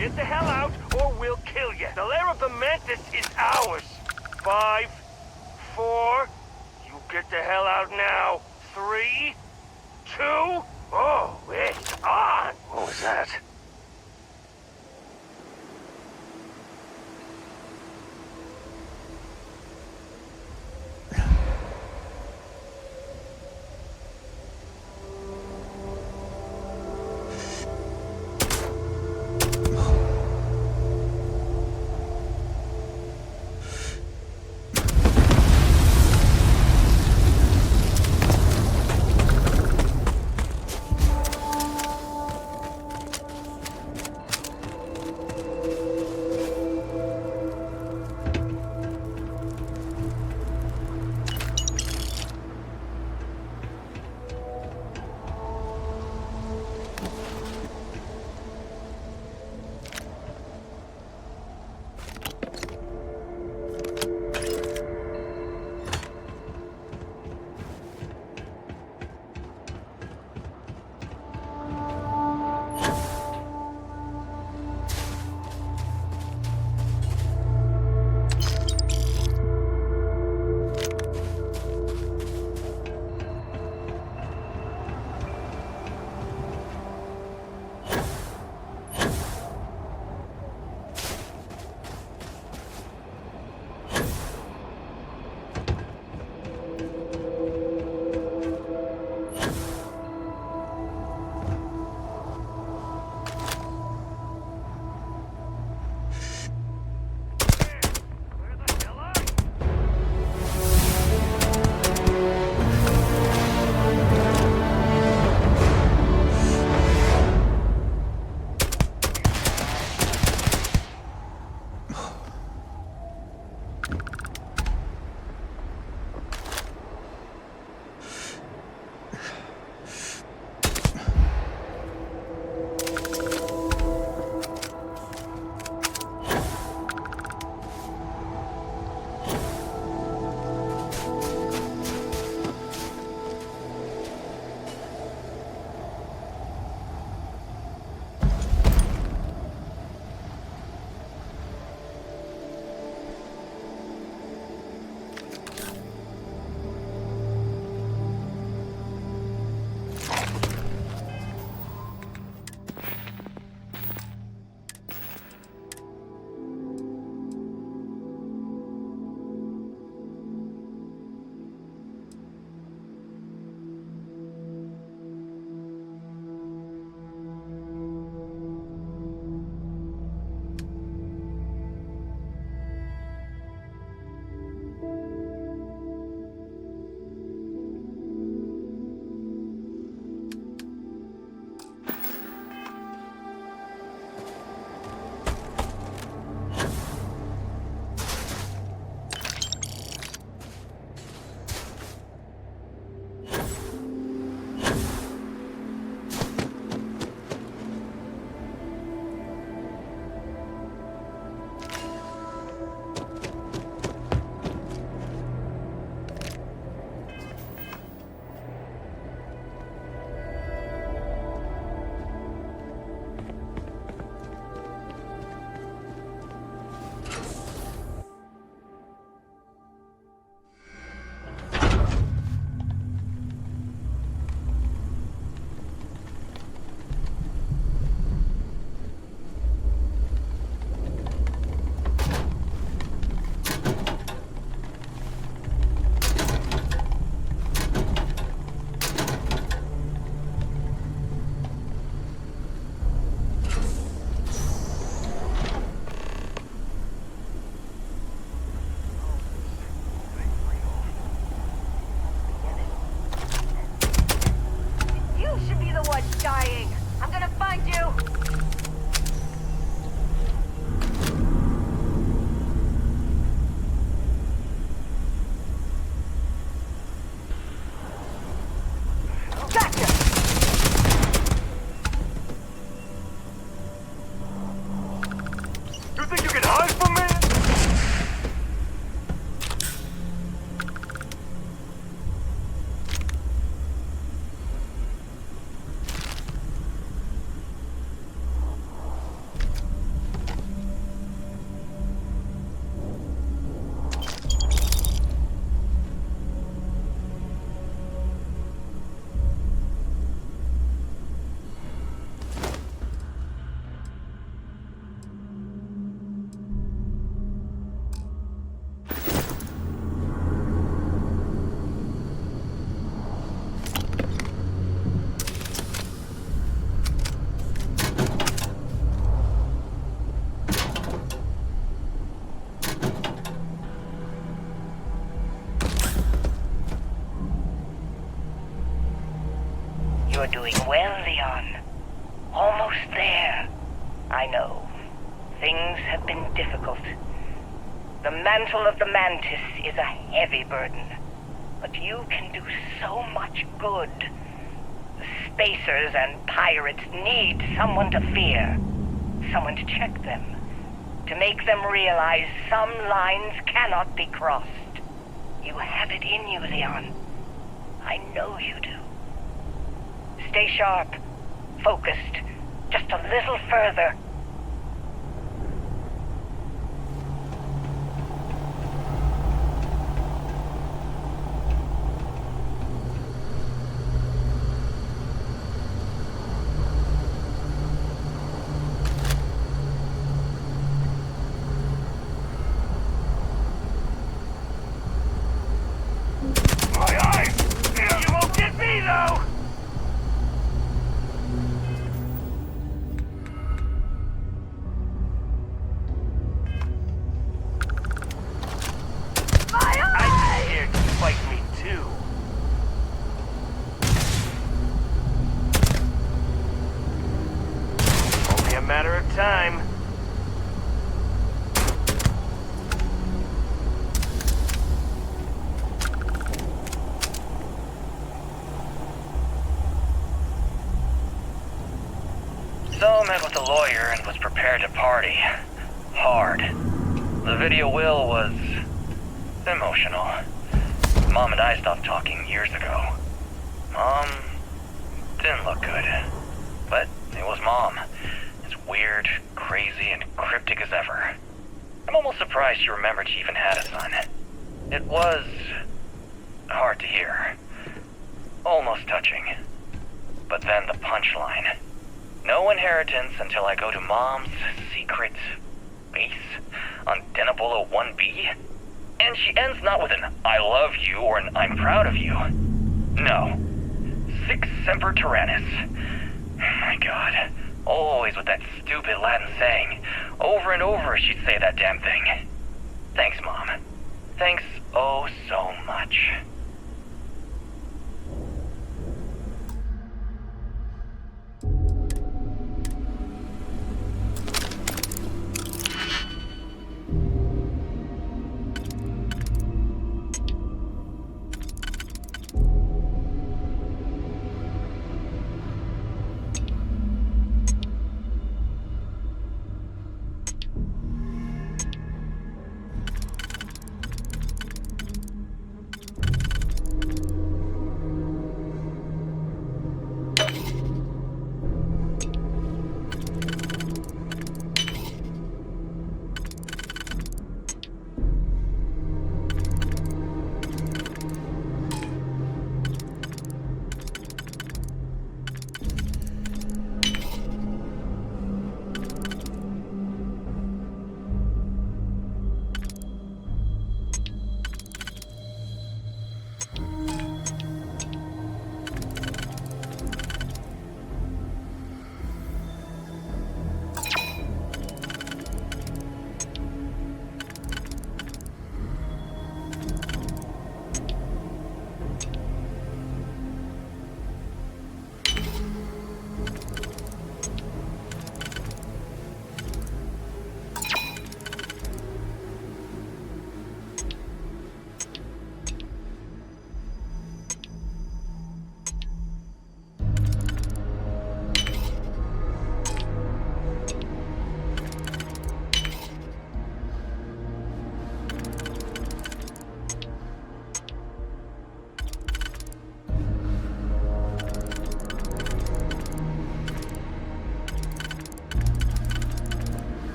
Get the hell out, or we'll kill you. The lair of the Mantis is ours. 5, 4, you get the hell out now. 3, 2, oh, it's on. What was that? doing well, Leon. Almost there. I know. Things have been difficult. The mantle of the Mantis is a heavy burden. But you can do so much good. The spacers and pirates need someone to fear. Someone to check them. To make them realize some lines cannot be crossed. You have it in you, Leon. I know you do. Stay sharp. Focused. Just a little further. You won't get me, though! I'm scared you fight me, too. Only a matter of time. So met with a lawyer and was prepared to party. Hard. The video will was emotional. Mom and I stopped talking years ago. Mom didn't look good. But it was Mom. As weird, crazy, and cryptic as ever. I'm almost surprised she remembered she even had a son. It was hard to hear. Almost touching. But then the punchline. No inheritance until I go to Mom's secret base on Denabolo 1B. And she ends not with an I love you or an I'm proud of you. No. Sic semper tyrannis. My God. Always with that stupid Latin saying. Over and over she'd say that damn thing. Thanks, Mom. Thanks oh so much.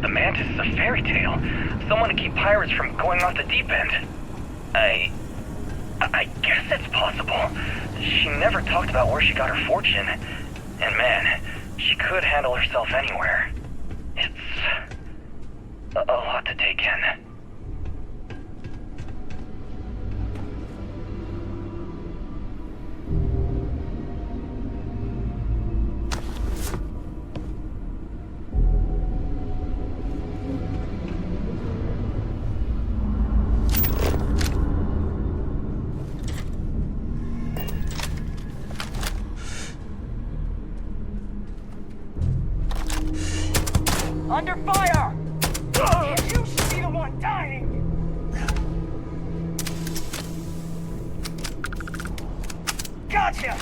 the Mantis is a fairy tale. Someone to keep pirates from going off the deep end. I guess it's possible. She never talked about where she got her fortune. And man, she could handle herself anywhere. It's a lot to take in. Under fire! You should be the one dying! Gotcha!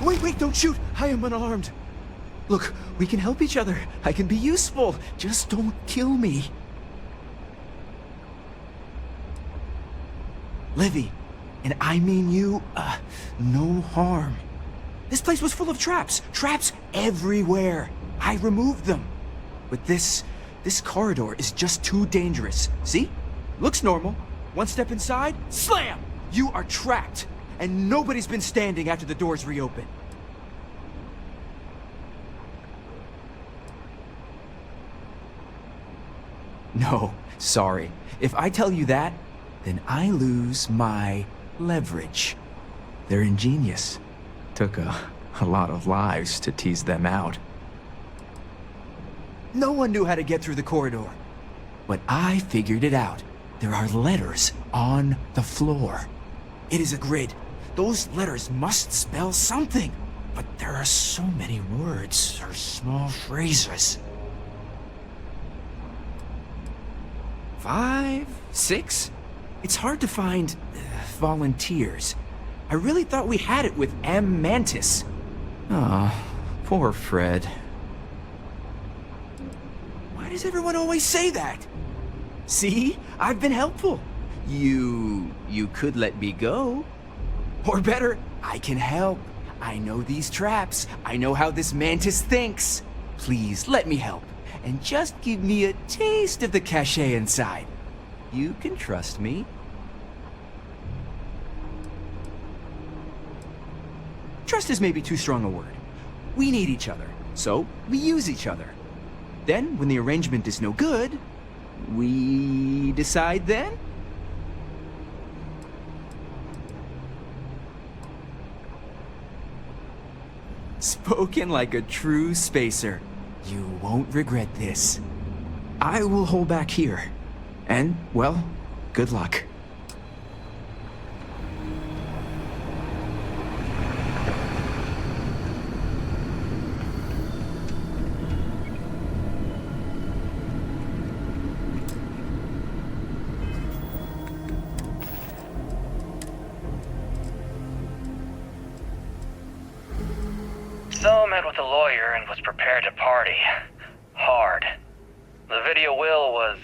Wait, don't shoot! I am unarmed. Look, we can help each other. I can be useful. Just don't kill me. Livy, and I mean you, no harm. This place was full of traps. Traps everywhere. I removed them. But this corridor is just too dangerous. See? Looks normal. One step inside, slam! You are trapped. And nobody's been standing after the doors reopen. No, sorry. If I tell you that, then I lose my leverage. They're ingenious. Took a lot of lives to tease them out. No one knew how to get through the corridor. But I figured it out. There are letters on the floor. It is a grid. Those letters must spell something. But there are so many words or small phrases. 5, 6? It's hard to find volunteers. I really thought we had it with M. Mantis. Ah, poor Fred. Why does everyone always say that? See? I've been helpful. You could let me go. Or better, I can help. I know these traps. I know how this Mantis thinks. Please, let me help. And just give me a taste of the cachet inside. You can trust me. Trust is maybe too strong a word. We need each other, so we use each other. Then, when the arrangement is no good, we decide then? Spoken like a true spacer. You won't regret this. I will hold back here. And, well, good luck. So met with a lawyer and was prepared to party. Hard. The video will was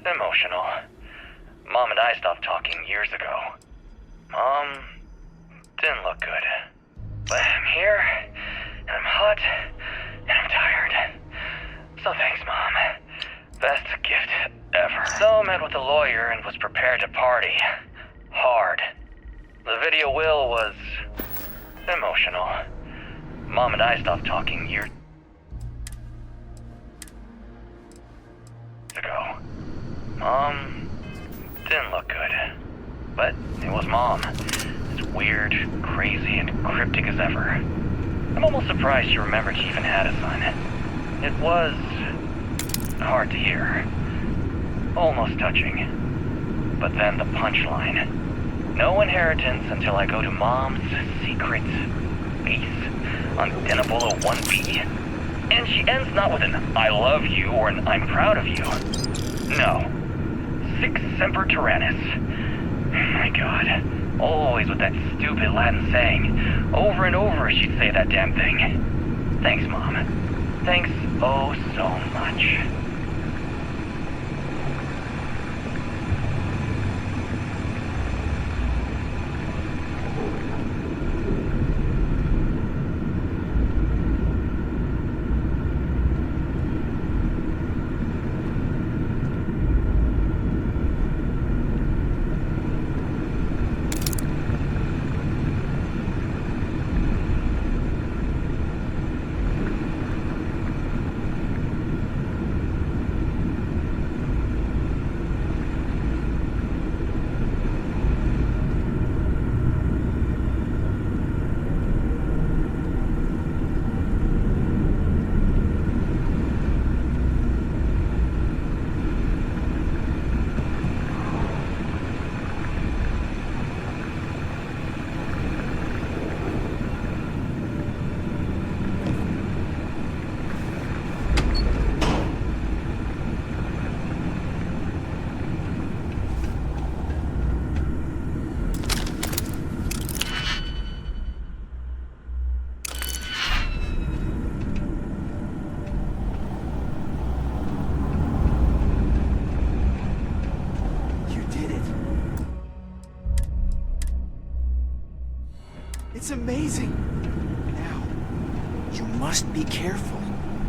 emotional. Mom and I stopped talking years ago. Mom didn't look good. But I'm here, and I'm hot, and I'm tired. So thanks, Mom. Best gift ever. So met with a lawyer and was prepared to party. Hard. The video will was emotional. Mom and I stopped talking years ago. Mom didn't look good. But it was Mom. As weird, crazy, and cryptic as ever. I'm almost surprised she remembered she even had a son. It was hard to hear. Almost touching. But then the punchline. No inheritance until I go to Mom's secret base on Denebola 1B. And she ends not with an I love you or an I'm proud of you. No. Sic semper tyrannis. My God. Always with that stupid Latin saying. Over and over she'd say that damn thing. Thanks, Mom. Thanks oh so much. It's amazing. Now, you must be careful.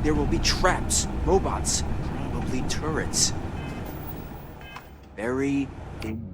There will be traps, robots, probably turrets. Very dangerous.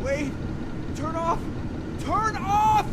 Wait! Turn off! Turn off!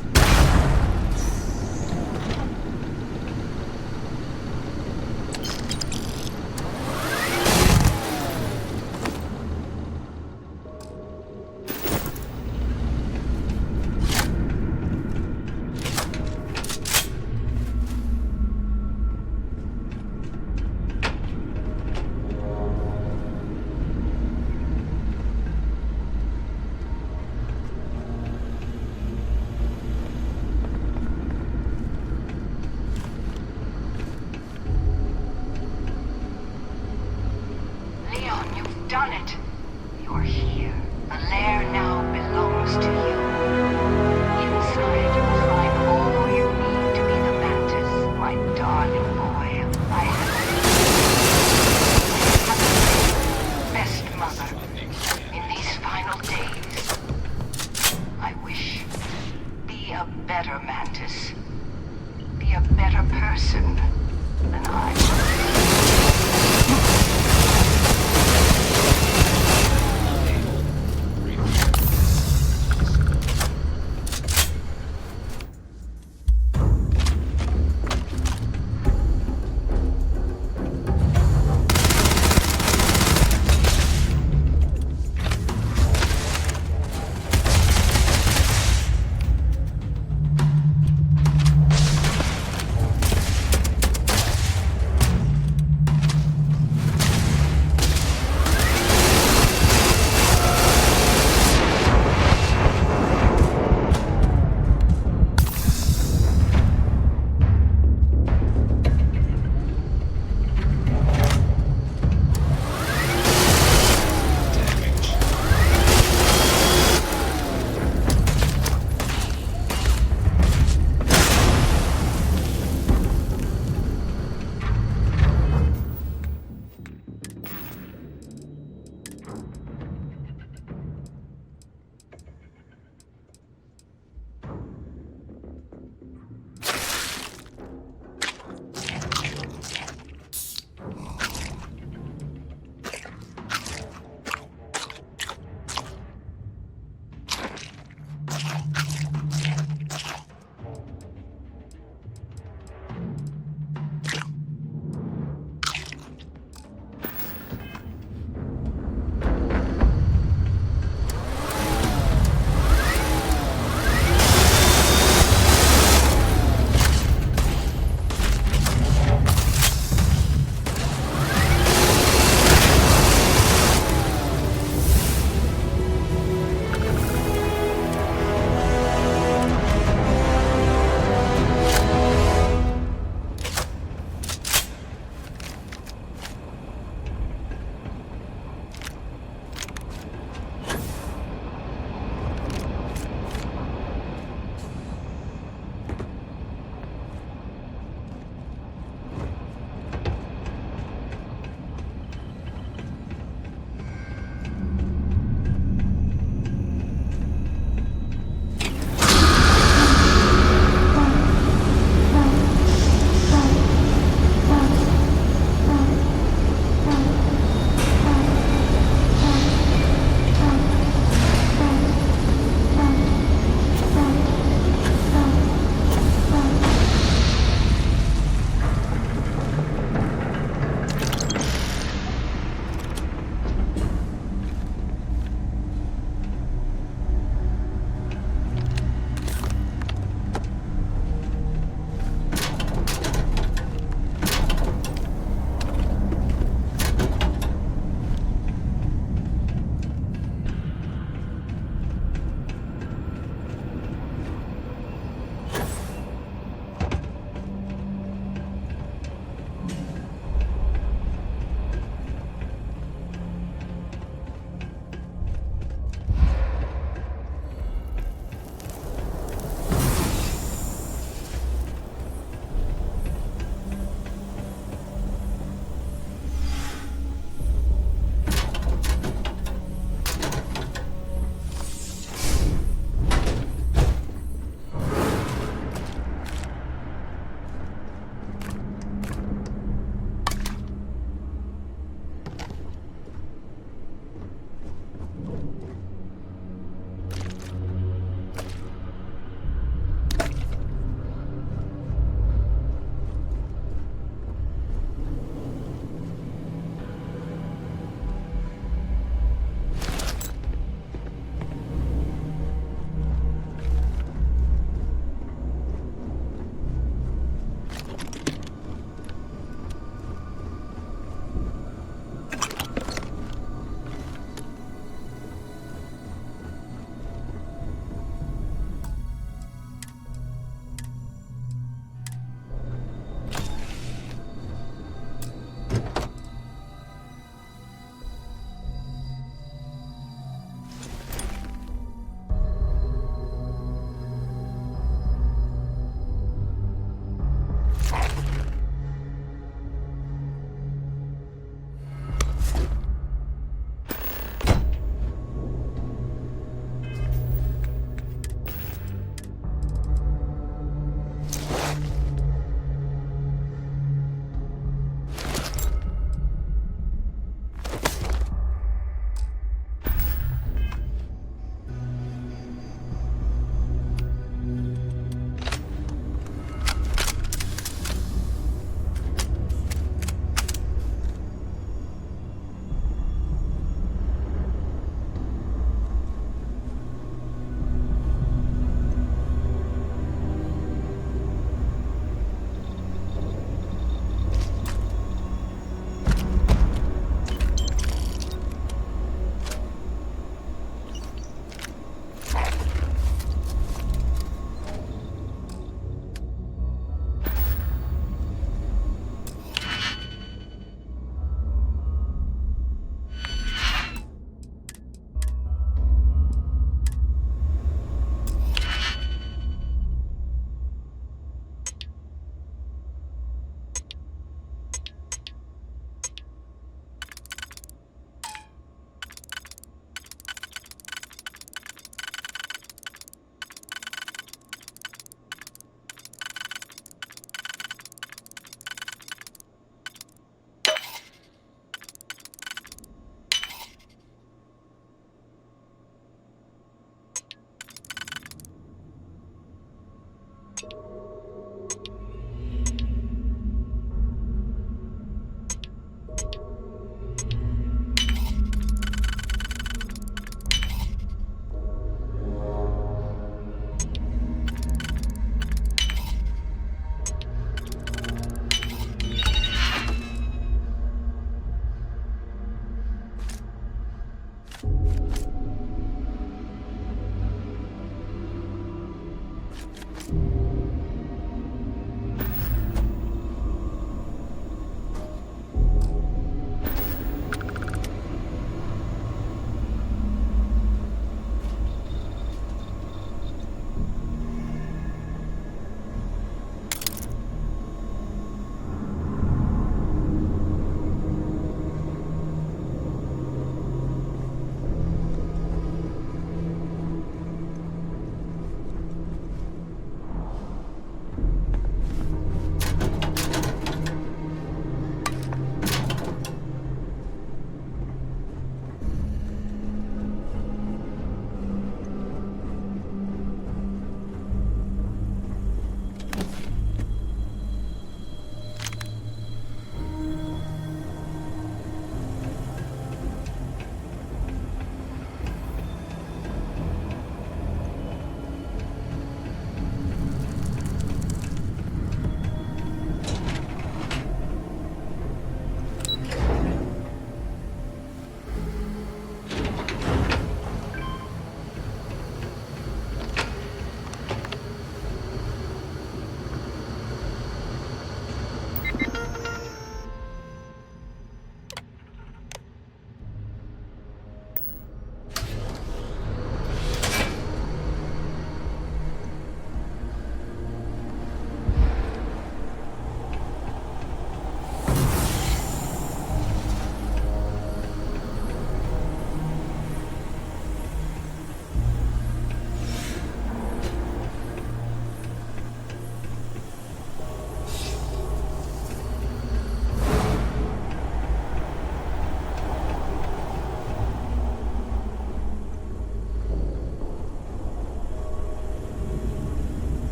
Done it. You're here. The lair now belongs to you. Inside, you will find all you need to be the Mantis, my darling boy. I have been best mother in these final days. better, Mantis. Be a better person than I was.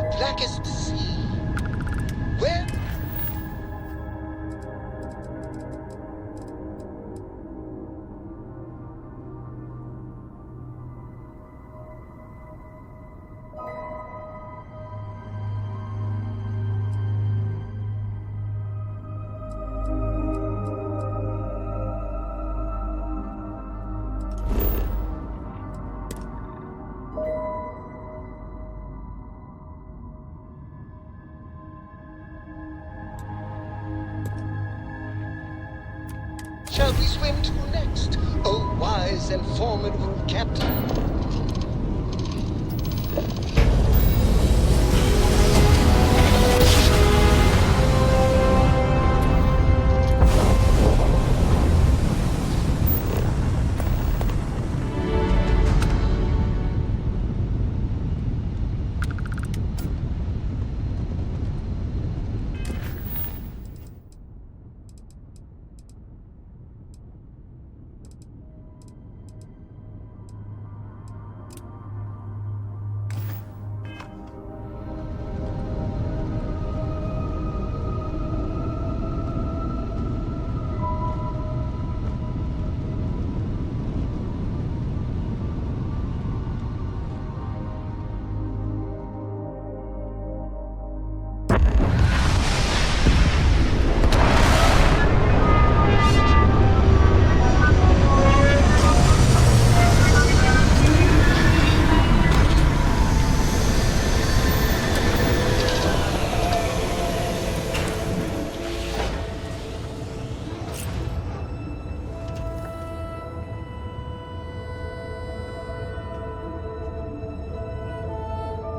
the blackest sea. Where? Shall we swim to next, O wise and formidable captain?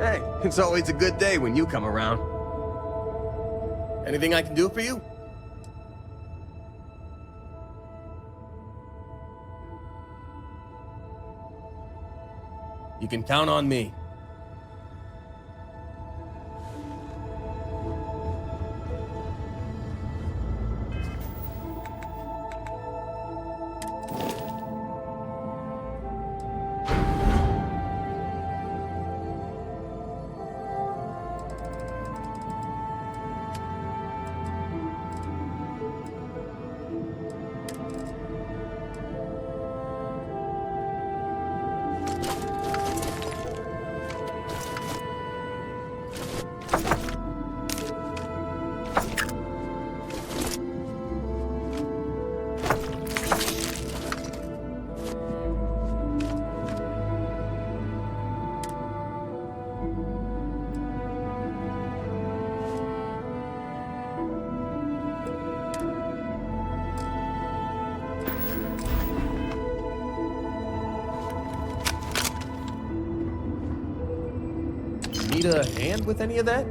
Hey, it's always a good day when you come around. Anything I can do for you? You can count on me. Need a hand with any of that?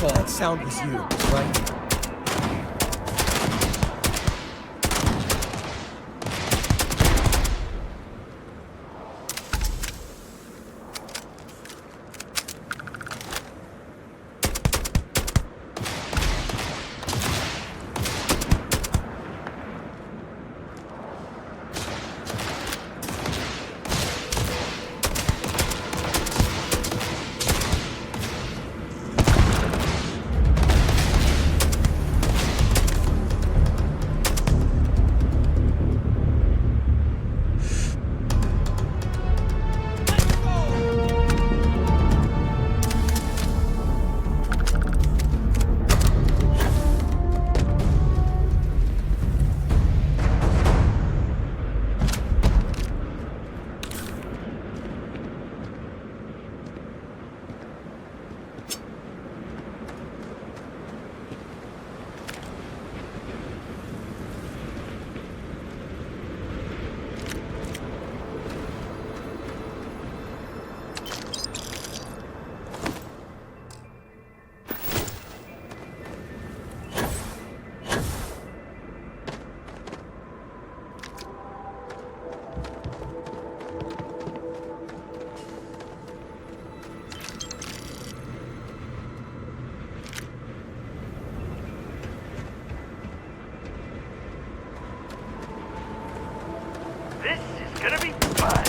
That sound was you, right? This is gonna be fun.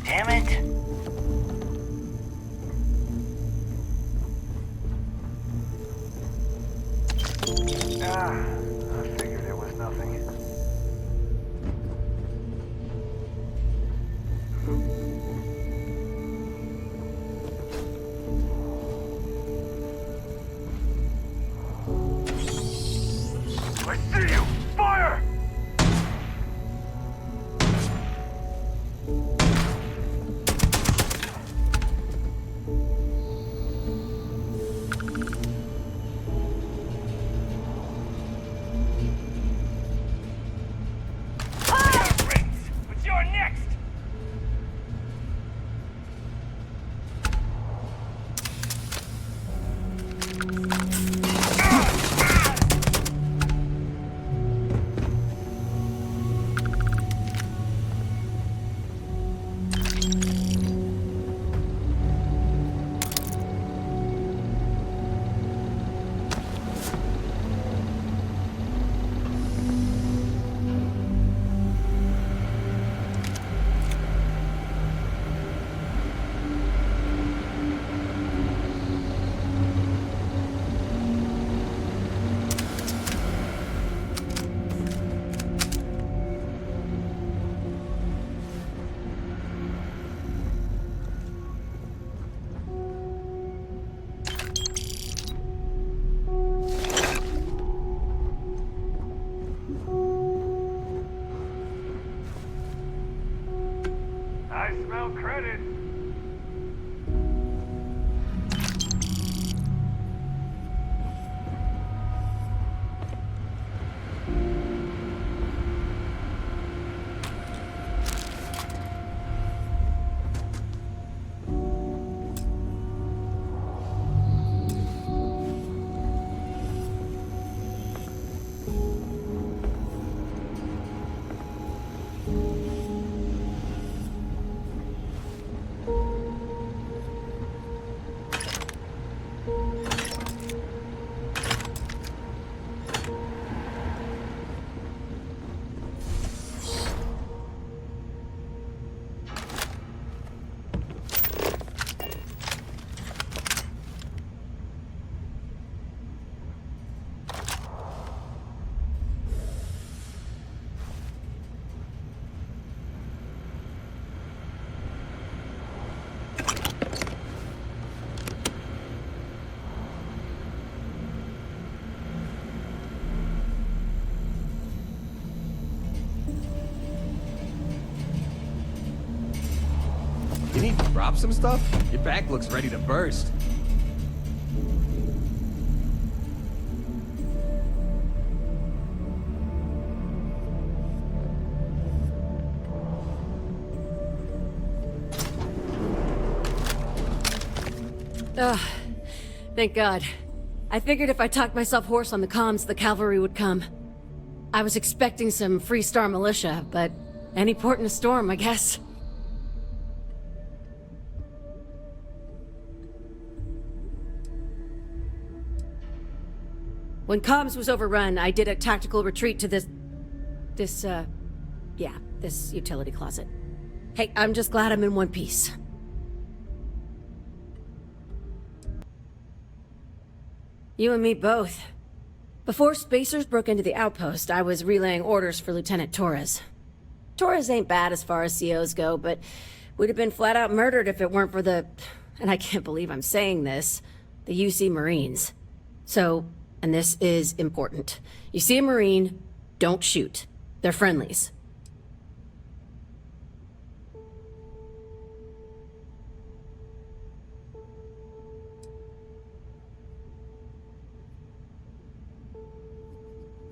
Damn it. I figured it was nothing. I see you! Fire! But you're next! I smell credit. You need to drop some stuff? Your back looks ready to burst. Ugh. Thank God. I figured if I talked myself hoarse on the comms, the cavalry would come. I was expecting some Freestar militia, but any port in a storm, I guess. When comms was overrun, I did a tactical retreat to this utility closet. Hey, I'm just glad I'm in one piece. You and me both. Before Spacers broke into the outpost, I was relaying orders for Lieutenant Torres. Torres ain't bad as far as COs go, but we'd have been flat out murdered if it weren't for the... and I can't believe I'm saying this... the UC Marines. So, and this is important. You see a Marine, don't shoot. They're friendlies.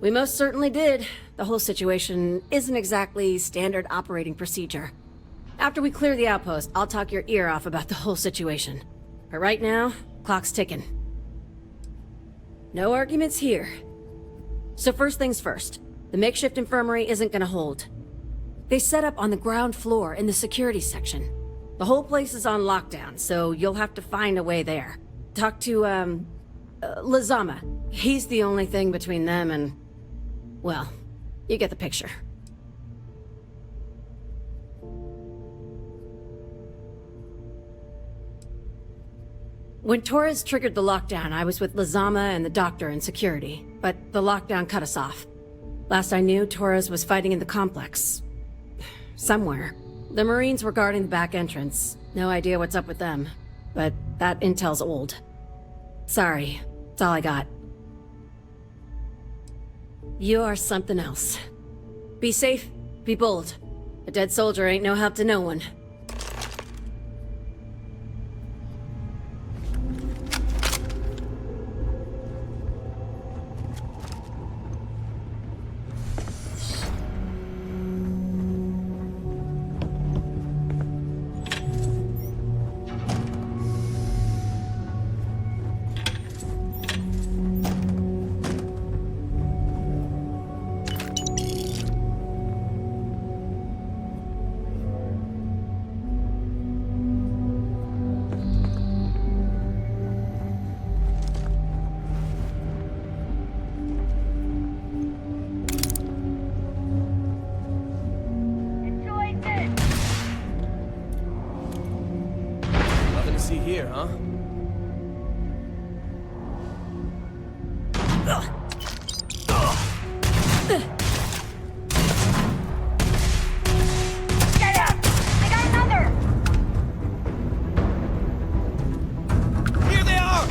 We most certainly did. The whole situation isn't exactly standard operating procedure. After we clear the outpost, I'll talk your ear off about the whole situation. But right now, clock's ticking. No arguments here. So first things first, the makeshift infirmary isn't gonna hold. They set up on the ground floor in the security section. The whole place is on lockdown, so you'll have to find a way there. Talk to, Lazama. He's the only thing between them and... well, you get the picture. When Torres triggered the lockdown, I was with Lazama and the doctor in security, but the lockdown cut us off. Last I knew, Torres was fighting in the complex. Somewhere. The Marines were guarding the back entrance. No idea what's up with them. But that intel's old. Sorry, that's all I got. You are something else. Be safe, be bold. A dead soldier ain't no help to no one. Nothing to see here, huh? Get up! I got another! Here they are!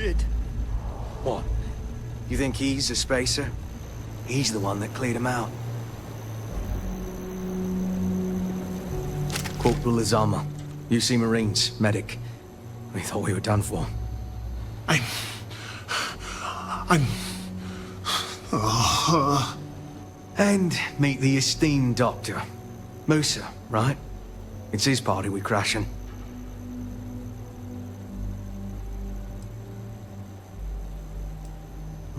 100. What? You think he's a spacer? He's the one that cleared him out. Corporal Azama, UC Marines, medic. We thought we were done for. I'm... And meet the esteemed doctor. Musa, right? It's his party we're crashing.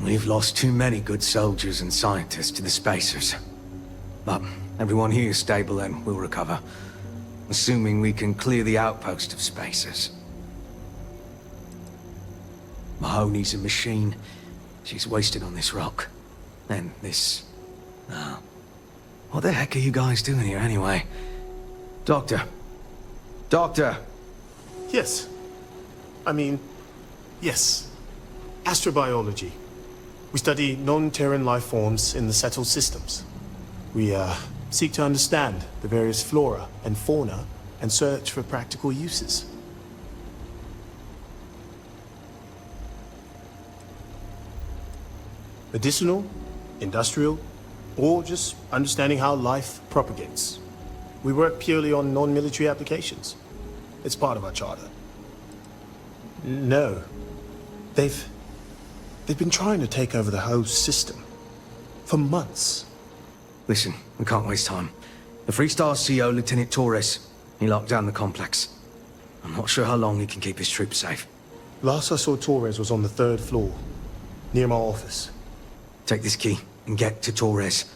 We've lost too many good soldiers and scientists to the spacers. But everyone here is stable and will recover. Assuming we can clear the outpost of spacers. Mahoney's a machine. She's wasted on this rock. And this... what the heck are you guys doing here anyway? Doctor. Doctor! Yes. Yes. Astrobiology. We study non-Terran life forms in the settled systems. We, seek to understand the various flora and fauna and search for practical uses. Medicinal, industrial, or just understanding how life propagates. We work purely on non-military applications. It's part of our charter. No. They've been trying to take over the whole system. For months. Listen, we can't waste time. The Freestar CO, Lieutenant Torres, he locked down the complex. I'm not sure how long he can keep his troops safe. Last I saw Torres was on the 3rd floor, near my office. Take this key and get to Torres.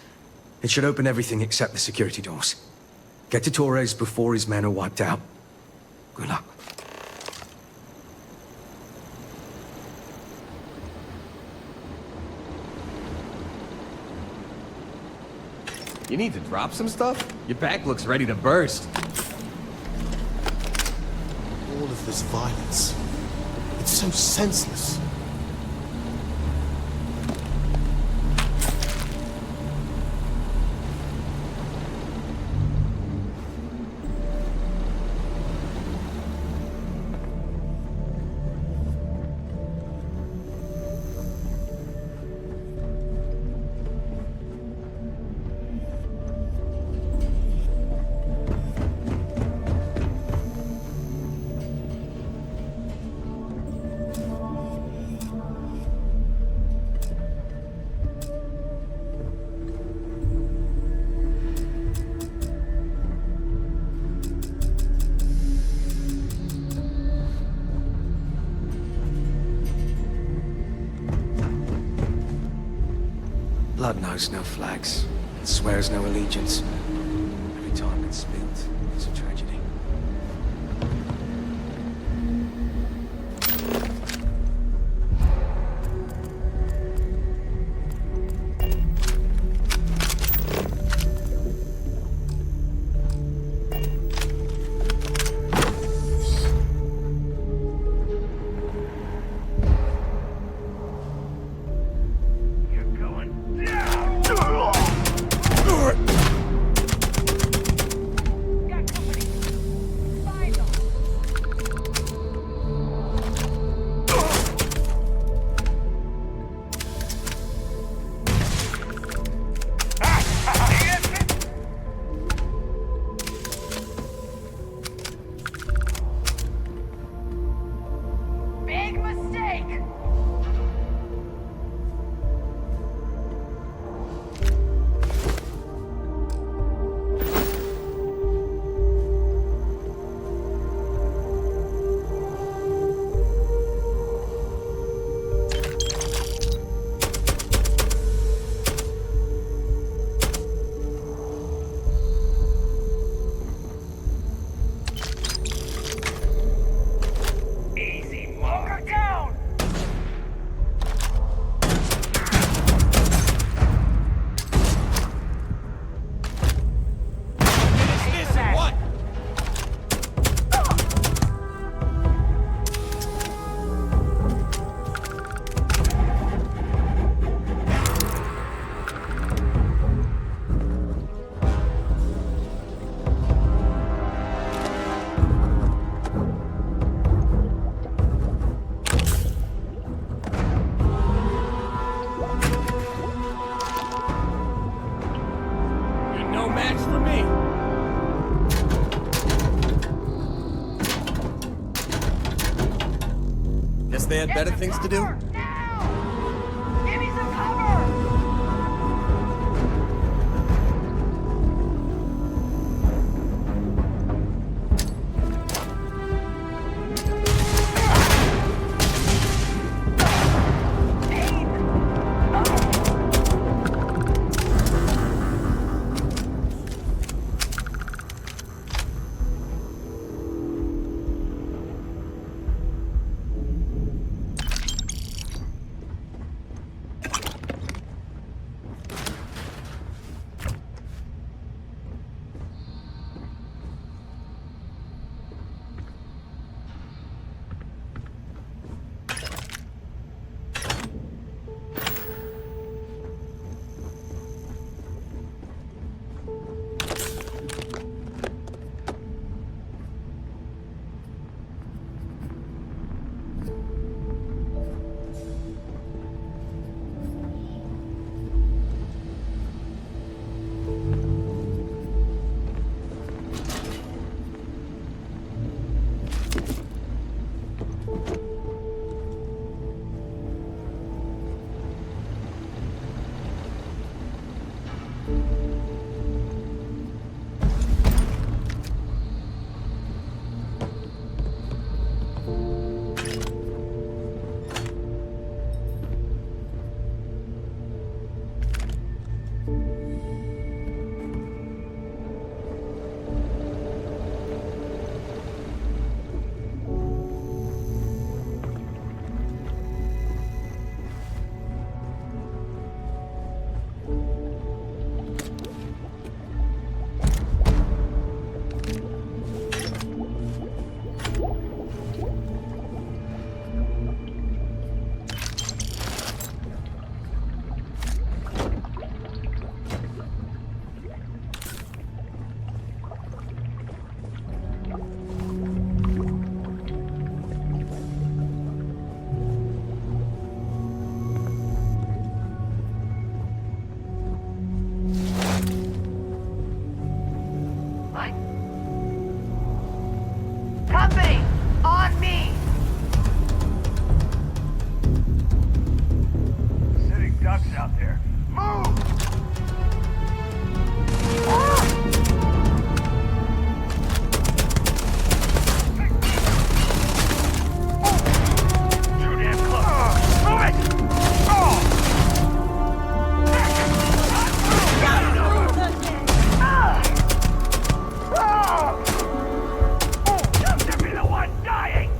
It should open everything except the security doors. Get to Torres before his men are wiped out. Good luck. You need to drop some stuff? Your back looks ready to burst. All of this violence. It's so senseless. Blood knows no flags. It swears no allegiance. Every time it's spilled, it's a tragedy. no match for me. Guess they had better things to do? Now! Give me some cover! Company! On me! Sitting ducks out there. Move! Too damn close. Move it! Just to be the one dying!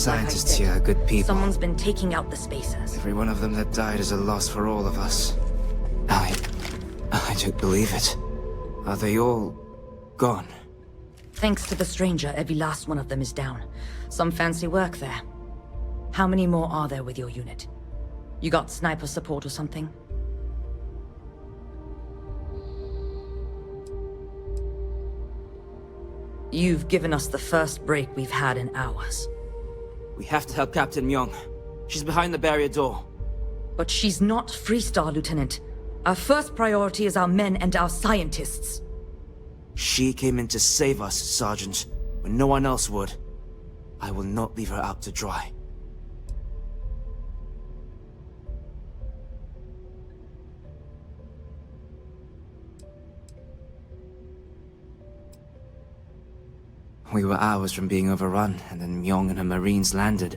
scientists here are good people. Someone's been taking out the spacers. Every one of them that died is a loss for all of us. I don't believe it. Are they all gone? Thanks to the stranger, every last one of them is down. Some fancy work there. How many more are there with your unit? You got sniper support or something? You've given us the first break we've had in hours. We have to help Captain Myung. She's behind the barrier door. But she's not Freestar, Lieutenant. Our first priority is our men and our scientists. She came in to save us, Sergeant, when no one else would. I will not leave her out to dry. We were hours from being overrun, and then Myung and her Marines landed.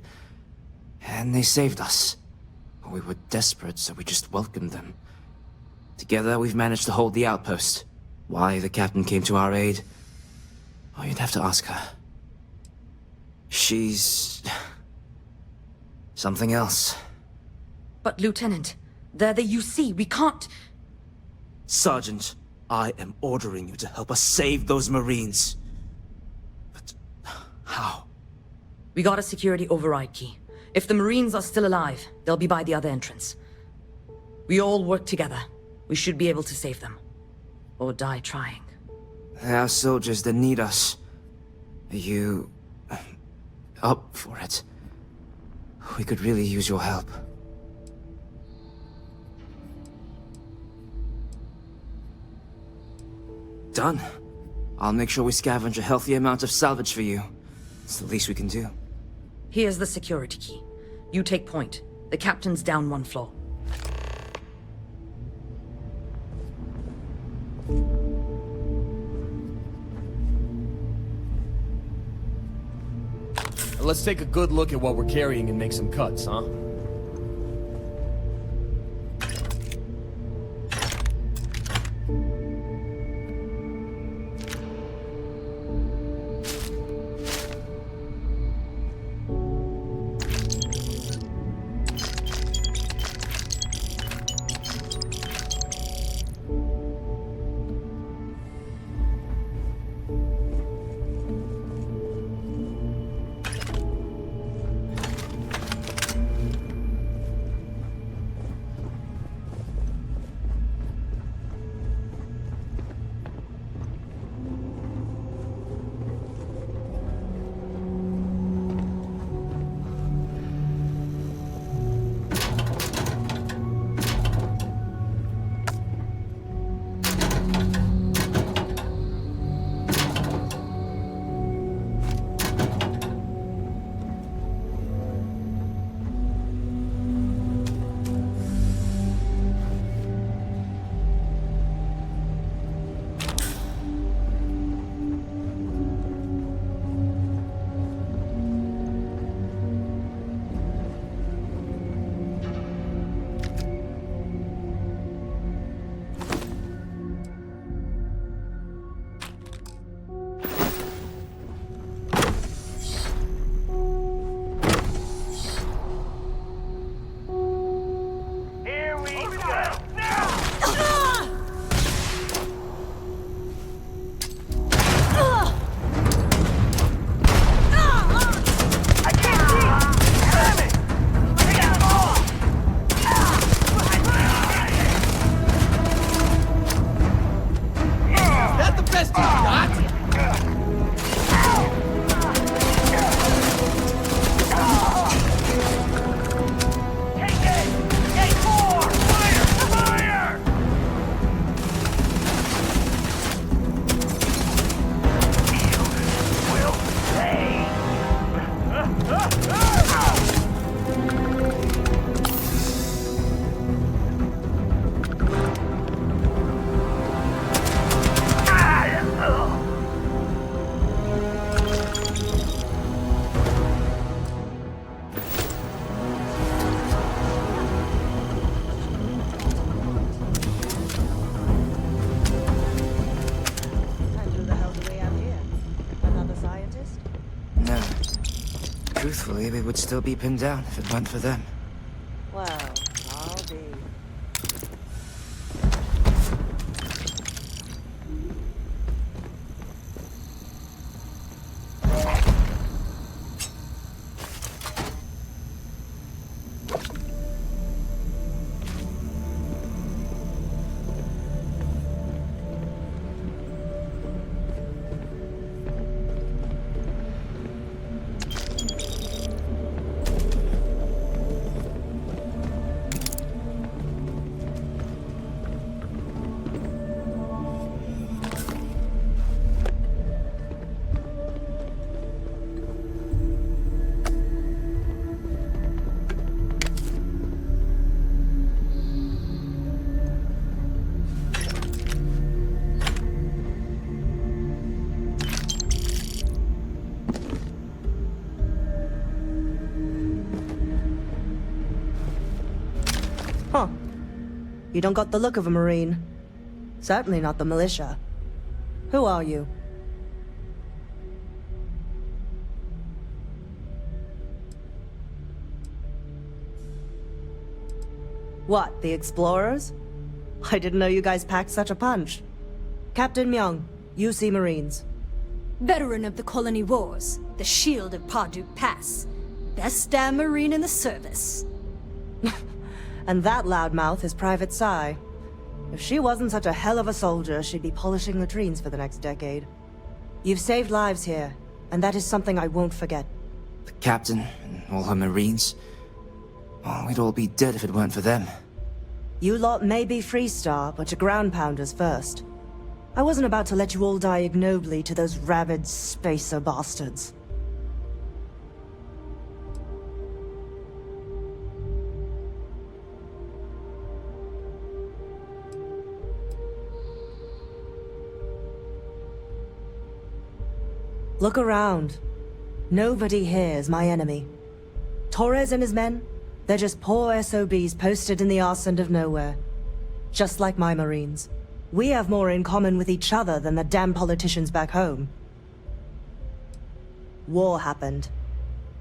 And they saved us. We were desperate, so we just welcomed them. Together, we've managed to hold the outpost. Why the captain came to our aid? Oh, you'd have to ask her. She's... something else. But Lieutenant, they're the UC. We can't... Sergeant, I am ordering you to help us save those Marines. But how? We got a security override key. If the Marines are still alive, they'll be by the other entrance. We all work together. We should be able to save them. Or die trying. There are soldiers that need us. Are you... up for it? We could really use your help. Done. I'll make sure we scavenge a healthy amount of salvage for you. It's the least we can do. Here's the security key. You take point. The captain's down one floor. Let's take a good look at what we're carrying and make some cuts, huh? Hopefully we would still be pinned down if it weren't for them. Well, I'll be. Huh. You don't got the look of a Marine. Certainly not the militia. Who are you? What, the explorers? I didn't know you guys packed such a punch. Captain Myung, UC Marines. Veteran of the Colony Wars, the shield of Parduk Pass. Best damn Marine in the service. And that loudmouth is Private Sai. If she wasn't such a hell of a soldier, she'd be polishing latrines for the next decade. You've saved lives here, and that is something I won't forget. The captain and all her Marines. Oh, we'd all be dead if it weren't for them. You lot may be Freestar, but you're ground pounders first. I wasn't about to let you all die ignobly to those rabid spacer bastards. Look around. Nobody here is my enemy. Torres and his men, they're just poor SOBs posted in the arse end of nowhere. Just like my Marines. We have more in common with each other than the damn politicians back home. War happened.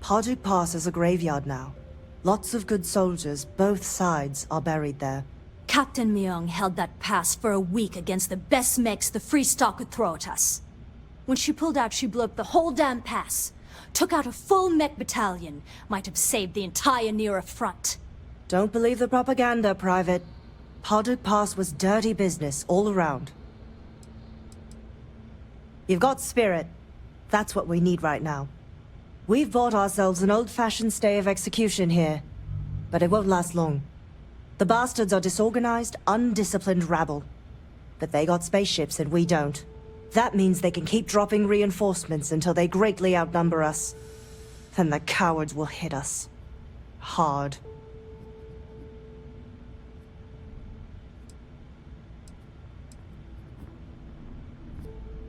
Parduk Pass is a graveyard now. Lots of good soldiers, both sides, are buried there. Captain Myung held that pass for a week against the best mechs the Freestar could throw at us. When she pulled out, she blew up the whole damn pass. Took out a full mech battalion. Might have saved the entire Nira front. Don't believe the propaganda, Private. Parduk Pass was dirty business all around. You've got spirit. That's what we need right now. We've bought ourselves an old-fashioned stay of execution here, but it won't last long. The bastards are disorganized, undisciplined rabble. But they got spaceships and we don't. That means they can keep dropping reinforcements until they greatly outnumber us. Then the cowards will hit us. Hard.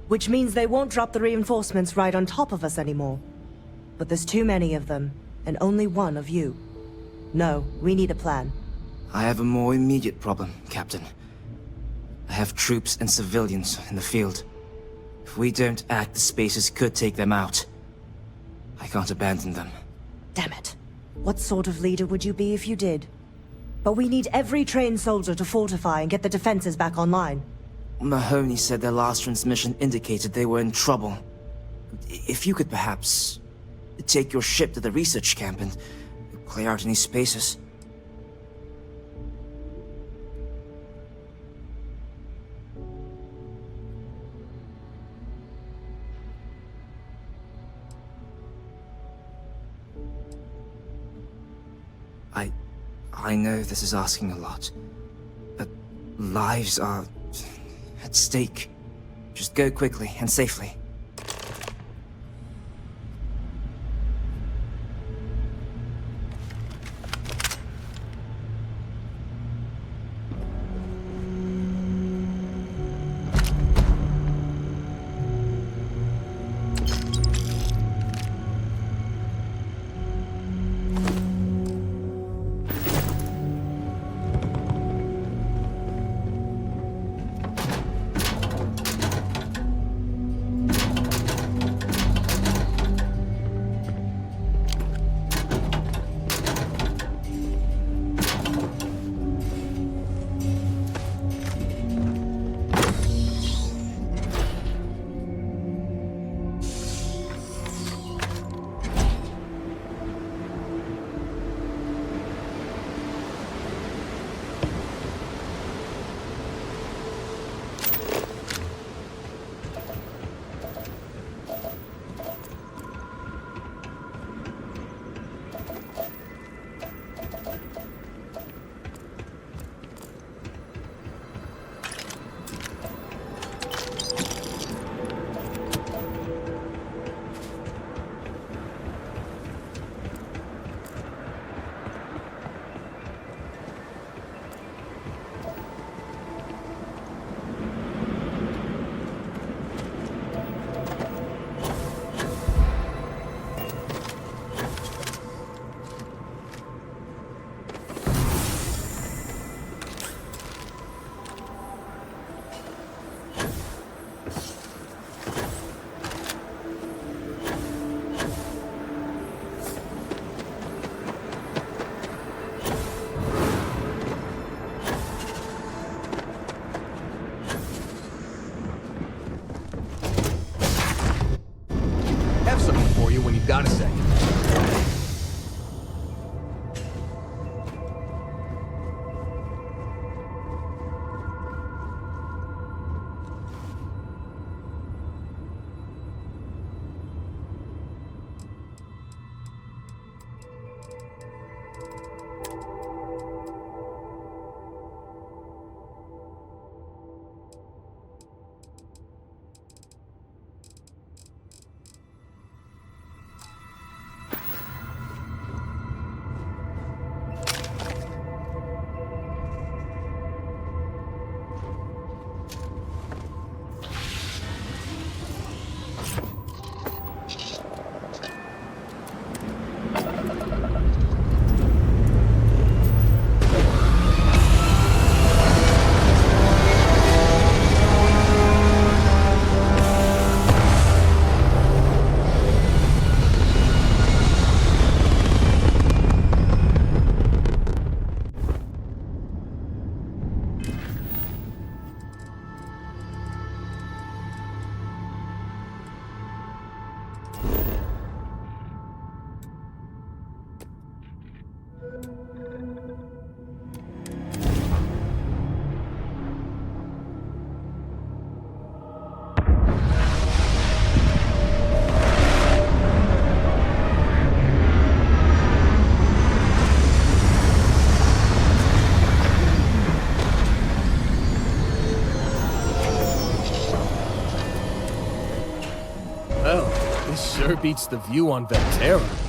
Which means they won't drop the reinforcements right on top of us anymore. But there's too many of them, and only one of you. No, we need a plan. I have a more immediate problem, Captain. I have troops and civilians in the field. If we don't act, the Spacers could take them out. I can't abandon them. Damn it. What sort of leader would you be if you did? But we need every trained soldier to fortify and get the defenses back online. Mahoney said their last transmission indicated they were in trouble. If you could perhaps take your ship to the research camp and clear out any Spacers. I know this is asking a lot, but lives are at stake. Just go quickly and safely. Sure beats the view on Vectera.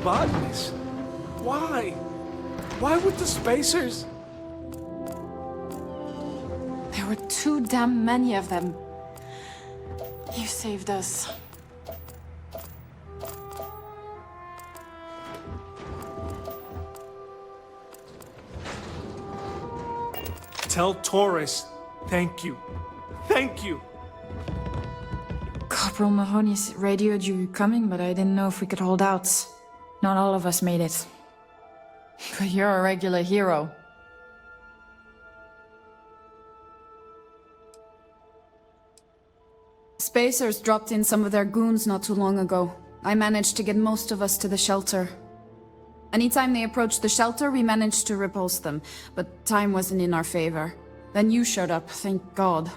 botanist. Why? Why would the spacers? There were too damn many of them. You saved us. Tell Taurus, thank you. Thank you. God Corporal Mahoney radioed you coming, but I didn't know if we could hold out. Not all of us made it. But you're a regular hero. Spacers dropped in some of their goons not too long ago. I managed to get most of us to the shelter. Anytime they approached the shelter, we managed to repulse them, but time wasn't in our favor. Then you showed up, thank God.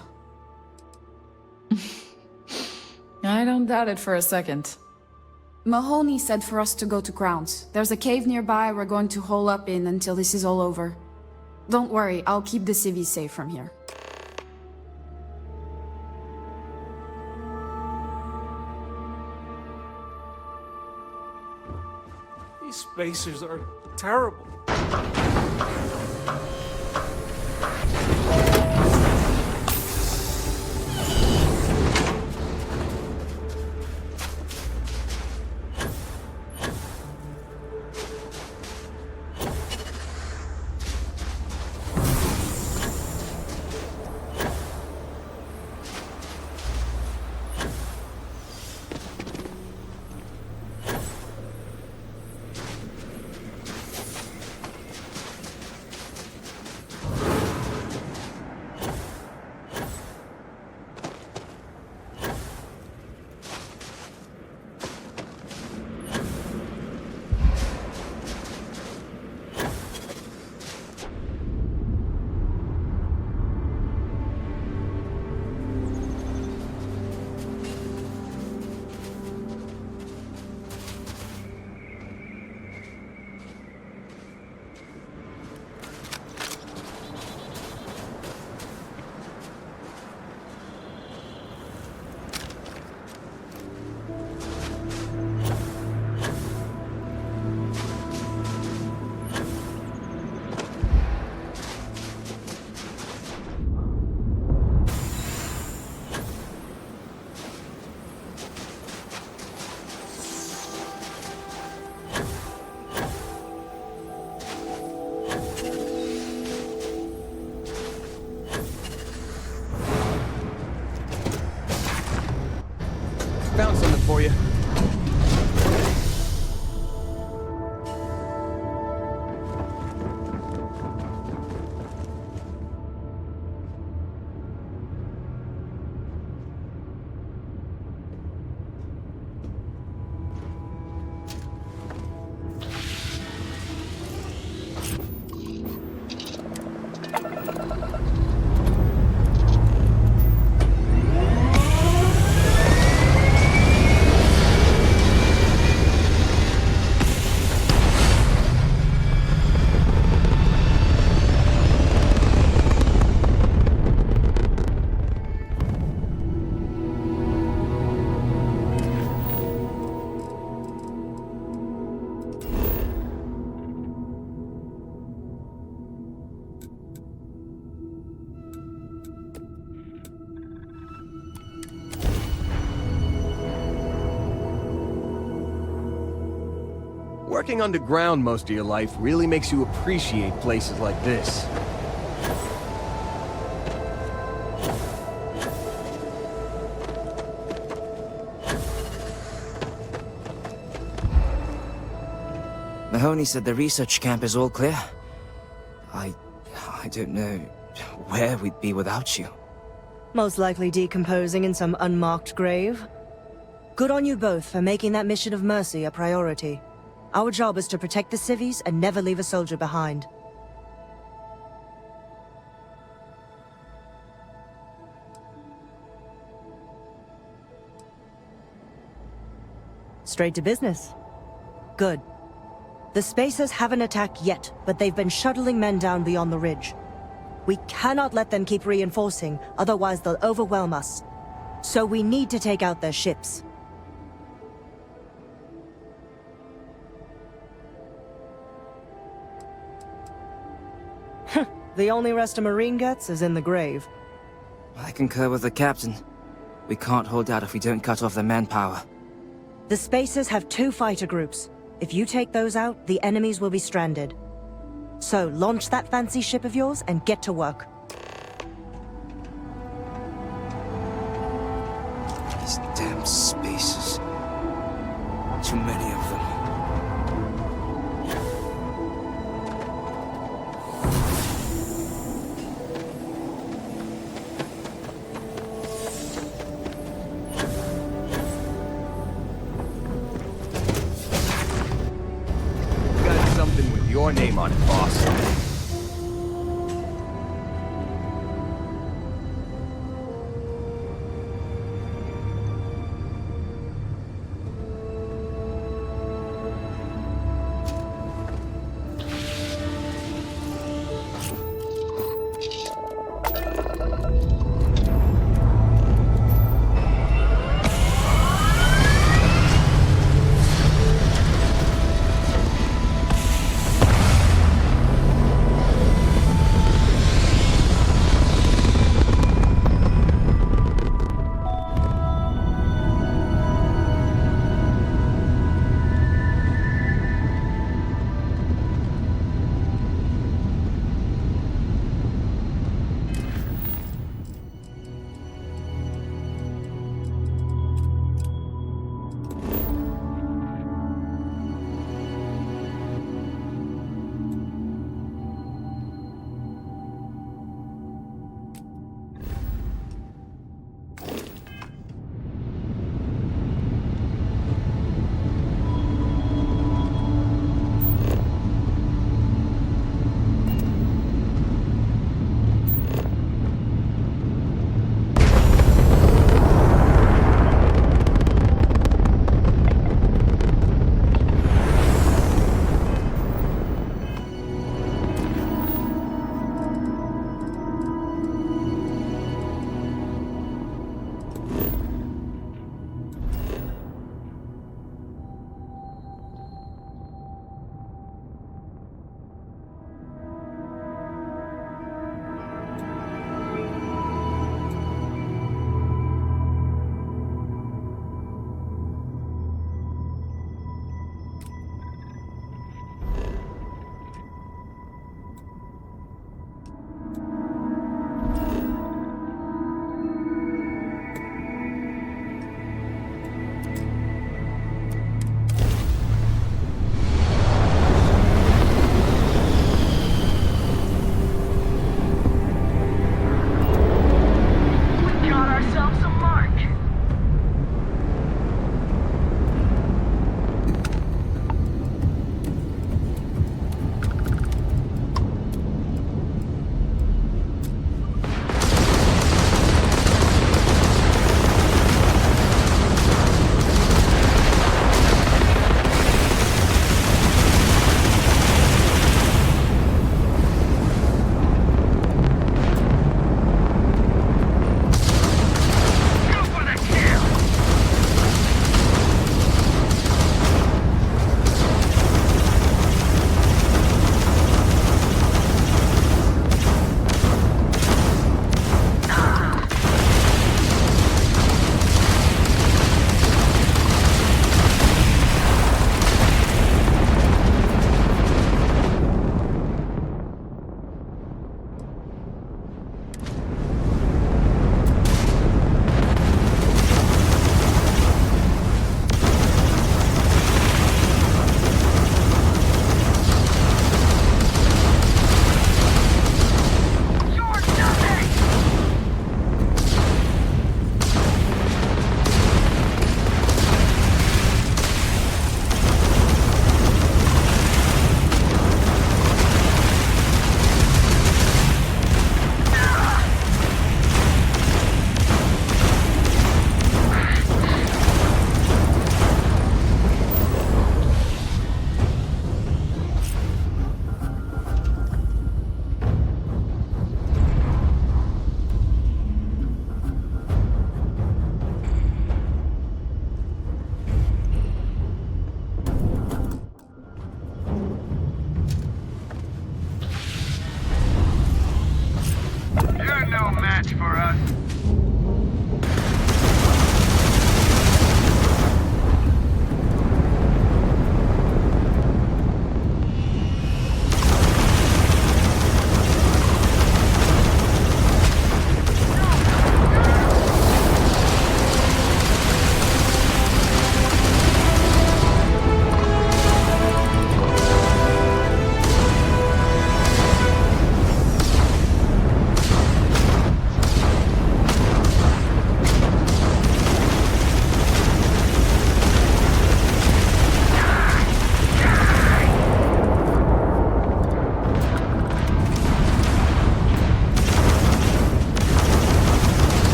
I don't doubt it for a second. Mahoney said for us to go to grounds. There's a cave nearby we're going to hole up in until this is all over. Don't worry, I'll keep the civvies safe from here. These spacers are terrible. Found something for you. Working underground most of your life really makes you appreciate places like this. Mahoney said the research camp is all clear. I don't know where we'd be without you. Most likely decomposing in some unmarked grave. Good on you both for making that mission of mercy a priority. Our job is to protect the civvies and never leave a soldier behind. Straight to business. Good. The Spacers haven't attacked yet, but they've been shuttling men down beyond the ridge. We cannot let them keep reinforcing, otherwise they'll overwhelm us. So we need to take out their ships. The only rest a Marine gets is in the grave. I concur with the captain. We can't hold out if we don't cut off their manpower. The Spacers have 2 fighter groups. If you take those out, the enemies will be stranded. So, launch that fancy ship of yours and get to work. These damn spaces. Too many of them. Got something with your name on it, boss.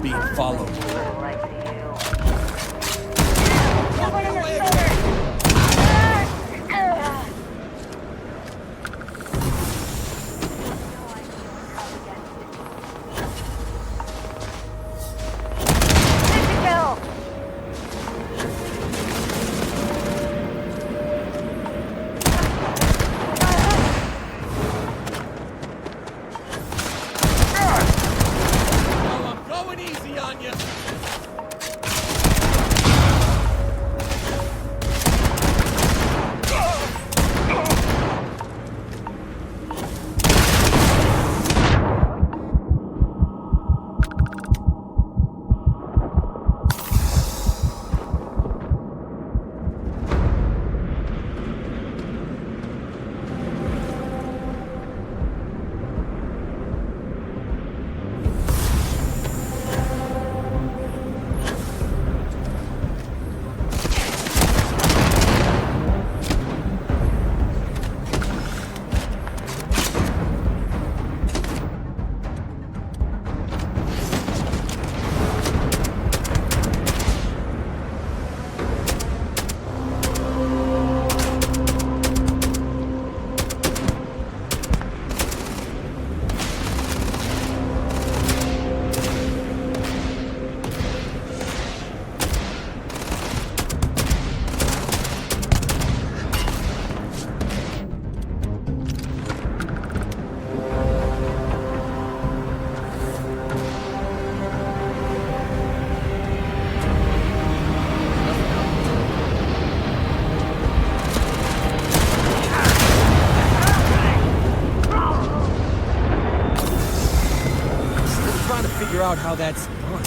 being followed. Someone in the cellar! Figure out how that's done.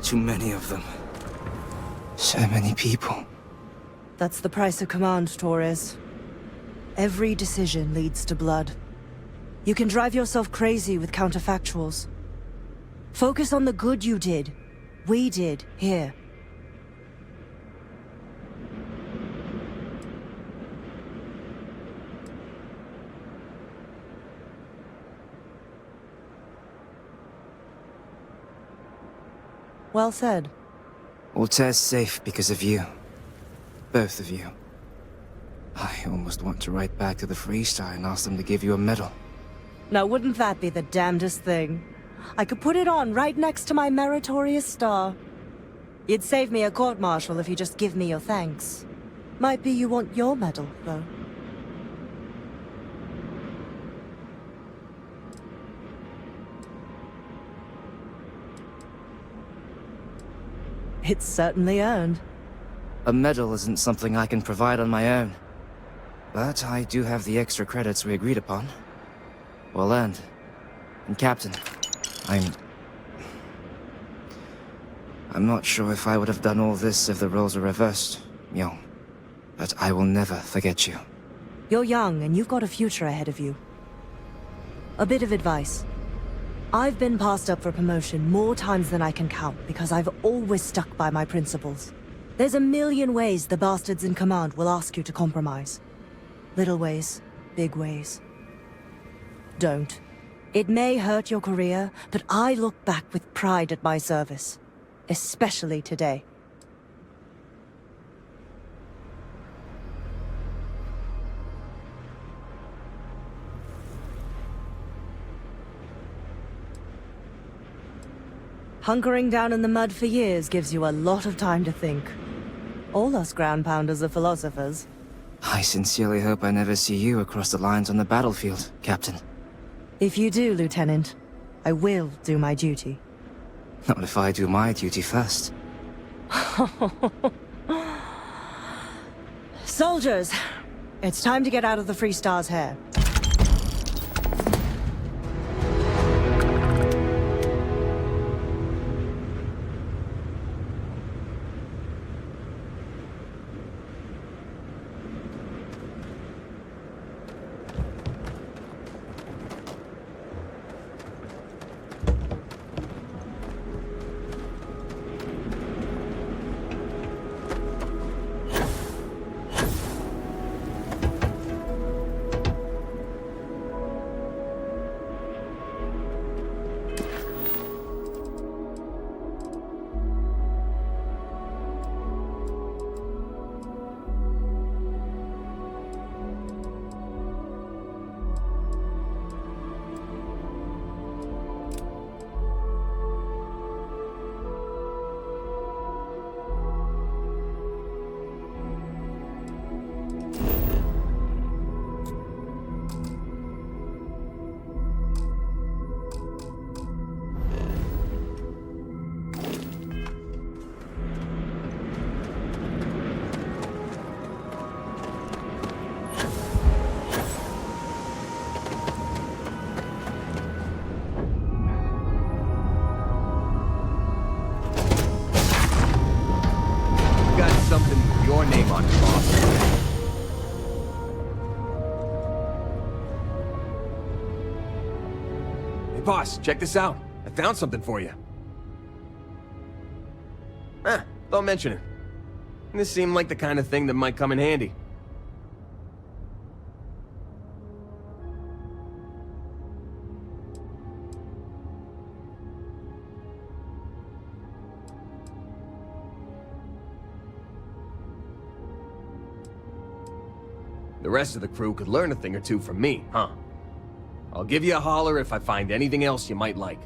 too many of them. So many people. That's the price of command, Torres. Every decision leads to blood. You can drive yourself crazy with counterfactuals. Focus on the good you did. We did, here. Well said. Altair's safe because of you. Both of you. I almost want to write back to the Freestar and ask them to give you a medal. Now wouldn't that be the damnedest thing? I could put it on right next to my meritorious star. You'd save me a court-martial if you just give me your thanks. Might be you want your medal, though. It's certainly earned. A medal isn't something I can provide on my own. But I do have the extra credits we agreed upon. Well earned. And Captain, I'm not sure if I would have done all this if the roles were reversed, Myung. But I will never forget you. You're young, and you've got a future ahead of you. A bit of advice. I've been passed up for promotion more times than I can count because I've always stuck by my principles. There's a million ways the bastards in command will ask you to compromise. Little ways, big ways. Don't. It may hurt your career, but I look back with pride at my service. Especially today. Hunkering down in the mud for years gives you a lot of time to think. All us ground pounders are philosophers. I sincerely hope I never see you across the lines on the battlefield, Captain. If you do, Lieutenant, I will do my duty. Not if I do my duty first. Soldiers, it's time to get out of the Freestar's hair. Something with your name on it, boss. Hey, boss, check this out. I found something for you. Don't mention it. This seemed like the kind of thing that might come in handy. The rest of the crew could learn a thing or two from me, huh? I'll give you a holler if I find anything else you might like.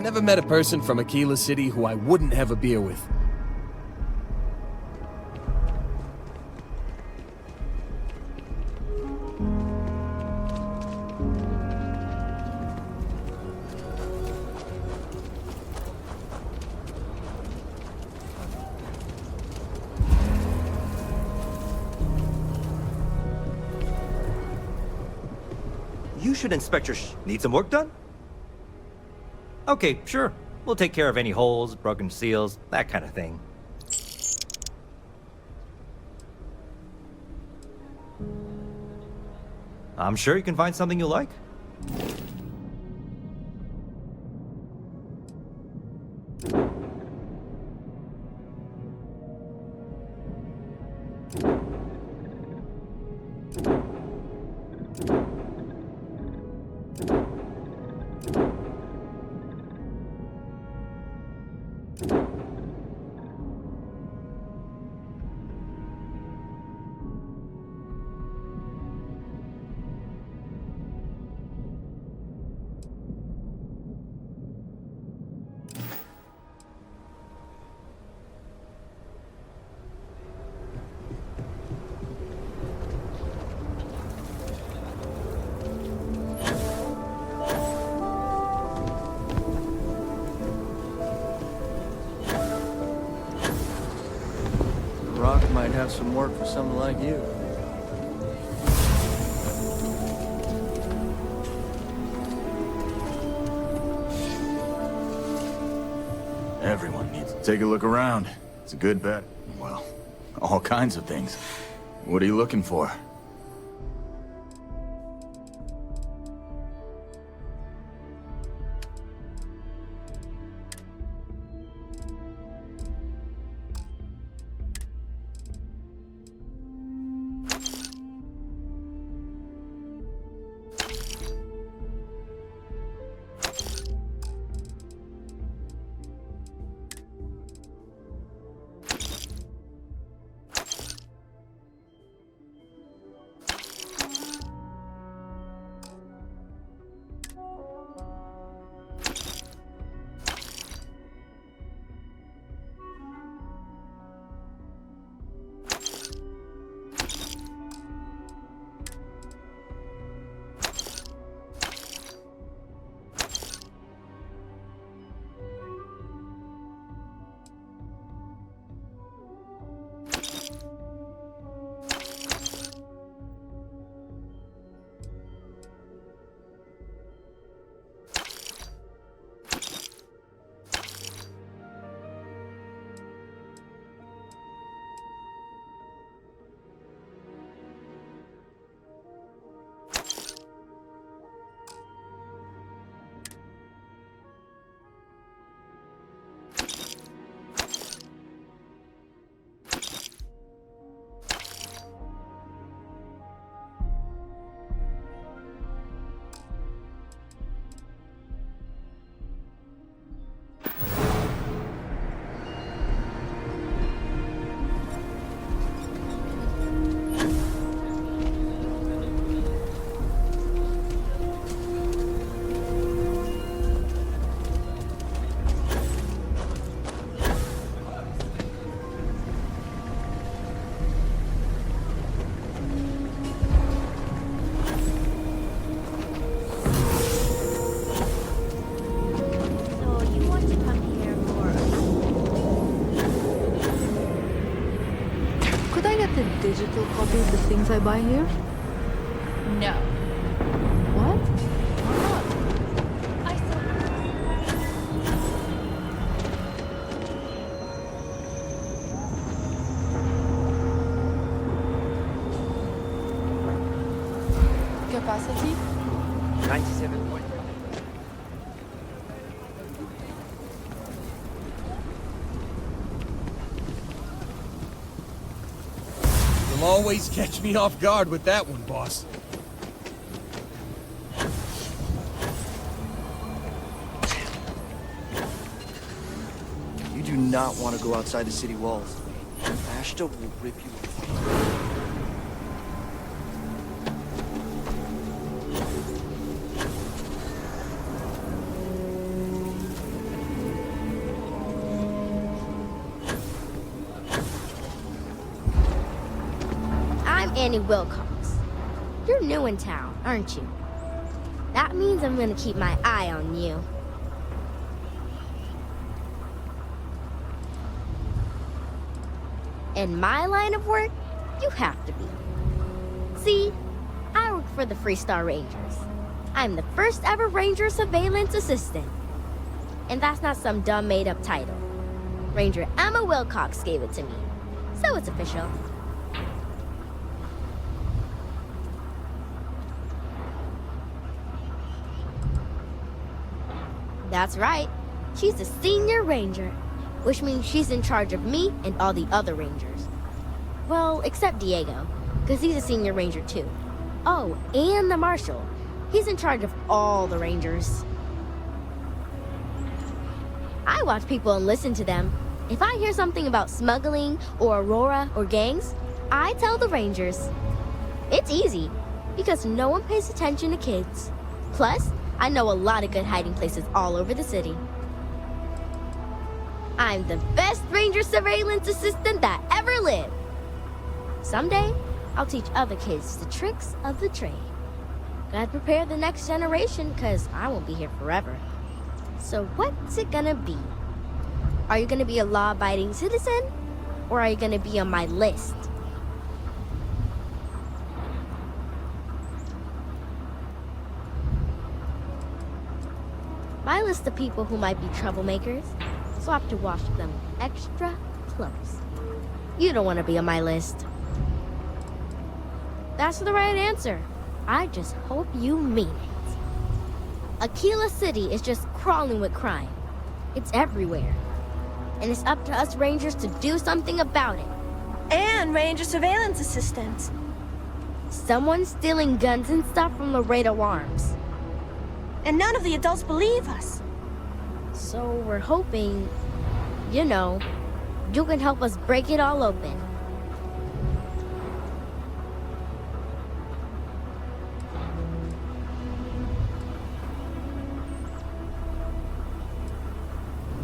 Never met a person from Aquila City who I wouldn't have a beer with. You should inspect your Need some work done? Okay, sure. We'll take care of any holes, broken seals, that kind of thing. I'm sure you can find something you like. Rock might have some work for someone like you. Everyone needs to take a look around. It's a good bet. Well, all kinds of things. What are you looking for? Digital copy of the things I buy here? No. What? Capacity? 97. You'll always catch me off guard with that one, boss. You do not want to go outside the city walls. Ashta will rip you apart. Annie Wilcox. You're new in town, aren't you? That means I'm gonna keep my eye on you. In my line of work, you have to be. See, I work for the Freestar Rangers. I'm the first ever Ranger Surveillance Assistant. And that's not some dumb made-up title. Ranger Emma Wilcox gave it to me, so it's official. That's right. She's the Senior Ranger, which means she's in charge of me and all the other Rangers. Well, except Diego, because he's a Senior Ranger too. Oh, and the Marshal. He's in charge of all the Rangers. I watch people and listen to them. If I hear something about smuggling or Aurora or gangs, I tell the Rangers. It's easy, because no one pays attention to kids. Plus, I know a lot of good hiding places all over the city. I'm the best Ranger Surveillance Assistant that ever lived. Someday, I'll teach other kids the tricks of the trade. Gotta prepare the next generation, because I won't be here forever. So what's it gonna be? Are you gonna be a law-abiding citizen? Or are you gonna be on my list? My list of people who might be troublemakers, so I have to watch them extra close. You don't want to be on my list. That's the right answer. I just hope you mean it. Aquila City is just crawling with crime. It's everywhere. And it's up to us Rangers to do something about it. And Ranger Surveillance Assistants. Someone's stealing guns and stuff from Laredo Arms. And none of the adults believe us. So we're hoping, you know, you can help us break it all open.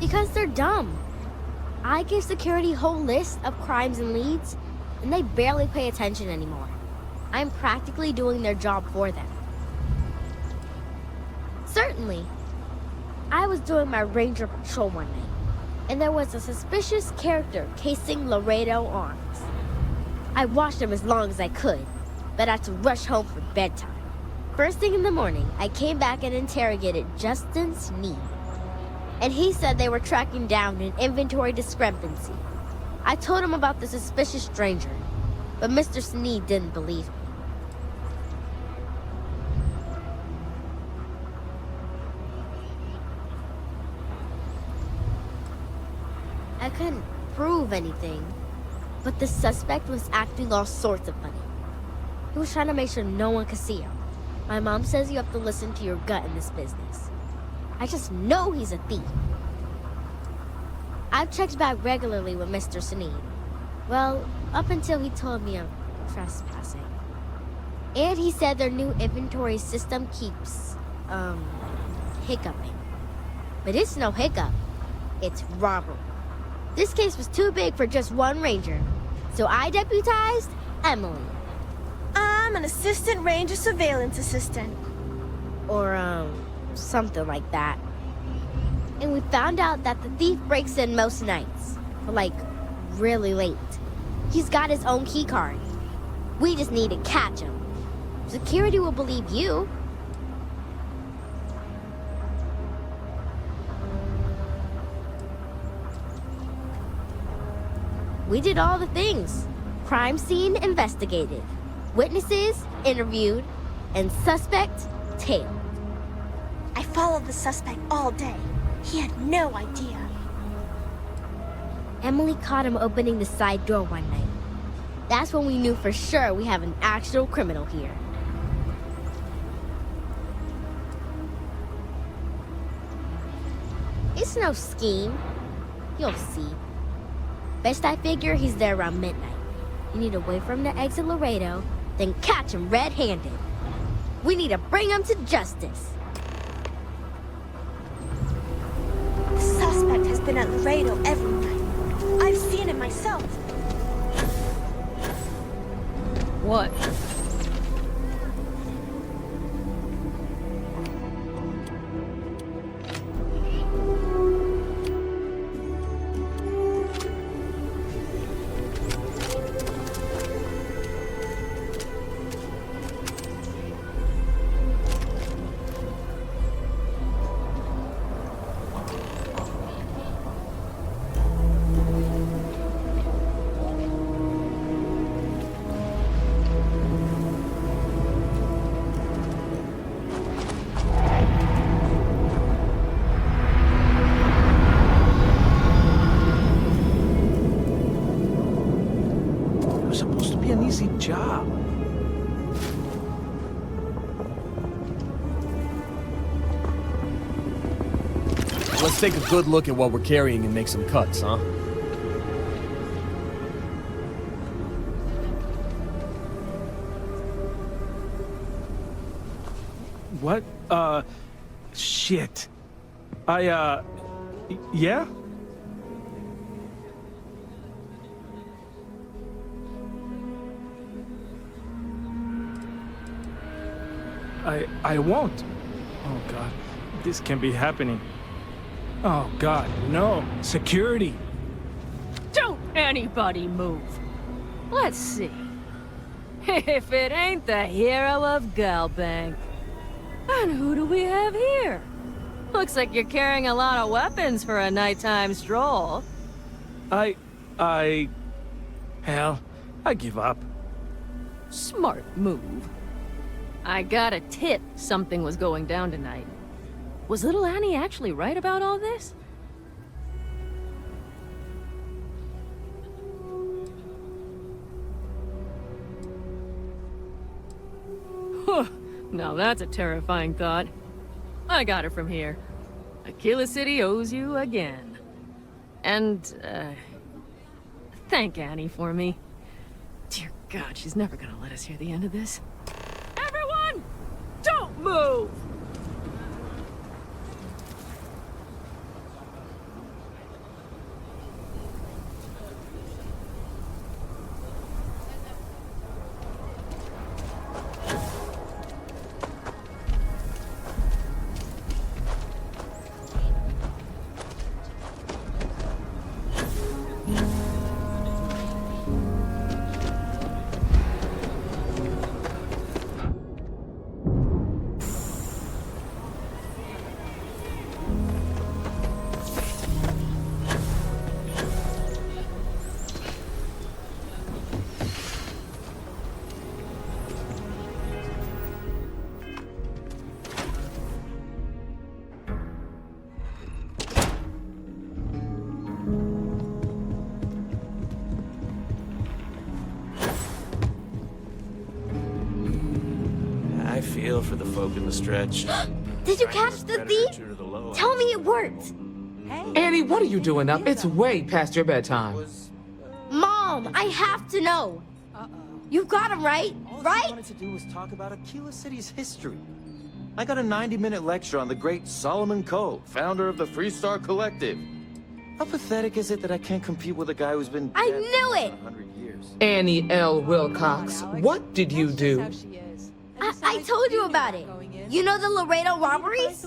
Because they're dumb. I give security a whole list of crimes and leads, and they barely pay attention anymore. I'm practically doing their job for them. Certainly. I was doing my ranger patrol one night, and there was a suspicious character casing Laredo Arms. I watched him as long as I could, but I had to rush home for bedtime. First thing in the morning, I came back and interrogated Justin Sneed. And he said they were tracking down an inventory discrepancy. I told him about the suspicious stranger, but Mr. Sneed didn't believe me. I couldn't prove anything, but the suspect was acting all sorts of funny. He was trying to make sure no one could see him. My mom says you have to listen to your gut in this business. I just know he's a thief. I've checked back regularly with Mr. Sneed. Well, up until he told me I'm trespassing. And he said their new inventory system keeps, hiccuping. But it's no hiccup. It's robbery. This case was too big for just one ranger, so I deputized Emily. I'm an assistant ranger surveillance assistant. Or, something like that. And we found out that the thief breaks in most nights, but like, really late. He's got his own key card. We just need to catch him. Security will believe you. We did all the things. Crime scene investigated. Witnesses interviewed. And suspect tailed. I followed the suspect all day. He had no idea. Emily caught him opening the side door one night. That's when we knew for sure we have an actual criminal here. It's no scheme. You'll see. Best I figure he's there around midnight. You need to wait for him to exit Laredo, then catch him red-handed. We need to bring him to justice. The suspect has been at Laredo every night. I've seen it myself. What? Easy job. Let's take a good look at what we're carrying and make some cuts, huh? What? Shit. Yeah? I won't. Oh, God. This can't be happening. Oh, God, no. Security. Don't anybody move. Let's see. If it ain't the hero of Galbank. And who do we have here? Looks like you're carrying a lot of weapons for a nighttime stroll. Hell, I give up. Smart move. I got a tip something was going down tonight. Was little Annie actually right about all this? Now that's a terrifying thought. I got it from here. Aquila City owes you again. And, thank Annie for me. Dear God, she's never gonna let us hear the end of this. Everyone! Don't move! I feel for the folk in the stretch. Did you catch the thief? Tell me it worked. Annie, what are you doing up? It's way past your bedtime. Mom, I have to know. You got him right, right? All I wanted to do was talk about Aquila City's history. I got a 90-minute lecture on the great Solomon Coe, founder of the Freestar Collective. How pathetic is it that I can't compete with a guy who's been I dead knew it! for 100 years? Annie L. Wilcox, what did you do? I told you about it. You know the Laredo robberies?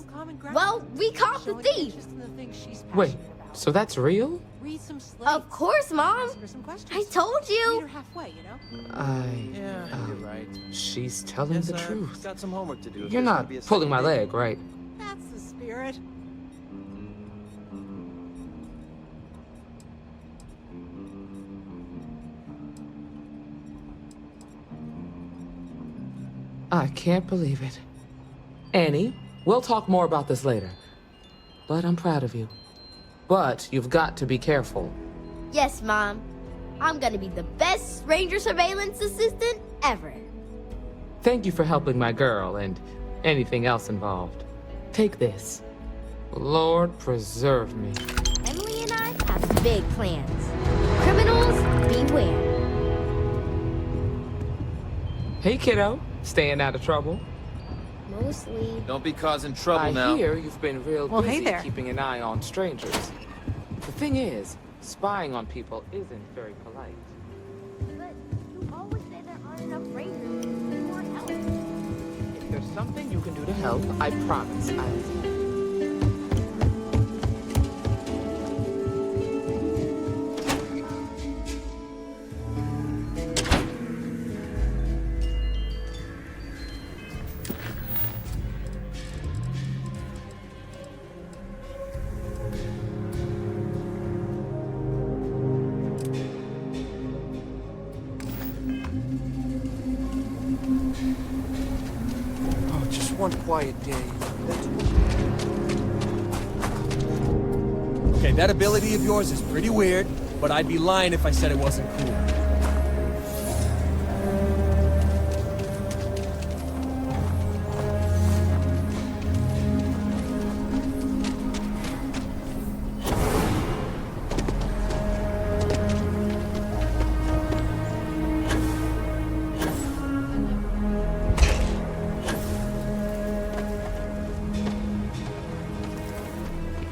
Well, we caught the thief. Wait, so that's real? Of course, Mom. I told you. You're right. She's telling the truth. Got some homework to do. You're not pulling my leg, right? That's the spirit. I can't believe it. Annie, we'll talk more about this later. But I'm proud of you. But you've got to be careful. Yes, Mom. I'm gonna be the best ranger surveillance assistant ever. Thank you for helping my girl and anything else involved. Take this. Lord preserve me. Emily and I have big plans. Criminals, beware. Hey, kiddo. Staying out of trouble? Mostly. Don't be causing trouble now. I hear you've been real Well, busy hey there. keeping an eye on strangers. The thing is, spying on people isn't very polite. But you always say there aren't enough something you can do to help, I promise I'll... One quiet day. Okay, that ability of yours is pretty weird, but I'd be lying if I said it wasn't cool.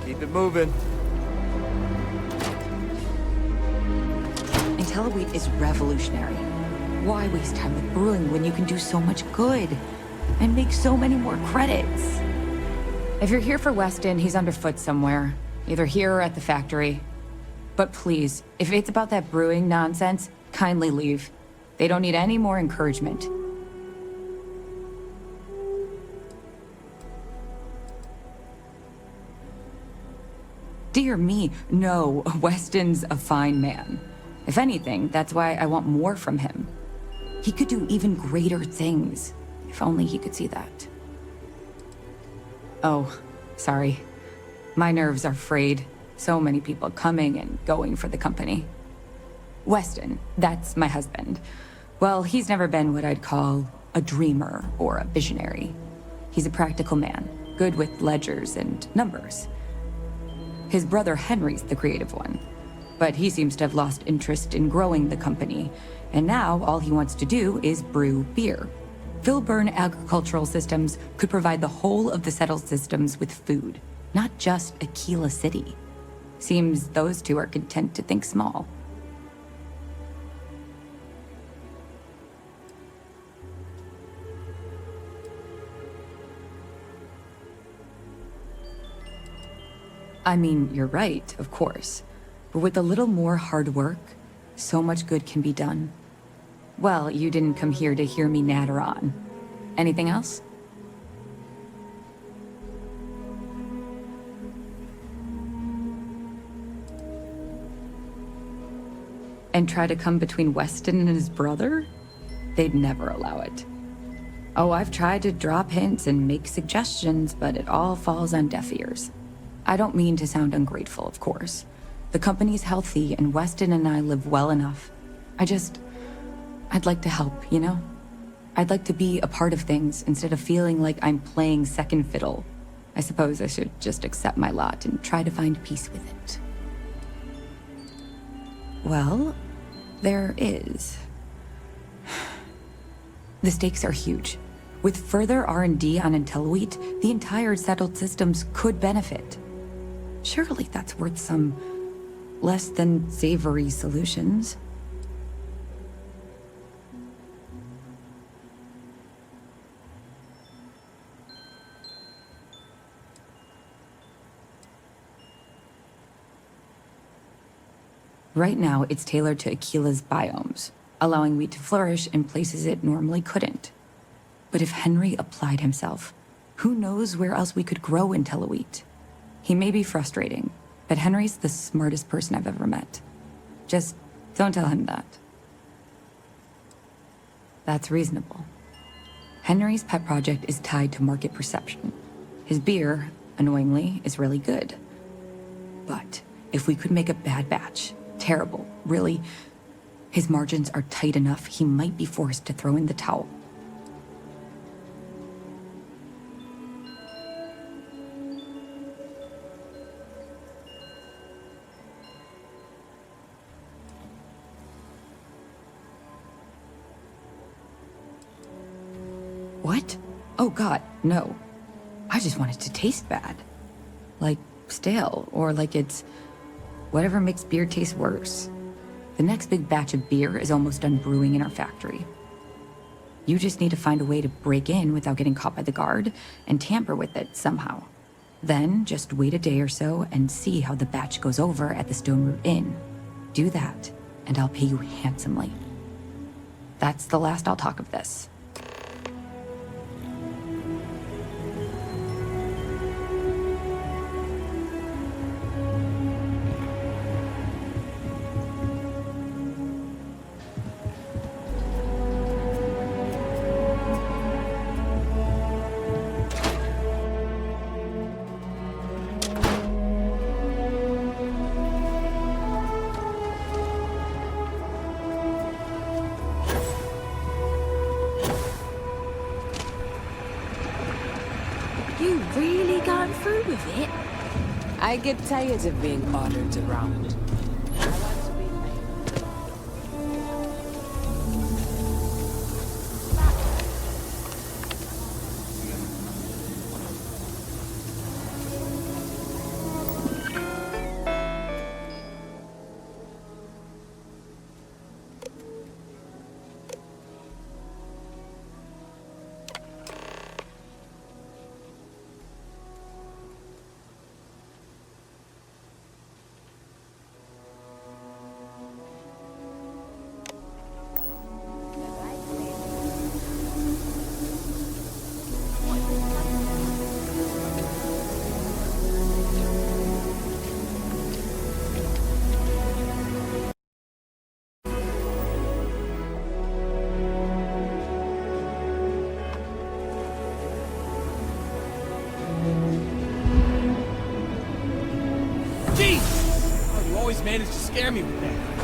Keep it moving. IntelliWheat is revolutionary. Why waste time with brewing when you can do so much good? And make so many more credits? If you're here for Weston, he's underfoot somewhere. Either here or at the factory. But please, if it's about that brewing nonsense, kindly leave. They don't need any more encouragement. Dear me, no, Weston's a fine man. If anything, that's why I want more from him. He could do even greater things, if only he could see that. Oh, sorry. My nerves are frayed. So many people coming and going for the company. Weston, that's my husband. Well, he's never been what I'd call a dreamer or a visionary. He's a practical man, good with ledgers and numbers. His brother Henry's the creative one, but he seems to have lost interest in growing the company, and now all he wants to do is brew beer. Filburn Agricultural Systems could provide the whole of the settled systems with food, not just Aquila City. Seems those two are content to think small. I mean, you're right, of course. But with a little more hard work, so much good can be done. Well, you didn't come here to hear me natter on. Anything else? And try to come between Weston and his brother? They'd never allow it. Oh, I've tried to drop hints and make suggestions, but it all falls on deaf ears. I don't mean to sound ungrateful, of course. The company's healthy, and Weston and I live well enough. I'd like to help, you know? I'd like to be a part of things instead of feeling like I'm playing second fiddle. I suppose I should just accept my lot and try to find peace with it. Well, there is. The stakes are huge. With further R&D on IntelliWheat, the entire settled systems could benefit. Surely that's worth some less than savory solutions. Right now, it's tailored to Aquila's biomes, allowing wheat to flourish in places it normally couldn't. But if Henry applied himself, who knows where else we could grow IntelliWheat? He may be frustrating, but Henry's the smartest person I've ever met. Just don't tell him that. That's reasonable. Henry's pet project is tied to market perception. His beer, annoyingly, is really good. But if we could make a bad batch, terrible, really, his margins are tight enough he might be forced to throw in the towel. What? Oh god, no. I just want it to taste bad. Like stale, or like it's whatever makes beer taste worse. The next big batch of beer is almost done brewing in our factory. You just need to find a way to break in without getting caught by the guard and tamper with it somehow. Then just wait a day or so and see how the batch goes over at the Stone Root Inn. Do that, and I'll pay you handsomely. That's the last I'll talk of this. You really got through with it? I get tired of being ordered around. Managed to scare me with that.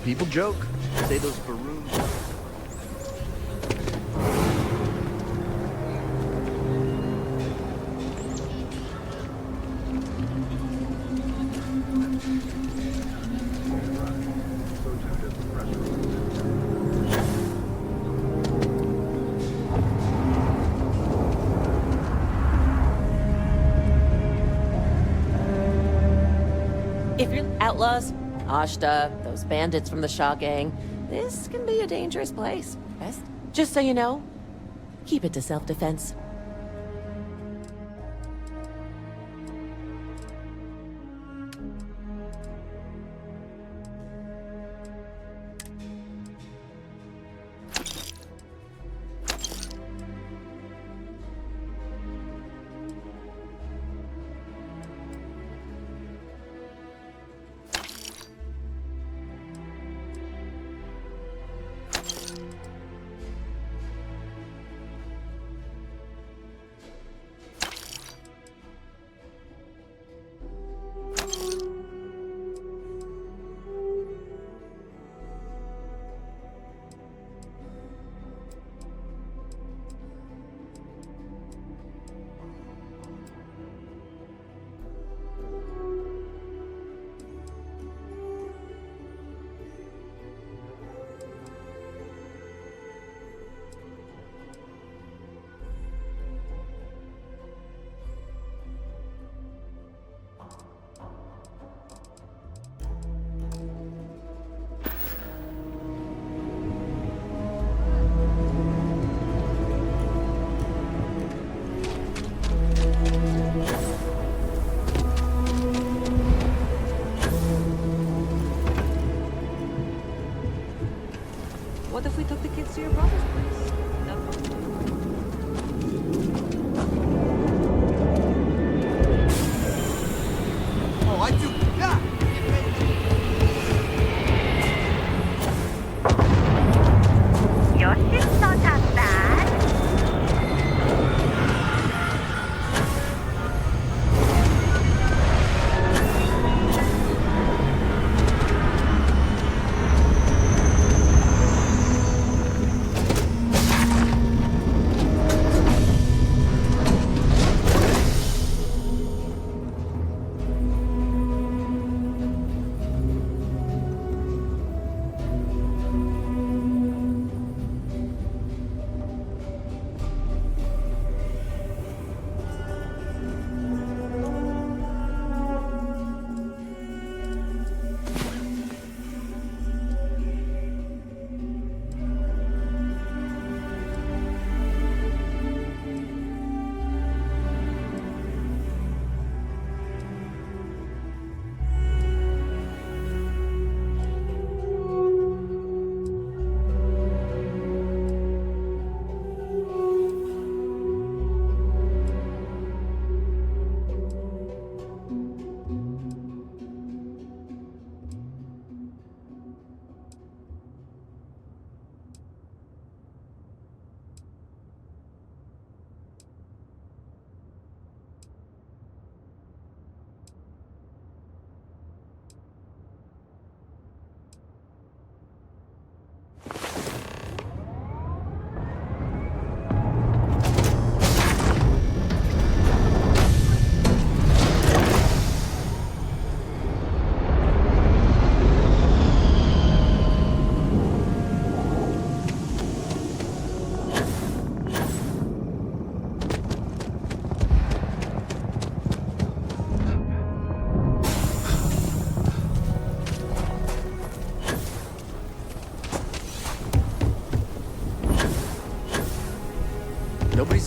People joke, say those Baroons. If you're outlaws, Ashta, those bandits from the Shaw gang, this can be a dangerous place. Best, just so you know, keep it to self-defense.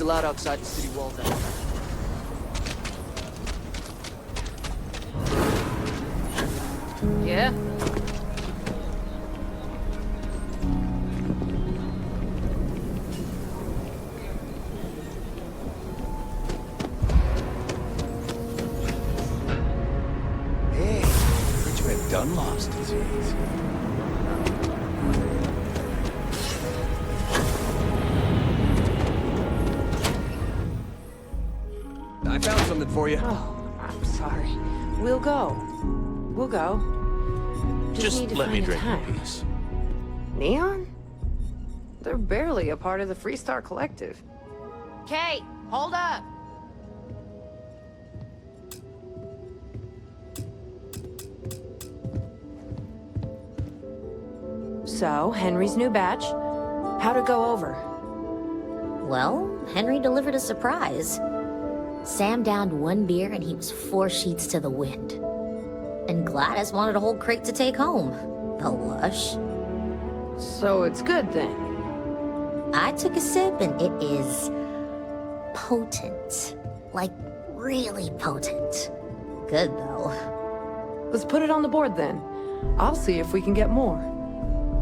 Nobody's allowed outside the city walls anymore. Yeah? Hey, heard you had Dunlop's disease. I found something for you. Oh, I'm sorry. We'll go. We'll go. Just need to let me find a drink in time. peace. Neon? They're barely a part of the Freestar Collective. Kate, hold up! So, Henry's new batch. How'd it go over? Well, Henry delivered a surprise. Sam downed one beer and he was 4 sheets to the wind. And Gladys wanted a whole crate to take home. The lush. So it's good then? I took a sip and it is potent. Like, really potent. Good though. Let's put it on the board then. I'll see if we can get more.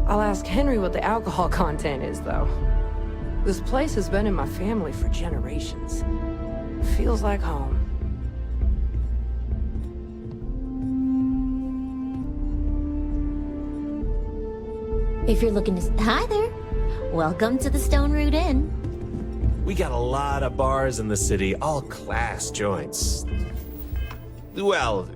I'll ask Henry what the alcohol content is though. This place has been in my family for generations. Feels like home. If you're looking to... Hi there. Welcome to the Stone Root Inn. We got a lot of bars in the city, all class joints. Well...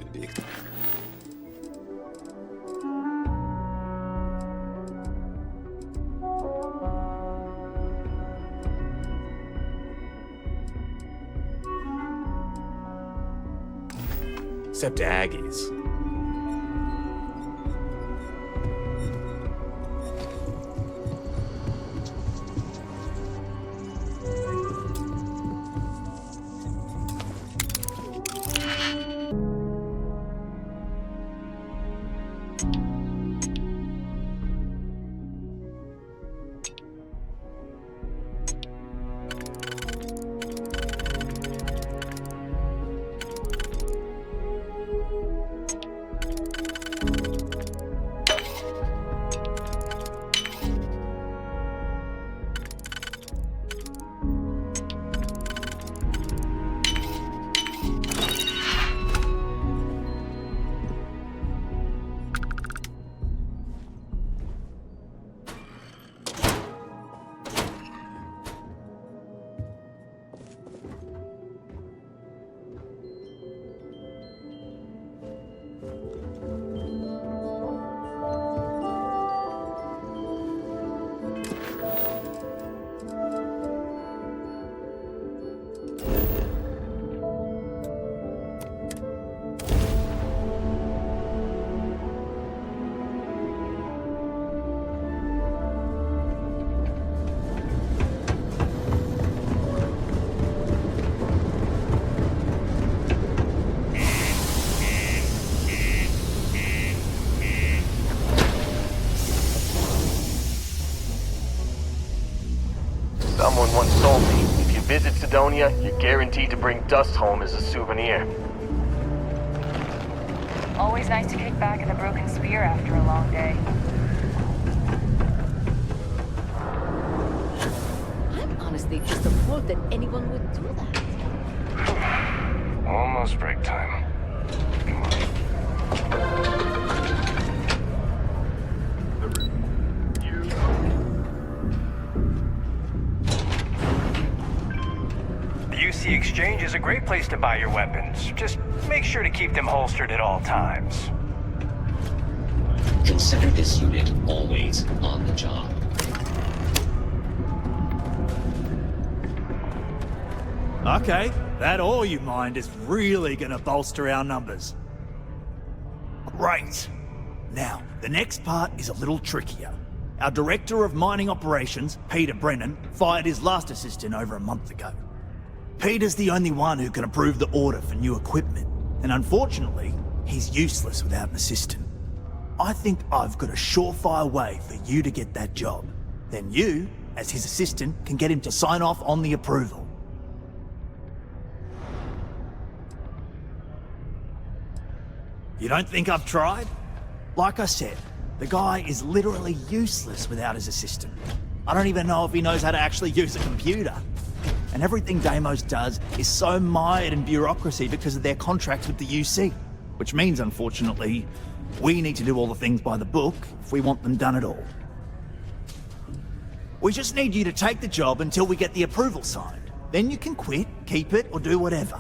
except Aggie's. Someone once told me, if you visit Sidonia, you're guaranteed to bring dust home as a souvenir. Always nice to kick back in the broken spear after a long day. I'm honestly just appalled that anyone would do that. Almost break time. Come on. The UC Exchange is a great place to buy your weapons. Just make sure to keep them holstered at all times. Consider this unit always on the job. Okay, that all you mind is really gonna bolster our numbers. Great. Now, the next part is a little trickier. Our Director of Mining Operations, Peter Brennan, fired his last assistant over a month ago. Peter's the only one who can approve the order for new equipment, and unfortunately, he's useless without an assistant. I think I've got a surefire way for you to get that job. Then you, as his assistant, can get him to sign off on the approval. You don't think I've tried? Like I said, the guy is literally useless without his assistant. I don't even know if he knows how to actually use a computer. And everything Deimos does is so mired in bureaucracy because of their contracts with the UC. Which means, unfortunately, we need to do all the things by the book if we want them done at all. We just need you to take the job until we get the approval signed. Then you can quit, keep it, or do whatever.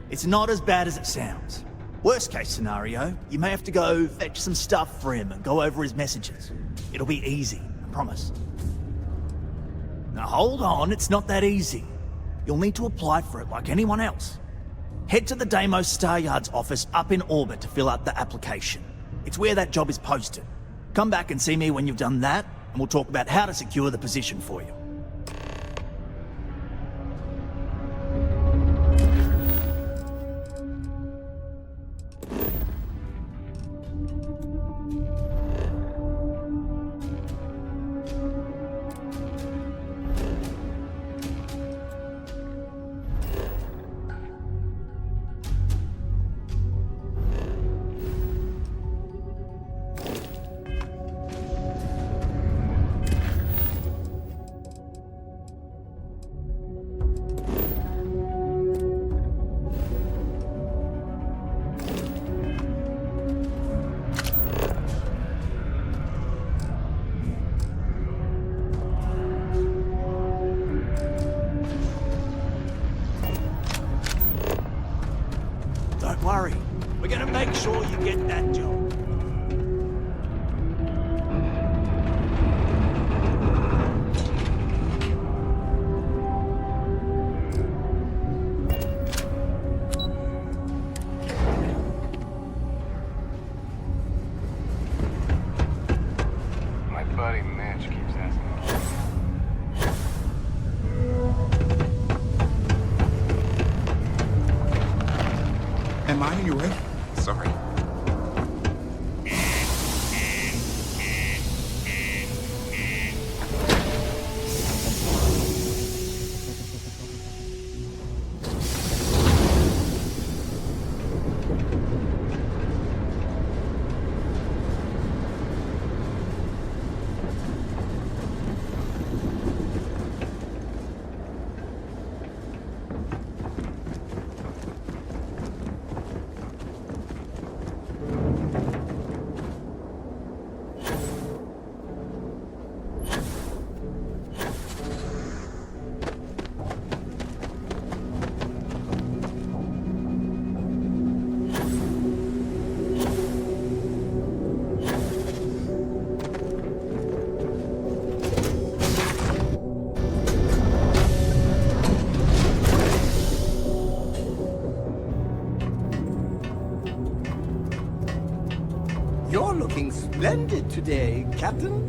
It's not as bad as it sounds. Worst case scenario, you may have to go fetch some stuff for him and go over his messages. It'll be easy, I promise. Now hold on, it's not that easy. You'll need to apply for it like anyone else. Head to the Deimos Star Yard's office up in orbit to fill out the application. It's where that job is posted. Come back and see me when you've done that, and we'll talk about how to secure the position for you. Don't worry. We're gonna make sure you get that job. My buddy Mitch keeps asking. Am I in your way? Sorry. You're looking splendid today, Captain.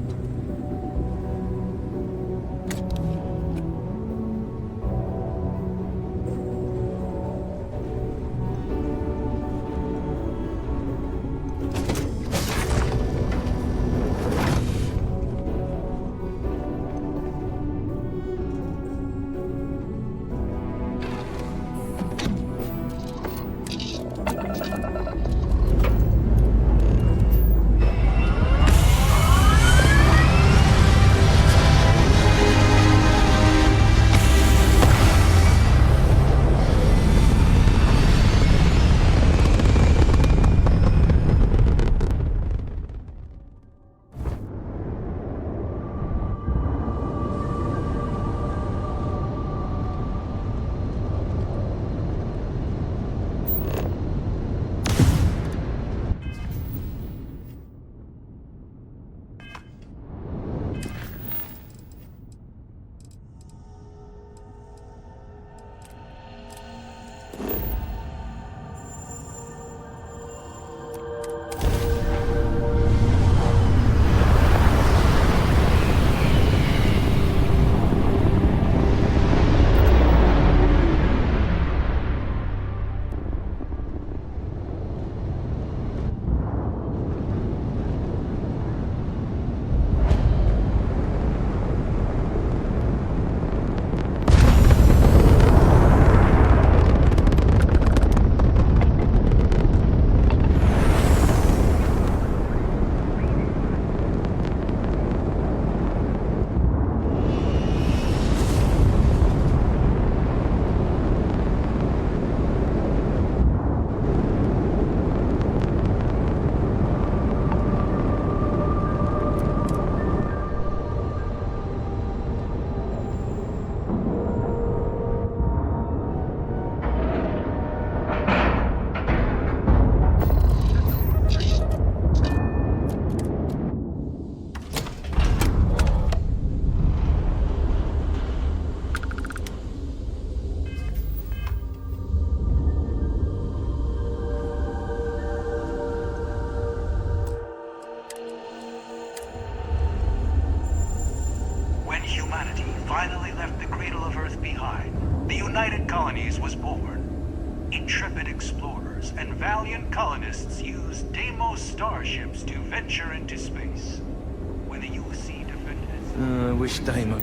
intrepid explorers and valiant colonists used Deimos starships to venture into space. When the UC defended... I wish Daimon...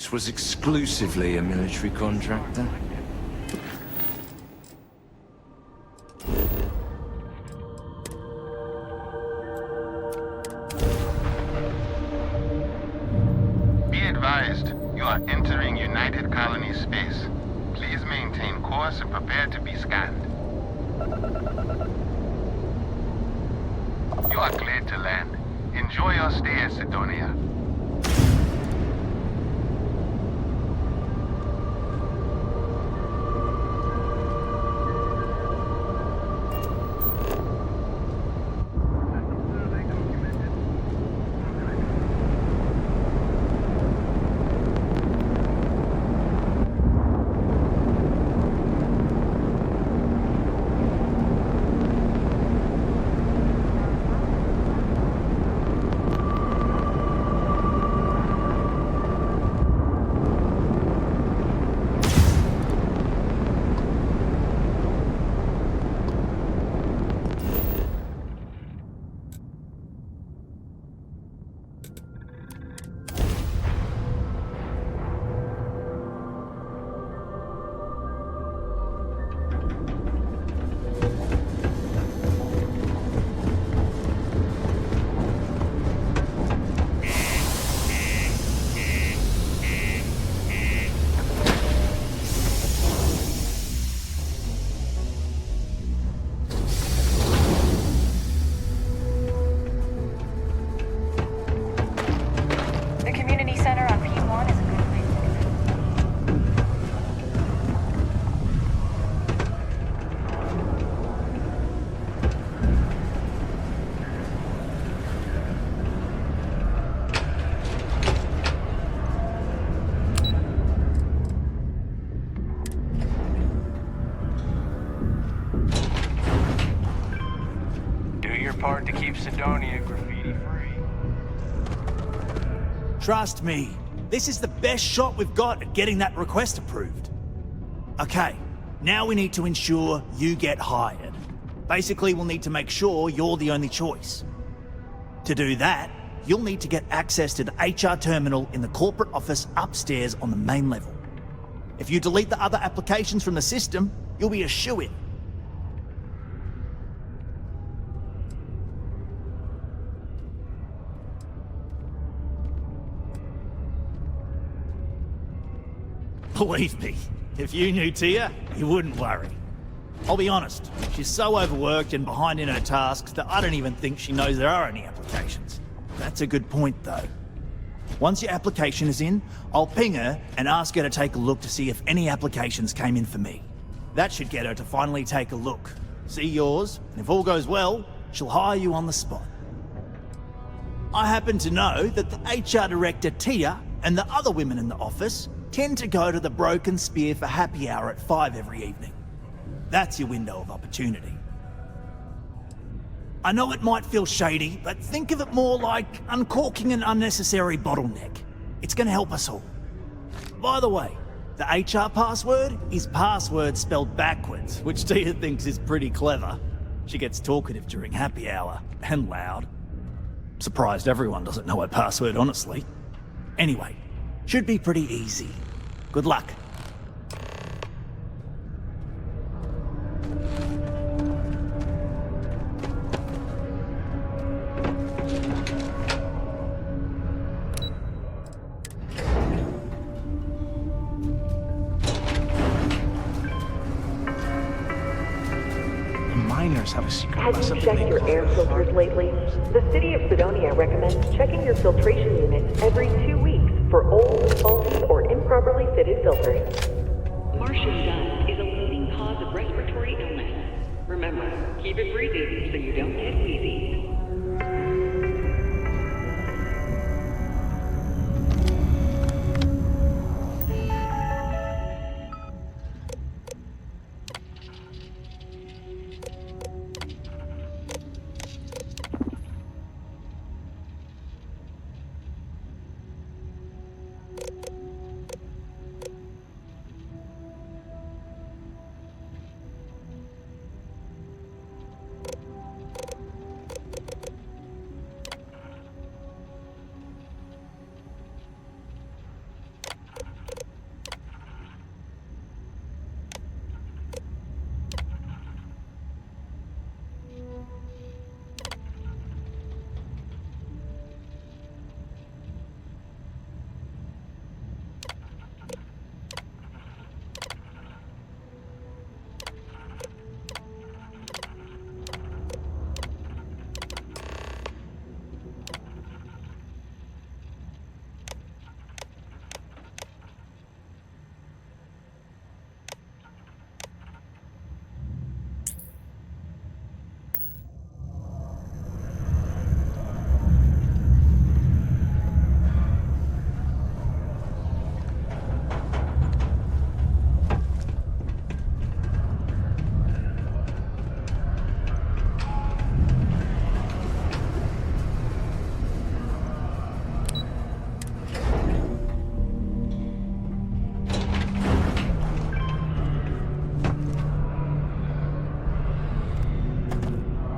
This was exclusively a military contractor. Be advised, you are entering United Colony space. Please maintain course and prepare to be scanned. You are cleared to land. Enjoy your stay at Sidonia. Part to keep Sidonia graffiti-free. Trust me, this is the best shot we've got at getting that request approved. Okay, now we need to ensure you get hired. Basically, we'll need to make sure you're the only choice. To do that, you'll need to get access to the HR terminal in the corporate office upstairs on the main level. If you delete the other applications from the system, you'll be a shoo-in. Believe me, if you knew Tia, you wouldn't worry. I'll be honest, she's so overworked and behind in her tasks that I don't even think she knows there are any applications. That's a good point, though. Once your application is in, I'll ping her and ask her to take a look to see if any applications came in for me. That should get her to finally take a look, see yours, and if all goes well, she'll hire you on the spot. I happen to know that the HR director, Tia, and the other women in the office tend to go to the Broken Spear for happy hour at 5 every evening. That's your window of opportunity. I know it might feel shady, but think of it more like uncorking an unnecessary bottleneck. It's going to help us all. By the way, the HR password is password spelled backwards, which Tia thinks is pretty clever. She gets talkative during happy hour, and loud. Surprised everyone doesn't know her password, honestly. Anyway, should be pretty easy. Good luck. Have a secret Have you recipe. checked your air filters lately? The city of Sidonia recommends checking your filtration units every 2 weeks for old, faulty, or improperly fitted filters. Martian dust is a leading cause of respiratory illness. Remember, keep it breathing so you don't get wheezy.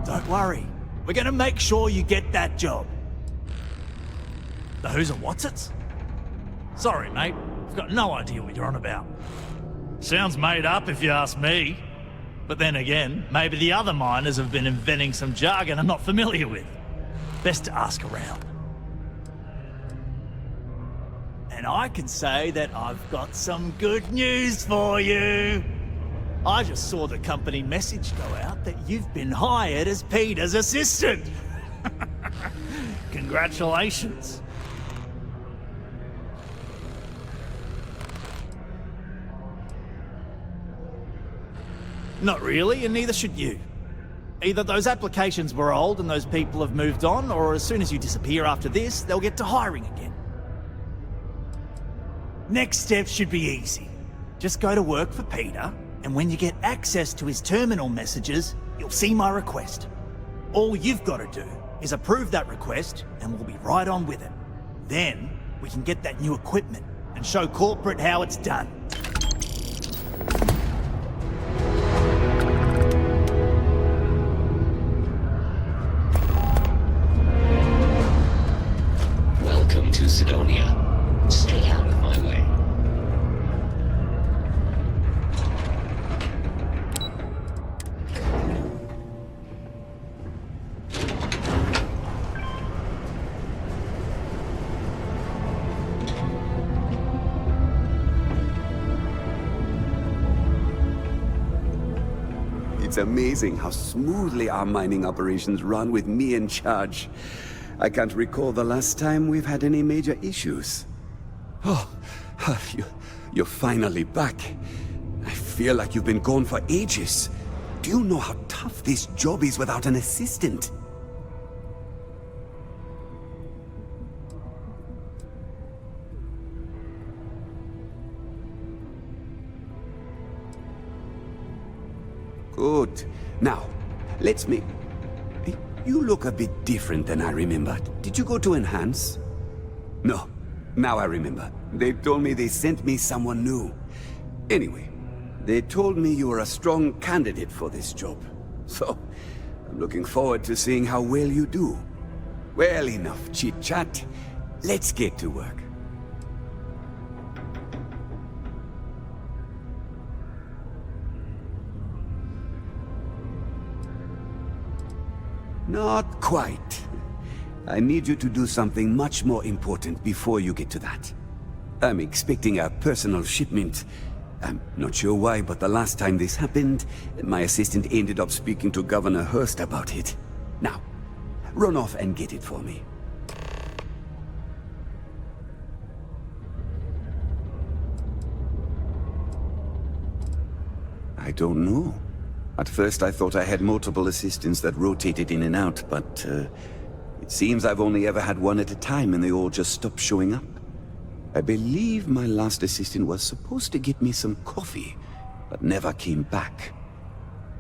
Don't worry. We're gonna make sure you get that job. The who's and what's it's? Sorry, mate. I've got no idea what you're on about. Sounds made up if you ask me. But then again, maybe the other miners have been inventing some jargon I'm not familiar with. Best to ask around. And I can say that I've got some good news for you. I just saw the company message go out that you've been hired as Peter's assistant. Congratulations. Not really, and neither should you. Either those applications were old and those people have moved on, or as soon as you disappear after this, they'll get to hiring again. Next step should be easy. Just go to work for Peter, and when you get access to his terminal messages, you'll see my request. All you've got to do is approve that request, and we'll be right on with it. Then, we can get that new equipment and show corporate how it's done. Welcome to Sidonia. Stay out of my way. It's amazing how smoothly our mining operations run with me in charge. I can't recall the last time we've had any major issues. Oh, you're finally back. I feel like you've been gone for ages. Do you know how tough this job is without an assistant? Good. Now, let's make... You look a bit different than I remembered. Did you go to Enhance? No. Now I remember. They told me they sent me someone new. Anyway, they told me you were a strong candidate for this job. So, I'm looking forward to seeing how well you do. Well, enough chit-chat. Let's get to work. Not quite. I need you to do something much more important before you get to that. I'm expecting a personal shipment. I'm not sure why, but the last time this happened, my assistant ended up speaking to Governor Hurst about it. Now, run off and get it for me. I don't know. At first I thought I had multiple assistants that rotated in and out, but it seems I've only ever had one at a time and they all just stopped showing up. I believe my last assistant was supposed to get me some coffee, but never came back.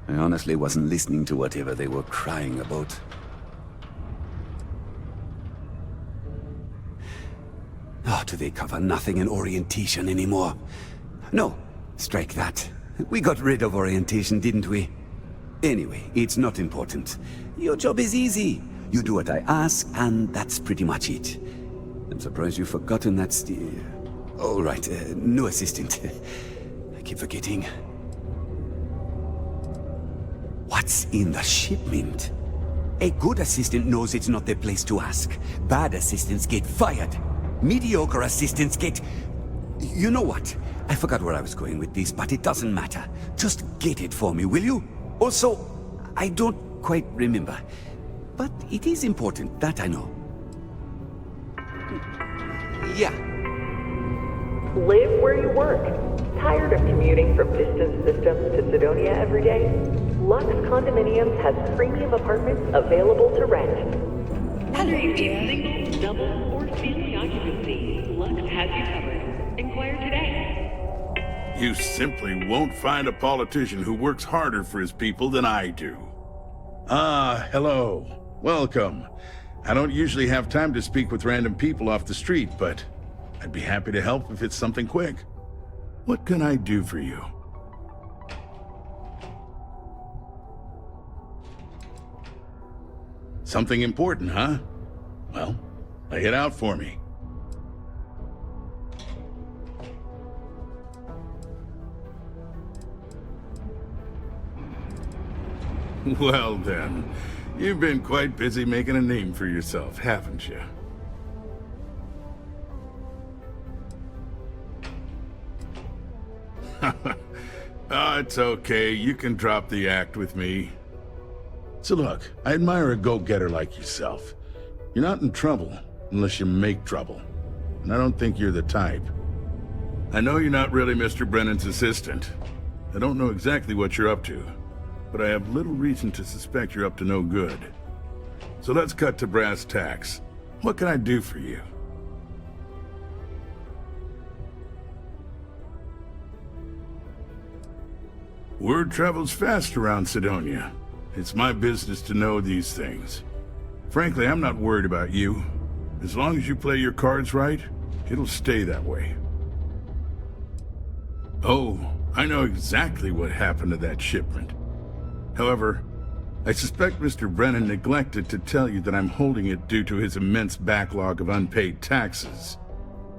I honestly wasn't listening to whatever they were crying about. Oh, do they cover nothing in orientation anymore? No, strike that. We got rid of orientation, didn't we? Anyway, it's not important. Your job is easy. You do what I ask, and that's pretty much it. I'm surprised you've forgotten that all right, new assistant. I keep forgetting. What's in the shipment? A good assistant knows it's not their place to ask. Bad assistants get fired. Mediocre assistants get... You know what? I forgot where I was going with this, but it doesn't matter. Just get it for me, will you? Also, I don't quite remember. But it is important, that I know. Yeah. Live where you work. Tired of commuting from distant systems to Sidonia every day? Lux Condominiums has premium apartments available to rent. Whether you get single, double, or family occupancy, Lux has you covered. Inquire today. You simply won't find a politician who works harder for his people than I do. Ah, hello. Welcome. I don't usually have time to speak with random people off the street, but I'd be happy to help if it's something quick. What can I do for you? Something important, huh? Well, lay it out for me. Well then, you've been quite busy making a name for yourself, haven't you? Oh, it's okay. You can drop the act with me. So look, I admire a go-getter like yourself. You're not in trouble unless you make trouble. And I don't think you're the type. I know you're not really Mr. Brennan's assistant. I don't know exactly what you're up to, but I have little reason to suspect you're up to no good. So let's cut to brass tacks. What can I do for you? Word travels fast around Sidonia. It's my business to know these things. Frankly, I'm not worried about you. As long as you play your cards right, it'll stay that way. Oh, I know exactly what happened to that shipment. However, I suspect Mr. Brennan neglected to tell you that I'm holding it due to his immense backlog of unpaid taxes.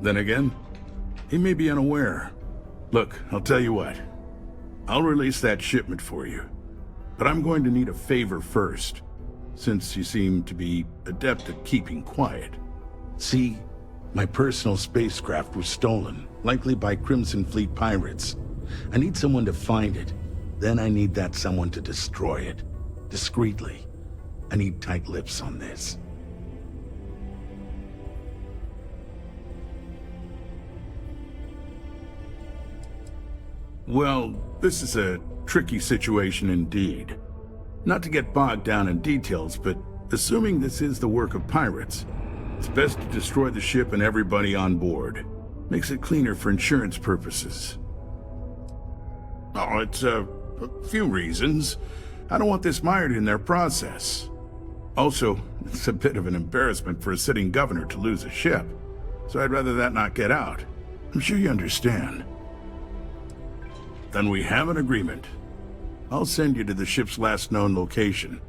Then again, he may be unaware. Look, I'll tell you what. I'll release that shipment for you. But I'm going to need a favor first, since you seem to be adept at keeping quiet. See, my personal spacecraft was stolen, likely by Crimson Fleet pirates. I need someone to find it, Then I need that someone to destroy it. Discreetly. I need tight lips on this. Well, this is a tricky situation indeed. Not to get bogged down in details, but assuming this is the work of pirates, it's best to destroy the ship and everybody on board. Makes it cleaner for insurance purposes. Oh, it's a few reasons. I don't want this mired in their process. Also, it's a bit of an embarrassment for a sitting governor to lose a ship, so I'd rather that not get out. I'm sure you understand. Then we have an agreement. I'll send you to the ship's last known location.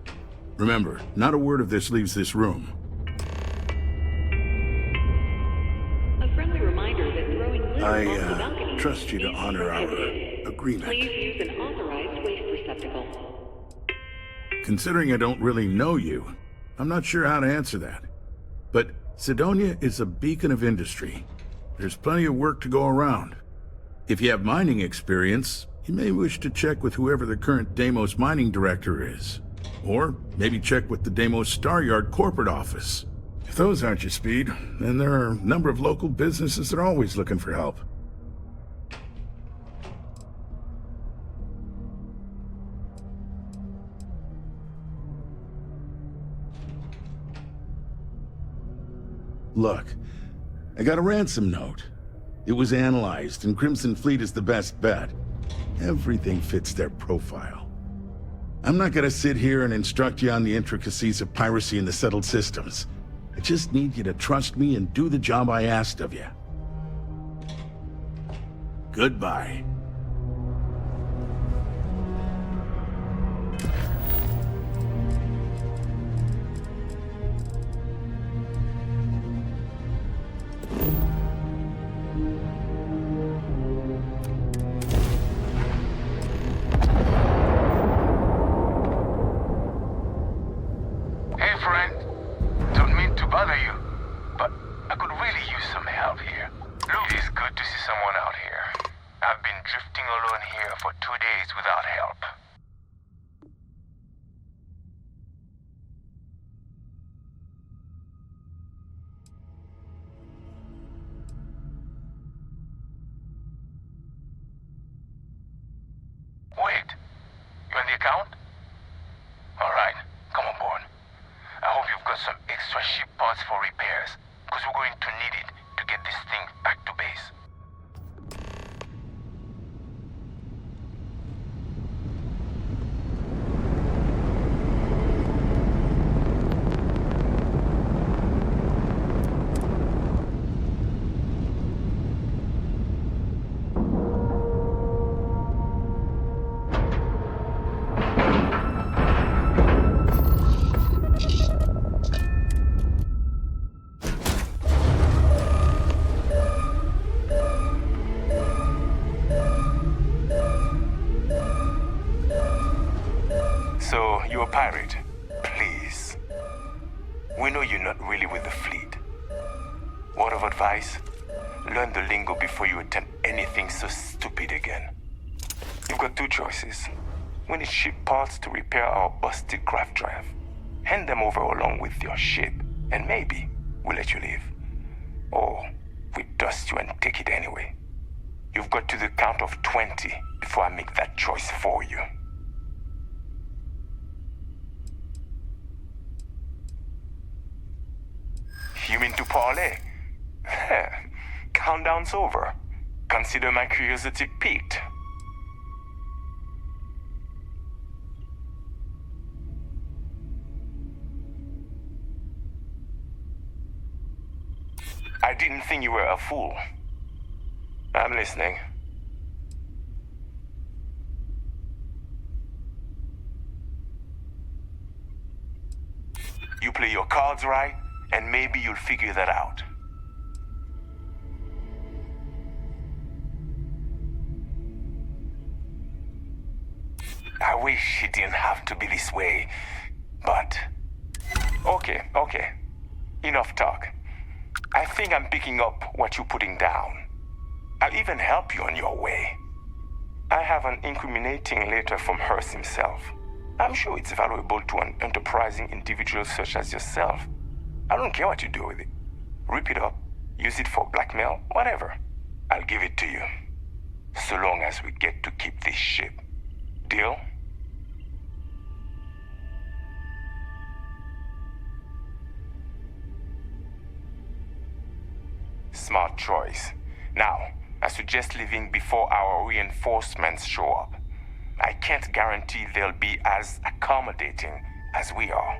Remember, not a word of this leaves this room. A friendly reminder that throwing litter off the I balcony trust you to is honor our prohibited. agreement. Please use an authorized waste receptacle. Considering I don't really know you, I'm not sure how to answer that. But Cydonia is a beacon of industry. There's plenty of work to go around. If you have mining experience, you may wish to check with whoever the current Deimos mining director is. Or maybe check with the Deimos Star Yard corporate office. If those aren't your speed, then there are a number of local businesses that are always looking for help. Look, I got a ransom note. It was analyzed, and Crimson Fleet is the best bet. Everything fits their profile. I'm not gonna sit here and instruct you on the intricacies of piracy in the settled systems. I just need you to trust me and do the job I asked of you. Goodbye. Learn the lingo before you attempt anything so stupid again. You've got two choices. We need ship parts to repair our busted craft drive. Hand them over along with your ship, and maybe we'll let you leave. Or we dust you and take it anyway. You've got to the count of 20 before I make that choice for you. You mean to parlay? Countdown's over. Consider my curiosity piqued. I didn't think you were a fool. I'm listening. You play your cards right, and maybe you'll figure that out. I wish it didn't have to be this way, but... Okay. Enough talk. I think I'm picking up what you're putting down. I'll even help you on your way. I have an incriminating letter from Hearst himself. I'm sure it's valuable to an enterprising individual such as yourself. I don't care what you do with it. Rip it up, use it for blackmail, whatever. I'll give it to you. So long as we get to keep this ship. Deal? Smart choice. Now, I suggest leaving before our reinforcements show up. I can't guarantee they'll be as accommodating as we are.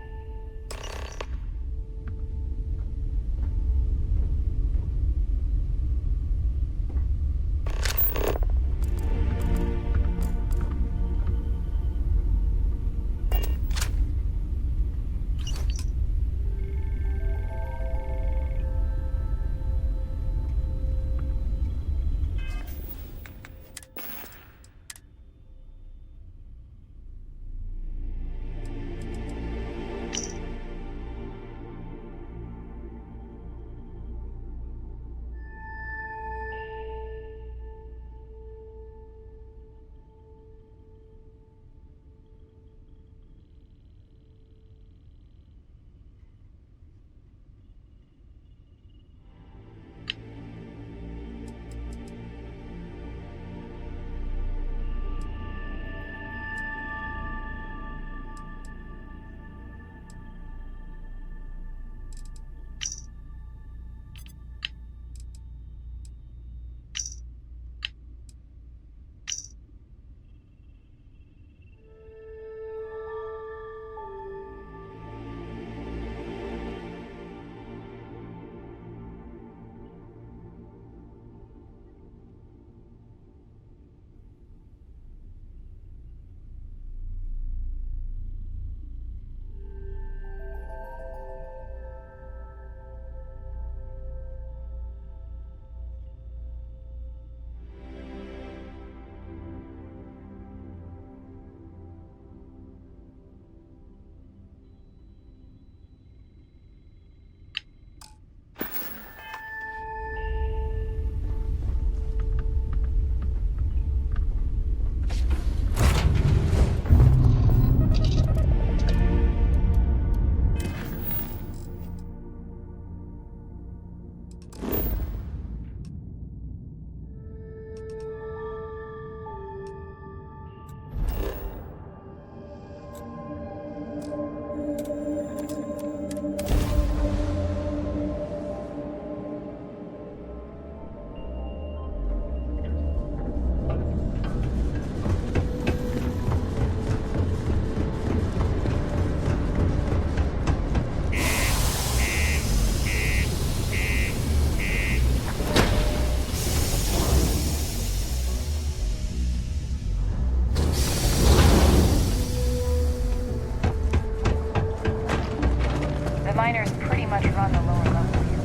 miners pretty much run the lower level here.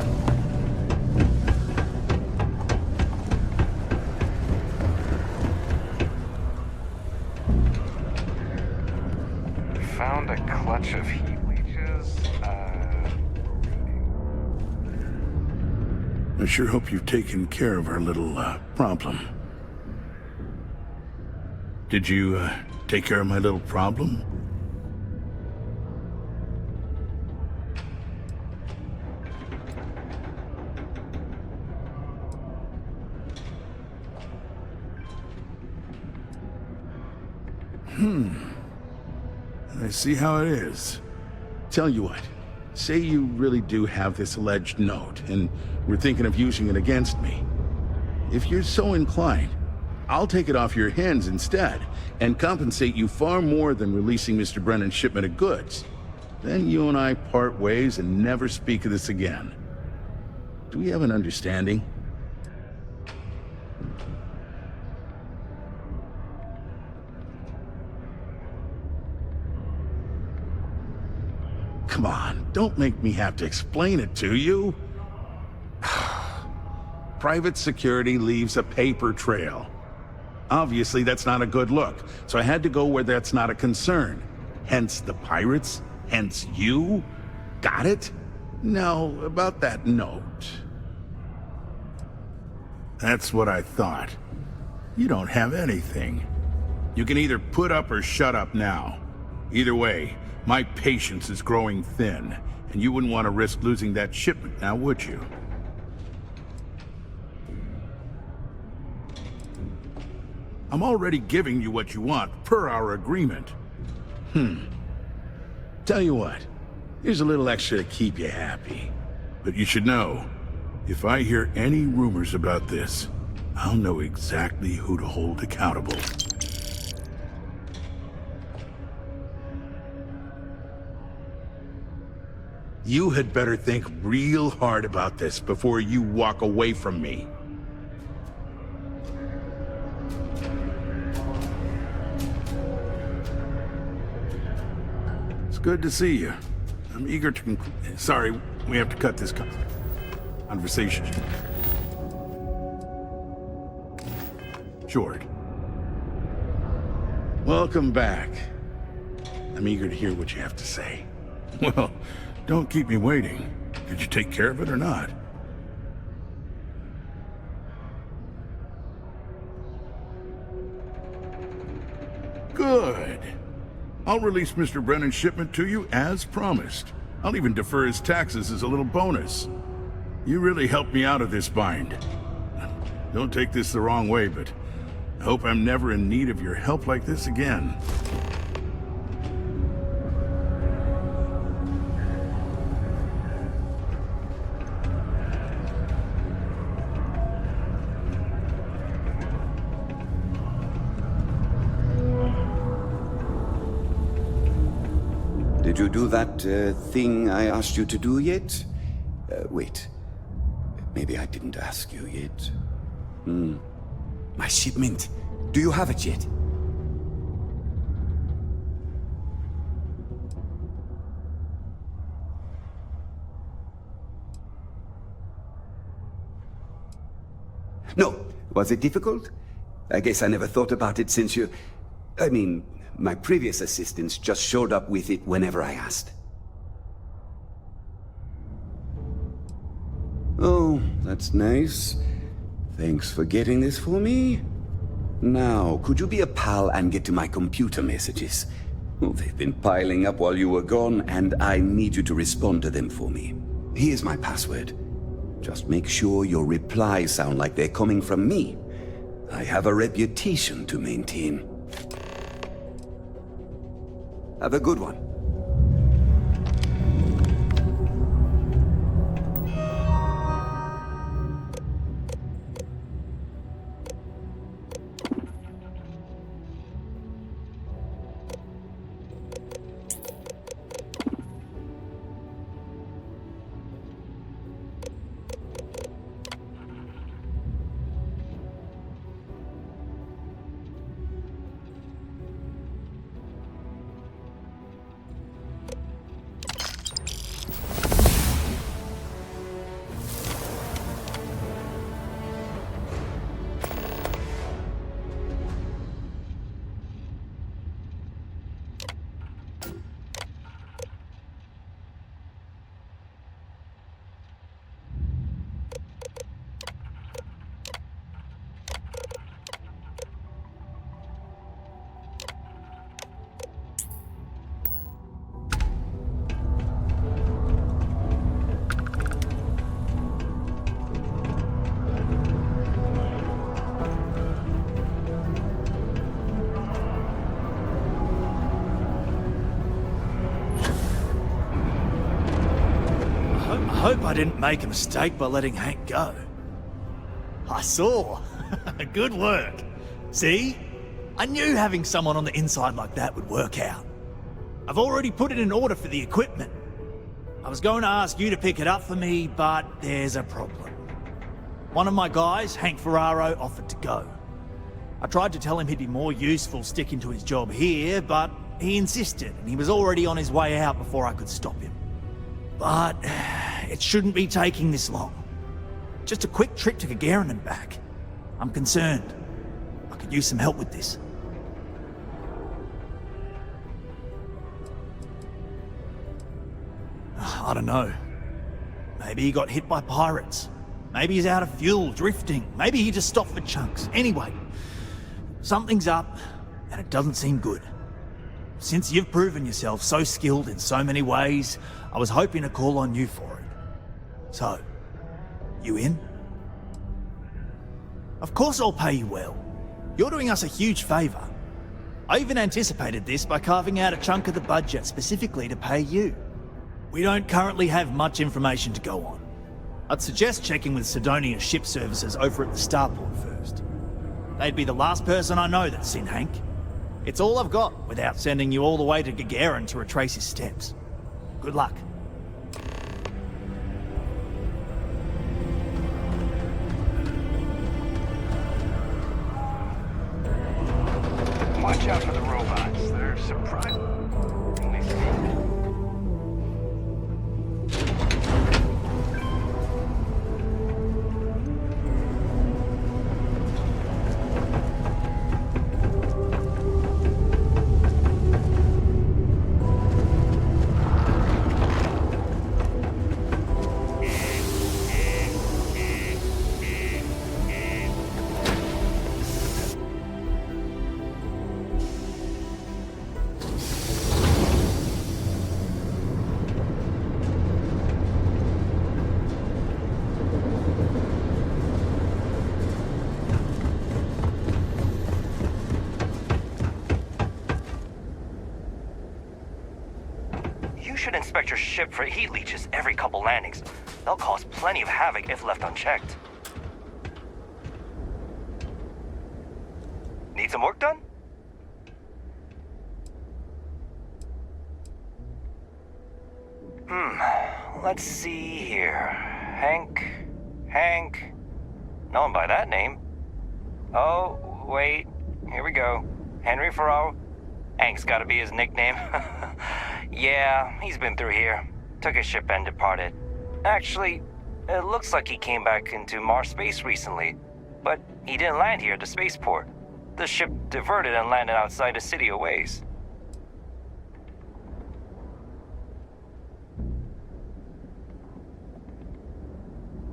Found a clutch of heat leeches. I sure hope you've taken care of our little, problem. Did you, take care of my little problem? I see how it is. Tell you what, say you really do have this alleged note, and we're thinking of using it against me. If you're so inclined, I'll take it off your hands instead, and compensate you far more than releasing Mr. Brennan's shipment of goods. Then you and I part ways and never speak of this again. Do we have an understanding? Come on, don't make me have to explain it to you. Private security leaves a paper trail. Obviously, that's not a good look, so I had to go where that's not a concern. Hence the pirates, hence you. Got it? Now, about that note. That's what I thought. You don't have anything. You can either put up or shut up now. Either way, my patience is growing thin, and you wouldn't want to risk losing that shipment now, would you? I'm already giving you what you want, per our agreement. Tell you what, here's a little extra to keep you happy. But you should know, if I hear any rumors about this, I'll know exactly who to hold accountable. You had better think real hard about this before you walk away from me. It's good to see you. I'm eager to conclude. Sorry, we have to cut this conversation short. Welcome back. I'm eager to hear what you have to say. Well, don't keep me waiting. Did you take care of it or not? Good. I'll release Mr. Brennan's shipment to you as promised. I'll even defer his taxes as a little bonus. You really helped me out of this bind. Don't take this the wrong way, but I hope I'm never in need of your help like this again. Did you do that thing I asked you to do yet? Wait. Maybe I didn't ask you yet. My shipment. Do you have it yet? No. Was it difficult? I guess I never thought about it since you... I mean, my previous assistants just showed up with it whenever I asked. Oh, that's nice. Thanks for getting this for me. Now, could you be a pal and get to my computer messages? Oh, they've been piling up while you were gone, and I need you to respond to them for me. Here's my password. Just make sure your replies sound like they're coming from me. I have a reputation to maintain. Have a good one. I hope I didn't make a mistake by letting Hank go. I saw. Good work. See? I knew having someone on the inside like that would work out. I've already put it in order for the equipment. I was going to ask you to pick it up for me, but there's a problem. One of my guys, Hank Ferraro, offered to go. I tried to tell him he'd be more useful sticking to his job here, but he insisted, and he was already on his way out before I could stop him. But it shouldn't be taking this long. Just a quick trip to Gagarin and back. I'm concerned. I could use some help with this. I don't know. Maybe he got hit by pirates. Maybe he's out of fuel, drifting. Maybe he just stopped for chunks. Anyway, Something's up, and it doesn't seem good. Since you've proven yourself so skilled in so many ways, I was hoping to call on you for it. So, you in? Of course I'll pay you well. You're doing us a huge favour. I even anticipated this by carving out a chunk of the budget specifically to pay you. We don't currently have much information to go on. I'd suggest checking with Sidonia ship services over at the starport first. They'd be the last person I know that's seen Hank. It's all I've got without sending you all the way to Gagarin to retrace his steps. Good luck. Watch out for the robots. They're surprisingly sneaky. You should inspect your ship for heat leeches every couple landings. They'll cause plenty of havoc if left unchecked. Need some work done? Let's see here. Hank. No one by that name. Oh, wait. Here we go. Henry Farrow. Hank's gotta be his nickname. Yeah, he's been through here. Took his ship and departed. Actually, it looks like he came back into Mars space recently, but he didn't land here at the spaceport. The ship diverted and landed outside the city a ways.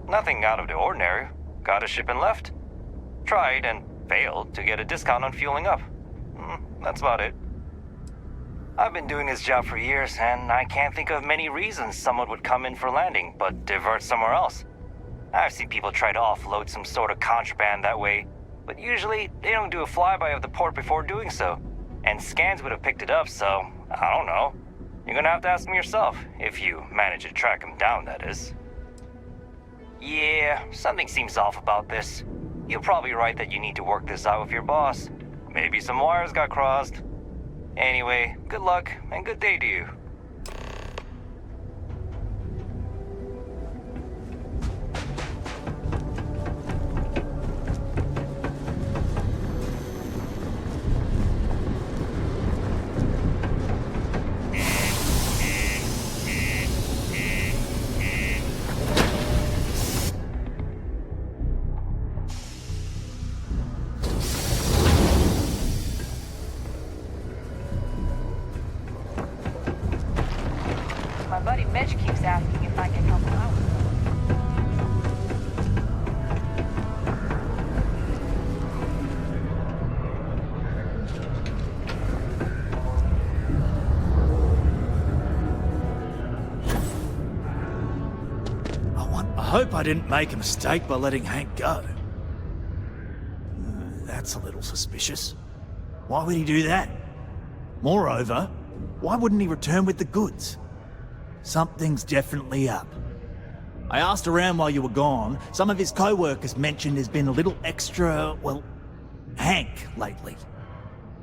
Nothing out of the ordinary. Got a ship and left. Tried and failed to get a discount on fueling up. That's about it. I've been doing this job for years, and I can't think of many reasons someone would come in for landing, but divert somewhere else. I've seen people try to offload some sort of contraband that way, but usually they don't do a flyby of the port before doing so. And scans would have picked it up, so I don't know. You're gonna have to ask them yourself, if you manage to track them down, that is. Yeah, something seems off about this. You're probably right that you need to work this out with your boss. Maybe some wires got crossed. Anyway, good luck and good day to you. My buddy Mitch keeps asking if I can help him out. I hope I didn't make a mistake by letting Hank go. That's a little suspicious. Why would he do that? Moreover, why wouldn't he return with the goods? Something's definitely up. I asked around while you were gone. Some of his co-workers mentioned there's been a little extra, well, Hank lately.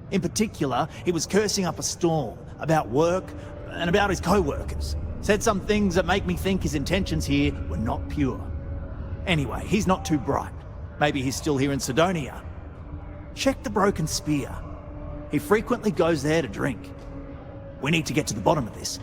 In particular, he was cursing up a storm about work and about his co-workers. Said some things that make me think his intentions here were not pure. Anyway, he's not too bright. Maybe he's still here in Sidonia. Check the Broken Spear. He frequently goes there to drink. We need to get to the bottom of this.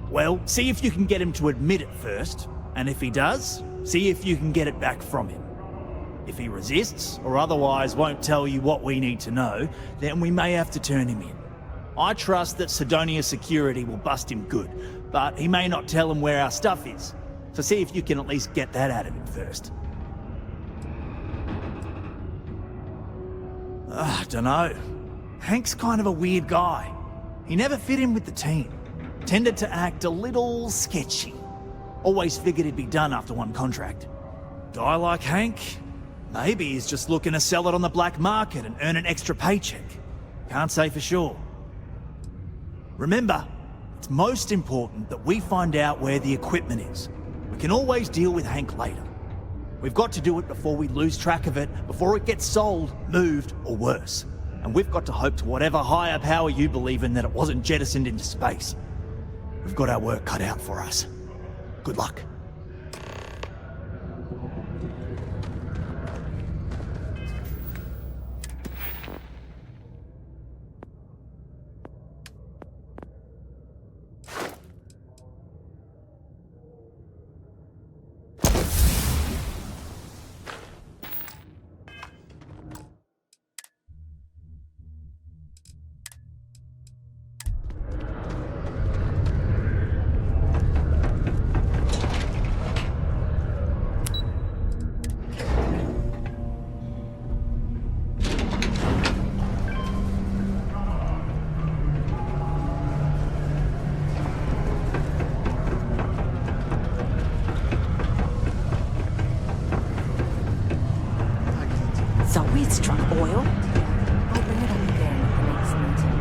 Well, see if you can get him to admit it first, and if he does, see if you can get it back from him. If he resists, or otherwise won't tell you what we need to know, then we may have to turn him in. I trust that Sidonia security will bust him good, but he may not tell him where our stuff is. So see if you can at least get that out of him first. Dunno. Hank's kind of a weird guy. He never fit in with the team. Tended to act a little sketchy. Always figured he'd be done after one contract. Guy like Hank, maybe he's just looking to sell it on the black market and earn an extra paycheck. Can't say for sure. Remember, it's most important that we find out where the equipment is. We can always deal with Hank later. We've got to do it before we lose track of it, before it gets sold, moved, or worse. And we've got to hope to whatever higher power you believe in that it wasn't jettisoned into space. We've got our work cut out for us. Good luck. So we struck oil? I'll bring it up again at the next meeting.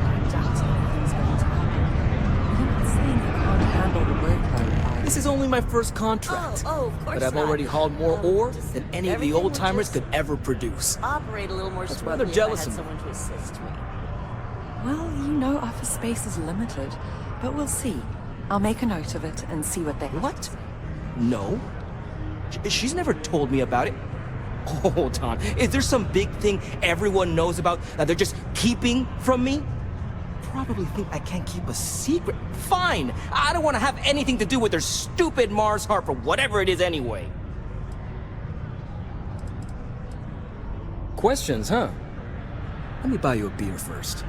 I doubt anything's going to happen. You're not saying you can't handle the workload, are you? This is only my first contract. Of course but I've not. already hauled more ore than any of the everything old-timers will could ever produce. Operate a little more That's smoothly rather jealous if I of had me. someone to assist me. Well, you know office space is limited, but we'll see. I'll make a note of it and see what they have. What? No. She's never told me about it. Hold on. Is there some big thing everyone knows about that they're just keeping from me? Probably think I can't keep a secret. Fine. I don't want to have anything to do with their stupid Mars harp or whatever it is anyway. Questions, huh? Let me buy you a beer first.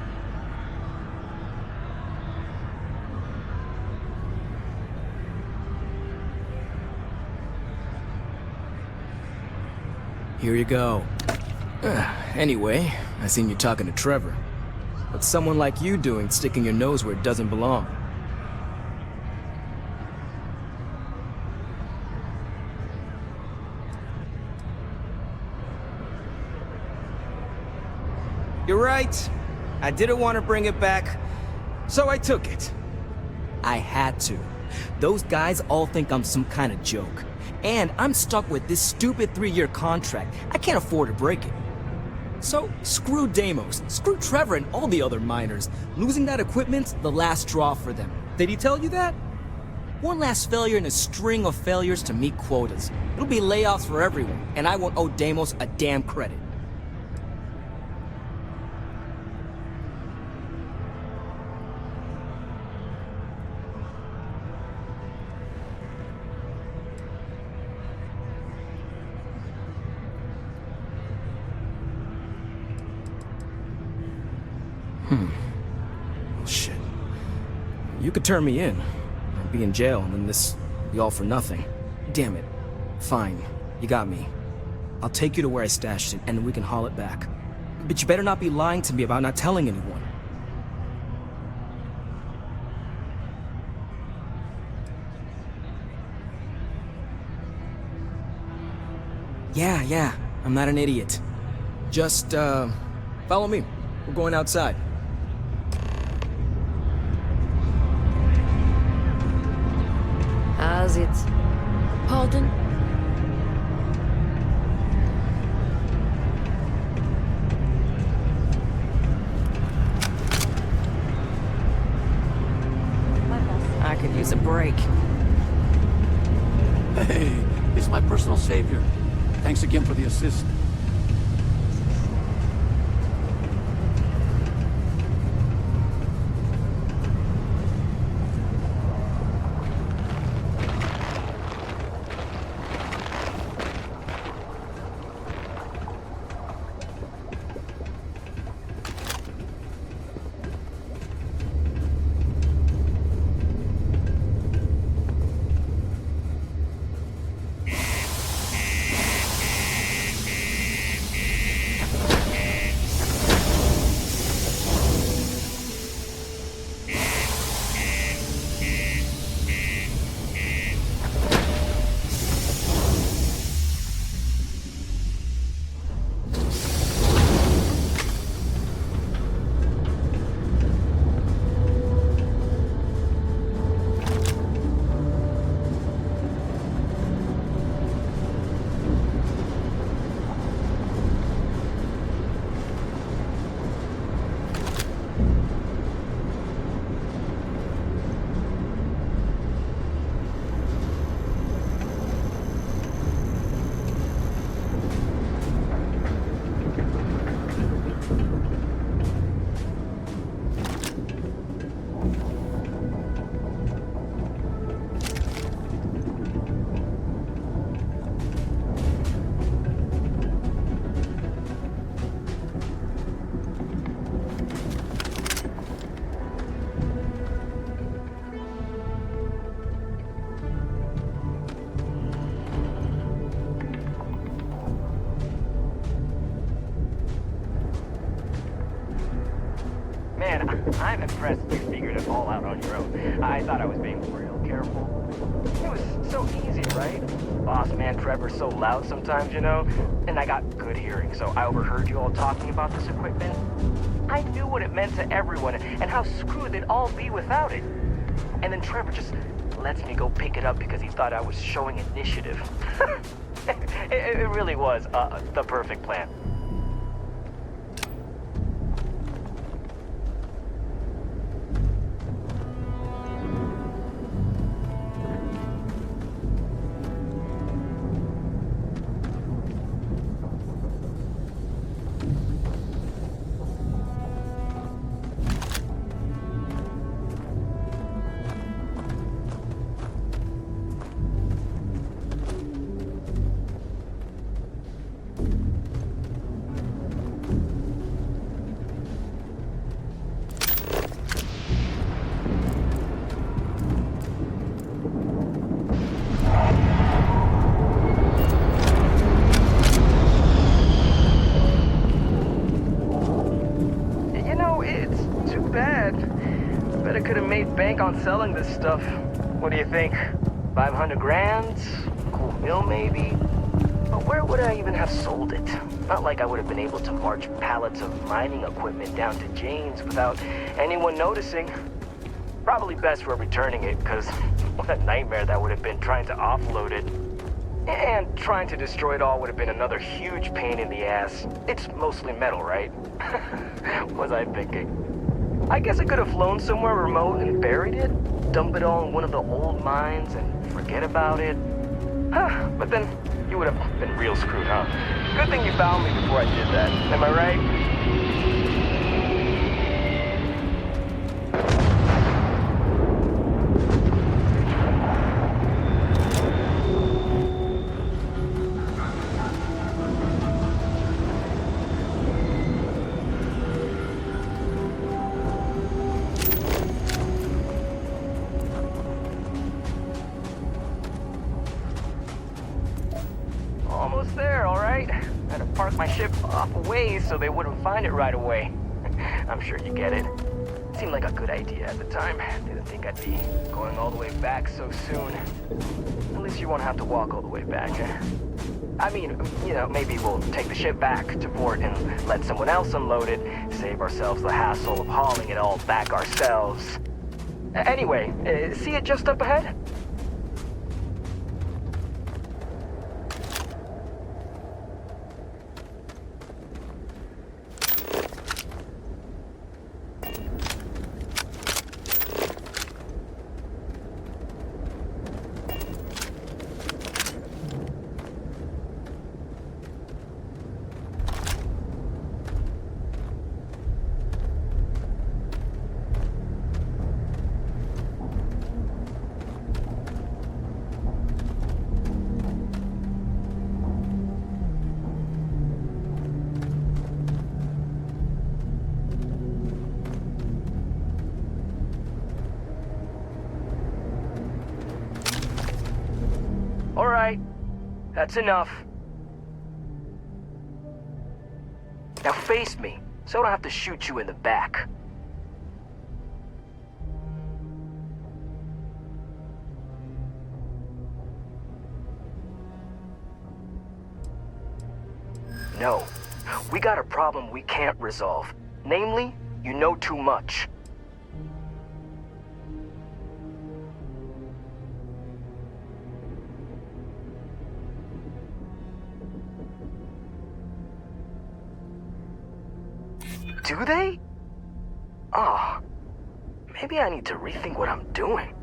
Here you go. Anyway, I seen you talking to Trevor. What's someone like you doing sticking your nose where it doesn't belong? You're right. I didn't want to bring it back, so I took it. I had to. Those guys all think I'm some kind of joke. And I'm stuck with this stupid 3-year contract. I can't afford to break it. So, screw Deimos, screw Trevor and all the other miners. Losing that equipment's the last straw for them. Did he tell you that? One last failure in a string of failures to meet quotas. It'll be layoffs for everyone, and I won't owe Deimos a damn credit. Shit. You could turn me in. I'd be in jail, and then this be all for nothing. Damn it. Fine. You got me. I'll take you to where I stashed it, and we can haul it back. But you better not be lying to me about not telling anyone. Yeah. I'm not an idiot. Just, follow me. We're going outside. How's it? Pardon? I could use a break. Hey, it's my personal savior. Thanks again for the assist. I thought I was being real careful. It was so easy, right? Boss man Trevor's so loud sometimes, you know? And I got good hearing, so I overheard you all talking about this equipment. I knew what it meant to everyone and how screwed they'd all be without it. And then Trevor just lets me go pick it up because he thought I was showing initiative. It really was the perfect plan. Bank on selling this stuff. What do you think? 500 grand? Cool mill maybe? But where would I even have sold it? Not like I would have been able to march pallets of mining equipment down to Jane's without anyone noticing. Probably best we're returning it, because what a nightmare that would have been trying to offload it. And trying to destroy it all would have been another huge pain in the ass. It's mostly metal, right? Was I thinking? I guess I could have flown somewhere remote and buried it, dump it all in one of the old mines and forget about it. But then you would have been real screwed, huh? Good thing you found me before I did that. Am I right? So they wouldn't find it right away. I'm sure you get it. Seemed like a good idea at the time. Didn't think I'd be going all the way back so soon. At least you won't have to walk all the way back. I mean, you know, maybe we'll take the ship back to port and let someone else unload it, save ourselves the hassle of hauling it all back ourselves. Anyway, see it just up ahead? All right, that's enough. Now face me, so I don't have to shoot you in the back. No, we got a problem we can't resolve. Namely, you know too much. Do they? Oh, maybe I need to rethink what I'm doing.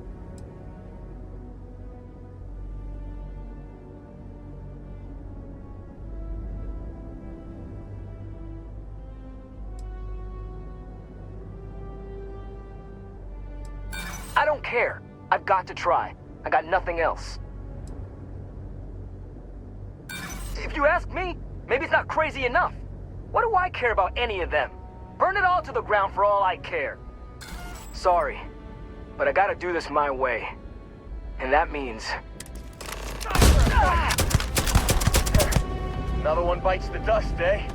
I don't care. I've got to try. I got nothing else. If you ask me, maybe it's not crazy enough. What do I care about any of them? Burn it all to the ground for all I care. Sorry, but I gotta do this my way. And that means... Another one bites the dust, eh?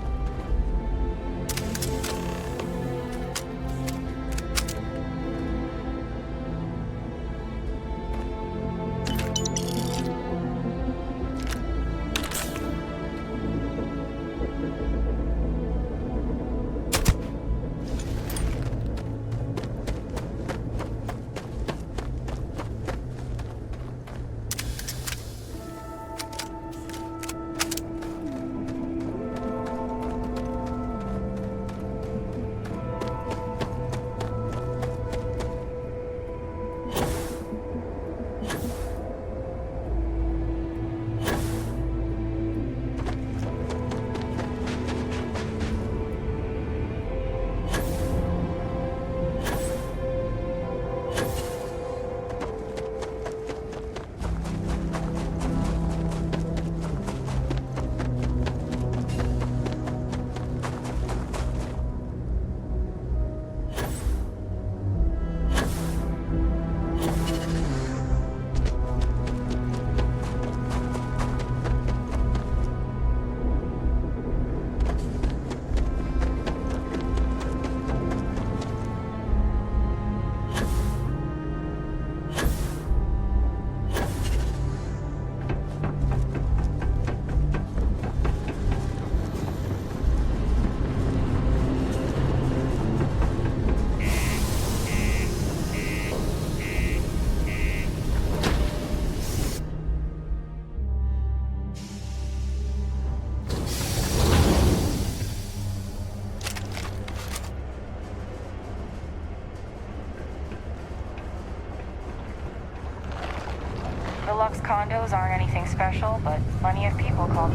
deluxe condos aren't anything special, but plenty of people call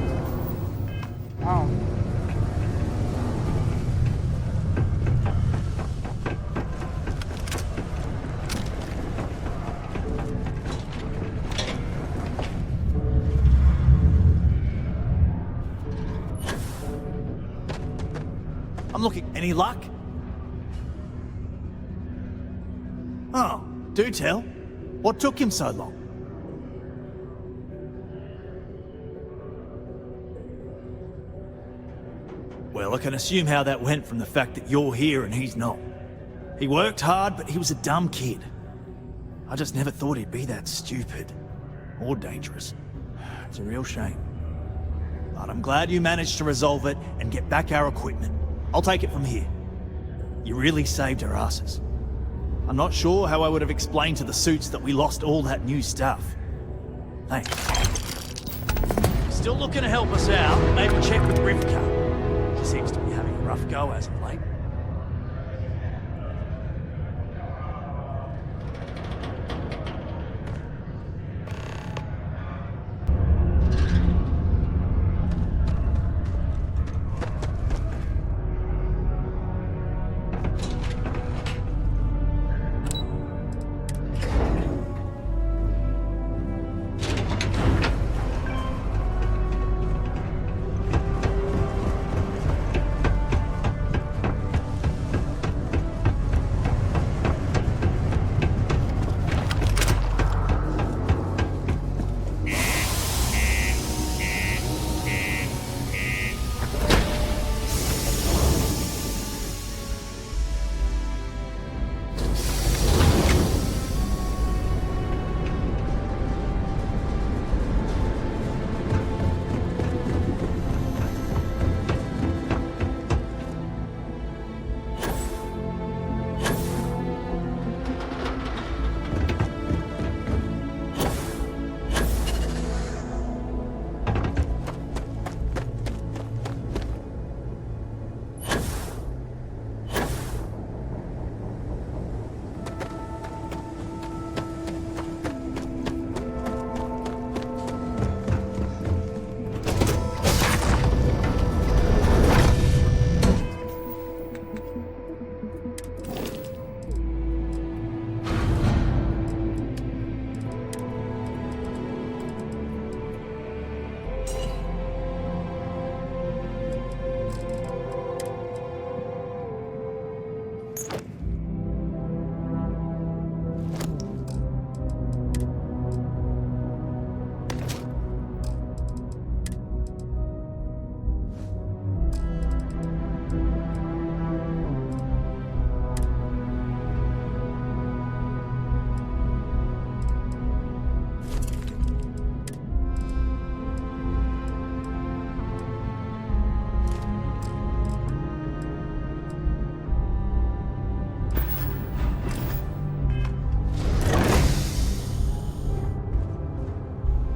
home. I'm looking. Any luck? Oh, do tell. What took him so long? Well, I can assume how that went from the fact that you're here and he's not. He worked hard, but he was a dumb kid. I just never thought he'd be that stupid. Or dangerous. It's a real shame. But I'm glad you managed to resolve it and get back our equipment. I'll take it from here. You really saved our asses. I'm not sure how I would have explained to the suits that we lost all that new stuff. Thanks. Still looking to help us out? Maybe check with Rivka. She seems to be having a rough go as of late.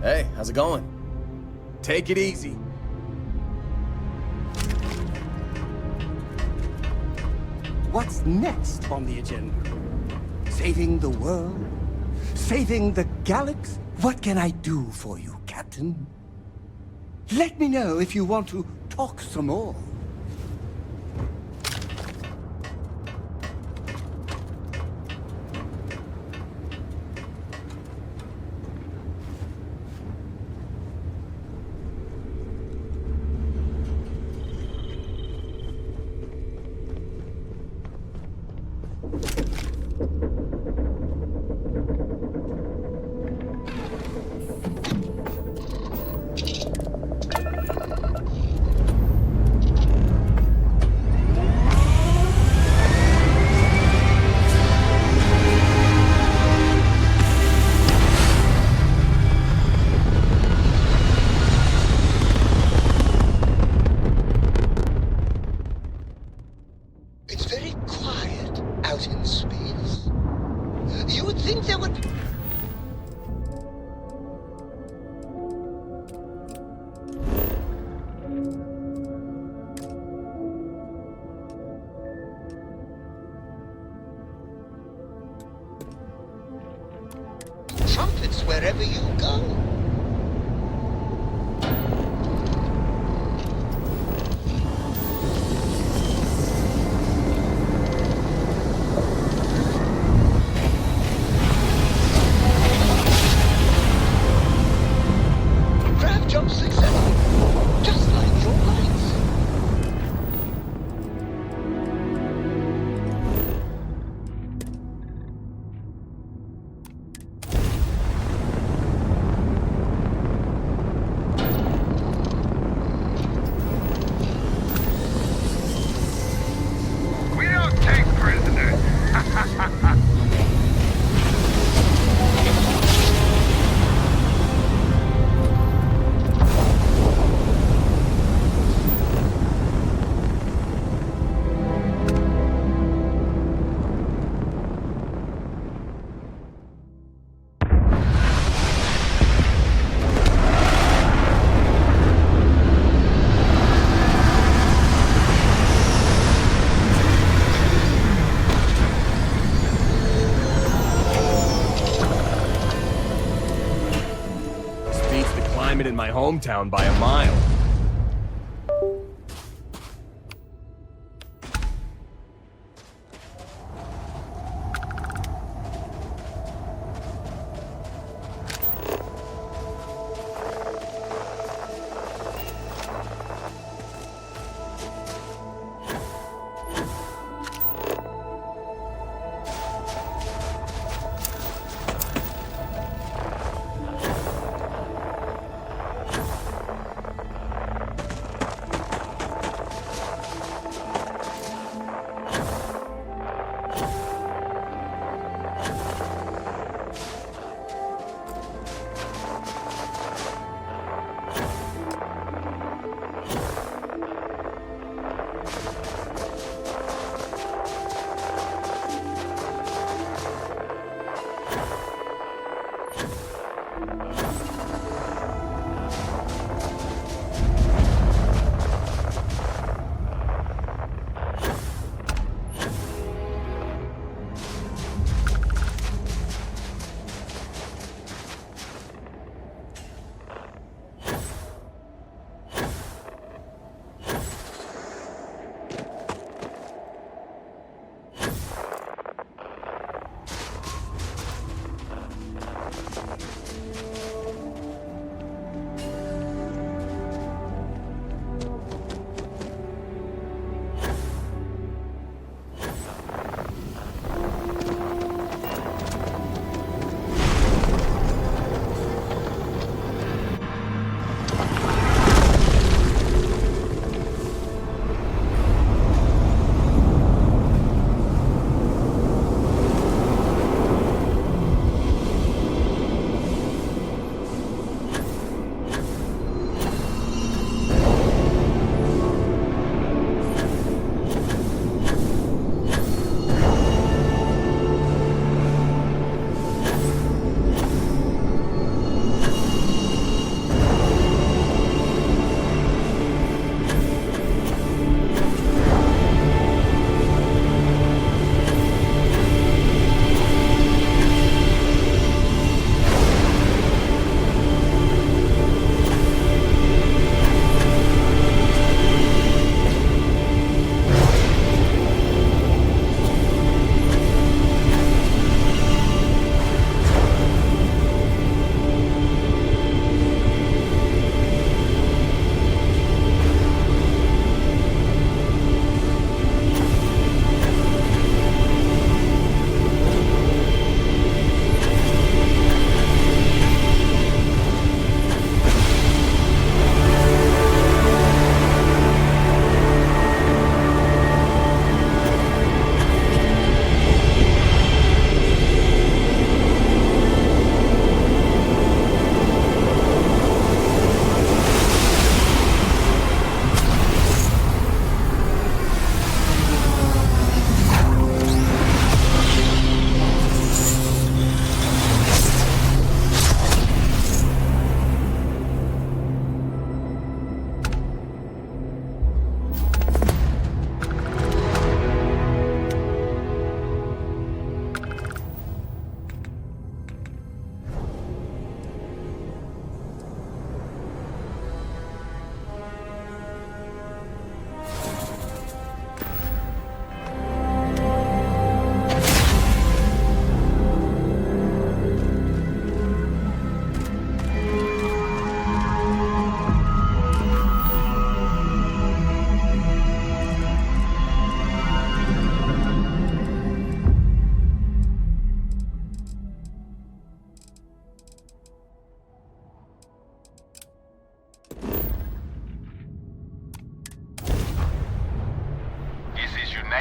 Hey, how's it going? Take it easy. What's next on the agenda? Saving the world? Saving the galaxy? What can I do for you, Captain? Let me know if you want to talk some more. Trumpets wherever you go. Grav jump successful, just like your lights. We don't take prisoners. This beats the climate in my hometown by a mile.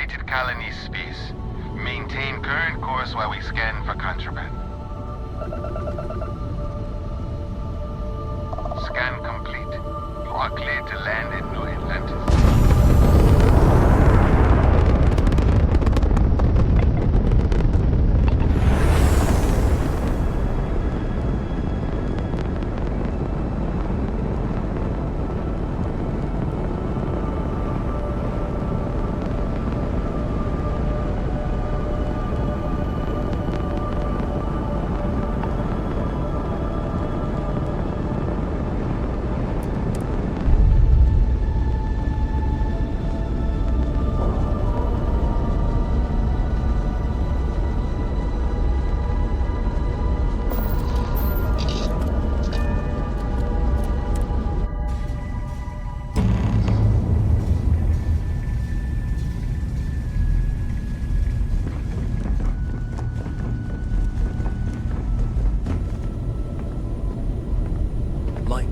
United Colonies space. Maintain current course while we scan for contraband. Scan complete. You are cleared to land in New Atlantis.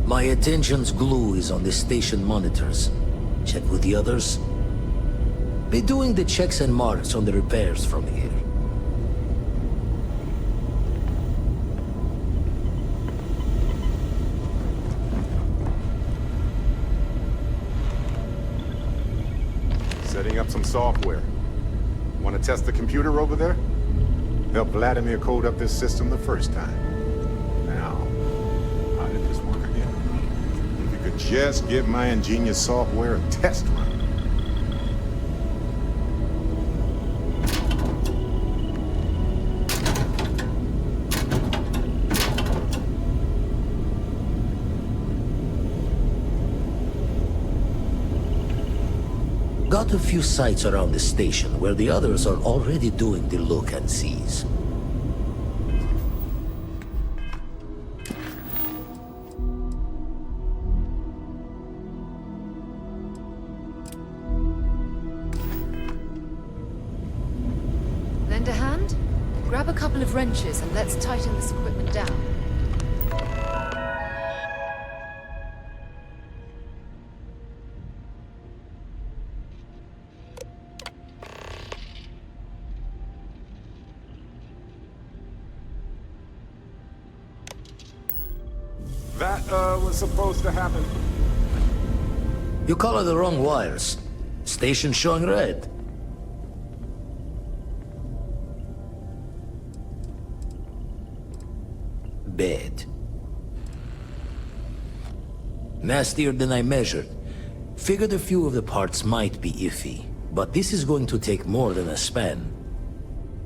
My attention's glue is on the station monitors. Check with the others. Be doing the checks and marks on the repairs from here. Setting up some software. Want to test the computer over there? Help Vladimir code up this system the first time. Now, how did this work again? If you could just give my ingenious software a test run. Got a few sites around the station where the others are already doing the look and sees. Lend a hand? Grab a couple of wrenches and let's tighten this equipment down. That, was supposed to happen. You color the wrong wires. Station showing red. Bad. Nastier than I measured. Figured a few of the parts might be iffy, but this is going to take more than a span.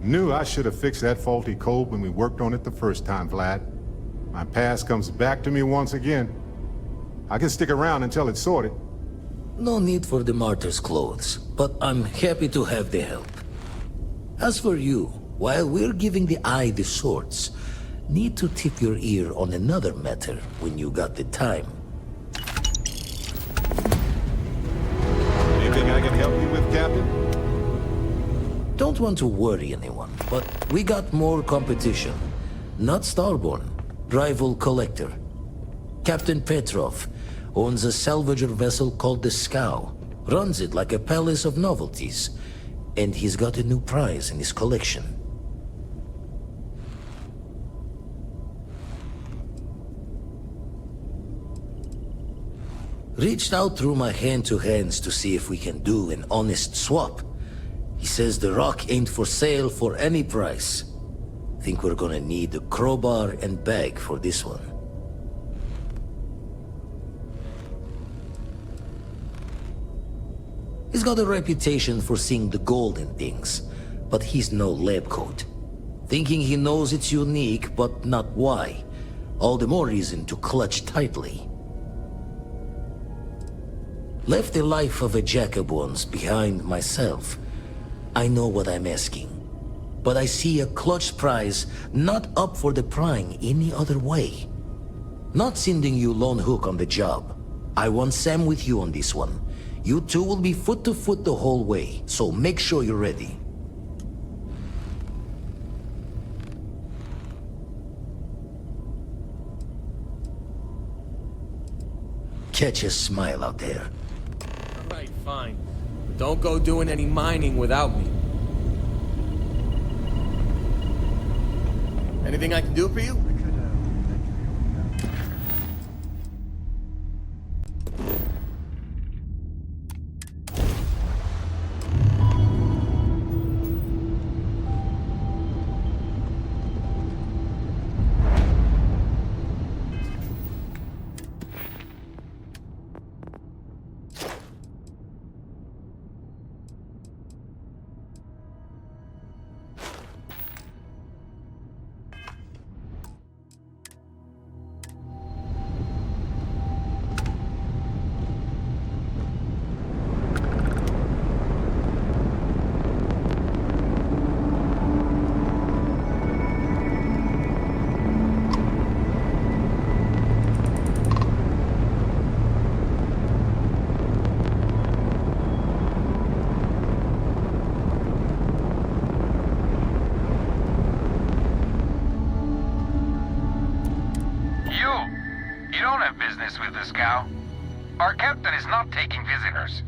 Knew I should have fixed that faulty code when we worked on it the first time, Vlad. My past comes back to me once again. I can stick around until it's sorted. No need for the martyr's clothes, but I'm happy to have the help. As for you, while we're giving the eye the sorts, need to tip your ear on another matter when you got the time. Anything I can help you with, Captain? Don't want to worry anyone, but we got more competition. Not Starborn, rival collector. Captain Petrov owns a salvager vessel called the Scow. Runs it like a palace of novelties. And he's got a new prize in his collection. Reached out through my hand-to-hands to see if we can do an honest swap. He says the rock ain't for sale for any price. Think we're gonna need a crowbar and bag for this one. He's got a reputation for seeing the gold in things, but he's no lab coat. Thinking he knows it's unique, but not why. All the more reason to clutch tightly. Left the life of a jacob once behind myself. I know what I'm asking. But I see a clutch prize not up for the prying any other way. Not sending you lone hook on the job. I want Sam with you on this one. You two will be foot to foot the whole way, so make sure you're ready. Catch a smile out there. Alright, fine. Don't go doing any mining without me. Anything I can do for you? You don't have business with this cow. Our captain is not taking visitors.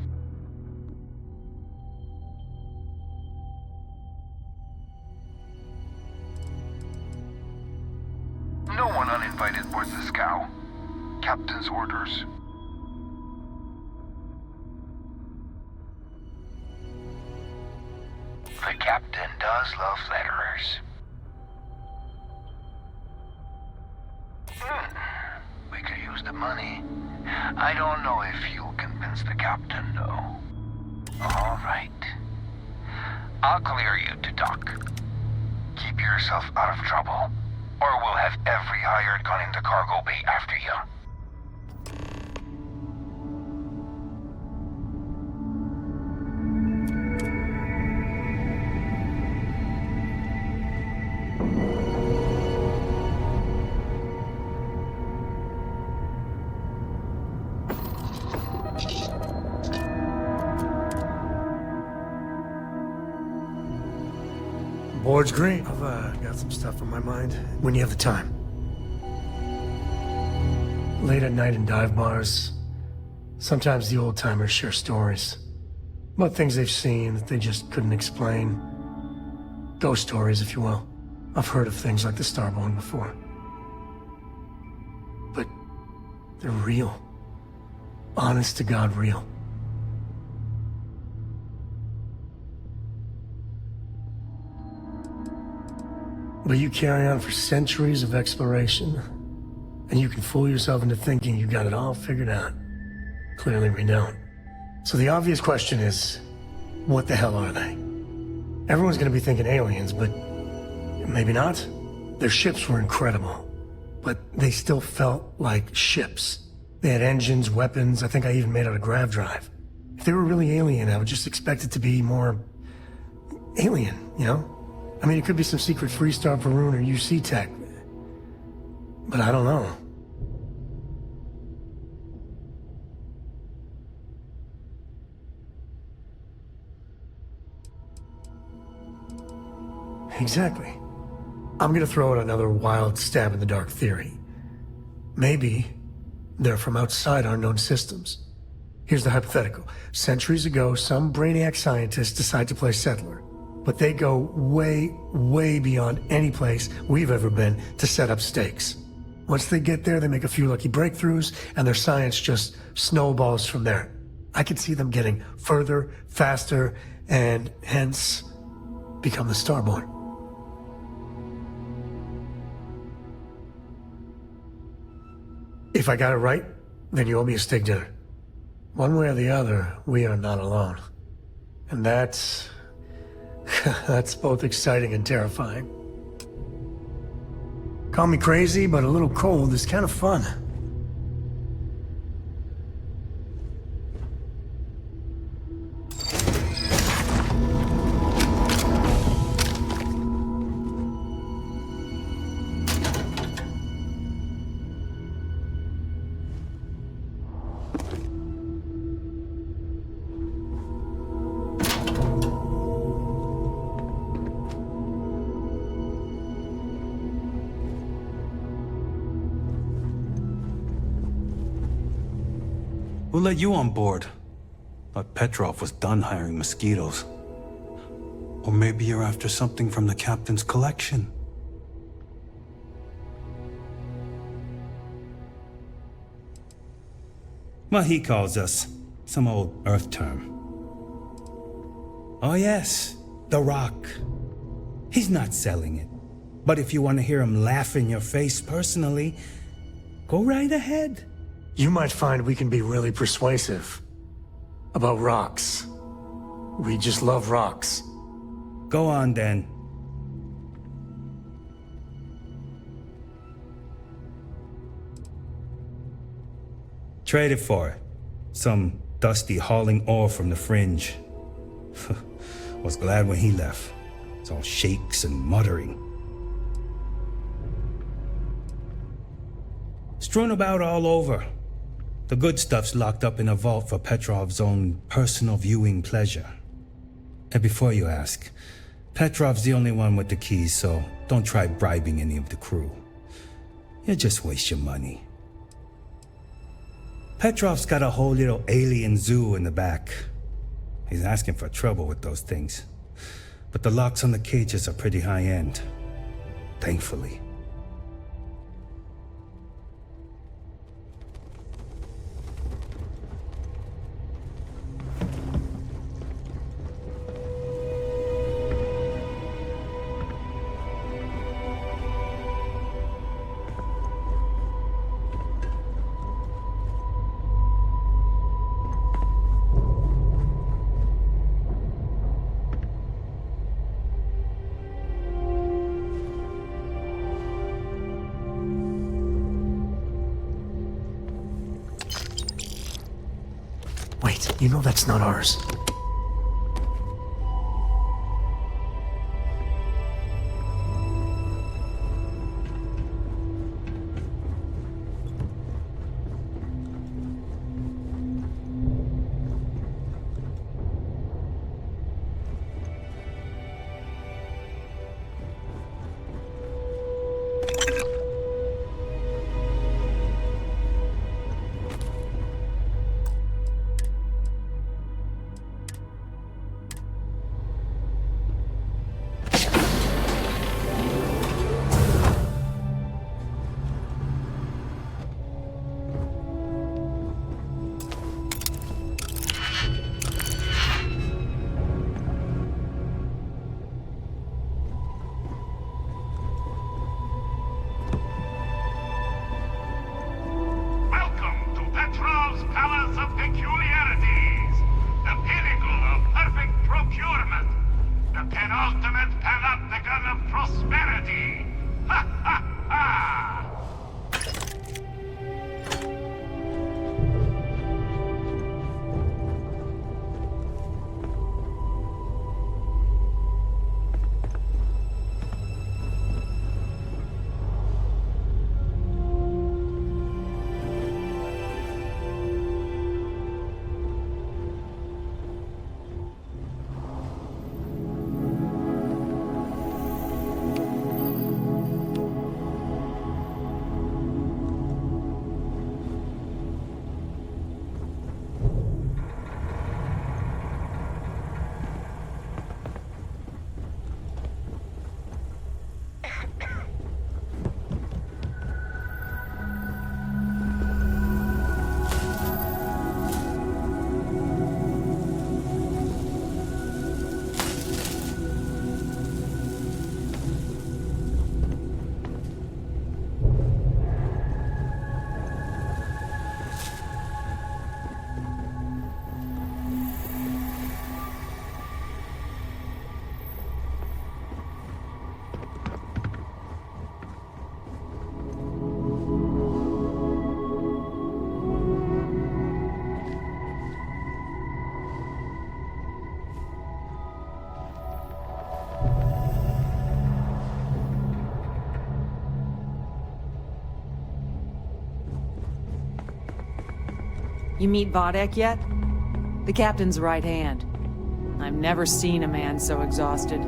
No one uninvited boards this cow. Captain's orders. The captain does love flatterers. We could use the money. I don't know if you'll convince the captain, though. All right. I'll clear you to dock. Keep yourself out of trouble, or we'll have every hired gun in the cargo bay after you. Board's great. I've got some stuff on my mind. When you have the time. Late at night in dive bars, sometimes the old-timers share stories about things they've seen that they just couldn't explain. Ghost stories, if you will. I've heard of things like the Starborn before. But they're real. Honest to God real. But you carry on for centuries of exploration, and you can fool yourself into thinking you got it all figured out. Clearly we don't. So the obvious question is, what the hell are they? Everyone's gonna be thinking aliens, but maybe not. Their ships were incredible, but they still felt like ships. They had engines, weapons, I think I even made out a grav drive. If they were really alien, I would just expect it to be more alien, you know? I mean, it could be some secret Freestar Varun or UC tech. But I don't know. Exactly. I'm gonna throw out another wild stab in the dark theory. Maybe they're from outside our known systems. Here's the hypothetical. Centuries ago, some brainiac scientists decide to play settler. But they go way, way beyond any place we've ever been to set up stakes. Once they get there, they make a few lucky breakthroughs, and their science just snowballs from there. I could see them getting further, faster, and hence become the Starborn. If I got it right, then you owe me a steak dinner. One way or the other, we are not alone. And that's both exciting and terrifying. Call me crazy, but a little cold is kind of fun. Who let you on board? But Petrov was done hiring mosquitoes. Or maybe you're after something from the captain's collection. Well, he calls us. Some old Earth term. Oh yes, the Rock. He's not selling it. But if you want to hear him laugh in your face personally, go right ahead. You might find we can be really persuasive. About rocks. We just love rocks. Go on then. Trade it for it. Some dusty hauling ore from the fringe. Was glad when he left. It's all shakes and muttering. Strewn about all over. The good stuff's locked up in a vault for Petrov's own personal viewing pleasure. And before you ask, Petrov's the only one with the keys, so don't try bribing any of the crew. You'll just waste your money. Petrov's got a whole little alien zoo in the back. He's asking for trouble with those things. But the locks on the cages are pretty high-end. Thankfully. Wait, you know that's not ours. You meet Vodek yet? The captain's right hand. I've never seen a man so exhausted.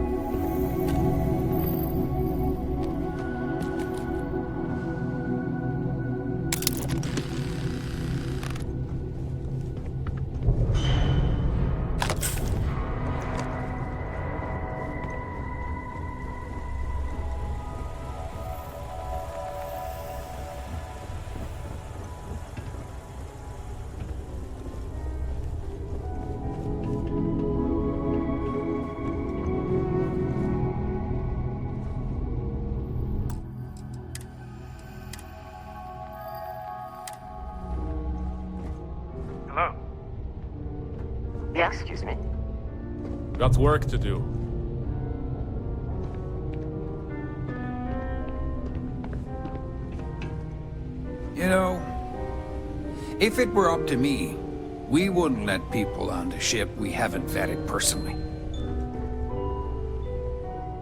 Yeah, excuse me. Got work to do. You know, if it were up to me, we wouldn't let people on the ship we haven't vetted personally.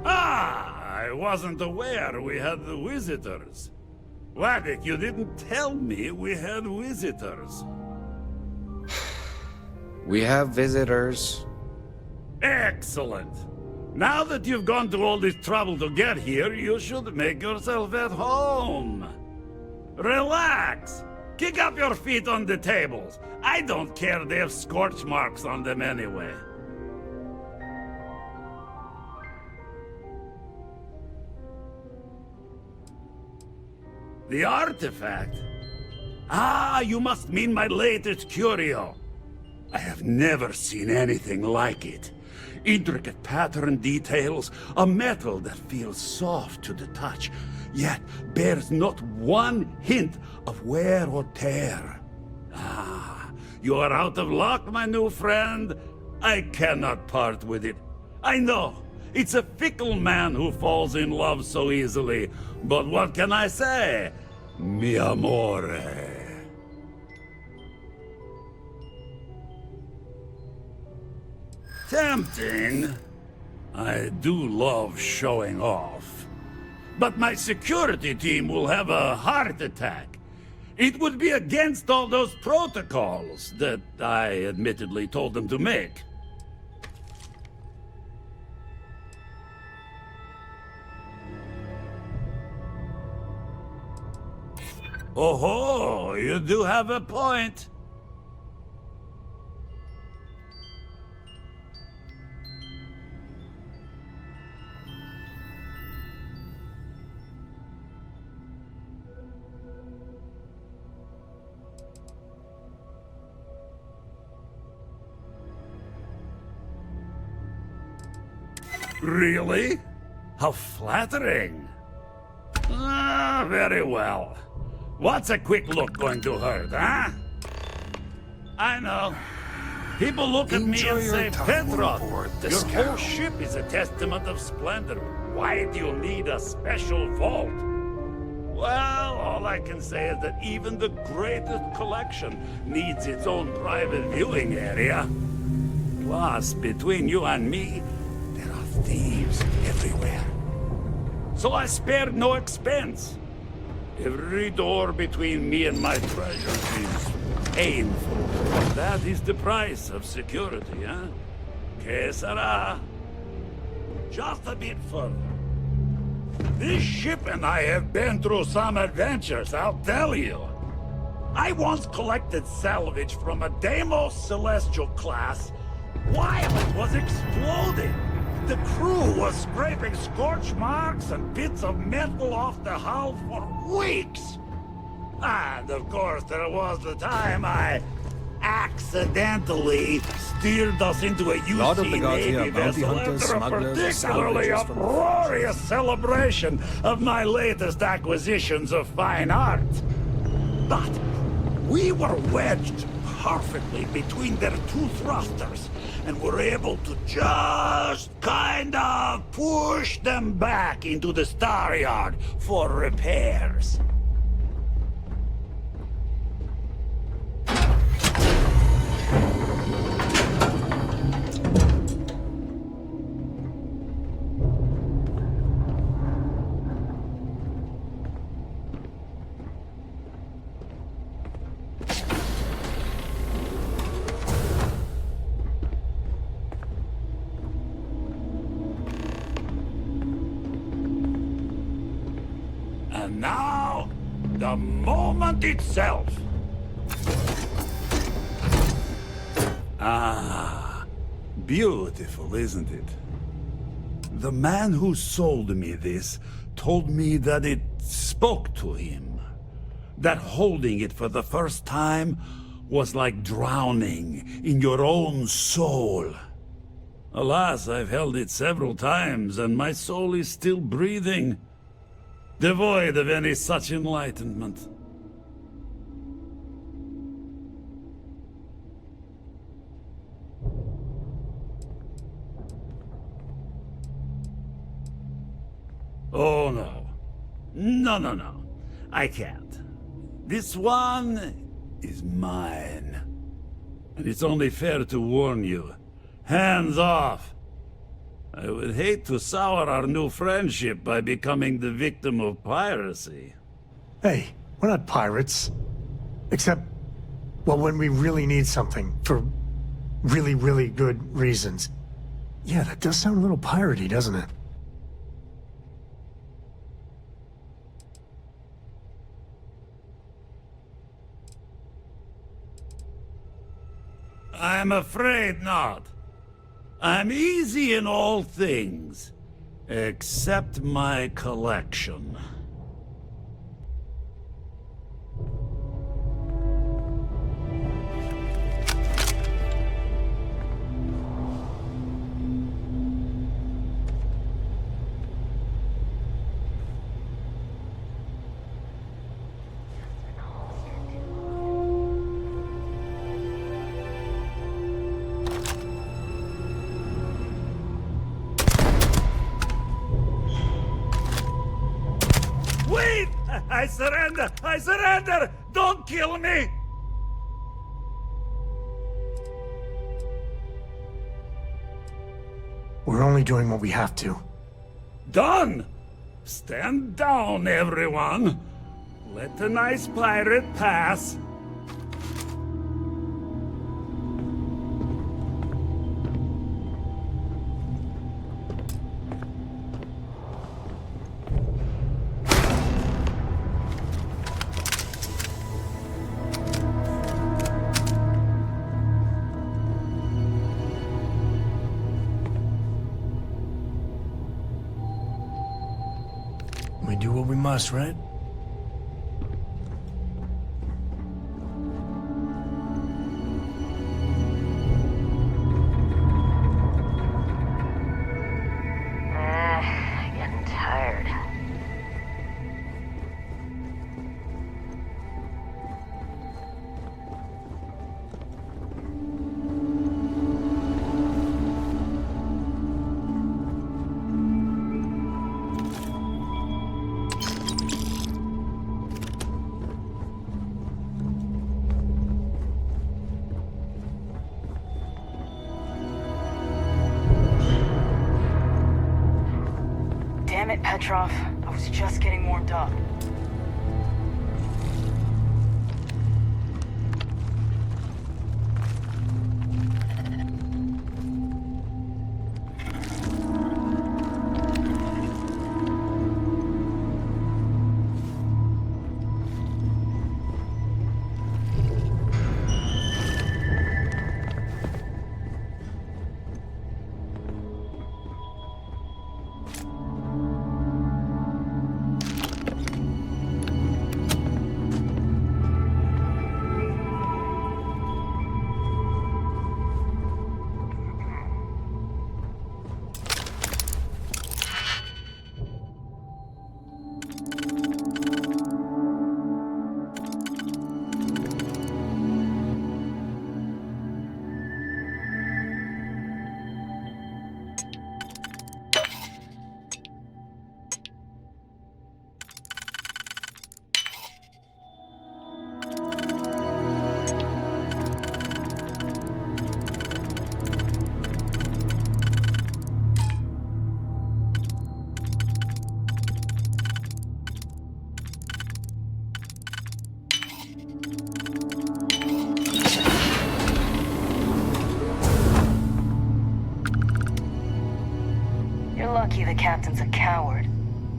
Ah, I wasn't aware we had the visitors. Waddick, you didn't tell me we had visitors. We have visitors. Excellent. Now that you've gone to all this trouble to get here, you should make yourself at home. Relax. Kick up your feet on the tables. I don't care they have scorch marks on them anyway. The artifact? Ah, you must mean my latest curio. I have never seen anything like it. Intricate pattern details, a metal that feels soft to the touch, yet bears not one hint of wear or tear. Ah, you are out of luck, my new friend. I cannot part with it. I know, it's a fickle man who falls in love so easily, but what can I say? Mi amore. Tempting. I do love showing off. But my security team will have a heart attack. It would be against all those protocols that I admittedly told them to make. Oh, you do have a point. Really? How flattering. Ah, very well. What's a quick look going to hurt, huh? I know. People look at me and say, Petrov, your whole ship is a testament of splendor. Why do you need a special vault? Well, all I can say is that even the greatest collection needs its own private viewing area. Plus, between you and me, there are thieves everywhere. So I spared no expense. Every door between me and my treasures is painful. That is the price of security, huh? Que sera? Just a bit further. This ship and I have been through some adventures, I'll tell you. I once collected salvage from a Deimos Celestial class while it was exploding. The crew was scraping scorch marks and bits of metal off the hull for weeks. And of course, there was the time I accidentally steered us into a UC Navy vessel after a particularly uproarious celebration of my latest acquisitions of fine art. But we were wedged perfectly between their two thrusters, and were able to just kind of push them back into the Star Yard for repairs. And now, the moment itself. Ah, beautiful, isn't it? The man who sold me this told me that it spoke to him. That holding it for the first time was like drowning in your own soul. Alas, I've held it several times, and my soul is still breathing, devoid of any such enlightenment. Oh, no. No. I can't. This one is mine. And it's only fair to warn you. Hands off. I would hate to sour our new friendship by becoming the victim of piracy. Hey, we're not pirates. Except, well, when we really need something for really, really good reasons. Yeah, that does sound a little piratey, doesn't it? I'm afraid not. I'm easy in all things, except my collection. Wait! I surrender! I surrender! Don't kill me! We're only doing what we have to. Done! Stand down, everyone! Let the nice pirate pass. We do what we must, right? Getting tired. Damn it, Petrov. I was just getting warmed up. You're lucky the captain's a coward.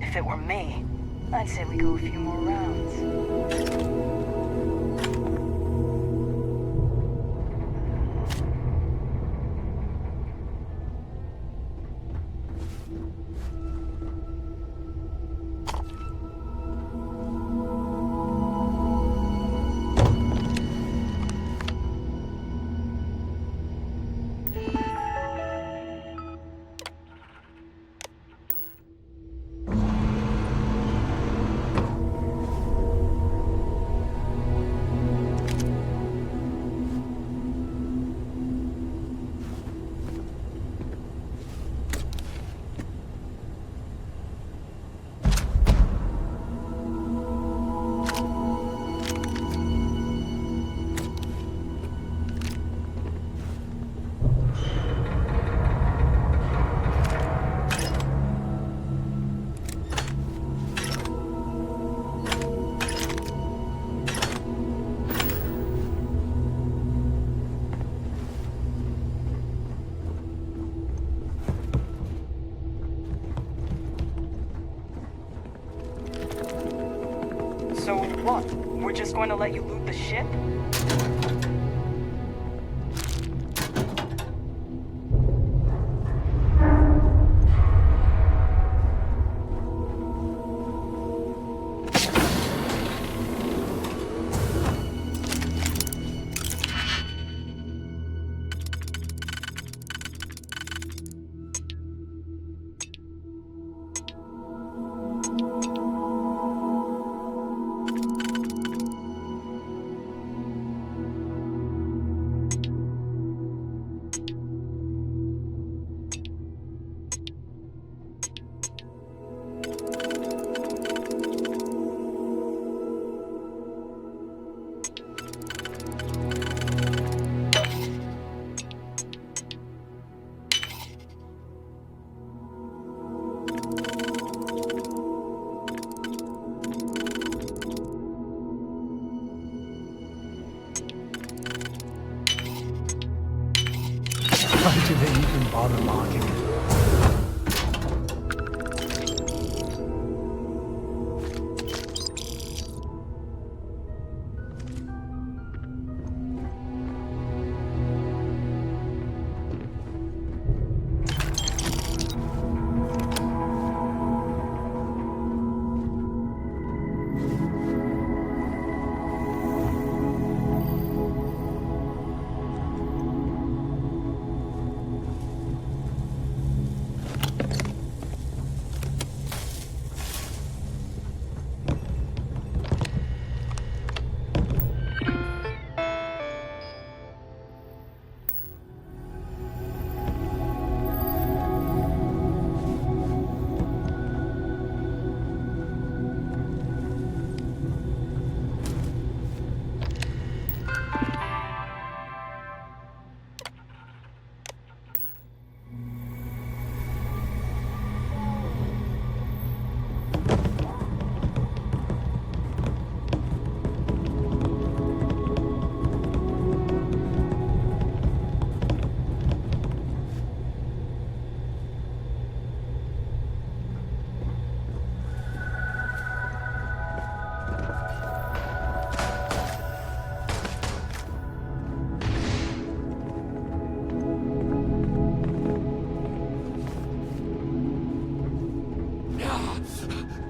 If it were me, I'd say we go a few more rounds. So what? We're just going to let you loot the ship? Why do they even bother mocking it?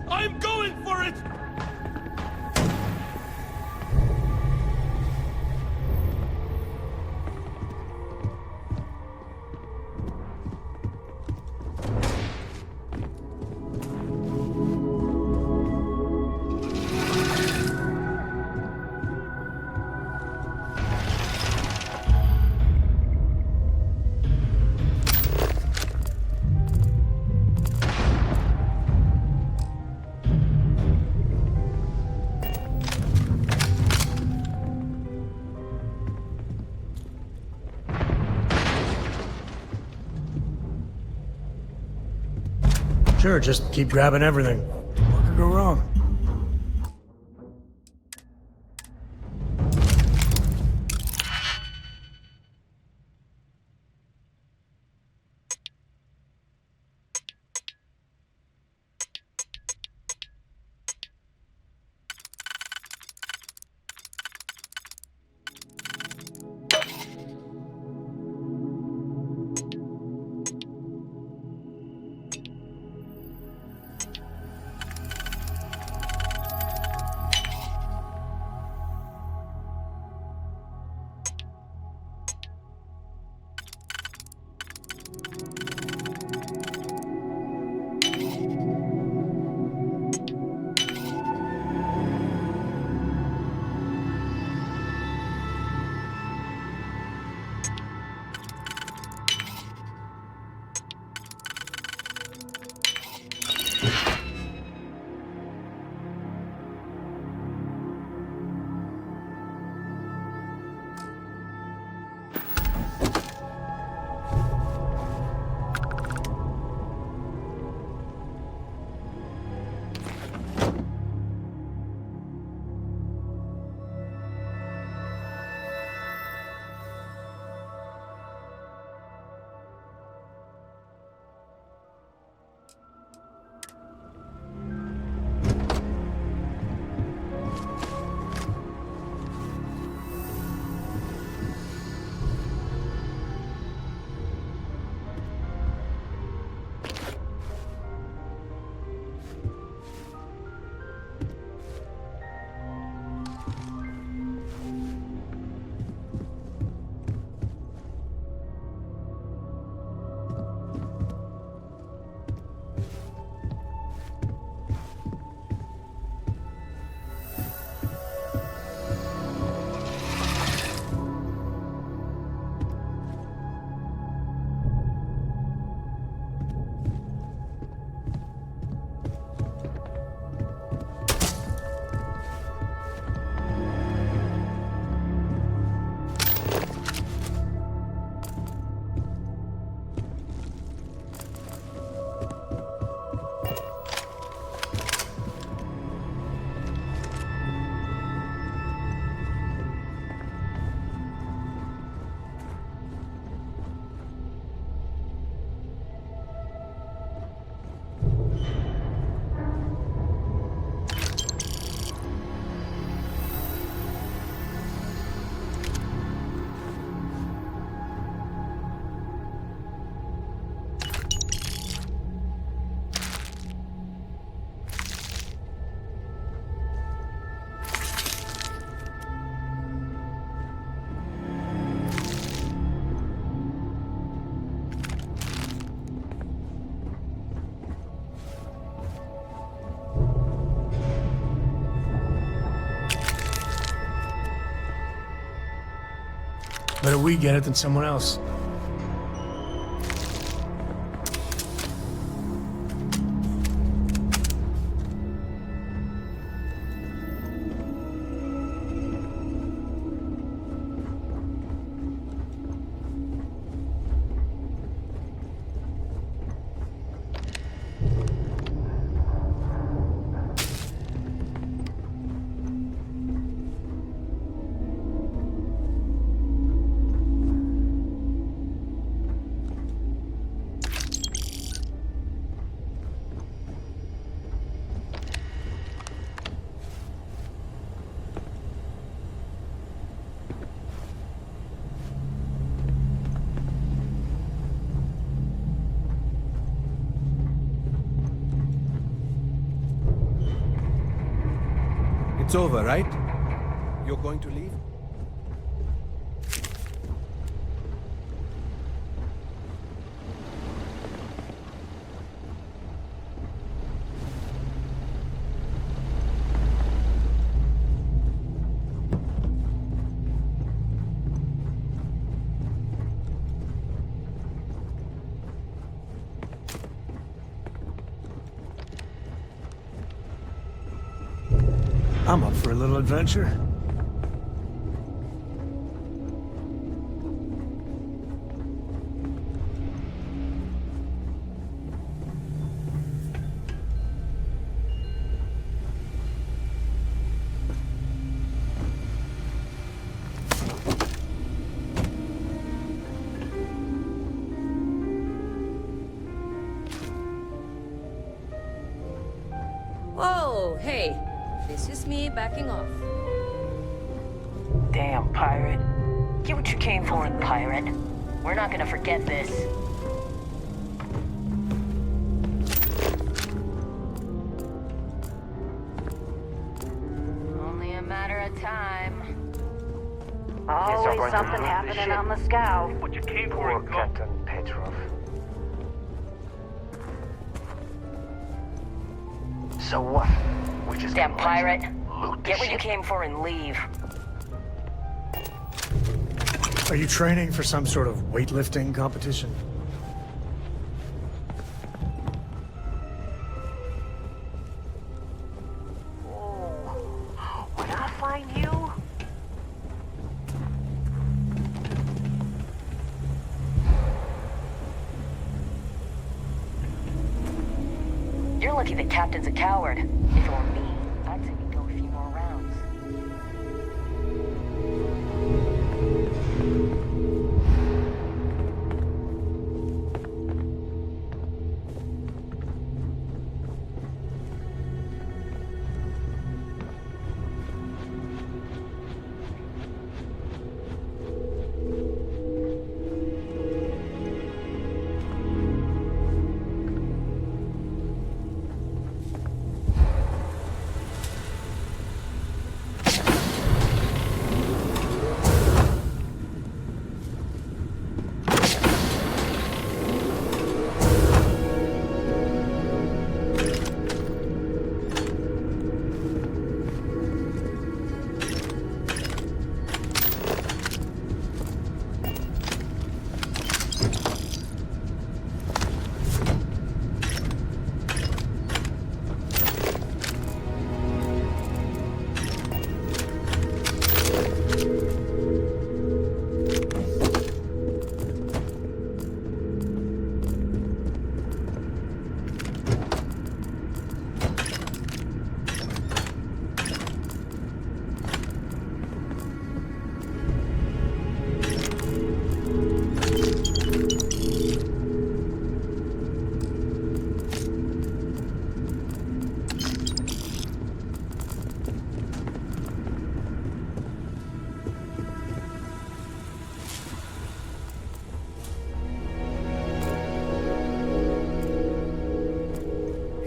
I'm going for it! Sure, just keep grabbing everything. What could go wrong? Better we get it than someone else. It's over, right? You're going to leave? I'm up for a little adventure. Whoa, hey. This is me backing off. Damn, pirate. Get what you came for, pirate. We're not gonna forget this. Only a matter of time. Always something happening on the scow. What you came for, Captain Petrov. So what? We just Damn pirate. loot Get what you came for and leave. Are you training for some sort of weightlifting competition? When I find you... You're lucky the captain's a coward. If it were me, I'd say we go a few more rounds.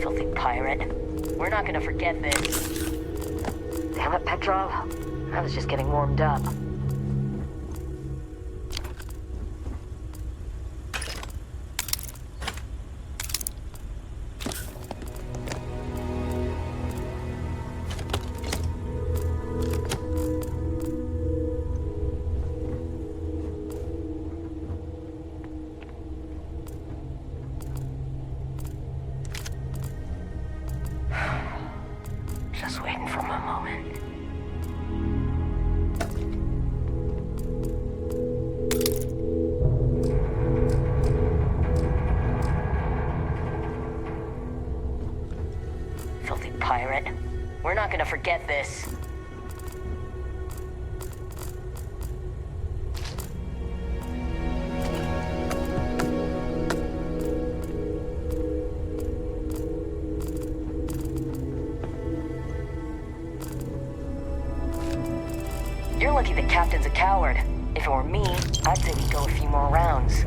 Filthy pirate. We're not gonna forget this. Damn it, Petrov. I was just getting warmed up. forget this. You're lucky the captain's a coward. If it were me, I'd say we go a few more rounds.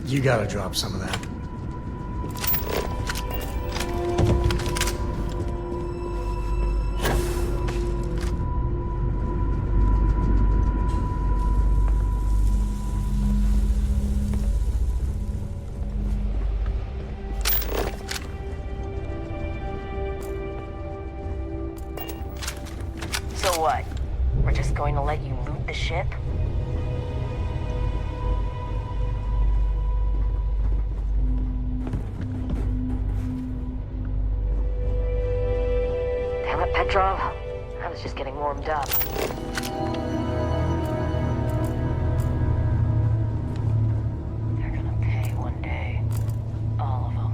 You gotta drop some of that. So what? We're just going to let you loot the ship? Damn it, Petrov. I was just getting warmed up. They're gonna pay one day. All of them.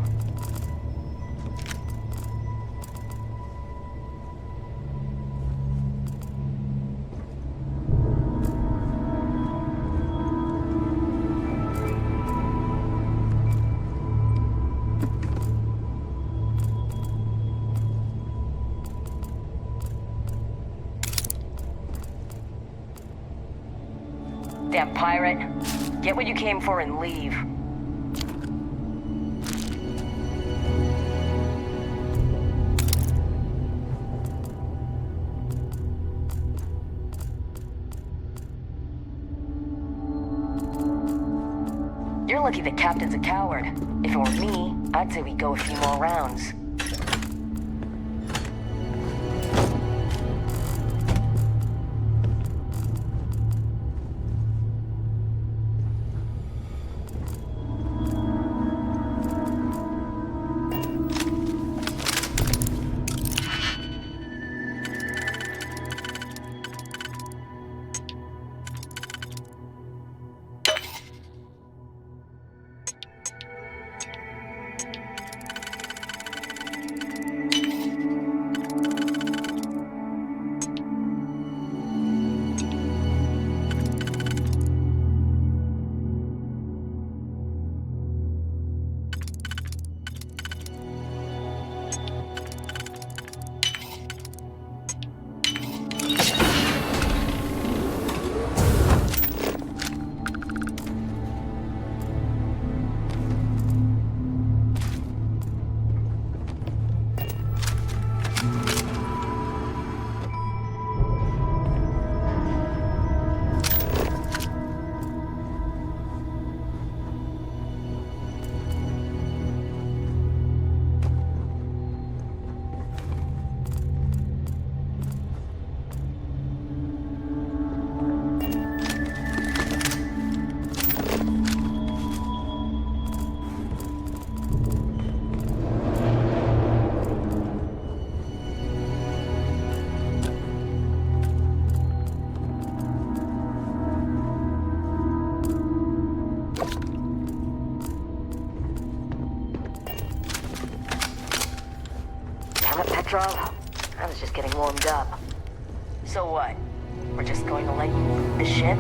Damn pirate. Get what you came for and leave. You're lucky the captain's a coward. If it were me, I'd say we go a few more rounds. Petrov. I was just getting warmed up. So what? We're just going to let you leave the ship?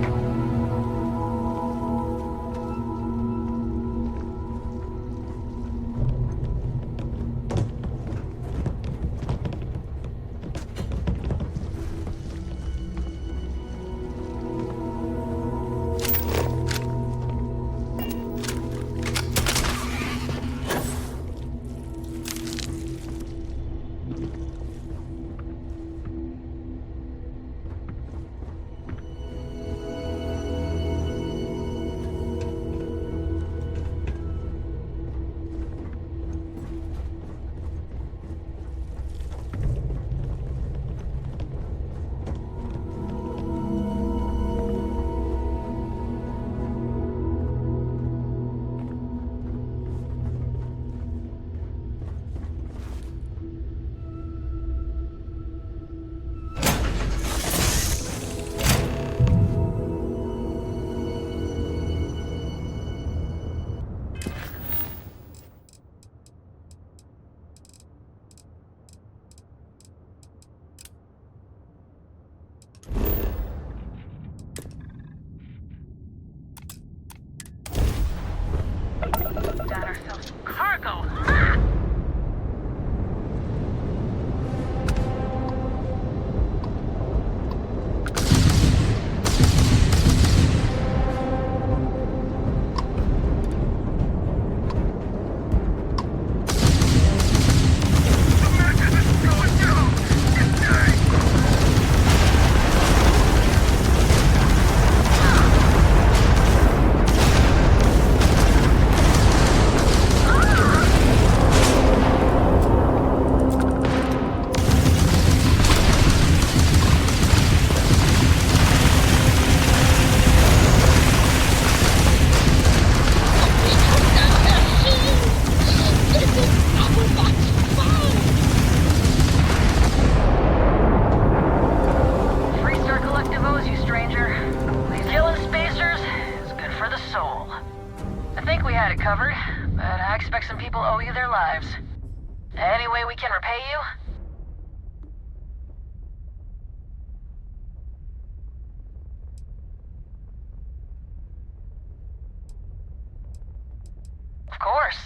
Of course.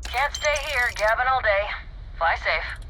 Can't stay here gabbing all day. Fly safe.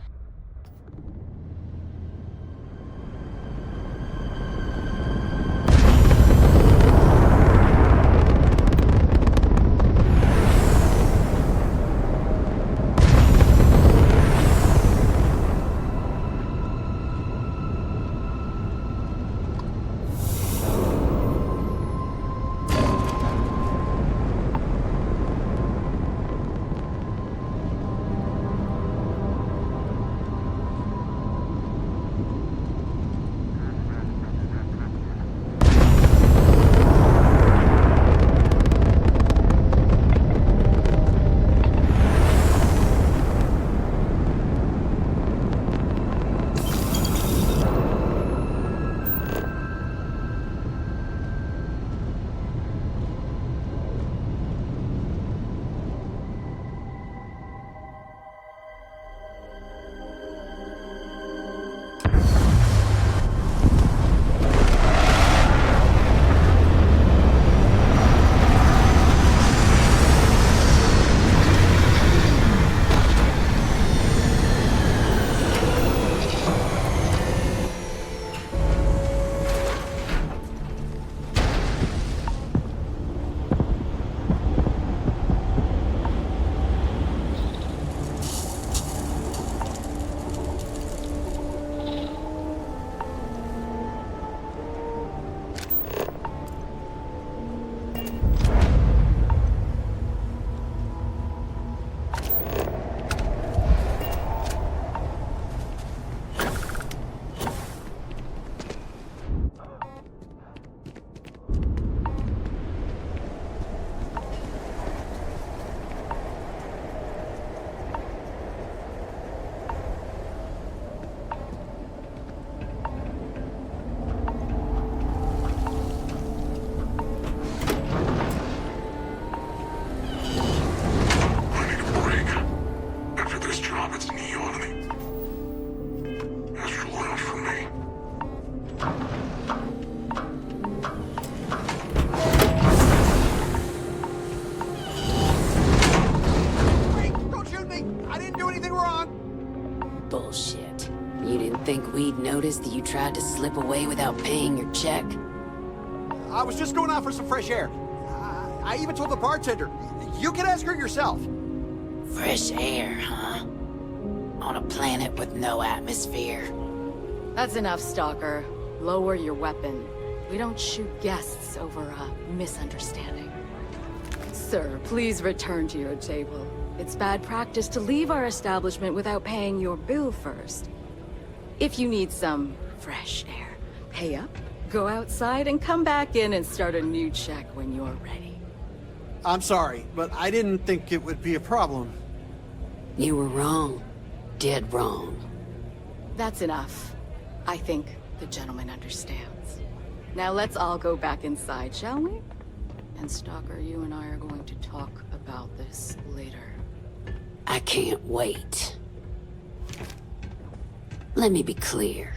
we'd noticed that you tried to slip away without paying your check? I was just going out for some fresh air. I even told the bartender. You can ask her yourself. Fresh air, huh? On a planet with no atmosphere. That's enough, Stalker. Lower your weapon. We don't shoot guests over a misunderstanding. Sir, please return to your table. It's bad practice to leave our establishment without paying your bill first. If you need some fresh air, pay up, go outside, and come back in and start a new check when you're ready. I'm sorry, but I didn't think it would be a problem. You were wrong. Dead wrong. That's enough. I think the gentleman understands. Now let's all go back inside, shall we? And Stalker, you and I are going to talk about this later. I can't wait. Let me be clear.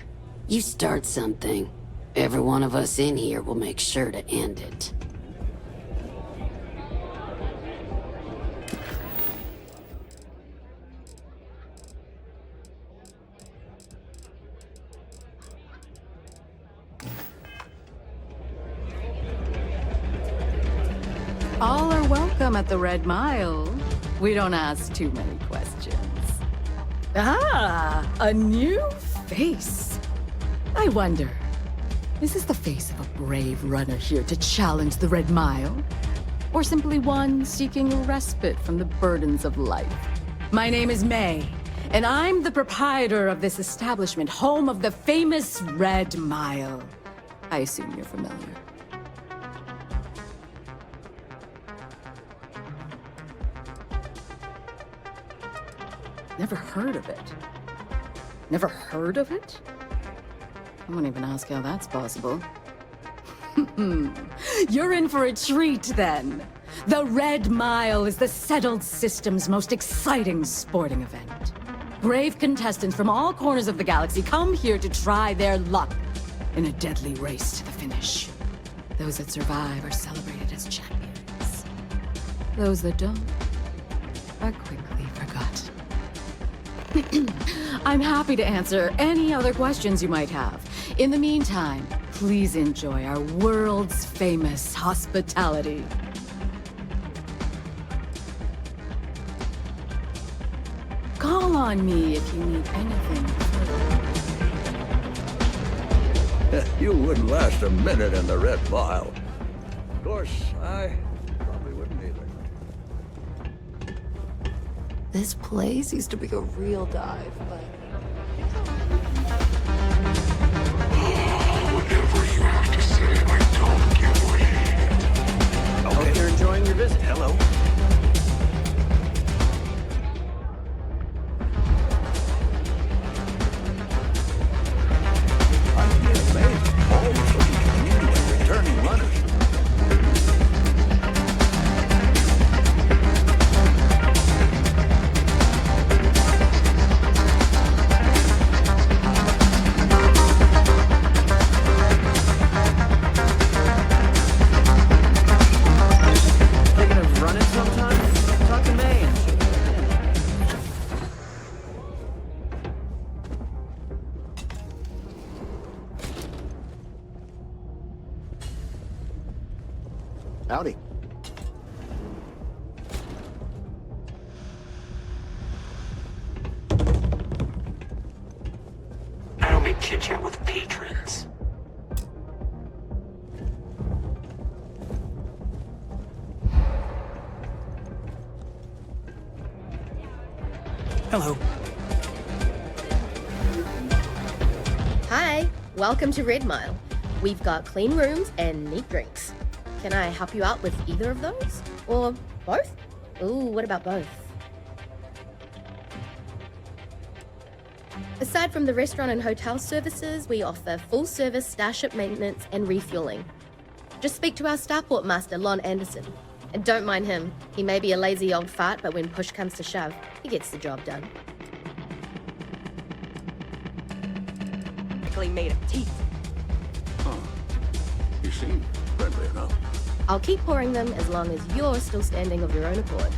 You start something, every one of us in here will make sure to end it. All are welcome at the Red Mile. We don't ask too many questions. Ah, a new face. I wonder, is this the face of a brave runner here to challenge the Red Mile? Or simply one seeking a respite from the burdens of life? My name is May, and I'm the proprietor of this establishment, home of the famous Red Mile. I assume you're familiar. Never heard of it. Never heard of it? I won't even ask how that's possible. You're in for a treat, then. The Red Mile is the settled system's most exciting sporting event. Brave contestants from all corners of the galaxy come here to try their luck in a deadly race to the finish. Those that survive are celebrated as champions. Those that don't are quickly forgotten. I'm happy to answer any other questions you might have. In the meantime, please enjoy our world's famous hospitality. Call on me if you need anything further. You wouldn't last a minute in the Red Mile. Of course, I probably wouldn't either. This place used to be a real dive, but... Whatever you have to say, I don't give way. Hope you're enjoying your visit. Hello. I'd be amazed. All the community of returning runners. Howdy. I don't make chit-chat with patrons. Hello. Hi, welcome to Red Mile. We've got clean rooms and neat drinks. Can I help you out with either of those? Or both? Ooh, what about both? Aside from the restaurant and hotel services, we offer full-service starship maintenance and refueling. Just speak to our starport master, Lon Anderson. And don't mind him. He may be a lazy old fart, but when push comes to shove, he gets the job done. Made of teeth. Huh. You seem friendly enough. I'll keep pouring them as long as you're still standing of your own accord.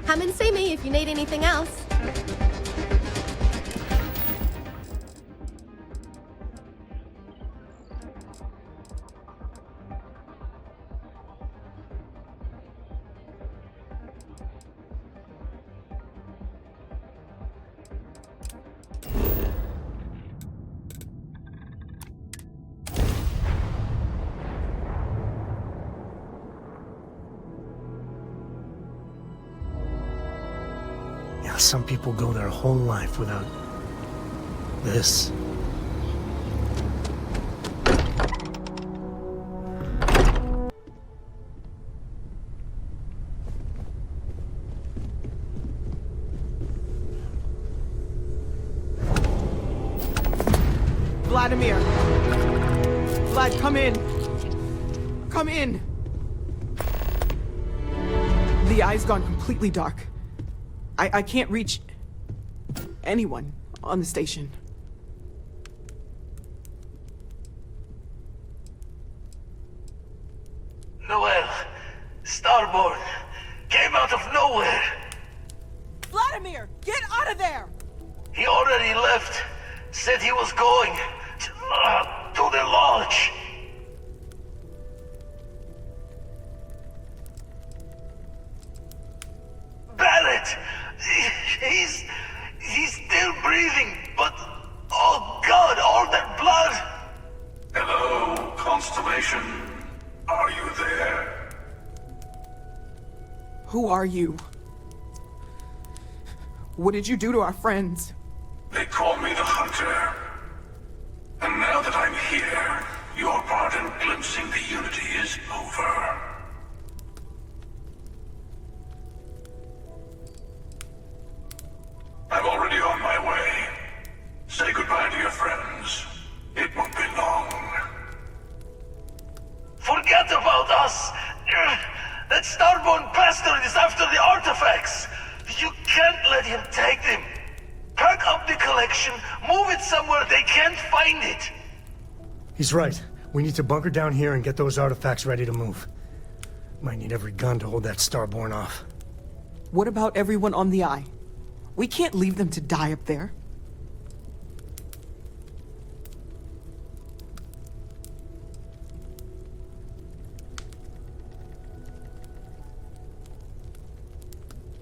Come and see me if you need anything else. Some people go their whole life without this. Vladimir! Vlad, come in! Come in! The eye's gone completely dark. I can't reach anyone on the station. Noel, Starborn, came out of nowhere. Vladimir, get out of there! He already left. Said he was going to the lodge. Barrett! He's still breathing, but oh God, all that blood! Hello, Constellation. Are you there? Who are you? What did you do to our friends? They call me the Hunter. And now that I'm here, your part in glimpsing the Unity is over. I'm already on my way. Say goodbye to your friends. It won't be long. Forget about us! That Starborn bastard is after the artifacts! You can't let him take them! Pack up the collection, move it somewhere they can't find it! He's right. We need to bunker down here and get those artifacts ready to move. Might need every gun to hold that Starborn off. What about everyone on the Eye? We can't leave them to die up there.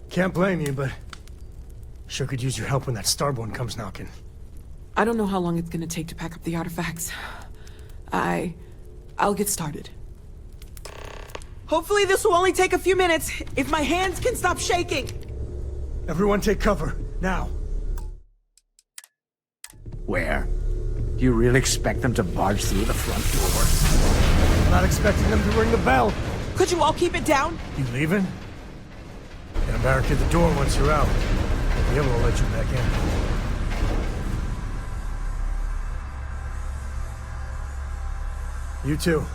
Can't blame you, but sure could use your help when that Starborn comes knocking. I don't know how long it's gonna take to pack up the artifacts. I'll get started. Hopefully this will only take a few minutes, if my hands can stop shaking! Everyone take cover, now! Where? Do you really expect them to barge through the front door? I'm not expecting them to ring the bell. Could you all keep it down? You leaving? Gonna barricade the door once you're out. I'll be able to let you back in. You too.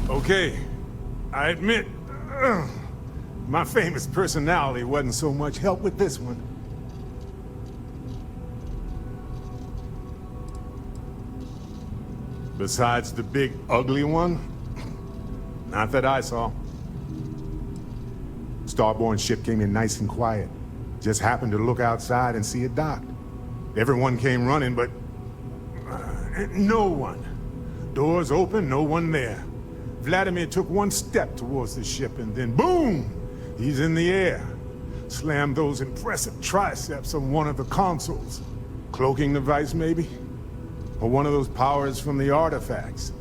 Okay, I admit, my famous personality wasn't so much help with this one. Besides the big, ugly one? Not that I saw. Starborn ship came in nice and quiet. Just happened to look outside and see it docked. Everyone came running, but... no one. Doors open, no one there. Vladimir took one step towards the ship and then boom! He's in the air. Slammed those impressive triceps on one of the consoles. Cloaking device, maybe? Or one of those powers from the artifacts.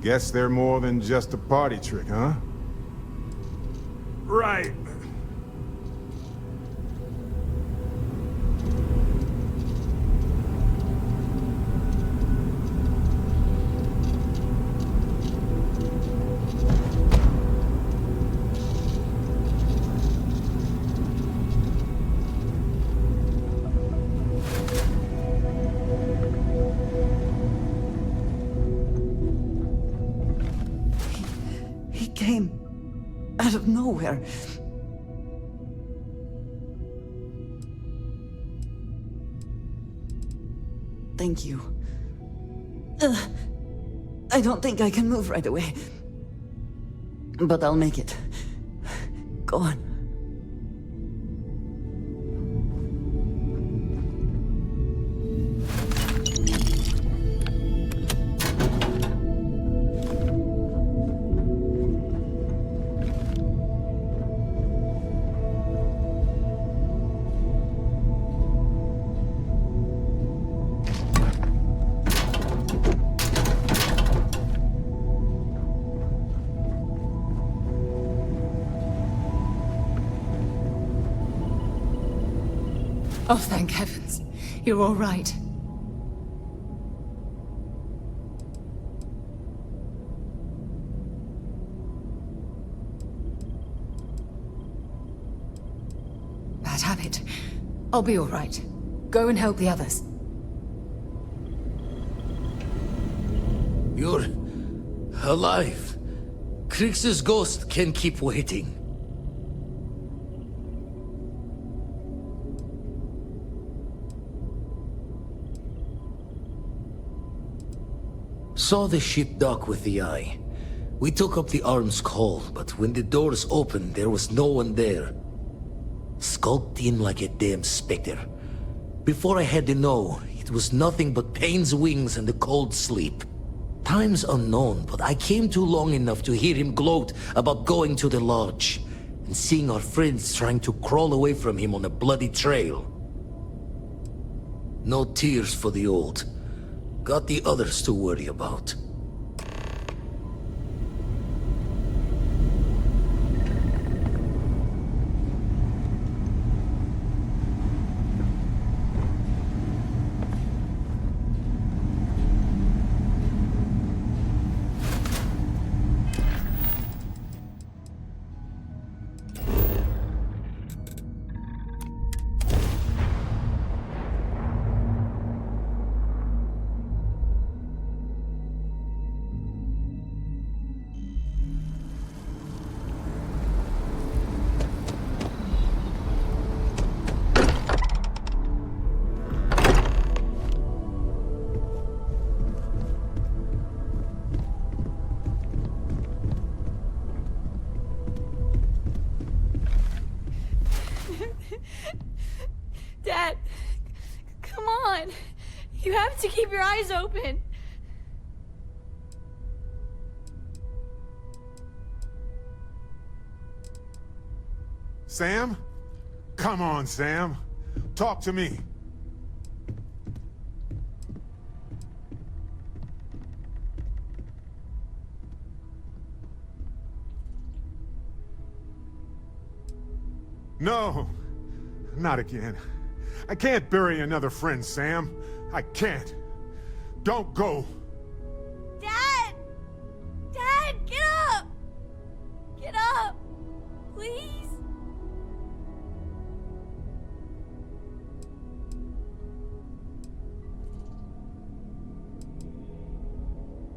Guess they're more than just a party trick, huh? Right. He came out of nowhere. Thank you. I don't think I can move right away. But I'll make it. Go on. Oh, thank heavens. You're all right. Bad habit. I'll be all right. Go and help the others. You're alive. Krix's ghost can keep waiting. Saw the ship dock with the eye. We took up the arms call, but when the doors opened, there was no one there. Skulked in like a damn specter. Before I had to know, it was nothing but pain's wings and a cold sleep. Times unknown, but I came too long enough to hear him gloat about going to the lodge, and seeing our friends trying to crawl away from him on a bloody trail. No tears for the old. Got the others to worry about. Dad, come on. You have to keep your eyes open. Sam? Come on, Sam. Talk to me. No. Not again. I can't bury another friend, Sam. I can't. Don't go. Dad! Dad, get up! Get up! Please?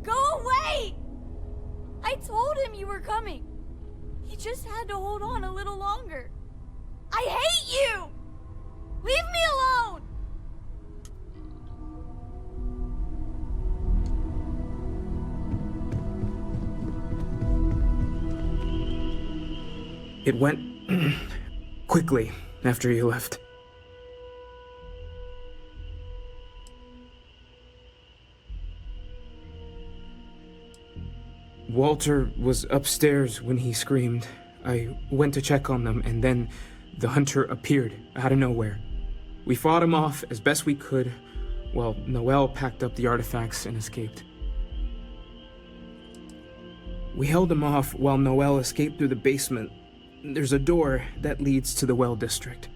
Go away! I I told him you were coming. He just had to hold on a little longer. I hate you! Leave me alone! It went quickly after you left. Walter was upstairs when he screamed. I went to check on them, and then the hunter appeared out of nowhere. We fought him off as best we could, while Noel packed up the artifacts and escaped. We held him off while Noel escaped through the basement. There's a door that leads to the well district.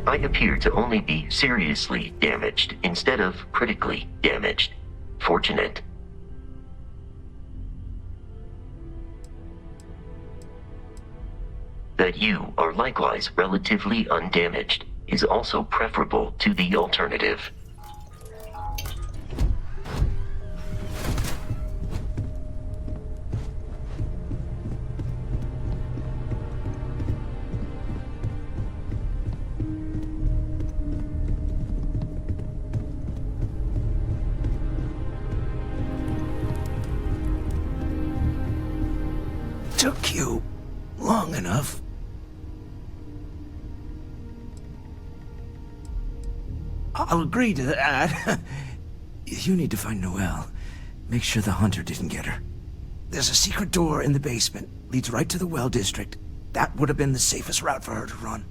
I appear to only be seriously damaged instead of critically damaged. Fortunate. That you are likewise relatively undamaged is also preferable to the alternative. Took you long enough. I'll agree to that. You need to find Noelle. Make sure the hunter didn't get her. There's a secret door in the basement. Leads right to the well district. That would have been the safest route for her to run.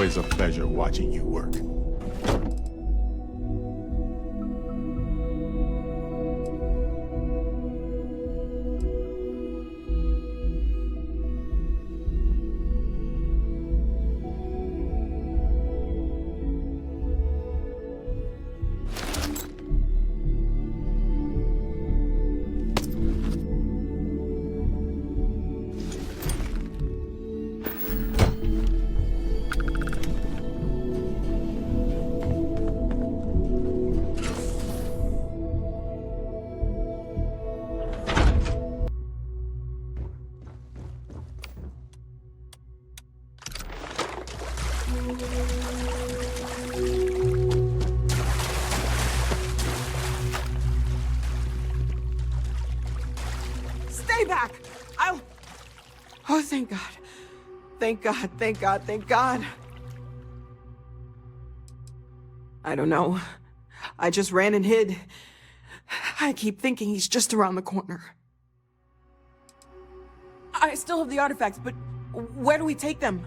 always a pleasure watching you work. Stay back! Oh, thank God. Thank God, thank God, thank God. I don't know. I just ran and hid. I keep thinking he's just around the corner. I still have the artifacts, but where do we take them?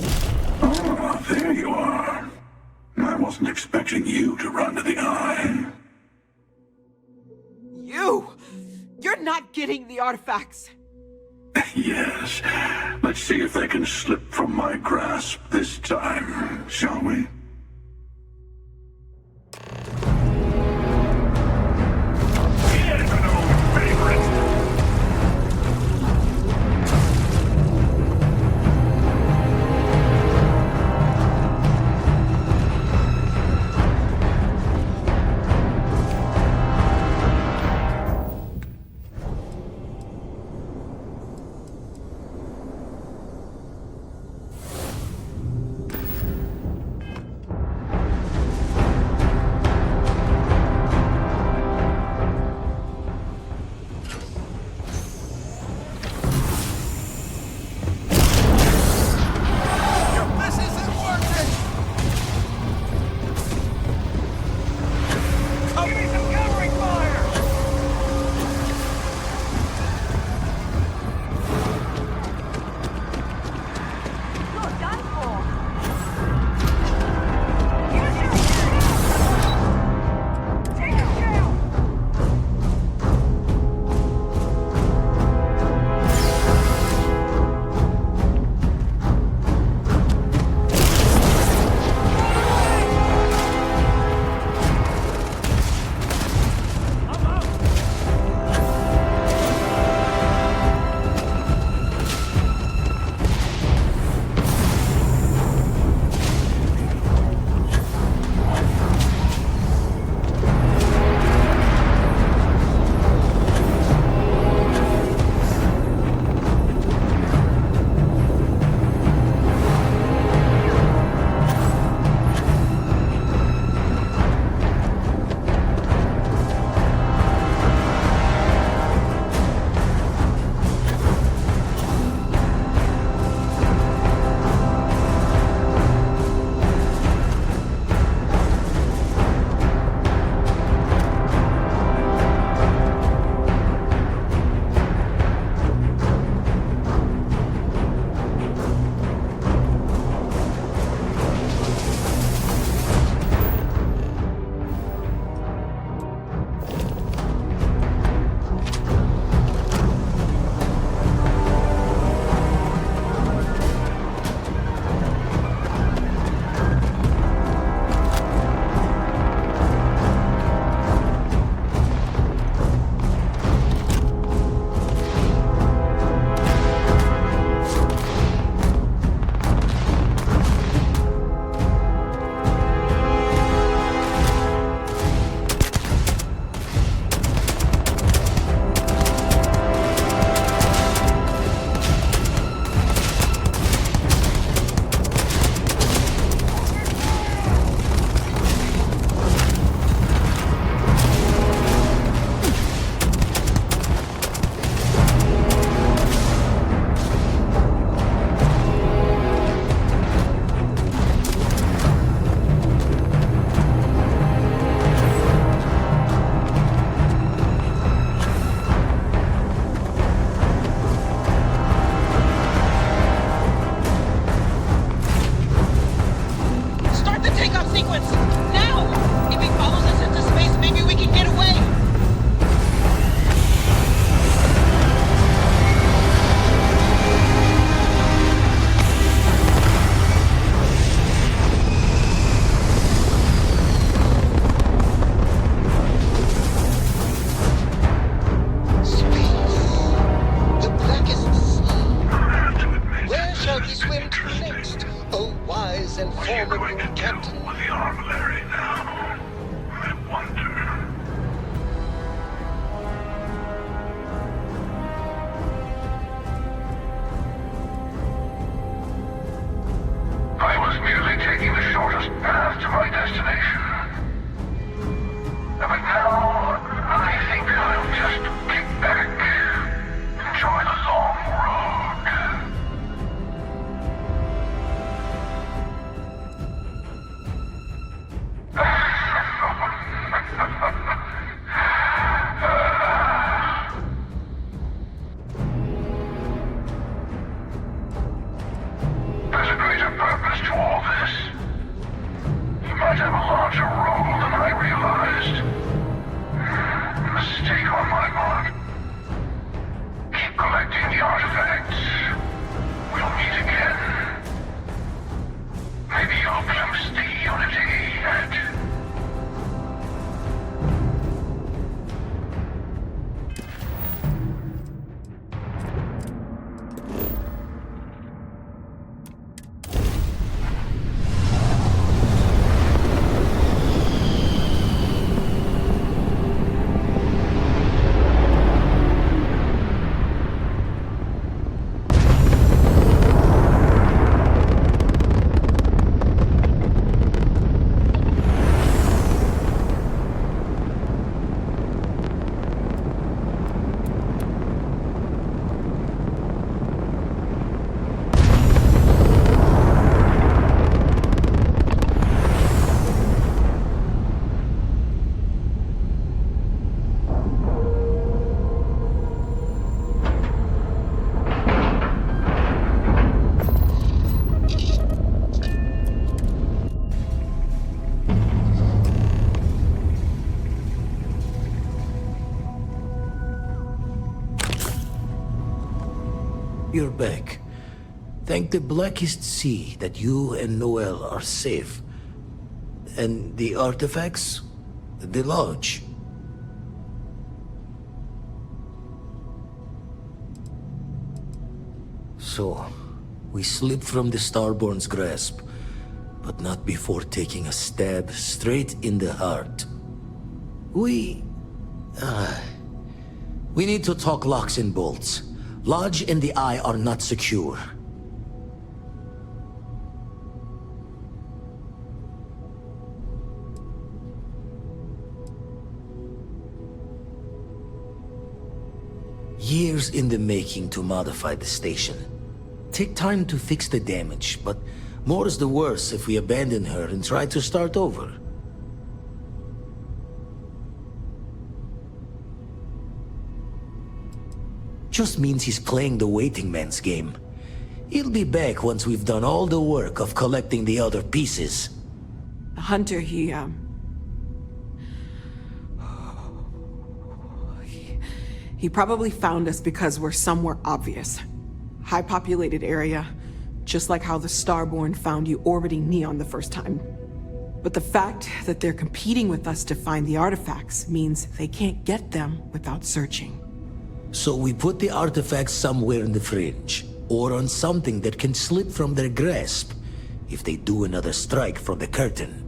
Ah, there you are. I wasn't expecting you to run to the eye. You! You're not getting the artifacts! Yes. Let's see if they can slip from my grasp this time, shall we? Here's an old favorite! meet again. Maybe you'll glimpse the unity yet. You're back. Thank the blackest sea that you and Noel are safe. And the artifacts? The lodge. So, we slipped from the Starborn's grasp, but not before taking a stab straight in the heart. We need to talk locks and bolts. Lodge and the Eye are not secure. Years in the making to modify the station. Take time to fix the damage, but more is the worse if we abandon her and try to start over. Just means he's playing the waiting man's game. He'll be back once we've done all the work of collecting the other pieces. Hunter, he probably found us because we're somewhere obvious. High-populated area, just like how the Starborn found you orbiting Neon the first time. But the fact that they're competing with us to find the artifacts means they can't get them without searching. So we put the artifacts somewhere in the fringe, or on something that can slip from their grasp if they do another strike from the curtain.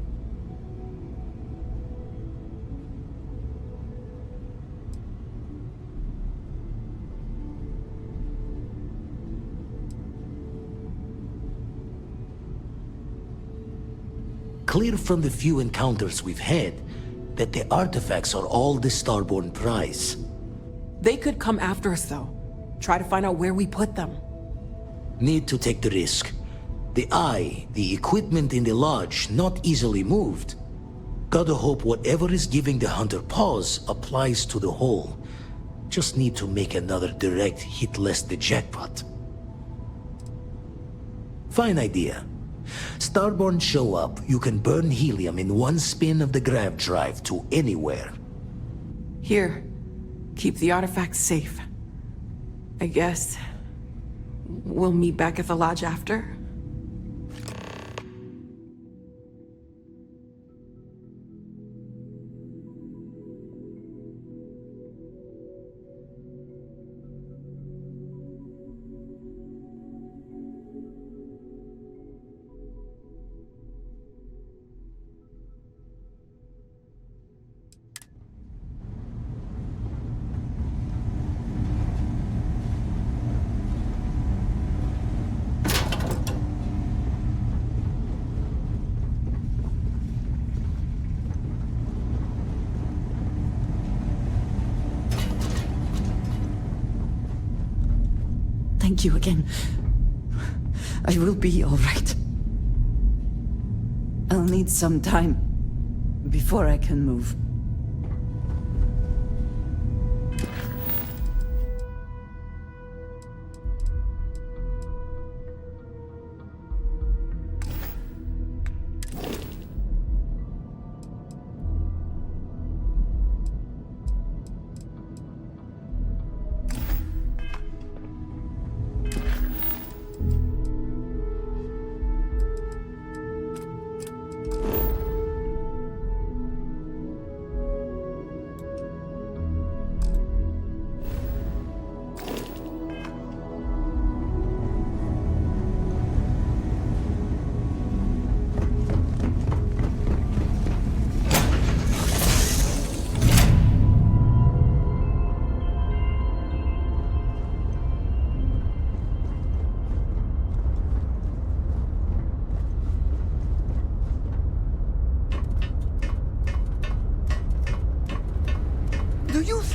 Clear from the few encounters we've had that the artifacts are all the Starborn prize. They could come after us, though. Try to find out where we put them. Need to take the risk. The Eye, the equipment in the lodge, not easily moved. Gotta hope whatever is giving the Hunter pause applies to the whole. Just need to make another direct hit less the jackpot. Fine idea. Starborn show up, you can burn helium in one spin of the grav drive to anywhere. Here. Keep the artifacts safe. I guess we'll meet back at the lodge after? Thank you again. I will be all right. I'll need some time before I can move.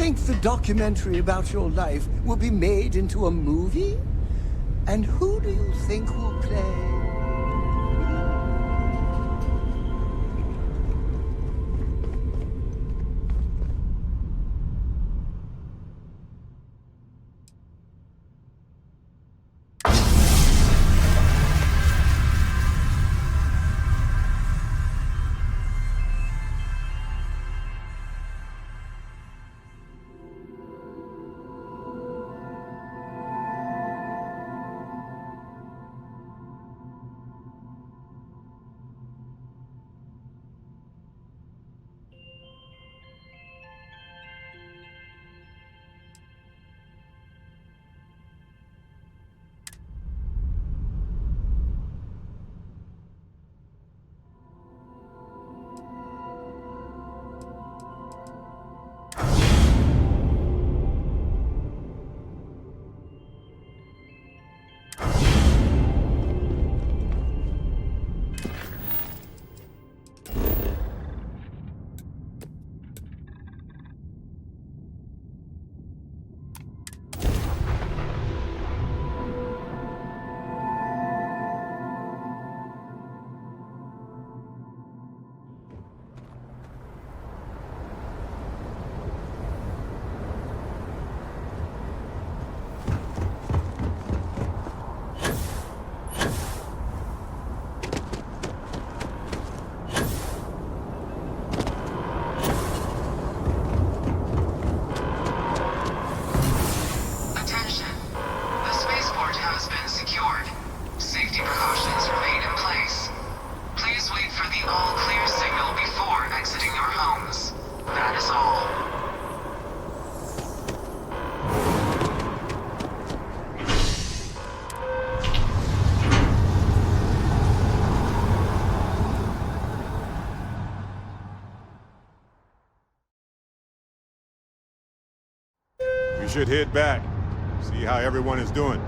think the documentary about your life will be made into a movie? And who do you think will play? We should head back, see how everyone is doing.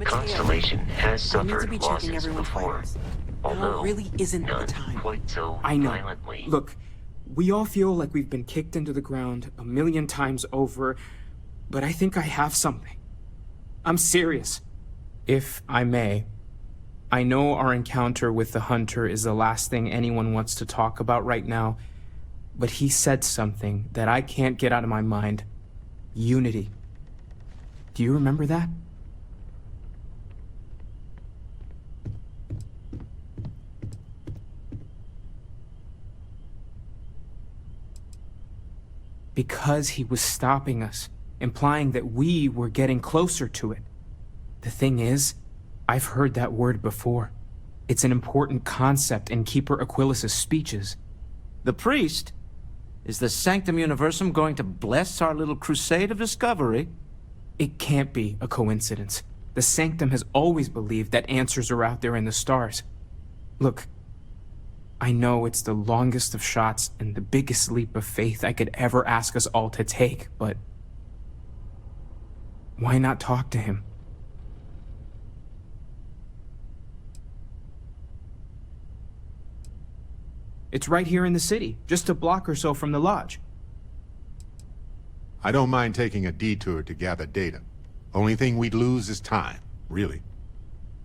Constellation has suffered losses before, although really isn't none the time. quite so I know. violently. Look, we all feel like we've been kicked into the ground 1,000,000 times over, but I think I have something. I'm serious. If I may, I know our encounter with the Hunter is the last thing anyone wants to talk about right now, but he said something that I can't get out of my mind. Unity. Do you remember that? Because he was stopping us, implying that we were getting closer to it. The thing is, I've heard that word before. It's an important concept in Keeper Aquilas's speeches. The priest? Is the Sanctum Universum going to bless our little crusade of discovery? It can't be a coincidence. The Sanctum has always believed that answers are out there in the stars. Look, I know it's the longest of shots and the biggest leap of faith I could ever ask us all to take, but why not talk to him? It's right here in the city, just a block or so from the lodge. I don't mind taking a detour to gather data. Only thing we'd lose is time, really.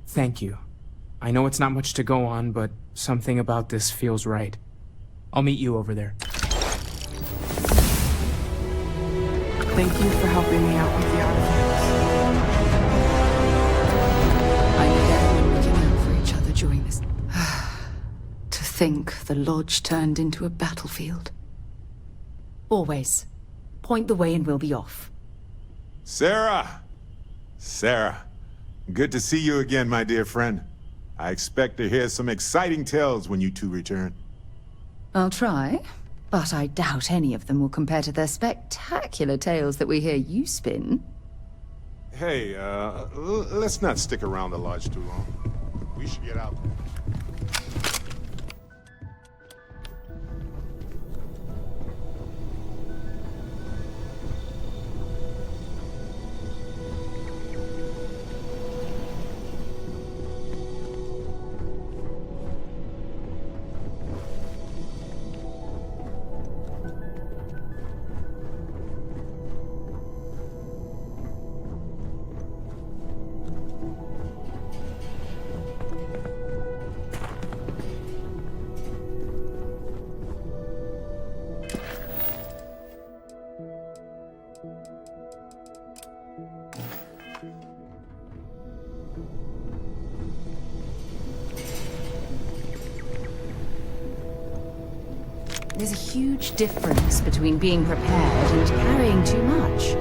Thank you. I know it's not much to go on, but something about this feels right. I'll meet you over there. Thank you for helping me out with the artifacts. I think the lodge turned into a battlefield. Always. Point the way and we'll be off. Sarah! Sarah, good to see you again, my dear friend. I expect to hear some exciting tales when you two return. I'll try, but I doubt any of them will compare to the spectacular tales that we hear you spin. Hey, let's not stick around the lodge too long. We should get out. There's a huge difference between being prepared and carrying too much.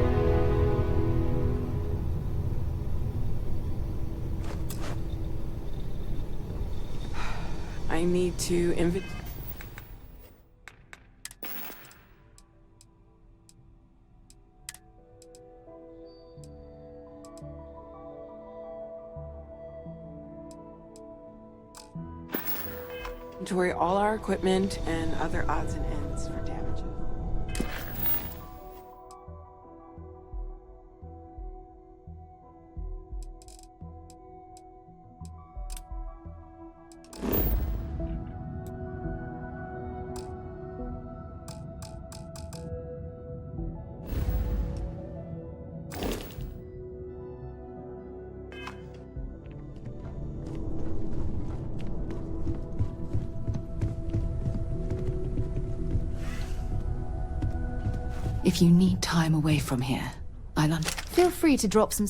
I need to inventory all our equipment and other odds and ends for damages. If you need time away from here, feel free to drop some...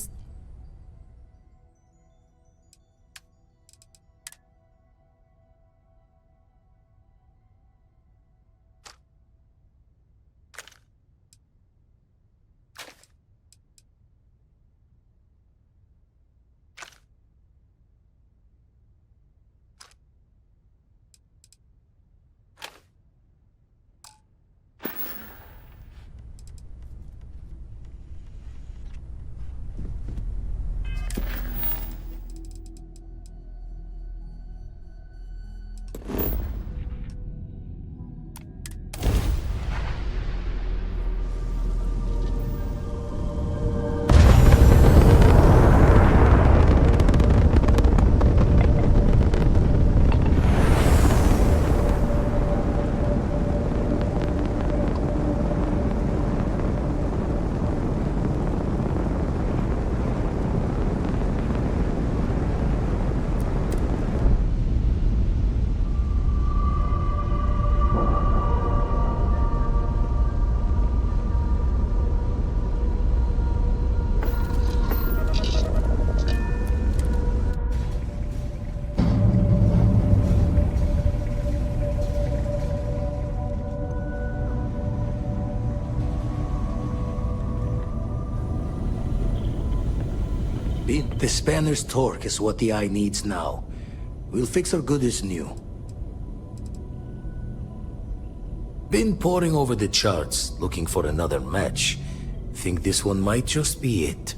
The spanner's torque is what the Eye needs now. We'll fix her good as new. Been poring over the charts, looking for another match. Think this one might just be it.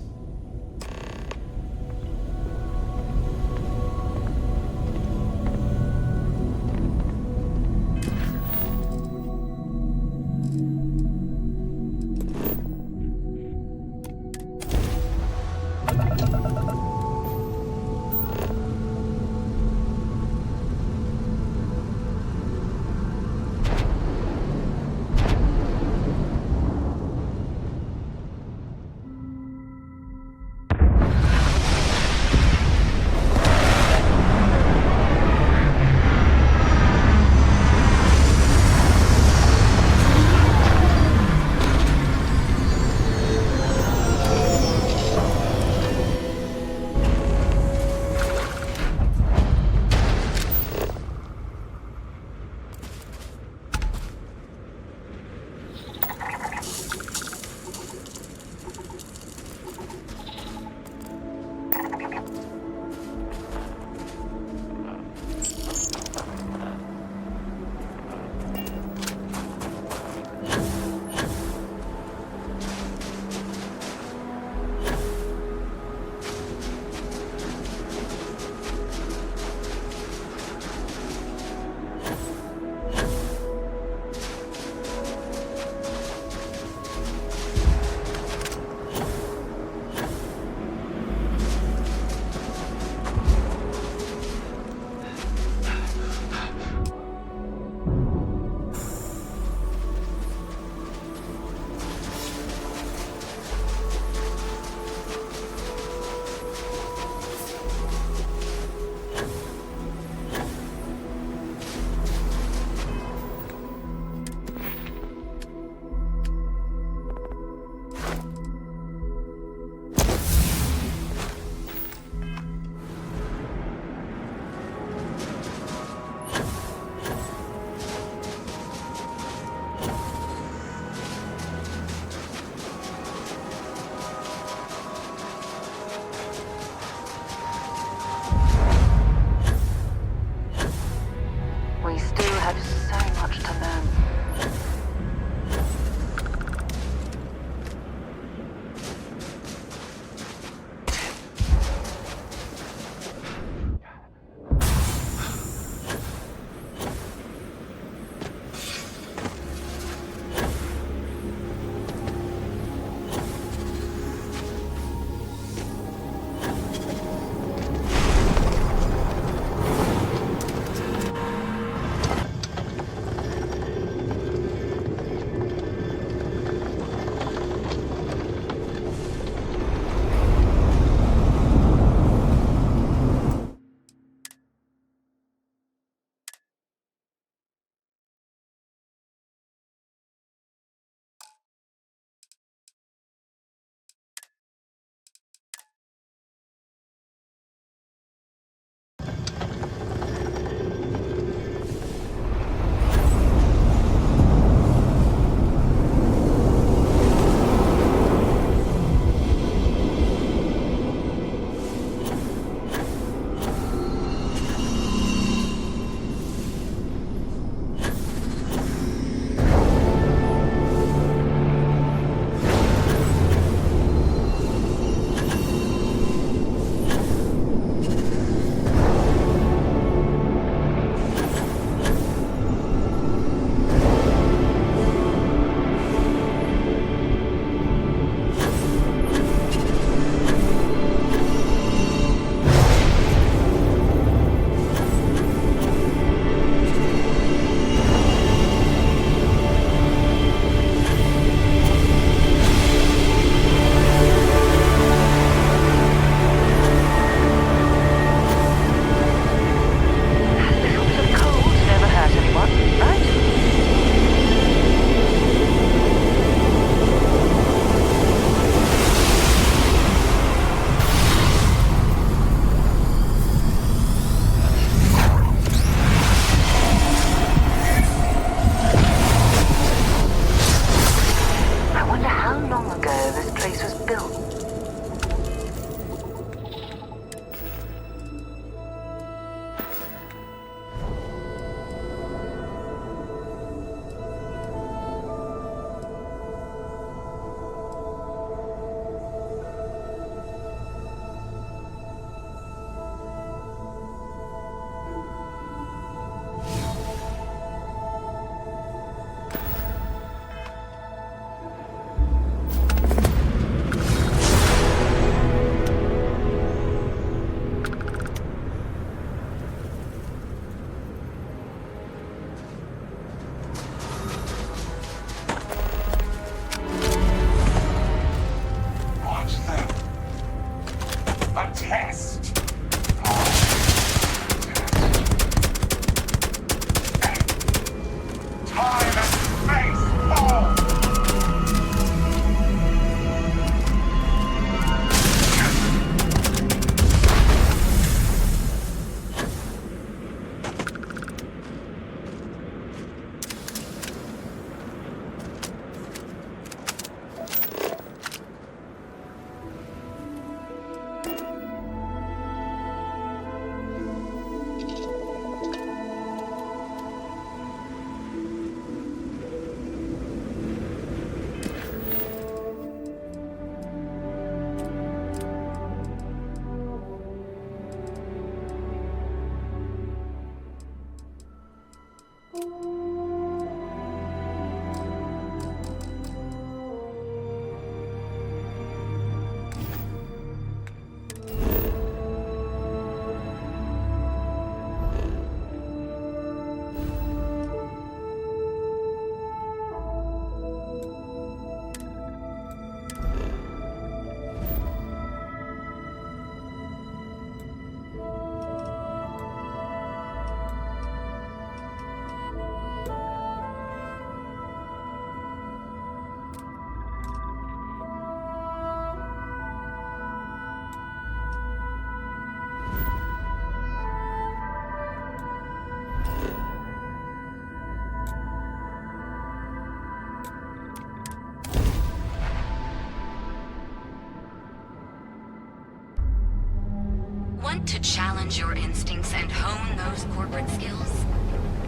to challenge your instincts and hone those corporate skills?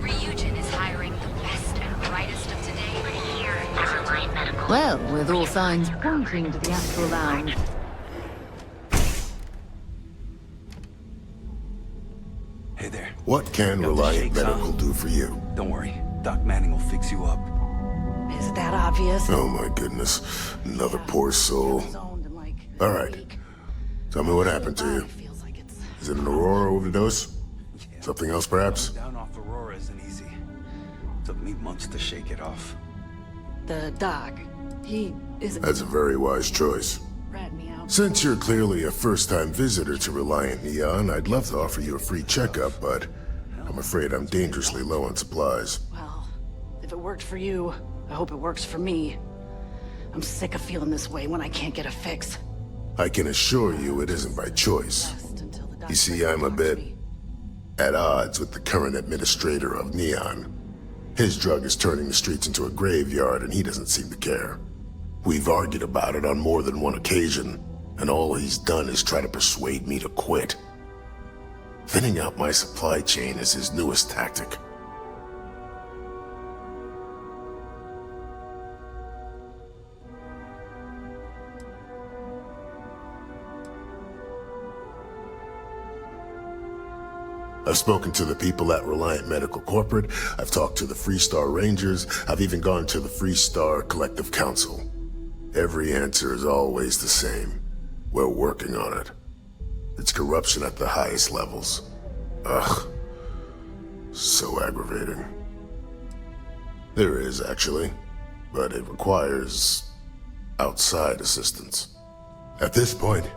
Ryujin is hiring the best and brightest of today here at Reliant Medical. Well, with all signs pointing to the Astral Lounge. Hey there. What can Reliant Medical do for you? Don't worry. Doc Manning will fix you up. Is it that obvious? Oh my goodness. Another poor soul. Alright. Tell me what happened to you. Is it an Aurora overdose? Something else perhaps? Down off Aurora isn't easy. Took me months to shake it off. The doc. He is... That's a very wise choice. rat me out. Since you're clearly a first-time visitor to Reliant Neon, I'd love to offer you a free checkup, but I'm afraid I'm dangerously low on supplies. Well, if it worked for you, I hope it works for me. I'm sick of feeling this way when I can't get a fix. I can assure you it isn't by choice. You see, I'm a bit at odds with the current administrator of Neon. His drug is turning the streets into a graveyard and he doesn't seem to care. We've argued about it on more than one occasion, and all he's done is try to persuade me to quit. Thinning out my supply chain is his newest tactic. I've spoken to the people at Reliant Medical Corporate, I've talked to the Freestar Rangers, I've even gone to the Freestar Collective Council. Every answer is always the same. We're working on it. It's corruption at the highest levels. Ugh. So aggravating. There is, actually, but it requires outside assistance. At this point,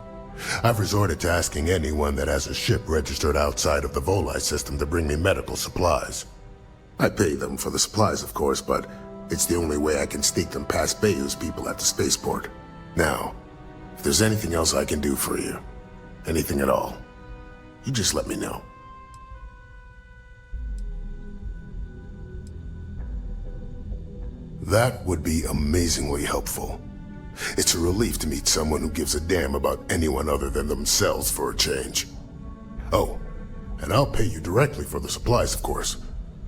I've resorted to asking anyone that has a ship registered outside of the Volii system to bring me medical supplies. I pay them for the supplies, of course, but it's the only way I can sneak them past Bayou's people at the spaceport. Now, if there's anything else I can do for you, anything at all, you just let me know. That would be amazingly helpful. It's a relief to meet someone who gives a damn about anyone other than themselves for a change. Oh, and I'll pay you directly for the supplies, of course.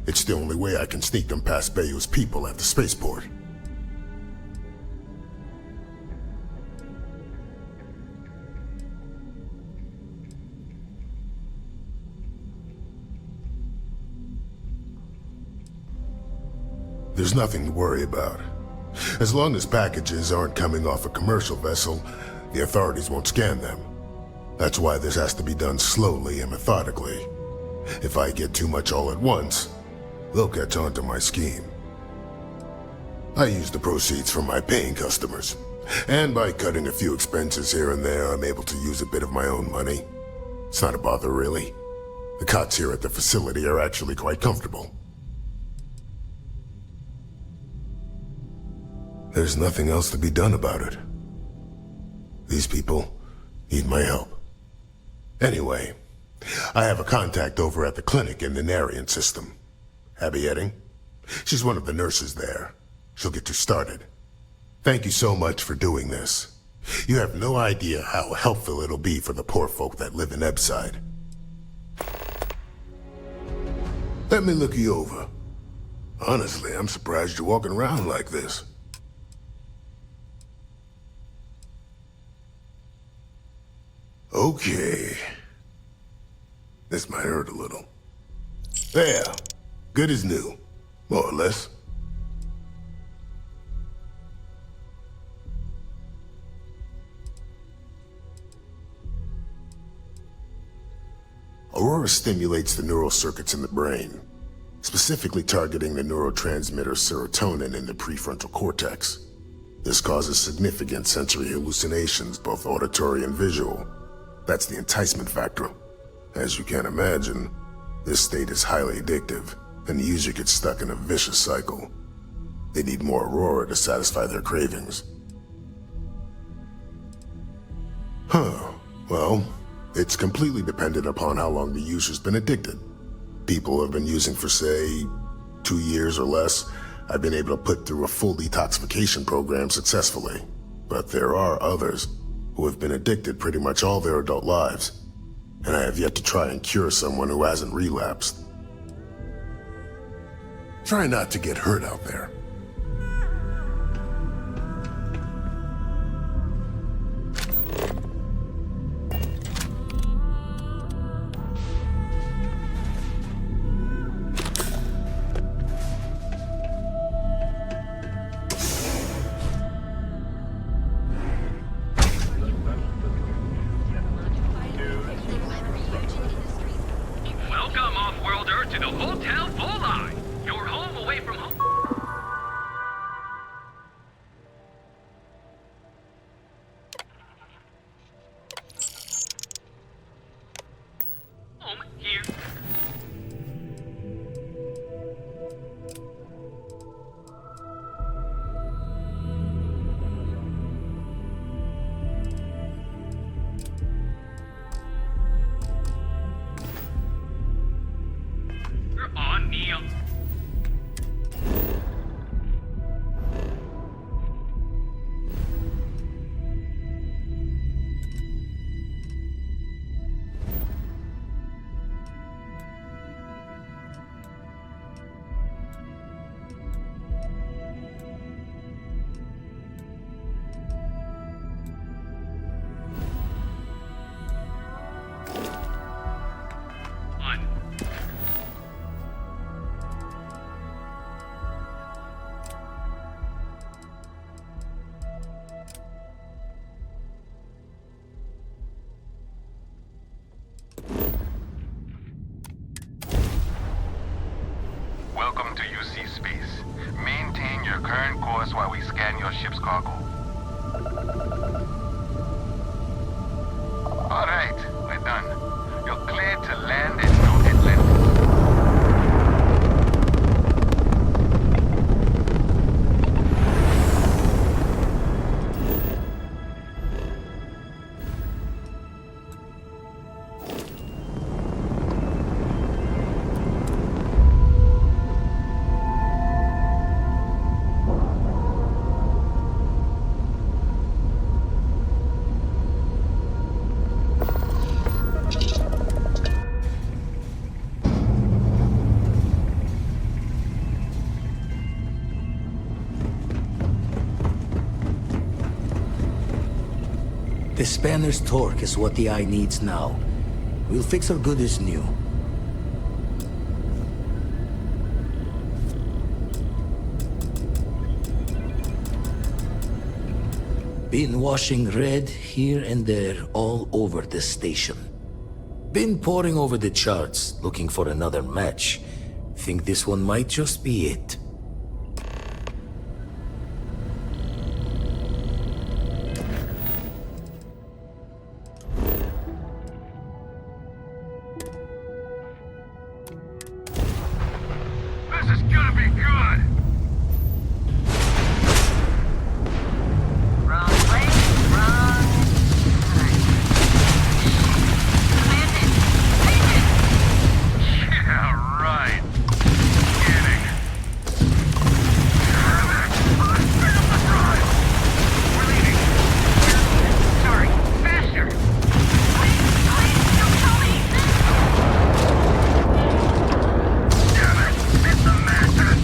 It's the only way I can sneak them past Bayou's people at the spaceport. There's nothing to worry about. As long as packages aren't coming off a commercial vessel, the authorities won't scan them. That's why this has to be done slowly and methodically. If I get too much all at once, they'll catch on to my scheme. I use the proceeds from my paying customers, and by cutting a few expenses here and there, I'm able to use a bit of my own money. It's not a bother, really. The cots here at the facility are actually quite comfortable. There's nothing else to be done about it. These people need my help. Anyway, I have a contact over at the clinic in the Narian system. Abby Edding? She's one of the nurses there. She'll get you started. Thank you so much for doing this. You have no idea how helpful it'll be for the poor folk that live in Ebside. Let me look you over. Honestly, I'm surprised you're walking around like this. Okay. This might hurt a little. There. Good as new. More or less. Aurora stimulates the neural circuits in the brain, specifically targeting the neurotransmitter serotonin in the prefrontal cortex. This causes significant sensory hallucinations, both auditory and visual. That's the enticement factor. As you can imagine, this state is highly addictive, and the user gets stuck in a vicious cycle. They need more Aurora to satisfy their cravings. Well, it's completely dependent upon how long the user's been addicted. People have been using for, say, 2 years or less. I've been able to put through a full detoxification program successfully. But there are others who have been addicted pretty much all their adult lives. And I have yet to try and cure someone who hasn't relapsed. Try not to get hurt out there. Welcome, off-worlder, to the Hotel Volai. Your home away from home. Home here. You're on, Neil. On. Welcome to UC Space. Maintain your current course while we scan your ship's cargo. All right, we're done. You're cleared to land in New Atlantis. The spanner's torque is what the eye needs now. We'll fix her good as new. Been washing red here and there all over the station. Been poring over the charts, looking for another match. Think this one might just be it. This is gonna be good. Wrong place, wrong time. Landed. Landed. Yeah, right. Kidding. We're leaving. Sorry, faster. Please, don't kill me. Damn it, it's the Masters.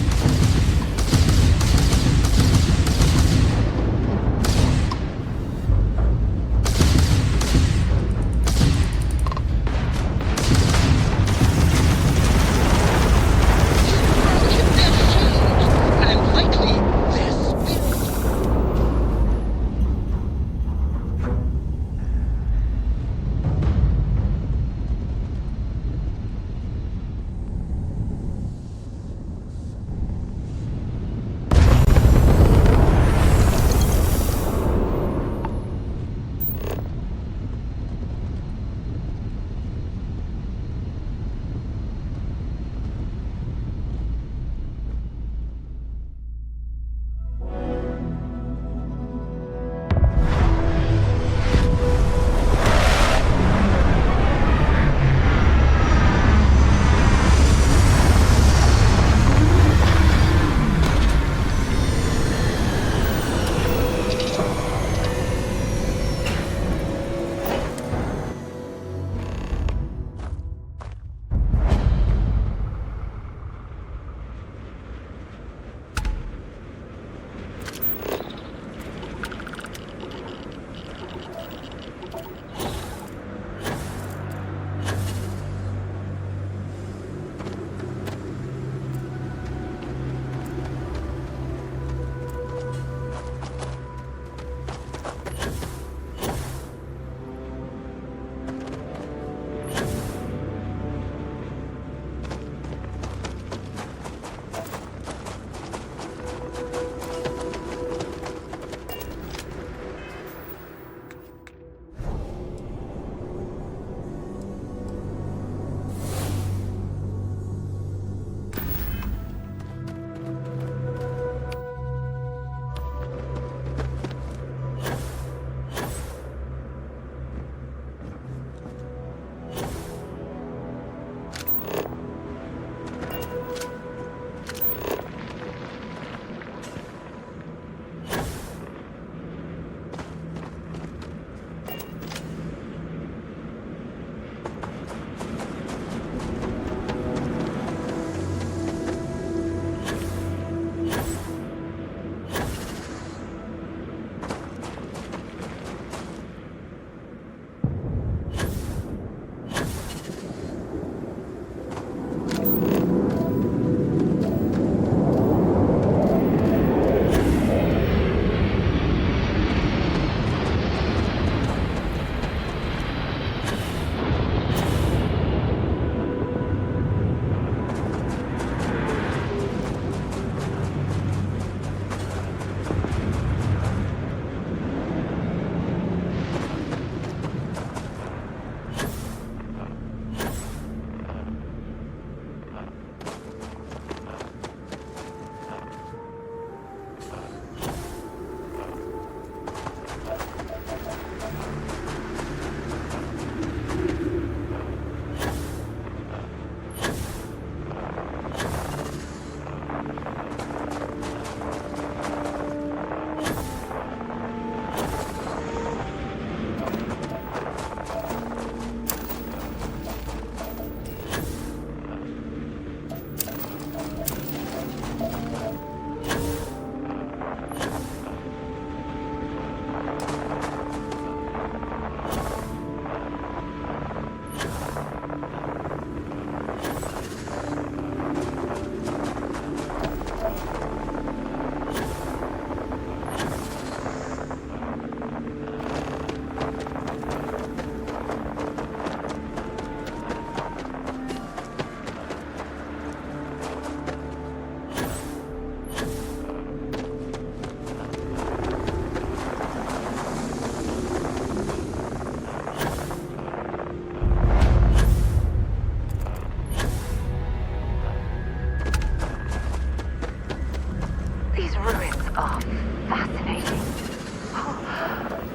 ruins are fascinating.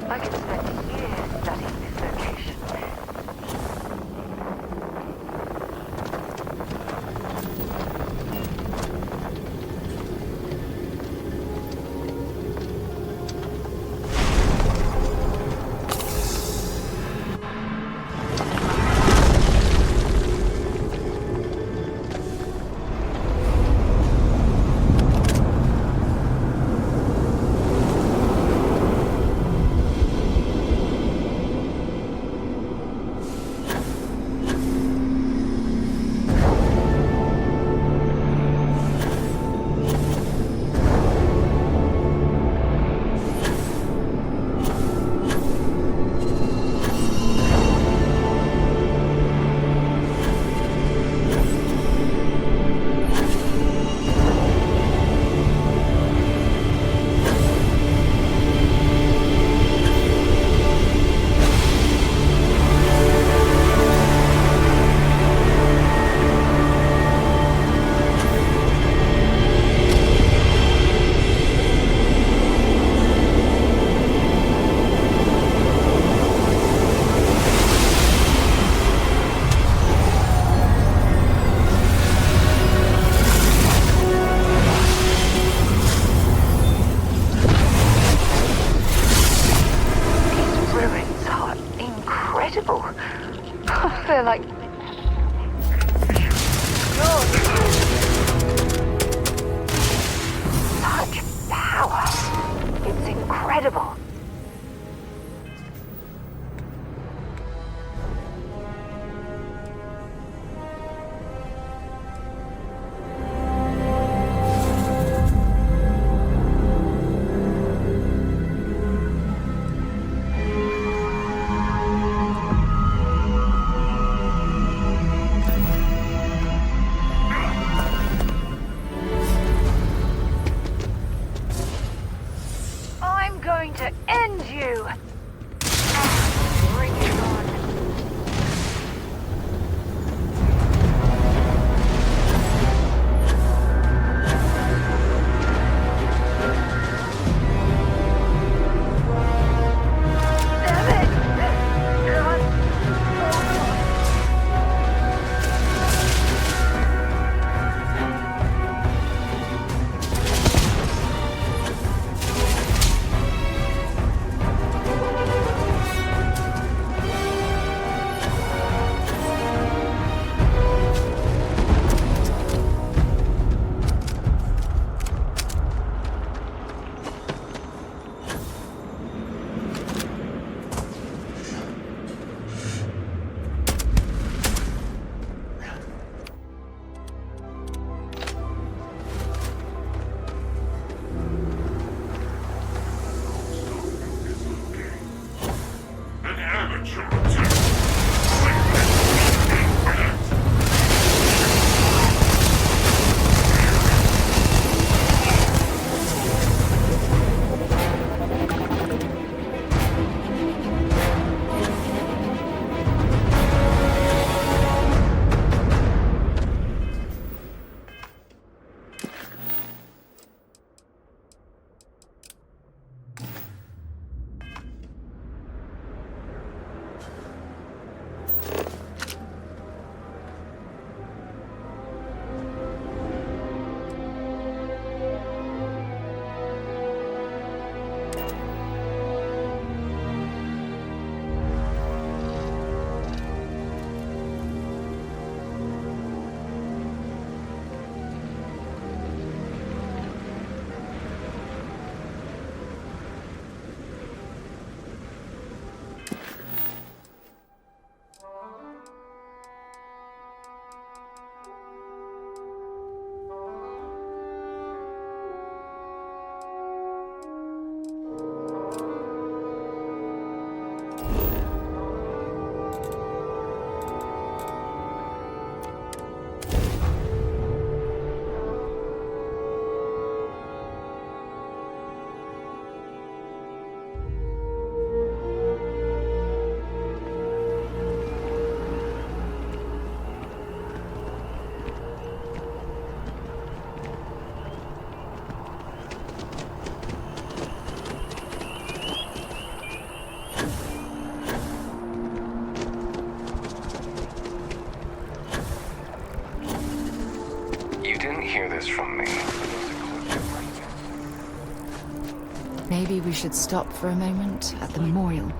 I could spend years studying this location. You didn't hear this from me. Maybe we should stop for a moment at the memorial.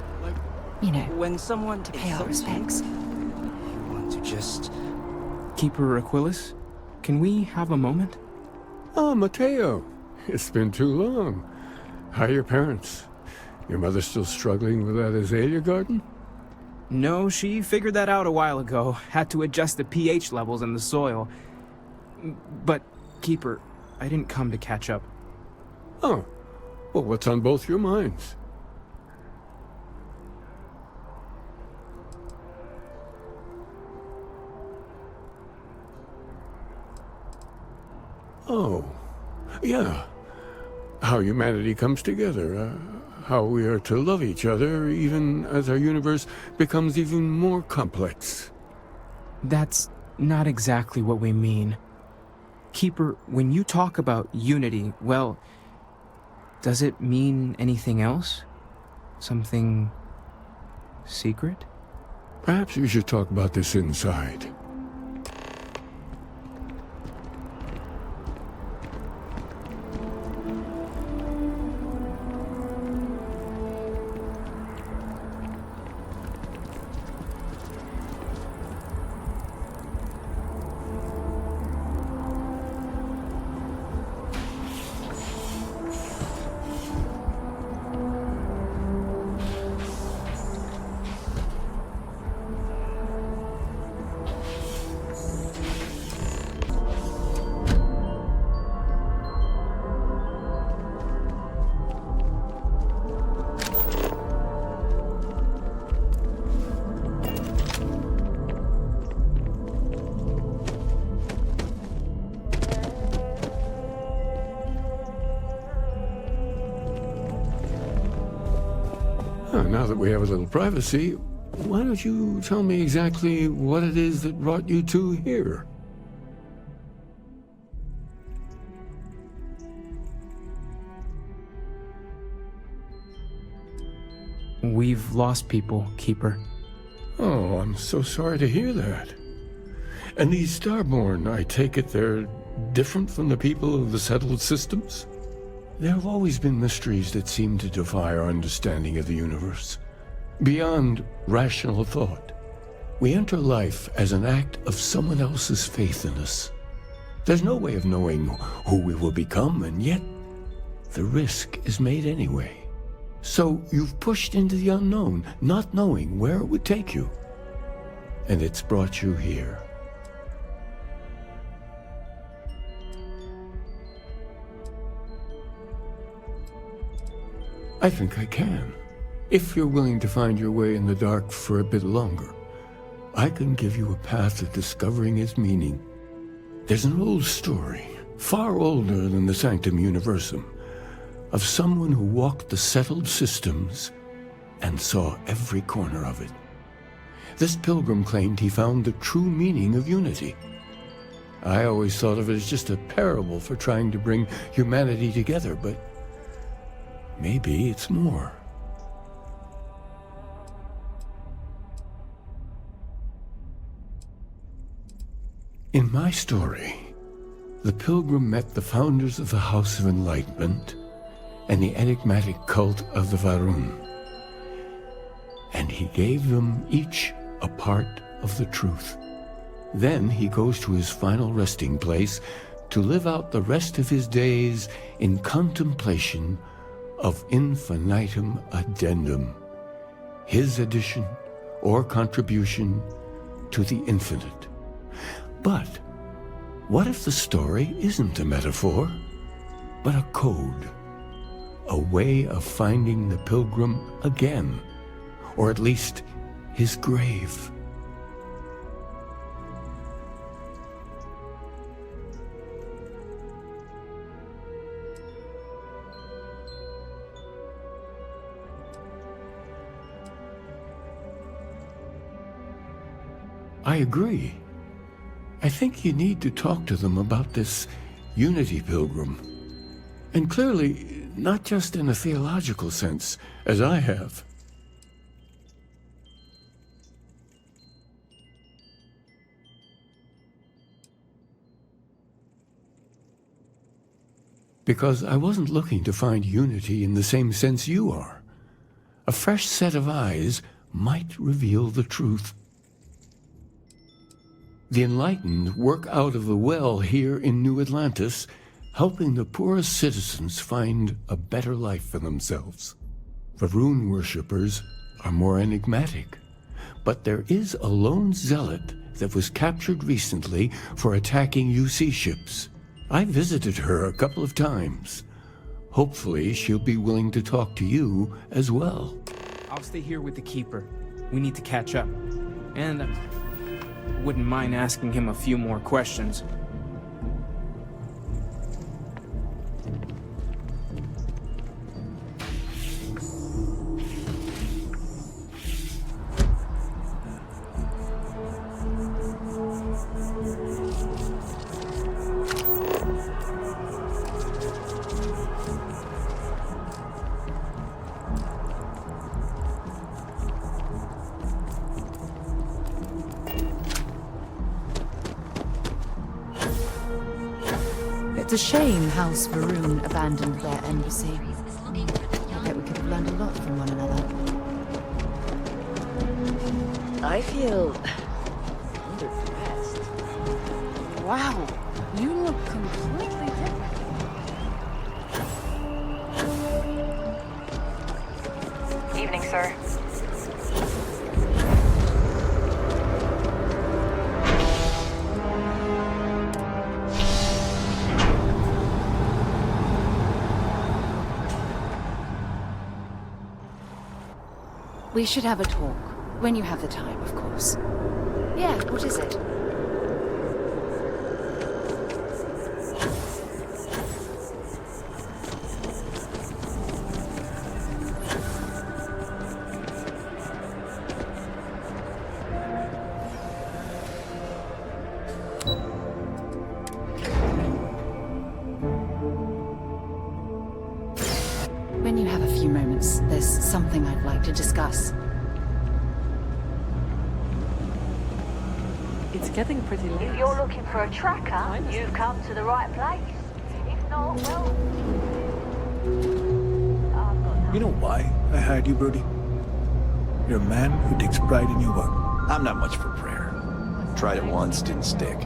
You know, when someone to pay our respects. You want to just... Keeper Aquilus, can we have a moment? Oh, Mateo. It's been too long. How are your parents? Your mother still struggling with that azalea garden? No, she figured that out a while ago. Had to adjust the pH levels in the soil. But, Keeper, I didn't come to catch up. Oh. Well, what's on both your minds? Oh. Yeah. How humanity comes together. How we are to love each other, even as our universe becomes even more complex. That's not exactly what we mean. Keeper, when you talk about unity, well, does it mean anything else? Something secret? Perhaps we should talk about this inside. Now that we have a little privacy, why don't you tell me exactly what it is that brought you two here? We've lost people, Keeper. Oh, I'm so sorry to hear that. And these Starborn, I take it they're different from the people of the settled systems? There have always been mysteries that seem to defy our understanding of the universe. Beyond rational thought, we enter life as an act of someone else's faith in us. There's no way of knowing who we will become, and yet the risk is made anyway. So you've pushed into the unknown, not knowing where it would take you. And it's brought you here. I think I can. If you're willing to find your way in the dark for a bit longer, I can give you a path to discovering its meaning. There's an old story, far older than the Sanctum Universum, of someone who walked the settled systems and saw every corner of it. This pilgrim claimed he found the true meaning of unity. I always thought of it as just a parable for trying to bring humanity together, but maybe it's more. In my story, the pilgrim met the founders of the House of Enlightenment and the enigmatic cult of the Varun, and he gave them each a part of the truth. Then he goes to his final resting place to live out the rest of his days in contemplation of infinitum addendum, his addition or contribution to the infinite. But what if the story isn't a metaphor, but a code, a way of finding the pilgrim again, or at least his grave? I agree. I think you need to talk to them about this unity pilgrim. And clearly, not just in a theological sense, as I have. because I wasn't looking to find unity in the same sense you are. A fresh set of eyes might reveal the truth. The enlightened work out of the well here in New Atlantis, helping the poorest citizens find a better life for themselves. The rune worshippers are more enigmatic, but there is a lone zealot that was captured recently for attacking UC ships. I visited her a couple of times. Hopefully she'll be willing to talk to you as well. I'll stay here with the Keeper. We need to catch up. And wouldn't mind asking him a few more questions. It's a shame House Varun abandoned their embassy. I bet we could have learned a lot from one another. I feel underdressed. Wow, you look completely different. Evening, sir. We should have a talk. When you have the time, of course. Yeah, what is it? When you have a few moments, there's something I'd like to discuss. It's getting pretty late. If you're looking for a tracker, you've come to the right place. If not, well... You know why I hired you, Brody? You're a man who takes pride in your work. I'm not much for prayer. Tried it once, didn't stick.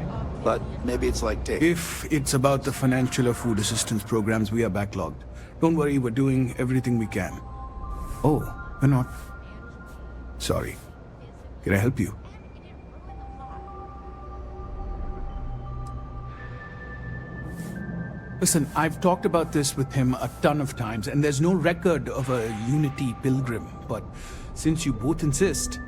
But maybe it's like Dick. If it's about the financial or food assistance programs, we are backlogged. Don't worry, we're doing everything we can. Oh, we're not. Sorry. Can I help you? Listen, I've talked about this with him a ton of times, and there's no record of a Unity pilgrim. But since you both insist,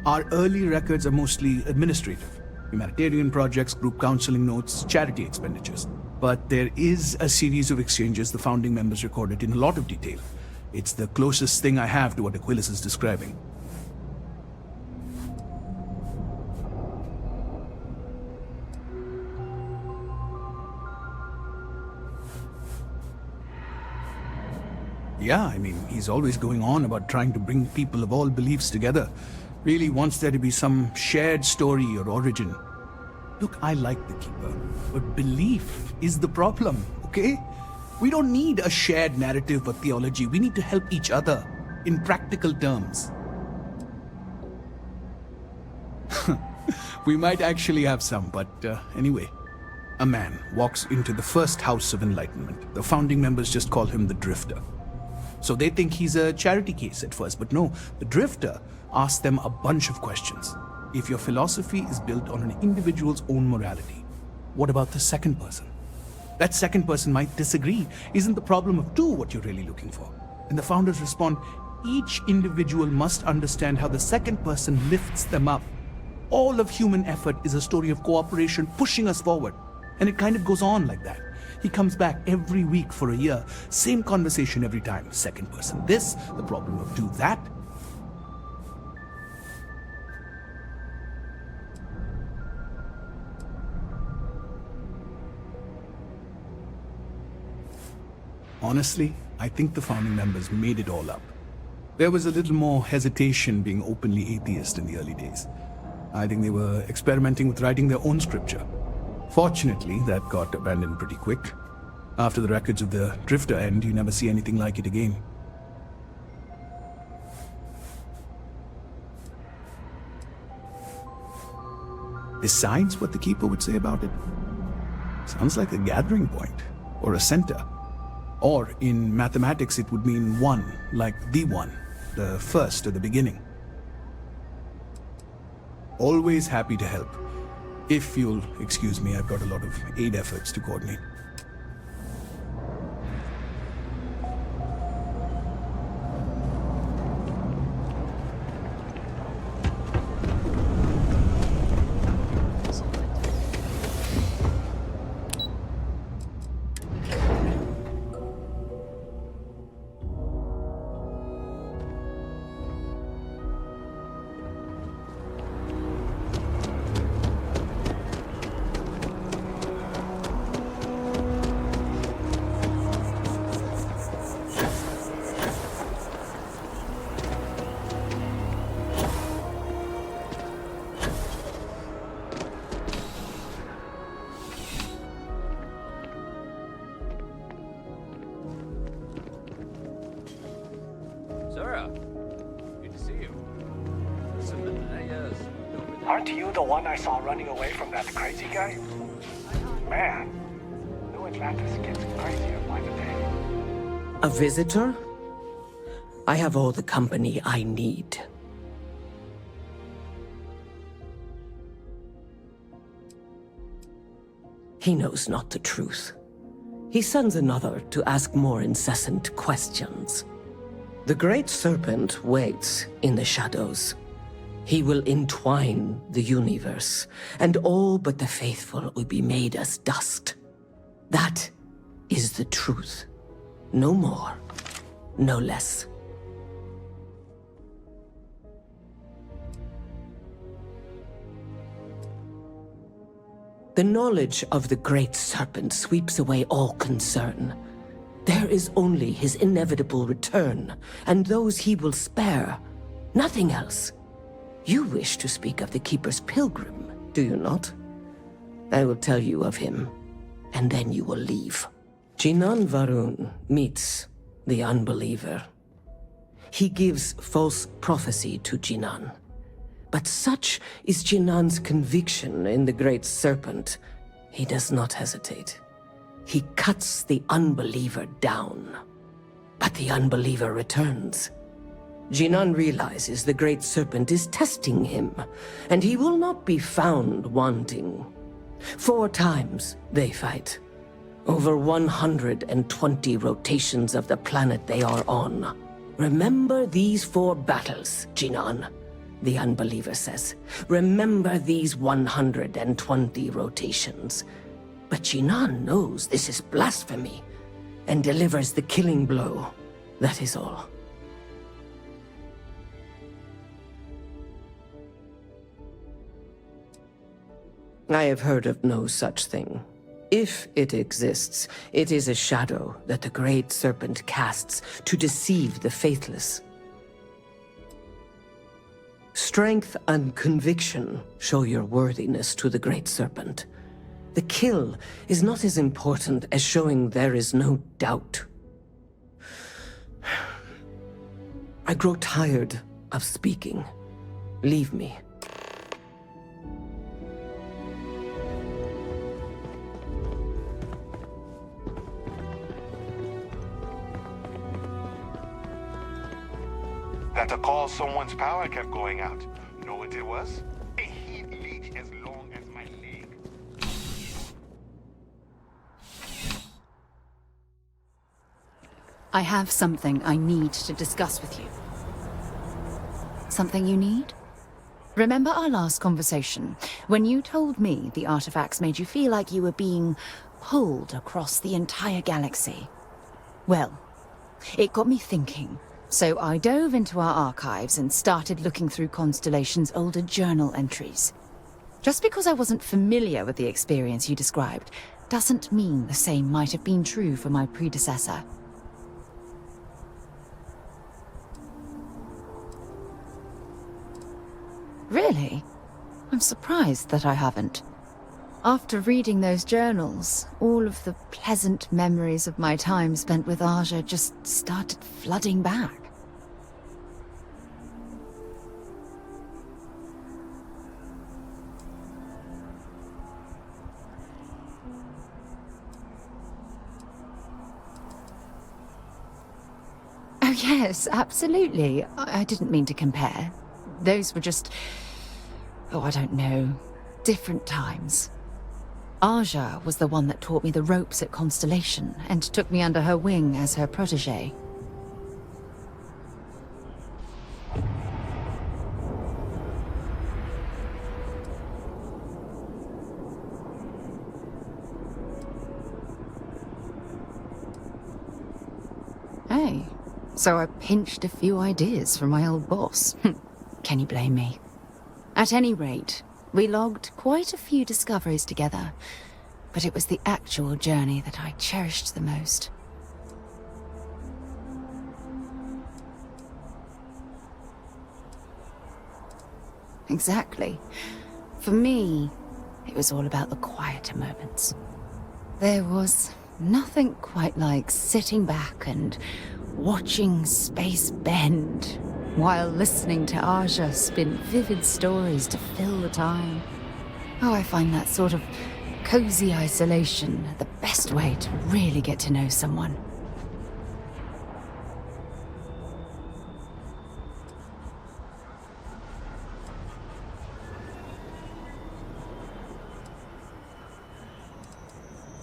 our early records are mostly administrative. Humanitarian projects, group counseling notes, charity expenditures. But there is a series of exchanges the founding members recorded in a lot of detail. It's the closest thing I have to what Aquilas is describing. Yeah, I mean, he's always going on about trying to bring people of all beliefs together. Really wants there to be some shared story or origin. Look, I like the Keeper, but belief is the problem, okay? We don't need a shared narrative or theology. We need to help each other in practical terms. We might actually have some, but anyway. A man walks into the first House of Enlightenment. The founding members just call him the Drifter. So they think he's a charity case at first, but no, the Drifter asks them a bunch of questions. If your philosophy is built on an individual's own morality, what about the second person? That second person might disagree. Isn't the problem of two what you're really looking for? And the founders respond, each individual must understand how the second person lifts them up. All of human effort is a story of cooperation pushing us forward. And it kind of goes on like that. He comes back every week for a year. Same conversation every time. Second person this, the problem of two that. Honestly, I think the founding members made it all up. There was a little more hesitation being openly atheist in the early days. I think they were experimenting with writing their own scripture. Fortunately, that got abandoned pretty quick. After the records of the Drifter end, you never see anything like it again. Besides what the Keeper would say about it, sounds like a gathering point, or a center. Or, in mathematics, it would mean one, like the one, the first or the beginning. Always happy to help. If you'll excuse me, I've got a lot of aid efforts to coordinate. Zara, good to see you. Listen, Aren't you the one I saw running away from that crazy guy? Man, New Atlantis gets crazier by the day. A visitor? I have all the company I need. He knows not the truth. He sends another to ask more incessant questions. The Great Serpent waits in the shadows. He will entwine the universe, and all but the faithful will be made as dust. That is the truth. No more, no less. The knowledge of the Great Serpent sweeps away all concern. There is only his inevitable return, and those he will spare. Nothing else. You wish to speak of the Keeper's Pilgrim, do you not? I will tell you of him, and then you will leave. Jinan Varun meets the unbeliever. He gives false prophecy to Jinan. But such is Jinan's conviction in the Great Serpent, he does not hesitate. He cuts the unbeliever down. But the unbeliever returns. Jinan realizes the Great Serpent is testing him, and he will not be found wanting. 4 times they fight. Over 120 rotations of the planet they are on. Remember these 4 battles, Jinan, the unbeliever says. Remember these 120 rotations. But Jinan knows this is blasphemy, and delivers the killing blow. That is all. I have heard of no such thing. If it exists, it is a shadow that the Great Serpent casts to deceive the faithless. Strength and conviction show your worthiness to the Great Serpent. The kill is not as important as showing there is no doubt. I grow tired of speaking. Leave me. That's a call someone's power kept going out. Know what it was? A heat leech as long as my leg. I have something I need to discuss with you. Something you need? Remember our last conversation, when you told me the artifacts made you feel like you were being pulled across the entire galaxy? Well, it got me thinking. So I dove into our archives and started looking through Constellation's older journal entries. Just because I wasn't familiar with the experience you described, doesn't mean the same might have been true for my predecessor. Really? I'm surprised that I haven't. After reading those journals, all of the pleasant memories of my time spent with Aja just started flooding back. Oh yes, absolutely. I didn't mean to compare. Those were just... oh, I don't know. Different times. Aja was the one that taught me the ropes at Constellation and took me under her wing as her protege. Hey, so I pinched a few ideas from my old boss. Can you blame me? At any rate, we logged quite a few discoveries together, but it was the actual journey that I cherished the most. Exactly. For me, it was all about the quieter moments. There was nothing quite like sitting back and watching space bend while listening to Aja spin vivid stories to fill the time. Oh, I find that sort of cozy isolation the best way to really get to know someone.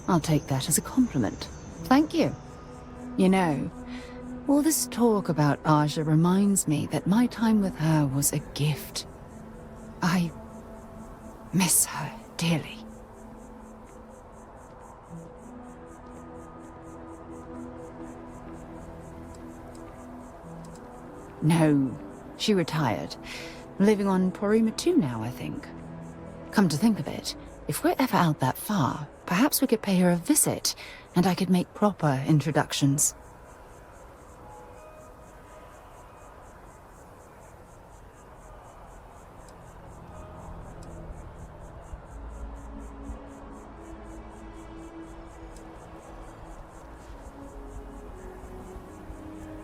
I'll take that as a compliment. Thank you. You know, all this talk about Aja reminds me that my time with her was a gift. I miss her dearly. No, she retired. Living on Porima 2 now, I think. Come to think of it, if we're ever out that far, perhaps we could pay her a visit, and I could make proper introductions.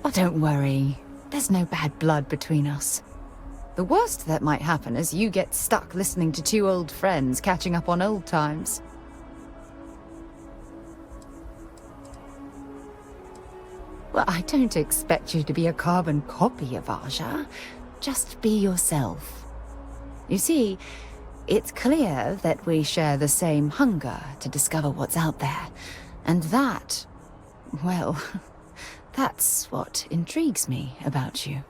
Oh, don't worry. There's no bad blood between us. The worst that might happen is you get stuck listening to two old friends catching up on old times. Well, I don't expect you to be a carbon copy of Aja. Just be yourself. You see, it's clear that we share the same hunger to discover what's out there. And that, well, that's what intrigues me about you.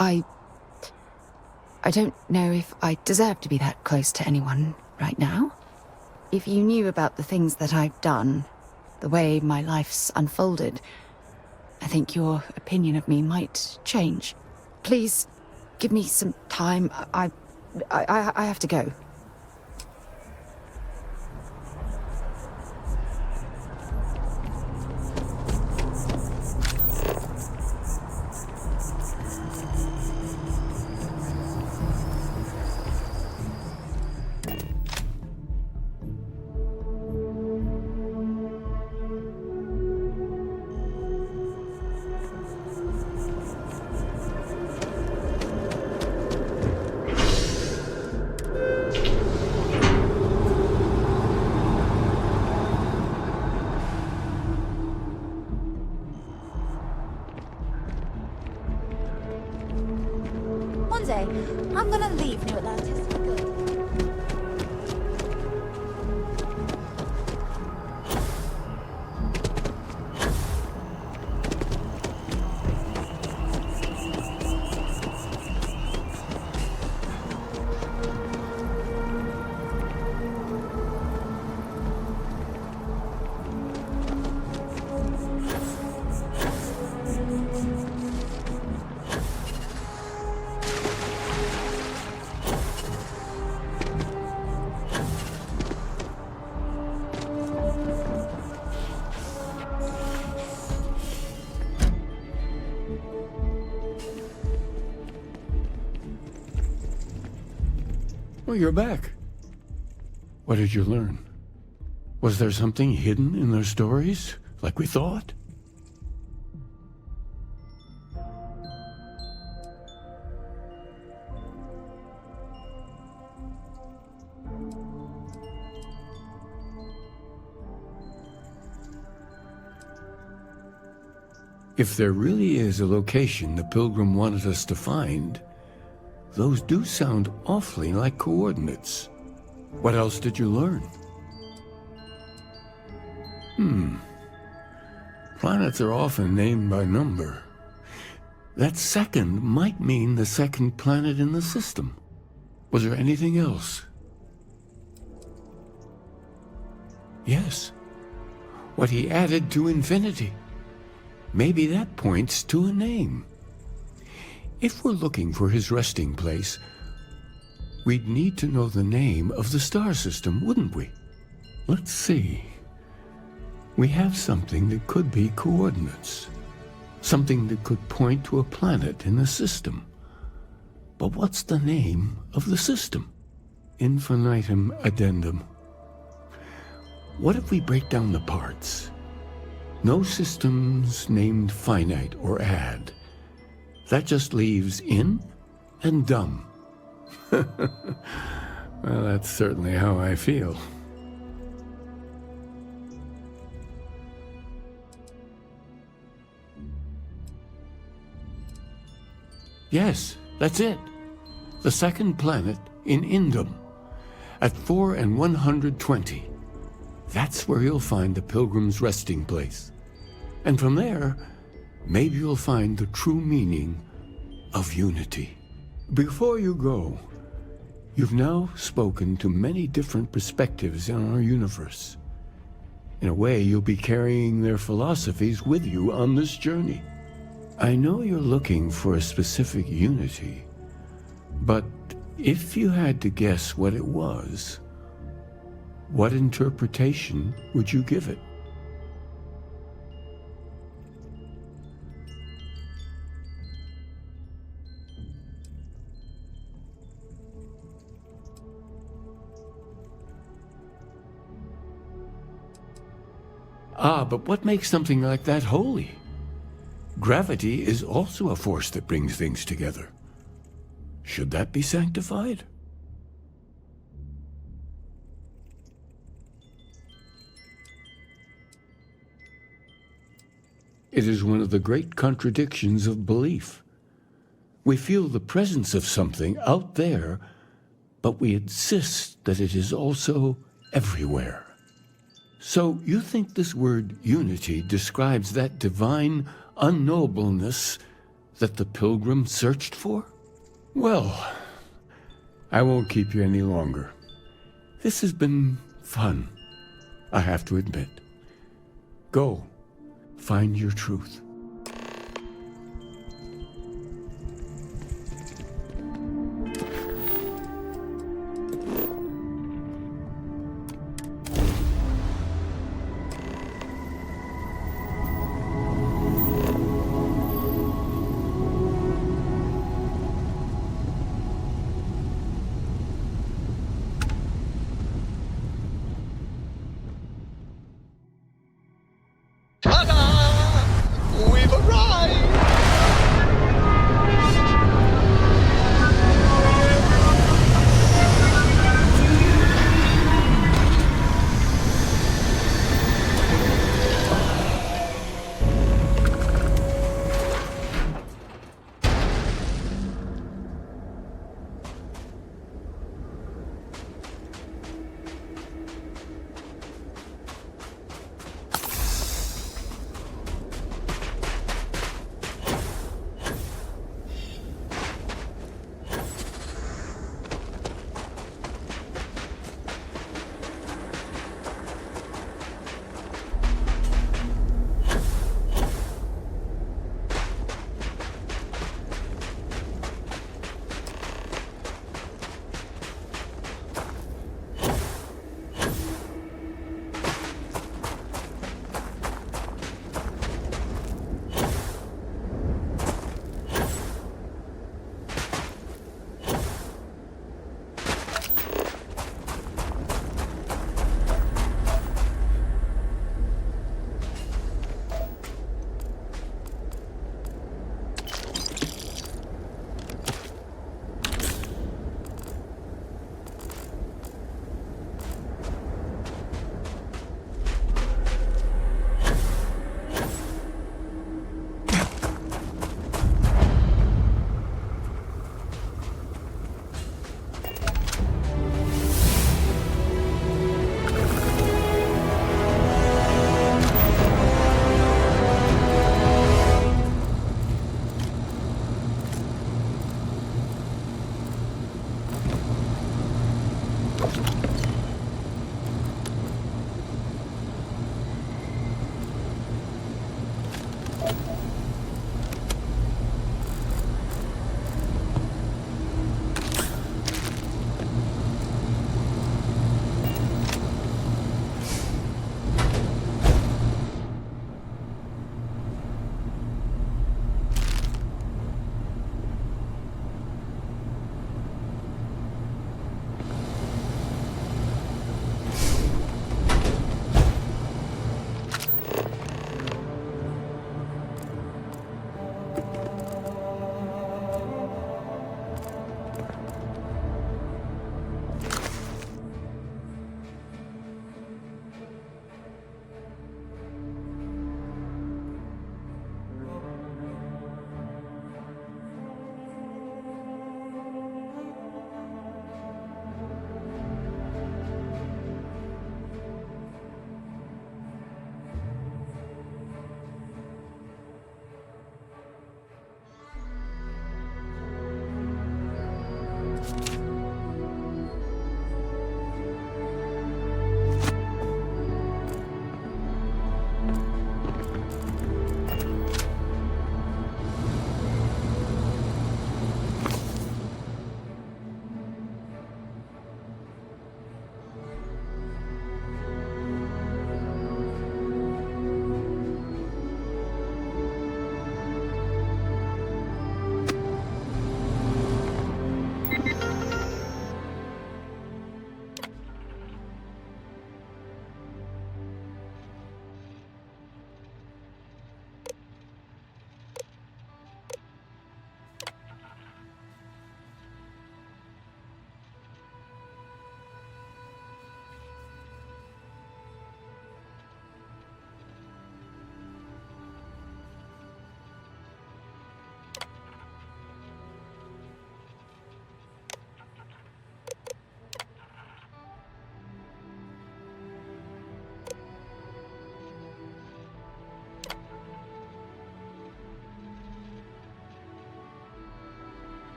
I don't know if I deserve to be that close to anyone right now. If you knew about the things that I've done, the way my life's unfolded, I think your opinion of me might change. Please, give me some time. I have to go. One day, I'm gonna leave New Atlantis for good. Well, you're back. What did you learn? Was there something hidden in their stories, like we thought? If there really is a location the Pilgrim wanted us to find, those do sound awfully like coordinates. What else did you learn? Planets are often named by number. That second might mean the second planet in the system. Was there anything else? Yes. What he added to infinity. Maybe that points to a name. If we're looking for his resting place, we'd need to know the name of the star system, wouldn't we? Let's see. We have something that could be coordinates. Something that could point to a planet in the system. But what's the name of the system? Infinitum addendum. What if we break down the parts? No systems named finite or add. That just leaves in and dumb. Well, that's certainly how I feel. Yes, that's it. The second planet in Indum, at 4 and 120. That's where you'll find the Pilgrim's resting place. And from there, maybe you'll find the true meaning of unity. Before you go, you've now spoken to many different perspectives in our universe. In a way, you'll be carrying their philosophies with you on this journey. I know you're looking for a specific unity, but if you had to guess what it was, what interpretation would you give it? But what makes something like that holy? Gravity is also a force that brings things together. Should that be sanctified? It is one of the great contradictions of belief. We feel the presence of something out there, but we insist that it is also everywhere. So you think this word unity describes that divine unknowableness that the Pilgrim searched for? Well, I won't keep you any longer. This has been fun, I have to admit. Go, find your truth.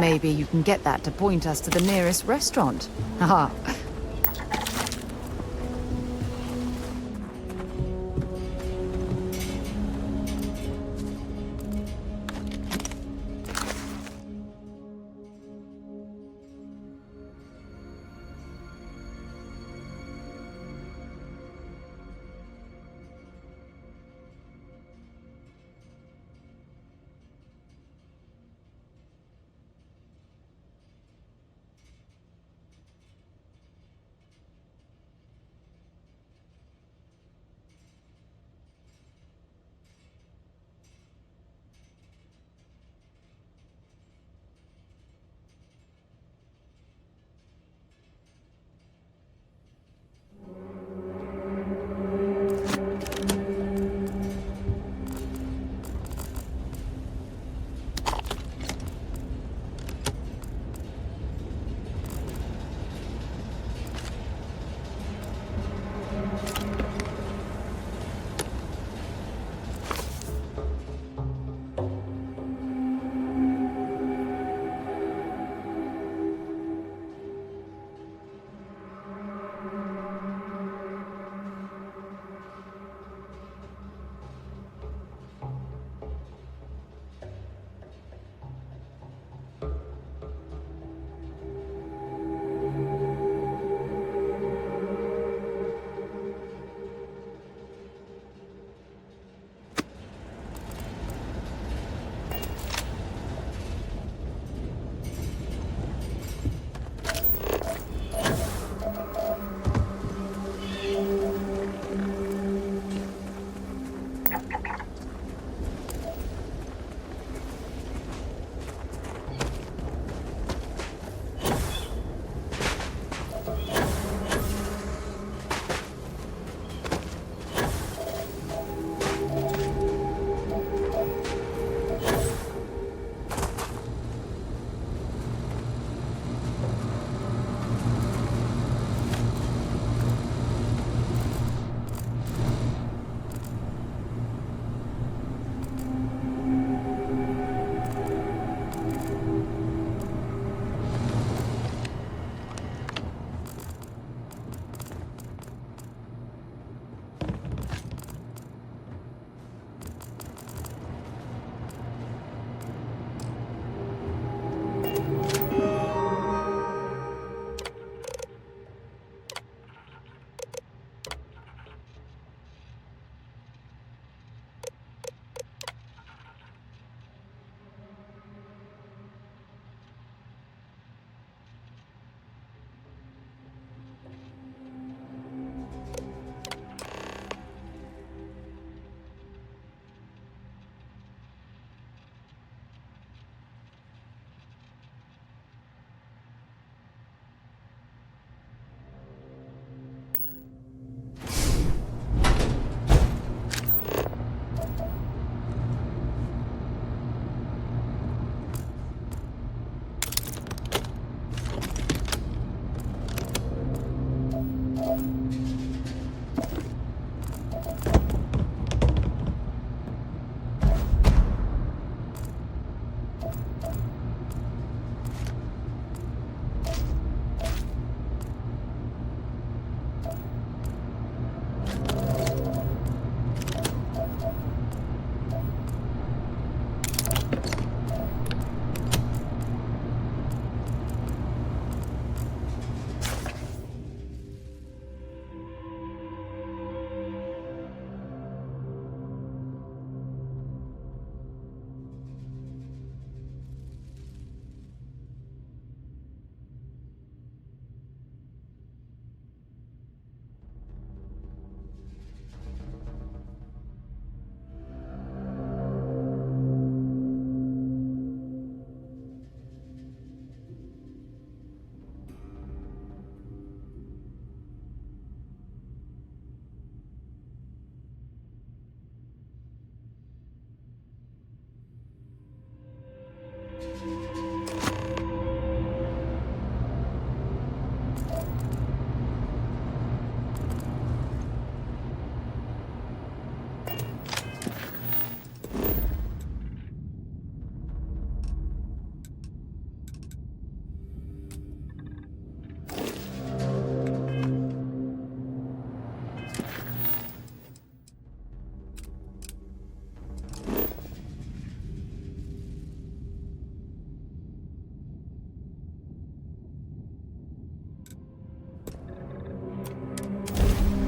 Maybe you can get that to point us to the nearest restaurant. Haha.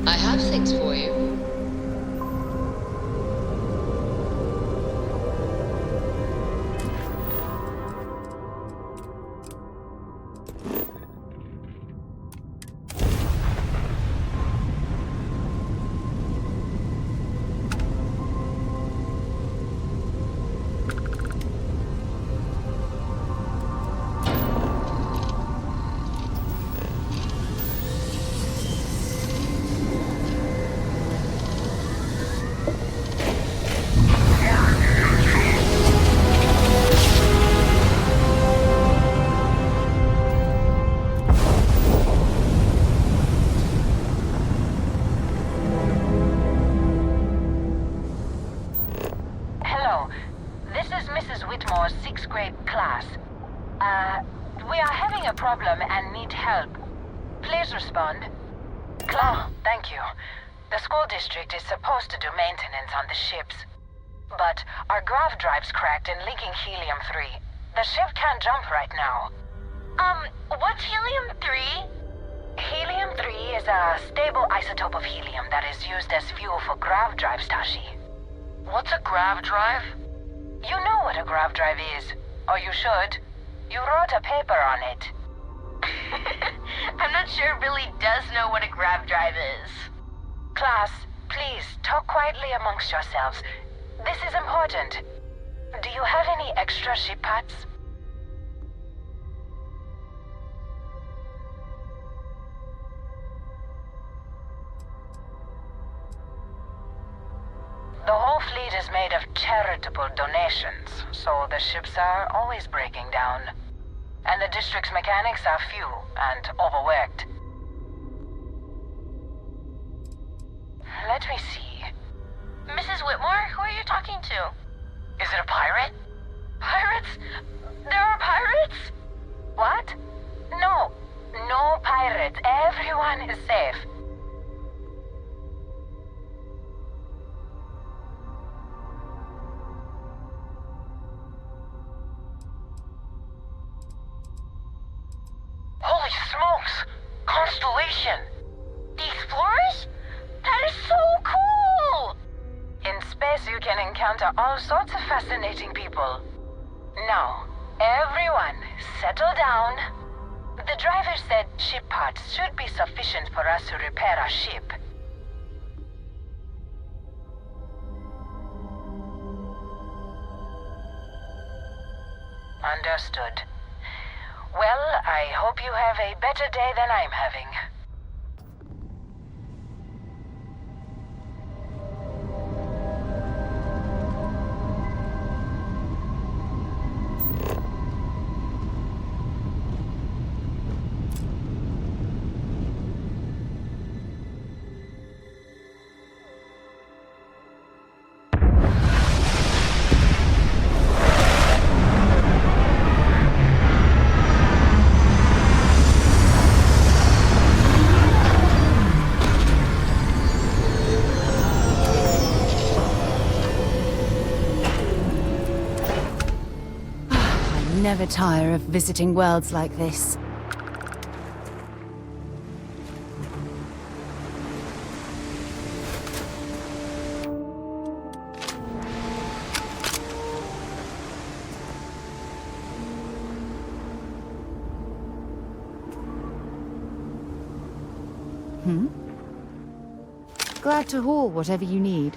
I have things for you. Hello, this is Mrs. Whitmore's 6th grade class. We are having a problem and need help. Please respond. Oh, thank you. The school district is supposed to do maintenance on the ships. But our grav drive's cracked and leaking helium-3. The ship can't jump right now. What's helium-3? Helium-3 is a stable isotope of helium that is used as fuel for grav drives, Tashi. What's a grav drive? You know what a grav drive is, or you should. You wrote a paper on it. I'm not sure Billy does know what a grav drive is. Class, please talk quietly amongst yourselves. This is important. Do you have any extra ship parts? The whole fleet is made of charitable donations, so the ships are always breaking down. And the district's mechanics are few and overworked. Let me see. Mrs. Whitmore, who are you talking to? Is it a pirate? Pirates? There are pirates? What? No. No pirates. Everyone is safe. Holy smokes! Constellation! The Explorers? That is so cool! In space you can encounter all sorts of fascinating people. Now, everyone, settle down. The driver said ship parts should be sufficient for us to repair our ship. Understood. Well, I hope you have a better day than I'm having. Never tire of visiting worlds like this. Glad to haul whatever you need.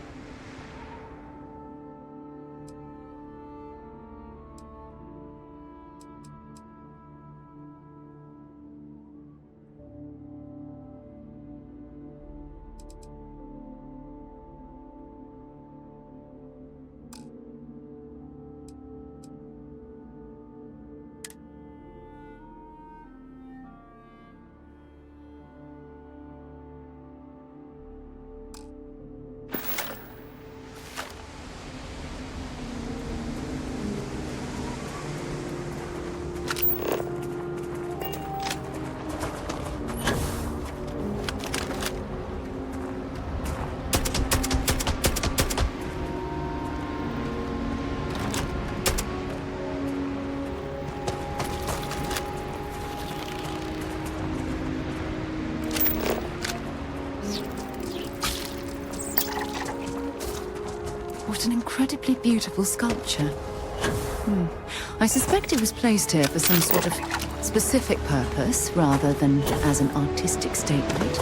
What an incredibly beautiful sculpture. I suspect it was placed here for some sort of specific purpose, rather than as an artistic statement.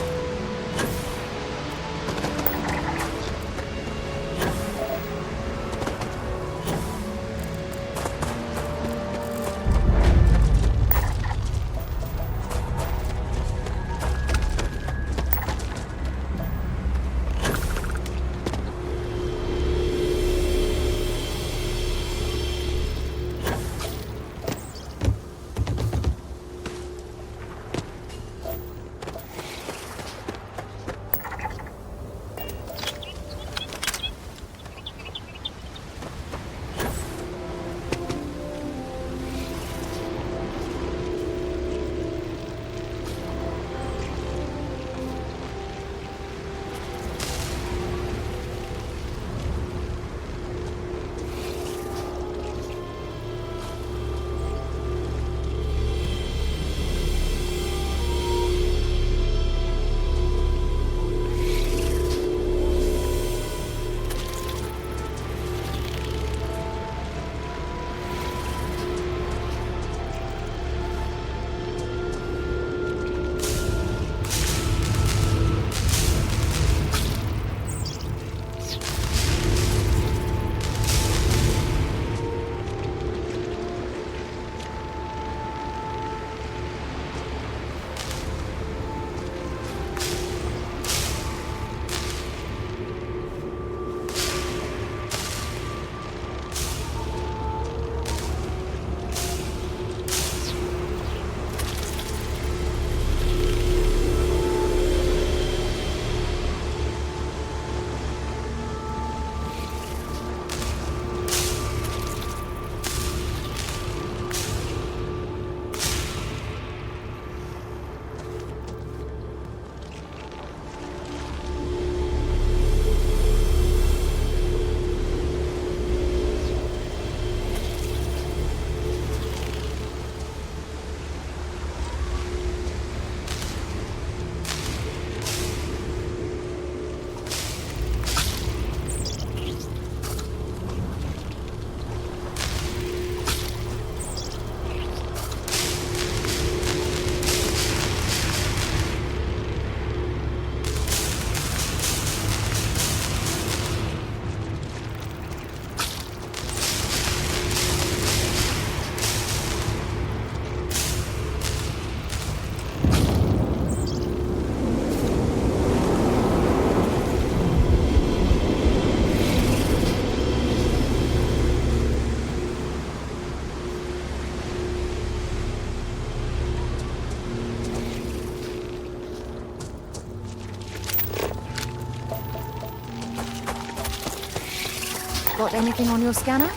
Got anything on your scanner?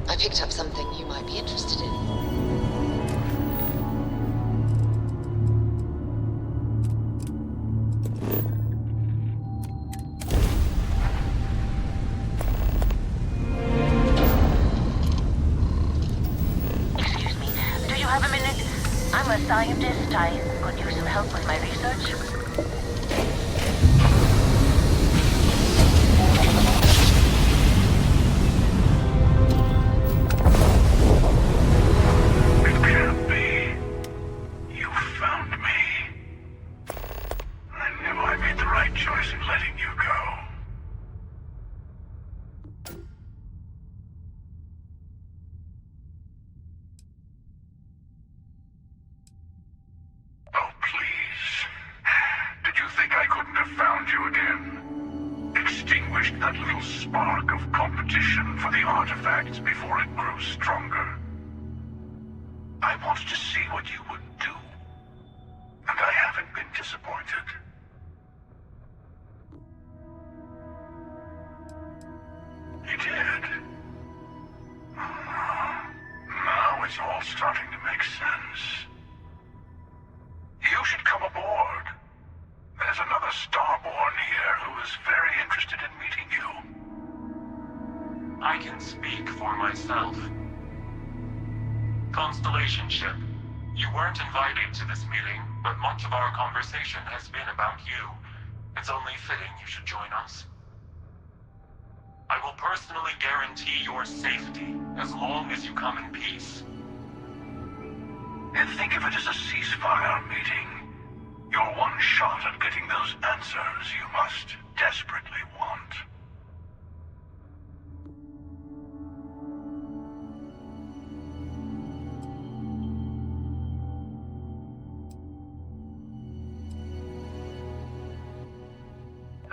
I picked up something you might be interested in. Excuse me, do you have a minute? I'm a scientist. I could use some help with my research. That little spark of competition for the artifacts before it grows stronger. I wanted to see what you would do, and I haven't been disappointed. You did. Now for myself. Constellation ship, you weren't invited to this meeting, but much of our conversation has been about you. It's only fitting you should join us. I will personally guarantee your safety as long as you come in peace. And think of it as a ceasefire meeting. Your one shot at getting those answers you must desperately want.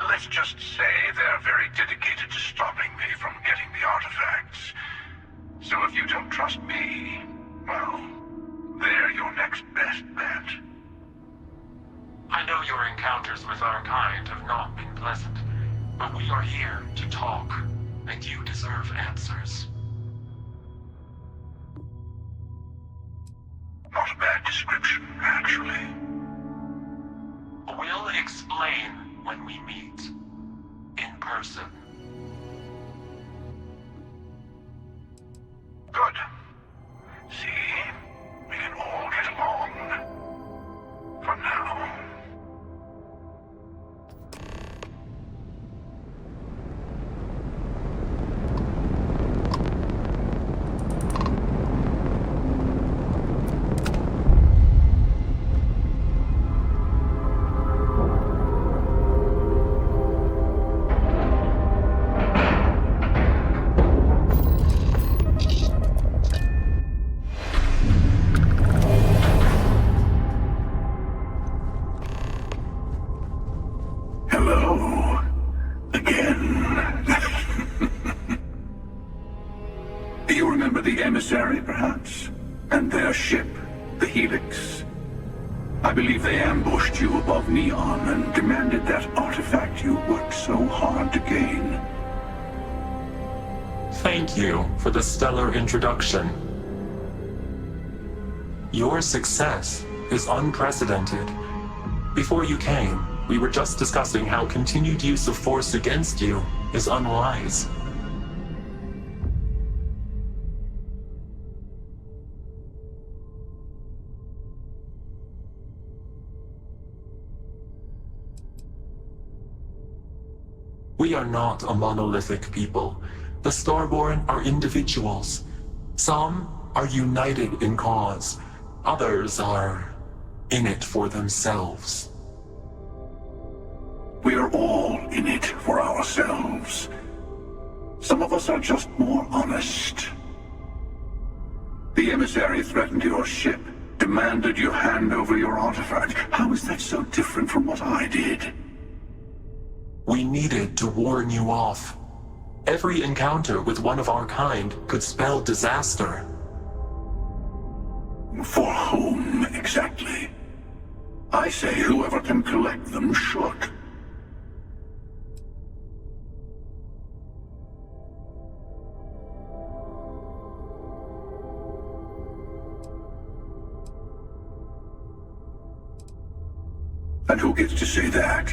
Let's just say they're very dedicated to stopping me from getting the artifacts. So if you don't trust me, well, they're your next best bet. I know your encounters with our kind have not been pleasant, but we are here to talk, and you deserve answers. Not a bad description, actually. We'll explain when we meet in person. Good. See? We can all get along. For now. Perhaps, and their ship, the Helix. I believe they ambushed you above Neon and demanded that artifact you worked so hard to gain. Thank you for the stellar introduction. Your success is unprecedented. Before you came, we were just discussing how continued use of force against you is unwise. We are not a monolithic people. The Starborn are individuals. Some are united in cause. Others are in it for themselves. We are all in it for ourselves. Some of us are just more honest. The emissary threatened your ship, demanded you hand over your artifact. How is that so different from what I did? We needed to warn you off. Every encounter with one of our kind could spell disaster. For whom, exactly? I say whoever can collect them should. And who gets to say that?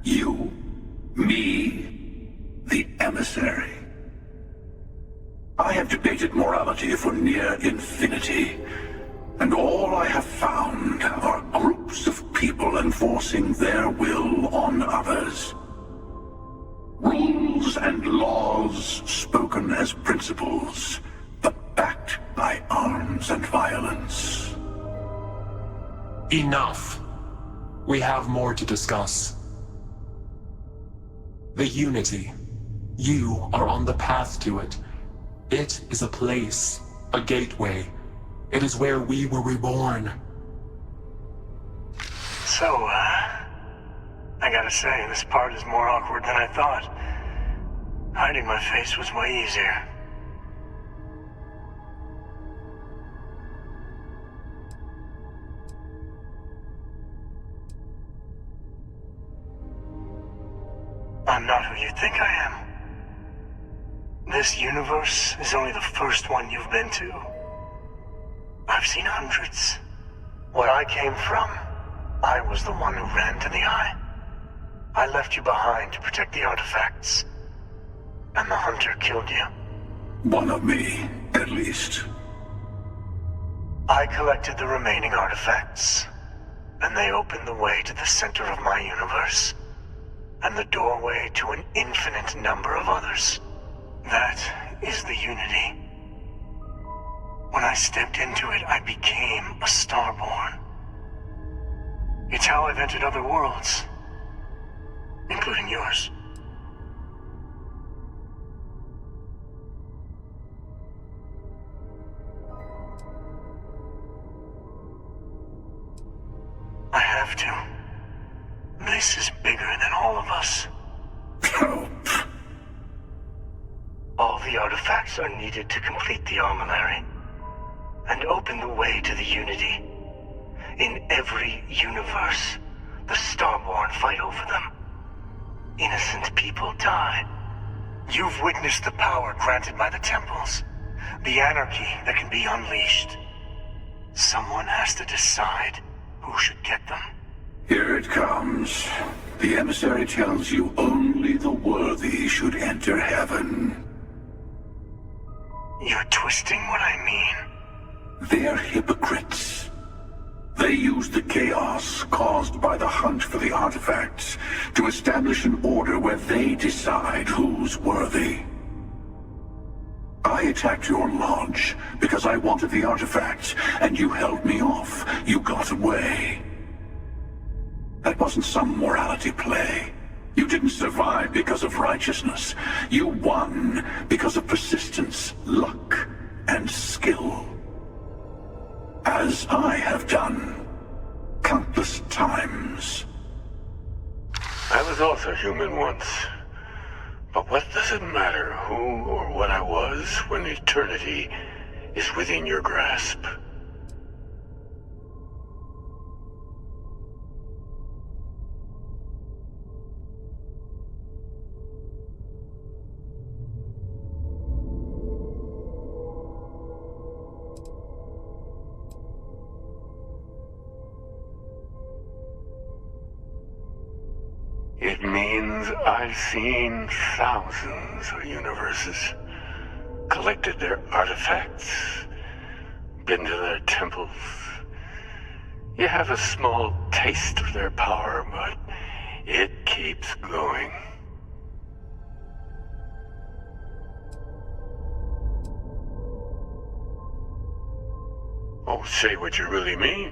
You? Me? The emissary? I have debated morality for near infinity, and all I have found are groups of people enforcing their will on others. Rules and laws spoken as principles, but backed by arms and violence. Enough. We have more to discuss. The Unity. You are on the path to it. It is a place, a gateway. It is where we were reborn. So, I gotta say, this part is more awkward than I thought. Hiding my face was way easier. I'm not who you think I am. This universe is only the first one you've been to. I've seen hundreds. Where I came from, I was the one who ran to the Eye. I left you behind to protect the artifacts. And the Hunter killed you. One of me, at least. I collected the remaining artifacts, and they opened the way to the center of my universe, and the doorway to an infinite number of others. That is the Unity. When I stepped into it, I became a Starborn. It's how I've entered other worlds, including yours. I have to. This is bigger than all of us. All the artifacts are needed to complete the armillary and open the way to the Unity. In every universe, the Starborn fight over them. Innocent people die. You've witnessed the power granted by the temples, the anarchy that can be unleashed. Someone has to decide who should get them. Here it comes. The emissary tells you only the worthy should enter heaven. You're twisting what I mean. They're hypocrites. They use the chaos caused by the hunt for the artifacts to establish an order where they decide who's worthy. I attacked your lodge because I wanted the artifacts, and you held me off. You got away. That wasn't some morality play. You didn't survive because of righteousness. You won because of persistence, luck, and skill. As I have done countless times. I was also human once. But what does it matter who or what I was when eternity is within your grasp? It means I've seen thousands of universes, collected their artifacts, been to their temples. You have a small taste of their power, but it keeps going. Oh, say what you really mean.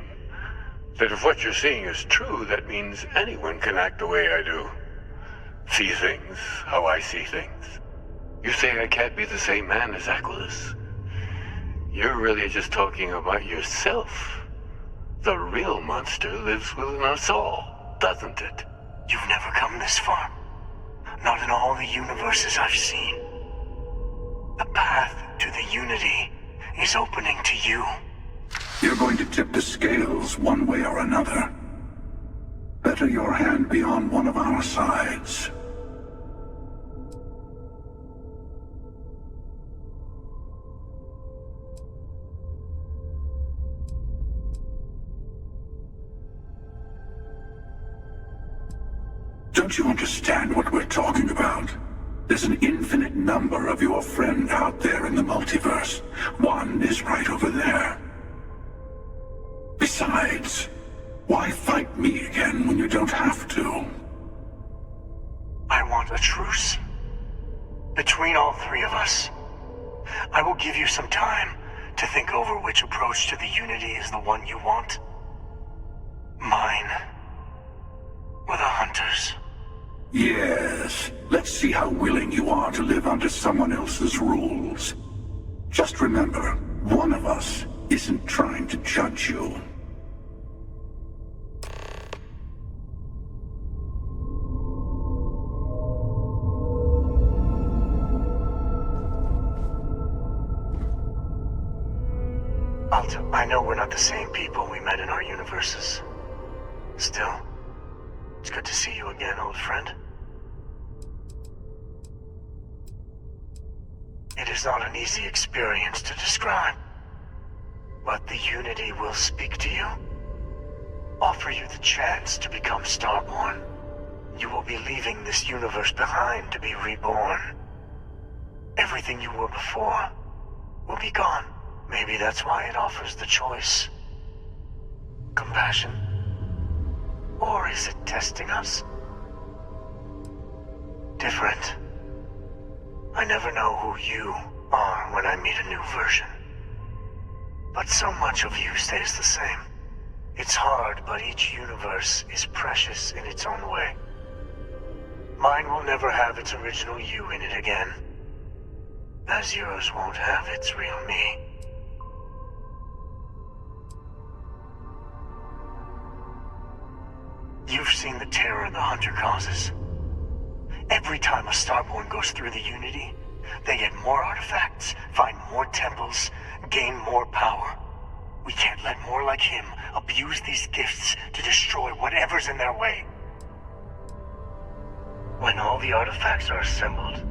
That if what you're seeing is true, that means anyone can act the way I do. See things how I see things. You say I can't be the same man as Aquilus? You're really just talking about yourself. The real monster lives within us all, doesn't it? You've never come this far. Not in all the universes I've seen. The path to the Unity is opening to you. You're going to tip the scales one way or another. Better your hand be on one of our sides. Don't you understand what we're talking about? There's an infinite number of your friend out there in the multiverse. One is right over there. Besides, why fight me again when you don't have to? I want a truce. Between all three of us. I will give you some time to think over which approach to the Unity is the one you want. Mine. Or the Hunters. Yes. Let's see how willing you are to live under someone else's rules. Just remember, one of us isn't trying to judge you. Alta, I know we're not the same people we met in our universes. Still, it's good to see you again, old friend. It is not an easy experience to describe, but the Unity will speak to you, offer you the chance to become Starborn. You will be leaving this universe behind to be reborn. Everything you were before will be gone. Maybe that's why it offers the choice. Compassion? Or is it testing us? Different. I never know who you are when I meet a new version. But so much of you stays the same. It's hard, but each universe is precious in its own way. Mine will never have its original you in it again, as yours won't have its real me. You've seen the terror the Hunter causes. Every time a Starborn goes through the Unity, they get more artifacts, find more temples, gain more power. We can't let more like him abuse these gifts to destroy whatever's in their way. When all the artifacts are assembled,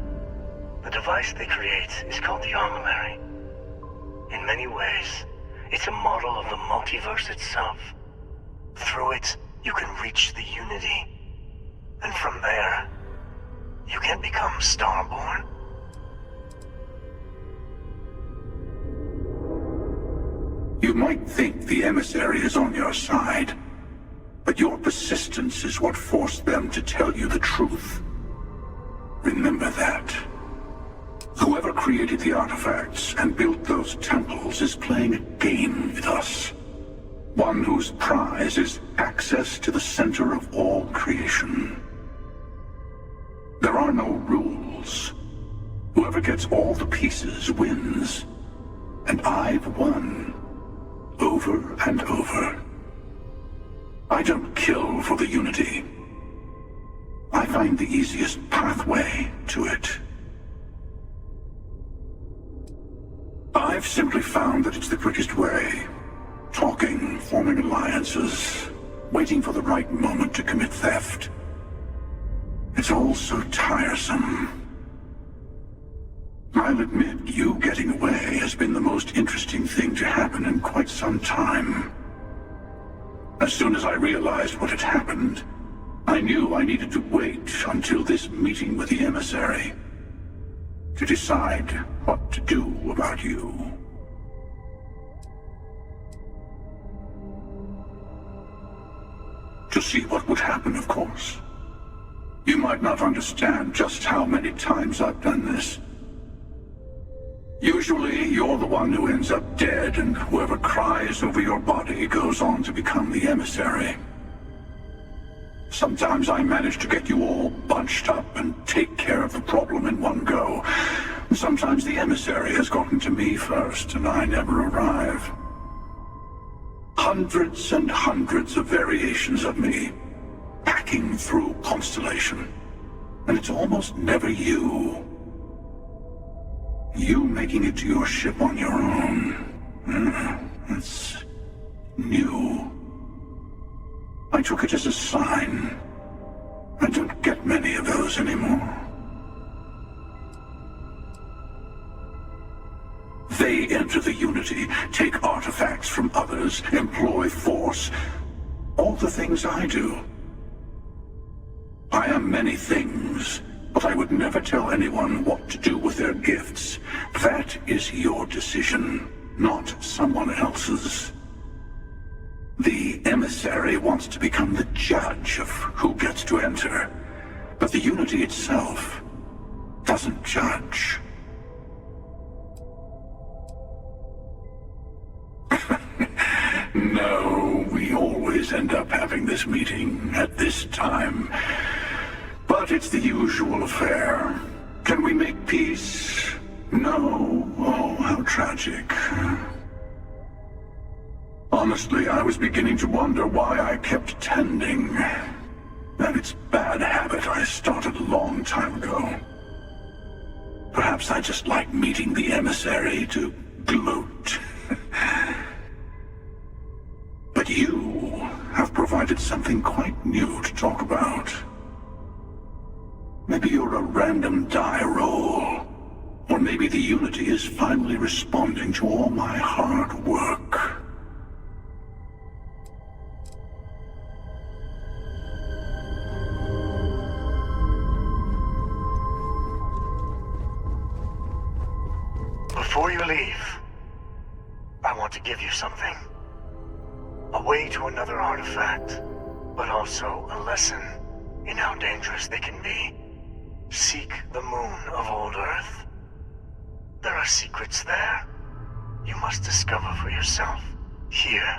the device they create is called the Armillary. In many ways, it's a model of the multiverse itself. Through it, you can reach the Unity. And from there, you can become Starborn. You might think the emissary is on your side, but your persistence is what forced them to tell you the truth. Remember that. Whoever created the artifacts and built those temples is playing a game with us. One whose prize is access to the center of all creation. There are no rules. Whoever gets all the pieces wins. And I've won. Over and over. I don't kill for the Unity. I find the easiest pathway to it. I've simply found that it's the quickest way. Talking, forming alliances, waiting for the right moment to commit theft. It's all so tiresome. I'll admit, you getting away has been the most interesting thing to happen in quite some time. As soon as I realized what had happened, I knew I needed to wait until this meeting with the emissary to decide what to do about you. To see what would happen, of course. You might not understand just how many times I've done this. Usually, you're the one who ends up dead, and whoever cries over your body goes on to become the emissary. Sometimes I manage to get you all bunched up and take care of the problem in one go. Sometimes the emissary has gotten to me first, and I never arrive. Hundreds and hundreds of variations of me, packing through Constellation. And it's almost never you. You making it to your ship on your own. That's new. I took it as a sign. I don't get many of those anymore. They enter the Unity, take artifacts from others, employ force. All the things I do. I am many things, but I would never tell anyone what to do with their gifts. That is your decision, not someone else's. The emissary wants to become the judge of who gets to enter, but the Unity itself doesn't judge. No, we always end up having this meeting at this time. But it's the usual affair. Can we make peace? No. Oh, how tragic. Honestly, I was beginning to wonder why I kept tending. And it's a bad habit I started a long time ago. Perhaps I just like meeting the emissary to gloat. But you have provided something quite new to talk about. Maybe you're a random die roll. Or maybe the Unity is finally responding to all my hard work. Before you leave, I want to give you something. A way to another artifact, but also a lesson in how dangerous they can be. Seek the moon of old Earth. There are secrets there you must discover for yourself here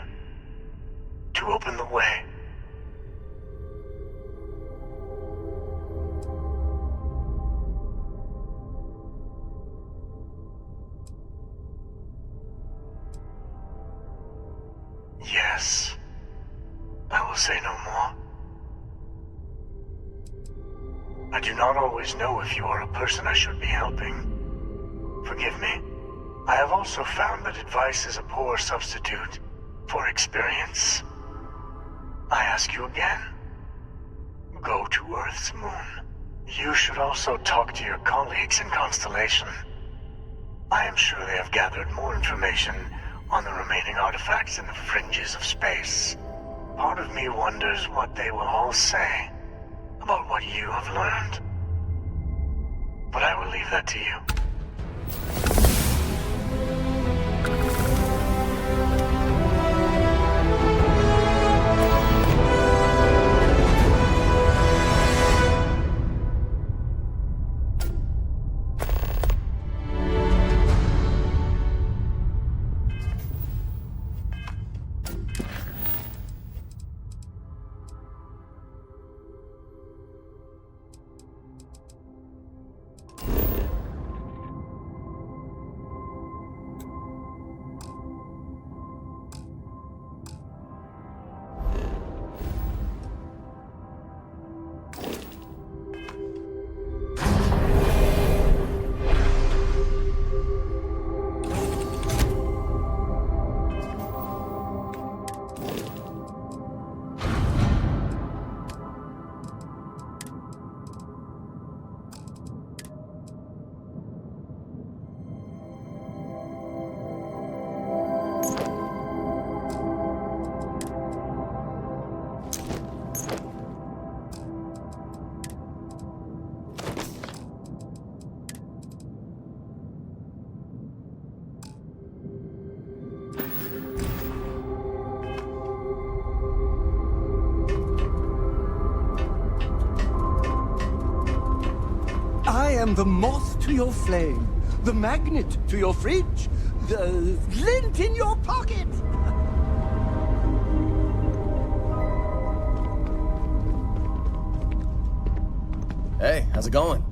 to open the way. Yes, I will say no more. I do not always know if you are a person I should be helping. Forgive me. I have also found that advice is a poor substitute for experience. I ask you again. Go to Earth's moon. You should also talk to your colleagues in Constellation. I am sure they have gathered more information on the remaining artifacts in the fringes of space. Part of me wonders what they will all say about what you have learned. But I will leave that to you. I am the moth to your flame, the magnet to your fridge, the lint in your pocket. Hey, how's it going?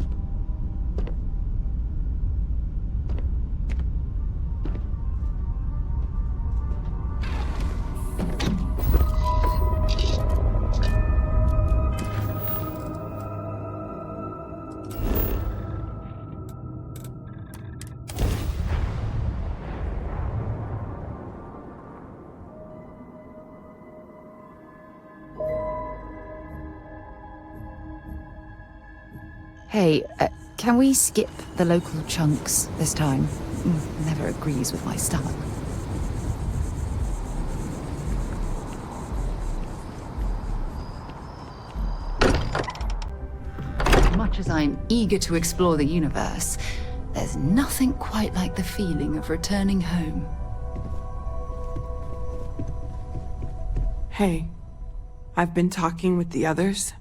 Hey, can we skip the local chunks this time? Never agrees with my stomach. As much as I'm eager to explore the universe, there's nothing quite like the feeling of returning home. Hey, I've been talking with the others,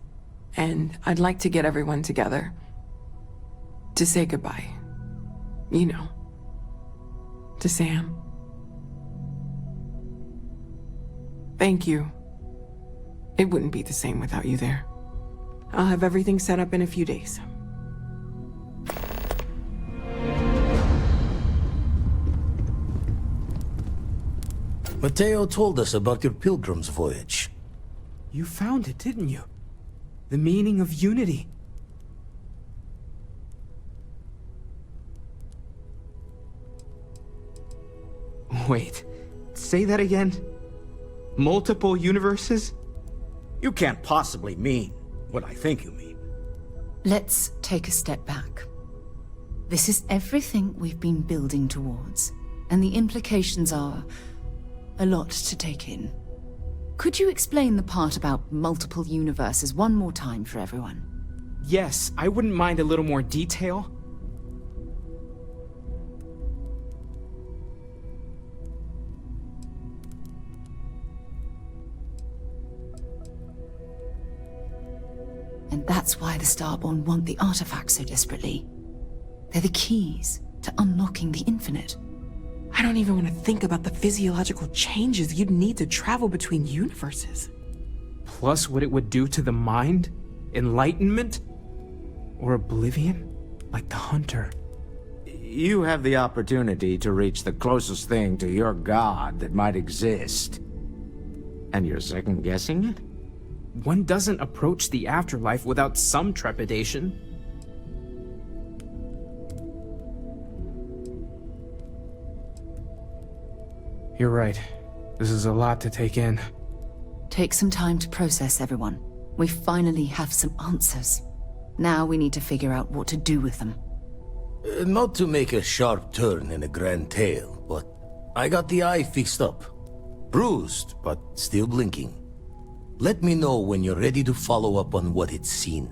and I'd like to get everyone together. To say goodbye. You know. To Sam. Thank you. It wouldn't be the same without you there. I'll have everything set up in a few days. Mateo told us about your pilgrim's voyage. You found it, didn't you? The meaning of unity. Wait, say that again? Multiple universes? You can't possibly mean what I think you mean. Let's take a step back. This is everything we've been building towards, and the implications are a lot to take in. Could you explain the part about multiple universes one more time for everyone? Yes, I wouldn't mind a little more detail. That's why the Starborn want the artifacts so desperately. They're the keys to unlocking the infinite. I don't even want to think about the physiological changes you'd need to travel between universes. Plus what it would do to the mind? Enlightenment? Or oblivion? Like the Hunter. You have the opportunity to reach the closest thing to your god that might exist. And you're second-guessing it? One doesn't approach the afterlife without some trepidation. You're right. This is a lot to take in. Take some time to process, everyone. We finally have some answers. Now we need to figure out what to do with them. Not to make a sharp turn in a grand tale, but I got the eye fixed up. Bruised, but still blinking. Let me know when you're ready to follow up on what it's seen.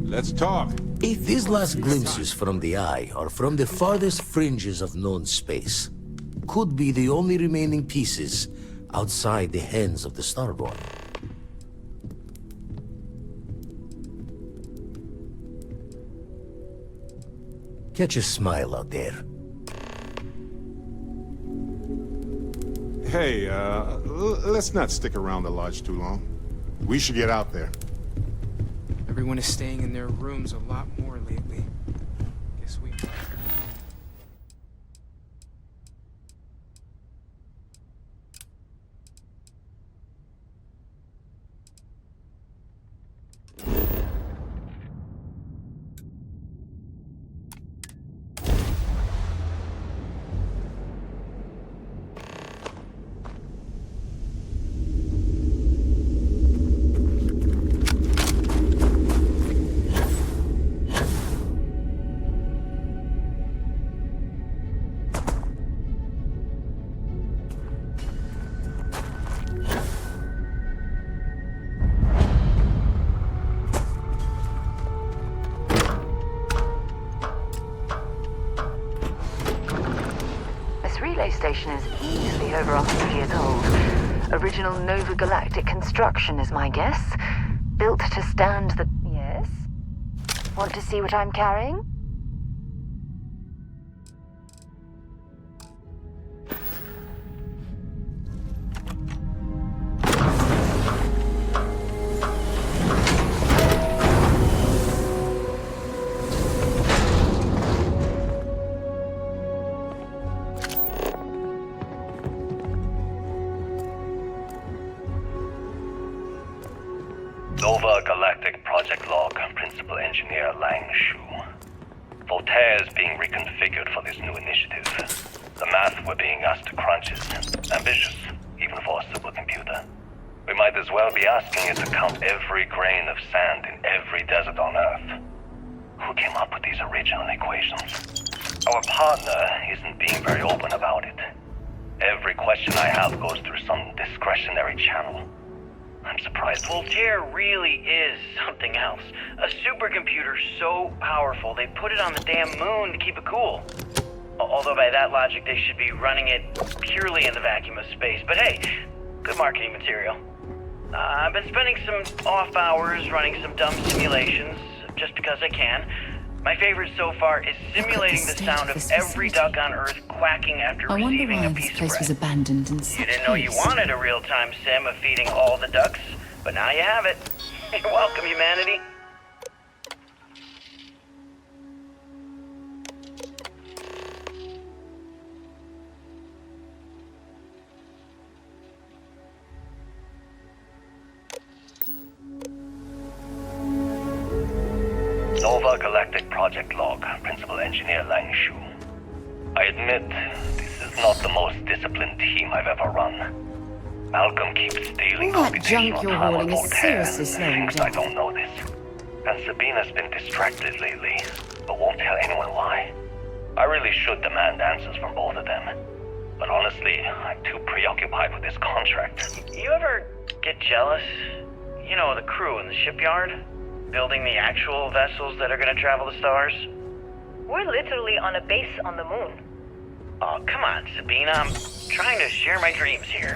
Let's talk. If these last glimpses from the eye are from the farthest fringes of known space, could be the only remaining pieces outside the hands of the Starborn. Catch a smile out there. Hey, let's not stick around the lodge too long. We should get out there. Everyone is staying in their rooms a lot more lately. Guess we... Station is easily over 100 years old. Original Nova Galactic construction is my guess. Built to stand the... Yes? Want to see what I'm carrying? Nova Galactic Project Log, Principal Engineer Lang Shu. Voltaire is being reconfigured for this new initiative. The math we're being asked to crunch is ambitious, even for a supercomputer. We might as well be asking it to count every grain of sand in every desert on Earth. Who came up with these original equations? Our partner isn't being very open about it. Every question I have goes through some discretionary channel. I'm surprised. Voltaire really is something else. A supercomputer so powerful, they put it on the damn moon to keep it cool. Although by that logic, they should be running it purely in the vacuum of space. But hey, good marketing material. I've been spending some off hours running some dumb simulations, just because I can. My favorite so far is simulating the sound of every duck on Earth quacking after I wonder receiving why a this piece of place bread. was abandoned in such You didn't know you haste. wanted a real-time sim of feeding all the ducks, but now you have it. You're welcome, humanity. Nova Galactic Project Log, Principal Engineer Lang Shu. I admit, this is not the most disciplined team I've ever run. Malcolm keeps stealing All that computational junk you're time on hauling is Voltaire seriously and slowing thinks I down. don't know this. And Sabina's been distracted lately, but won't tell anyone why. I really should demand answers from both of them. But honestly, I'm too preoccupied with this contract. You ever get jealous? You know, the crew in the shipyard? Building the actual vessels that are gonna travel the stars? We're literally on a base on the moon. Oh, come on, Sabina. I'm trying to share my dreams here.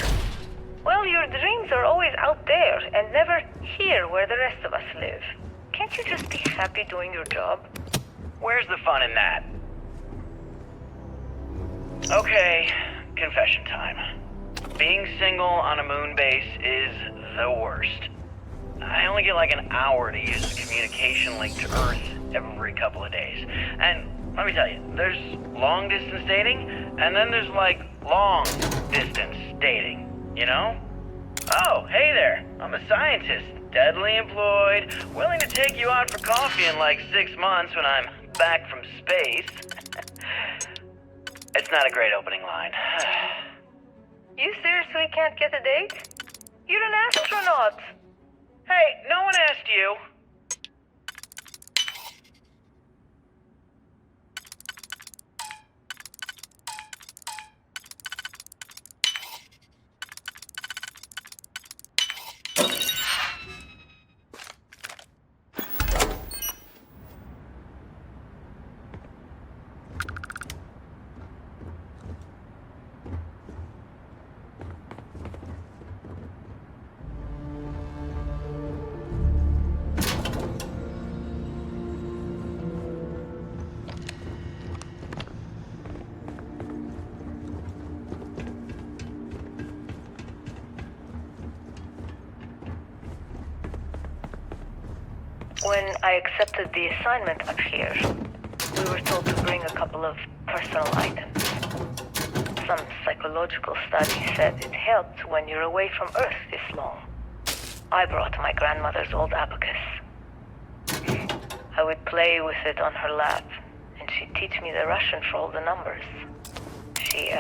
Well, your dreams are always out there and never here where the rest of us live. Can't you just be happy doing your job? Where's the fun in that? Okay, confession time. Being single on a moon base is the worst. I only get like an hour to use the communication link to Earth every couple of days. And let me tell you, there's long distance dating, and then there's like long distance dating, you know? Oh, hey there, I'm a scientist, deadly employed, willing to take you out for coffee in like 6 months when I'm back from space. It's not a great opening line. You seriously can't get a date? You're an astronaut. Hey, no one asked you. When I accepted the assignment up here, we were told to bring a couple of personal items. Some psychological study said it helped when you're away from Earth this long. I brought my grandmother's old abacus. I would play with it on her lap, and she'd teach me the Russian for all the numbers. She,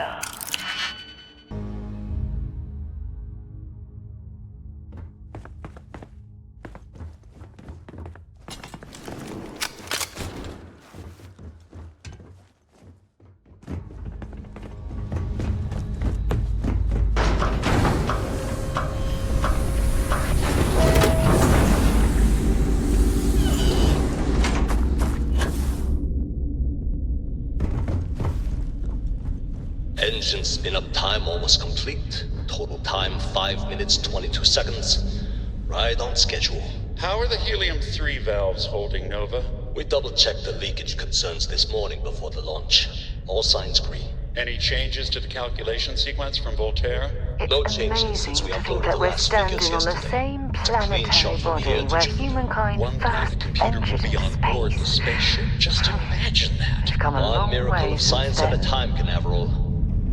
Engine spin-up time almost complete. Total time 5 minutes 22 seconds. Right on schedule. How are the helium-3 valves holding, Nova? We double-checked the leakage concerns this morning before the launch. All signs green. Any changes to the calculation sequence from Voltaire? No changes since we uploaded the last figures yesterday. same planetary body where humankind One day the computer will be on board the spaceship. Just imagine that. come a One long miracle way of science since at a then. time, Canaveral.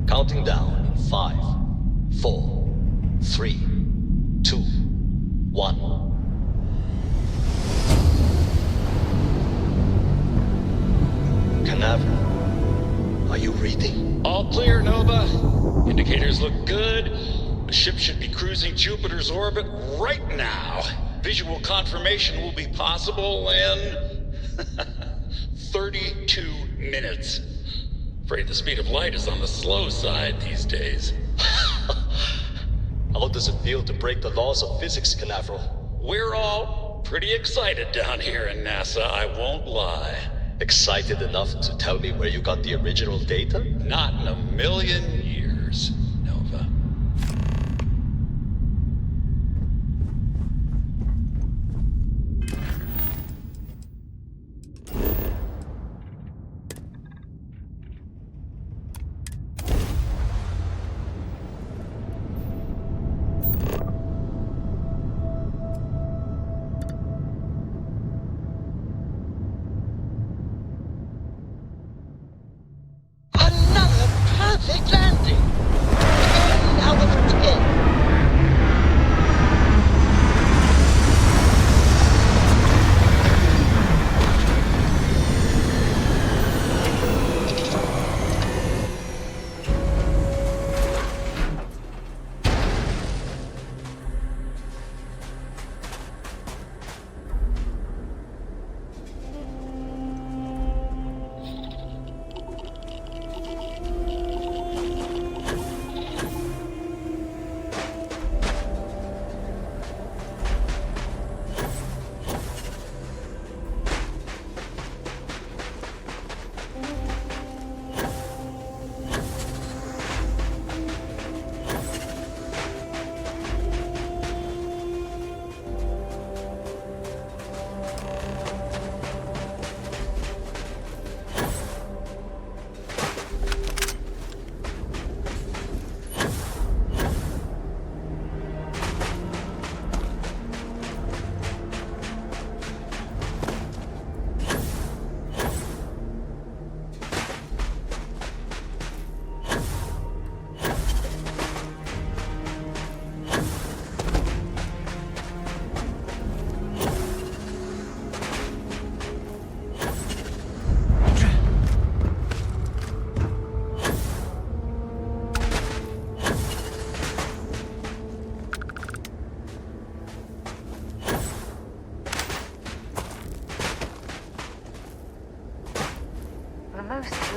Counting down in 5, 4, 3, 2, 1. Canaveral, are you reading? All clear, Nova. Indicators look good. The ship should be cruising Jupiter's orbit right now. Visual confirmation will be possible in 32 minutes. Afraid the speed of light is on the slow side these days. How does it feel to break the laws of physics, Canaveral? We're all pretty excited down here in NASA, I won't lie. Excited enough to tell me where you got the original data? Not in a million years, Nova. Another perfect landing!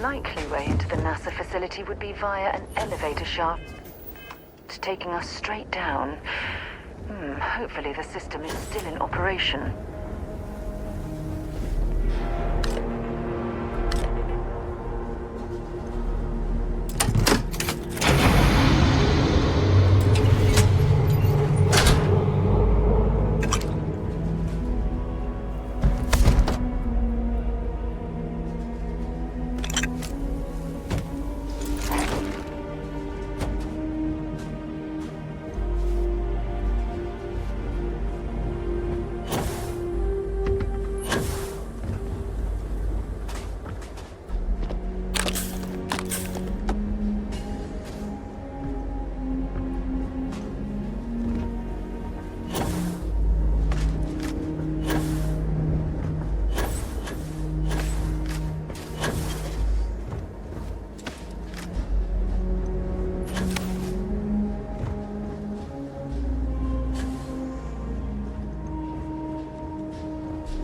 likely way into the NASA facility would be via an elevator shaft, taking us straight down. Hopefully the system is still in operation.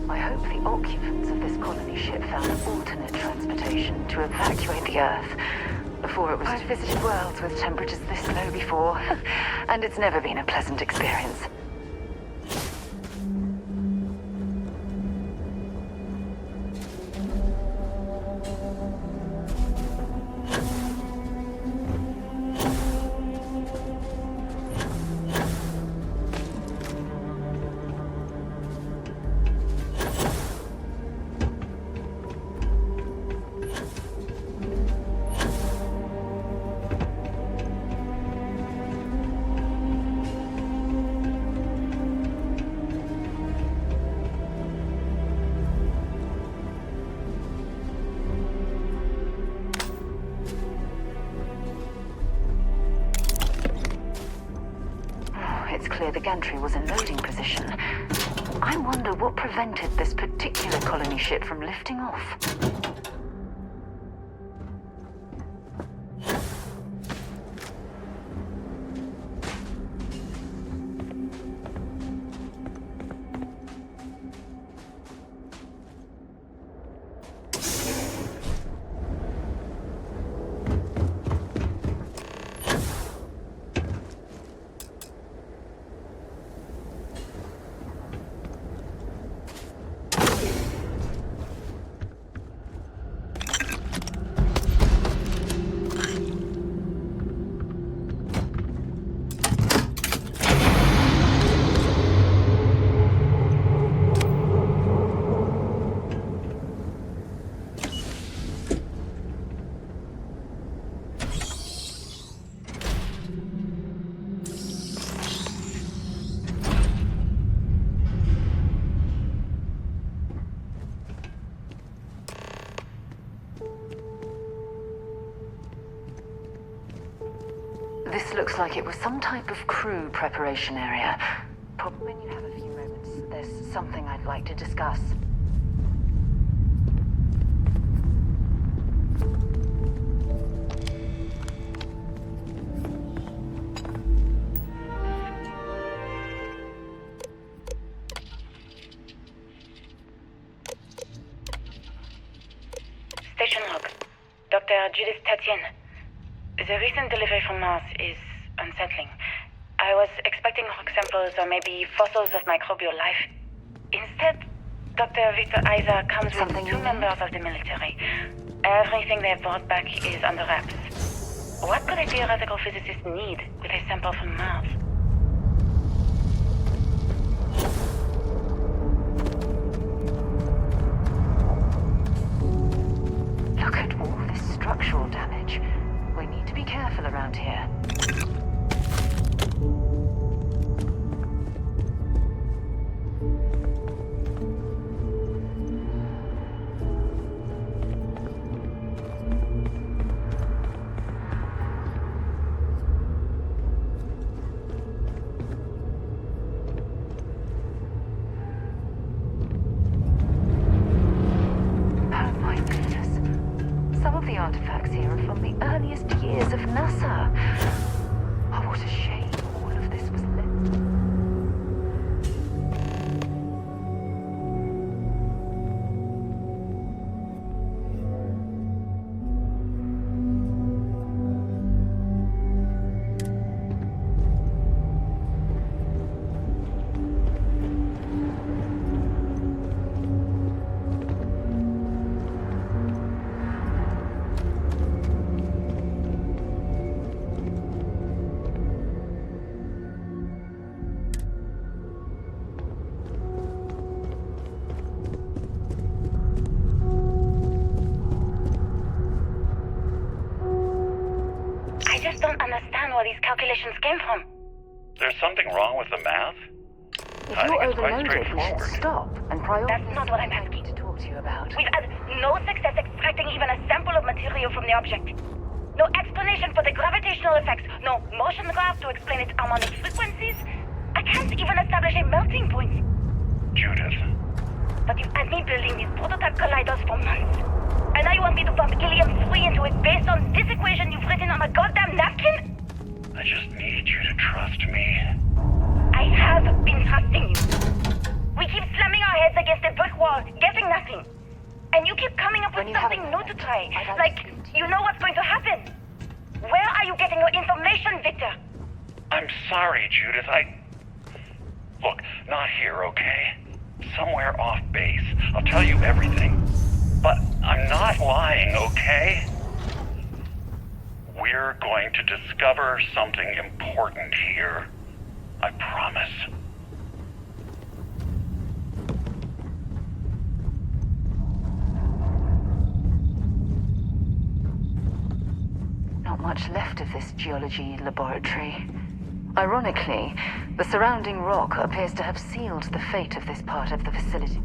I hope the occupants of this colony ship found alternate transportation to evacuate the Earth. Before it was... I've visited worlds with temperatures this low before, and it's never been a pleasant experience. It's clear the gantry was in loading position. I wonder what prevented this particular colony ship from lifting off. This looks like it was some type of crew preparation area. Probably when you have a few moments, there's something I'd like to discuss. Station log. Dr. Judith Tatienne. The recent delivery from Mars is unsettling. I was expecting rock samples or maybe fossils of microbial life. Instead, Dr. Victor Isa comes with two members of the military. Everything they've brought back is under wraps. What could a theoretical physicist need with a sample from Mars? Look at all this structural damage. We need to be careful around here. Artifacts here are from the earliest years of NASA. Oh, what a shame all of this was left. calculations came from. There's something wrong with the math? If I you're think it's quite overloaded, you should straightforward. stop and prioritize. That's not what I'm asking to talk to you about. We've had no success extracting even a sample of material from the object. No explanation for the gravitational effects. No motion graph to explain its harmonic frequencies. I can't even establish a melting point. Judith. But you've had me building these prototype colliders for months. And now you want me to pump helium-3 into it based on this equation you've written on a goddamn napkin? I just need you to trust me. I have been trusting you. We keep slamming our heads against a brick wall, getting nothing. And you keep coming up with something new to try. Like, you know what's going to happen. Where are you getting your information, Victor? I'm sorry, Judith. Look, not here, okay? Somewhere off base. I'll tell you everything. But I'm not lying, okay? We're going to discover something important here. I promise. Not much left of this geology laboratory. Ironically, the surrounding rock appears to have sealed the fate of this part of the facility.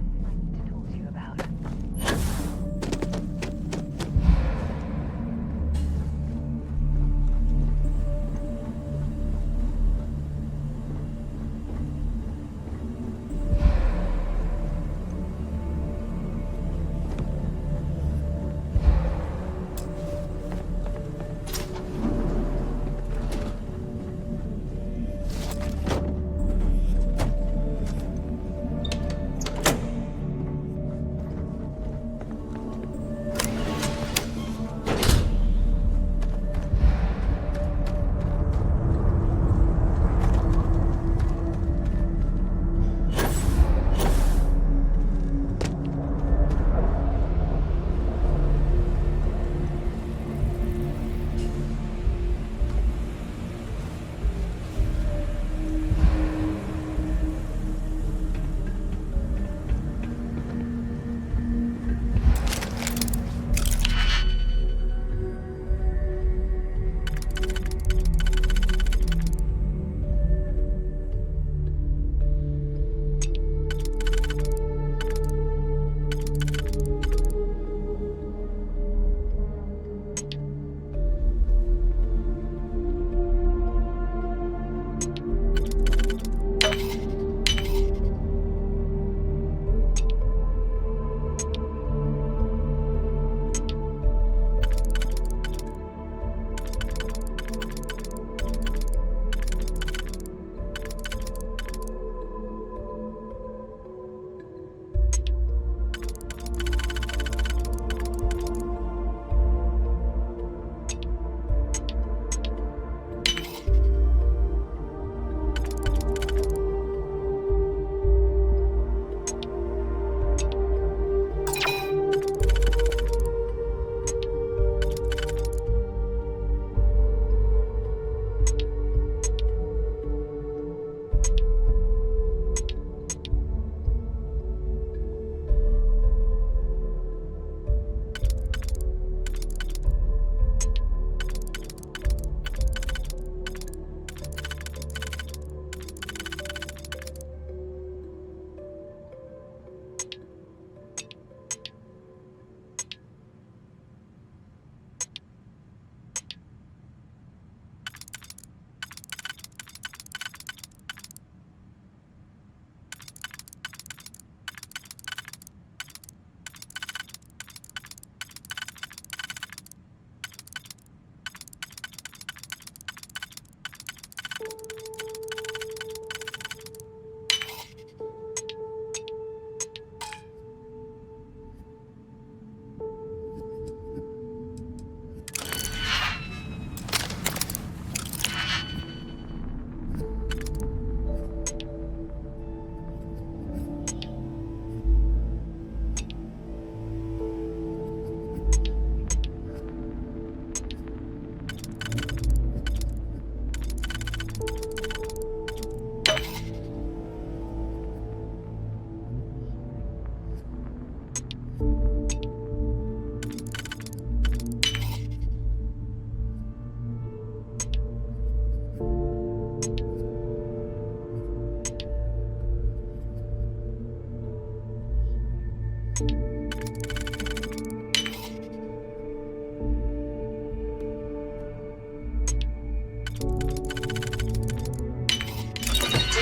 We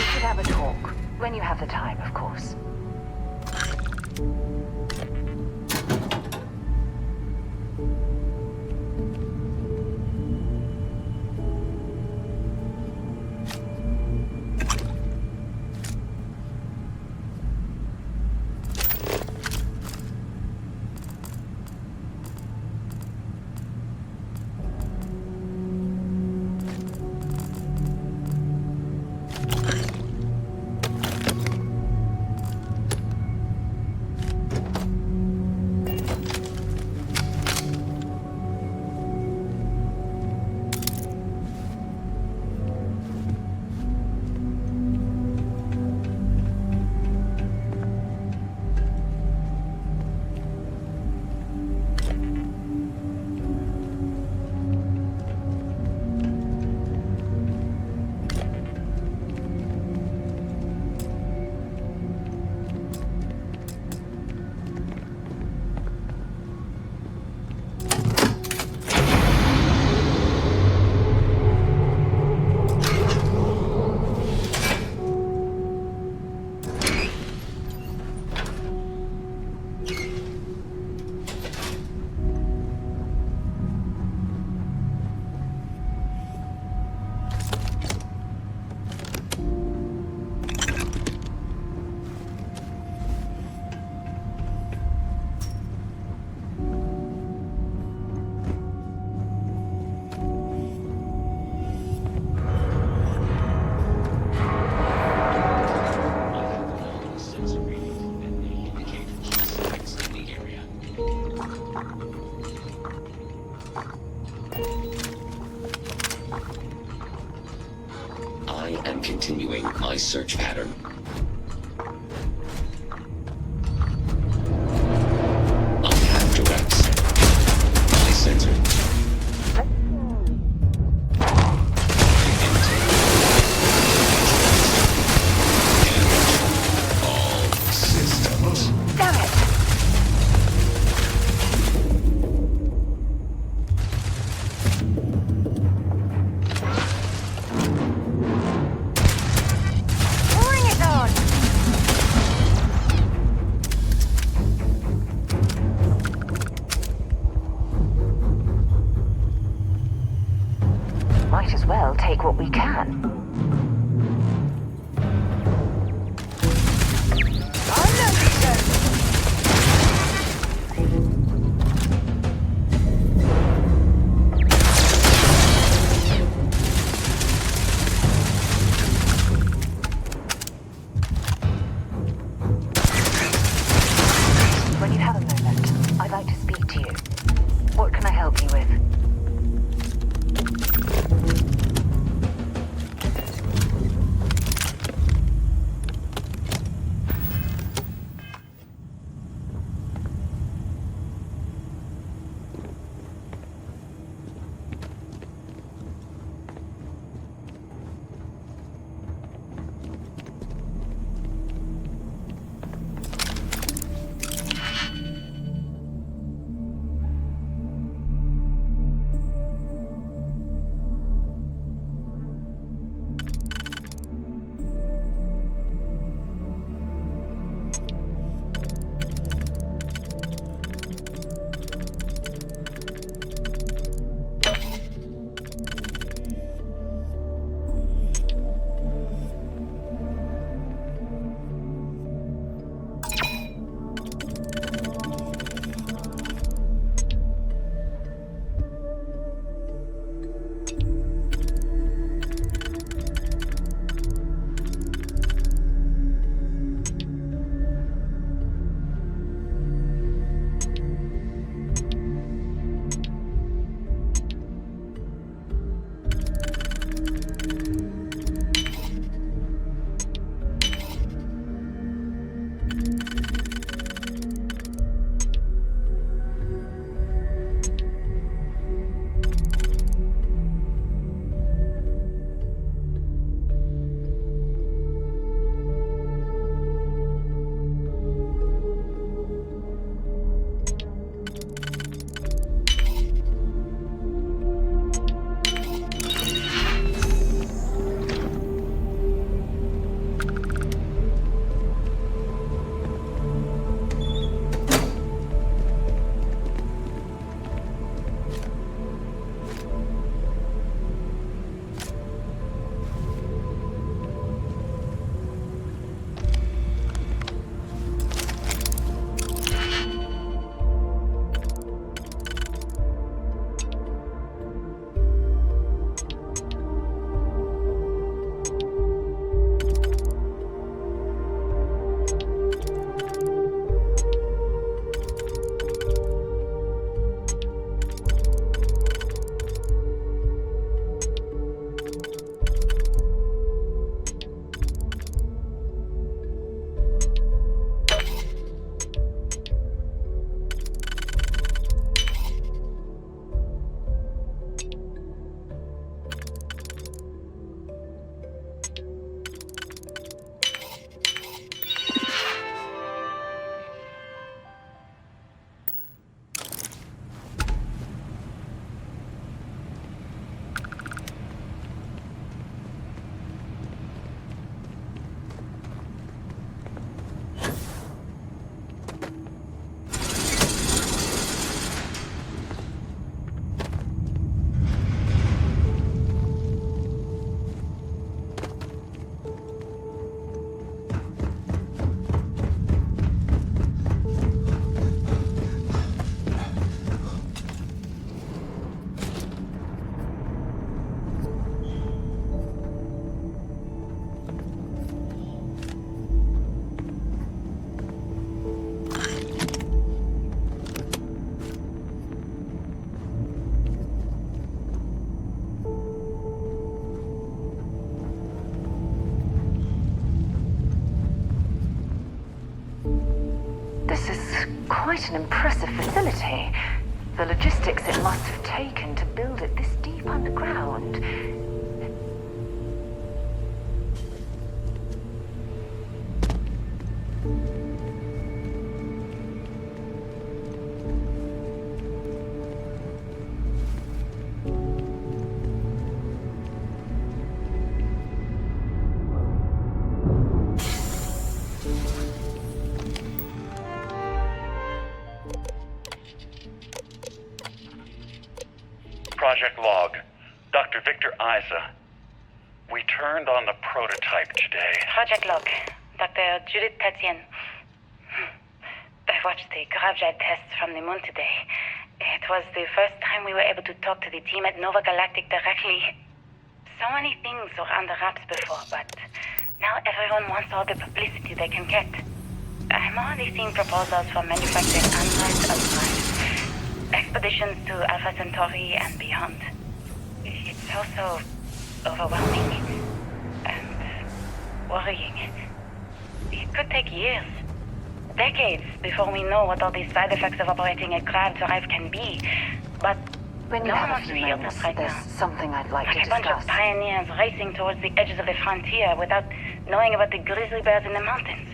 should have a talk. When you have the time, of course. I am continuing my search pattern. I have directs. My sensor. All systems. Damn it! Bring it on! Might as well take what we can. When you have a moment, I'd like to speak to you. What can I help you with? This is quite an impressive facility. The logistics it must have taken to build it this deep underground. Project log. Dr. Victor Isa. We turned on the prototype today. Project log. Dr. Judith Tatian. I watched the gravjet tests from the moon today. It was the first time we were able to talk to the team at Nova Galactic directly. So many things were under wraps before, but now everyone wants all the publicity they can get. I'm already seeing proposals for manufacturing androids outside. Expeditions to Alpha Centauri and beyond. It's also overwhelming and worrying. It could take years, decades, before we know what all these side effects of operating a grav drive can be. But when you no one have a wants to few hear moments, this right there's now. something I'd like to A bunch of discuss. pioneers racing towards the edges of the frontier without knowing about the grizzly bears in the mountains.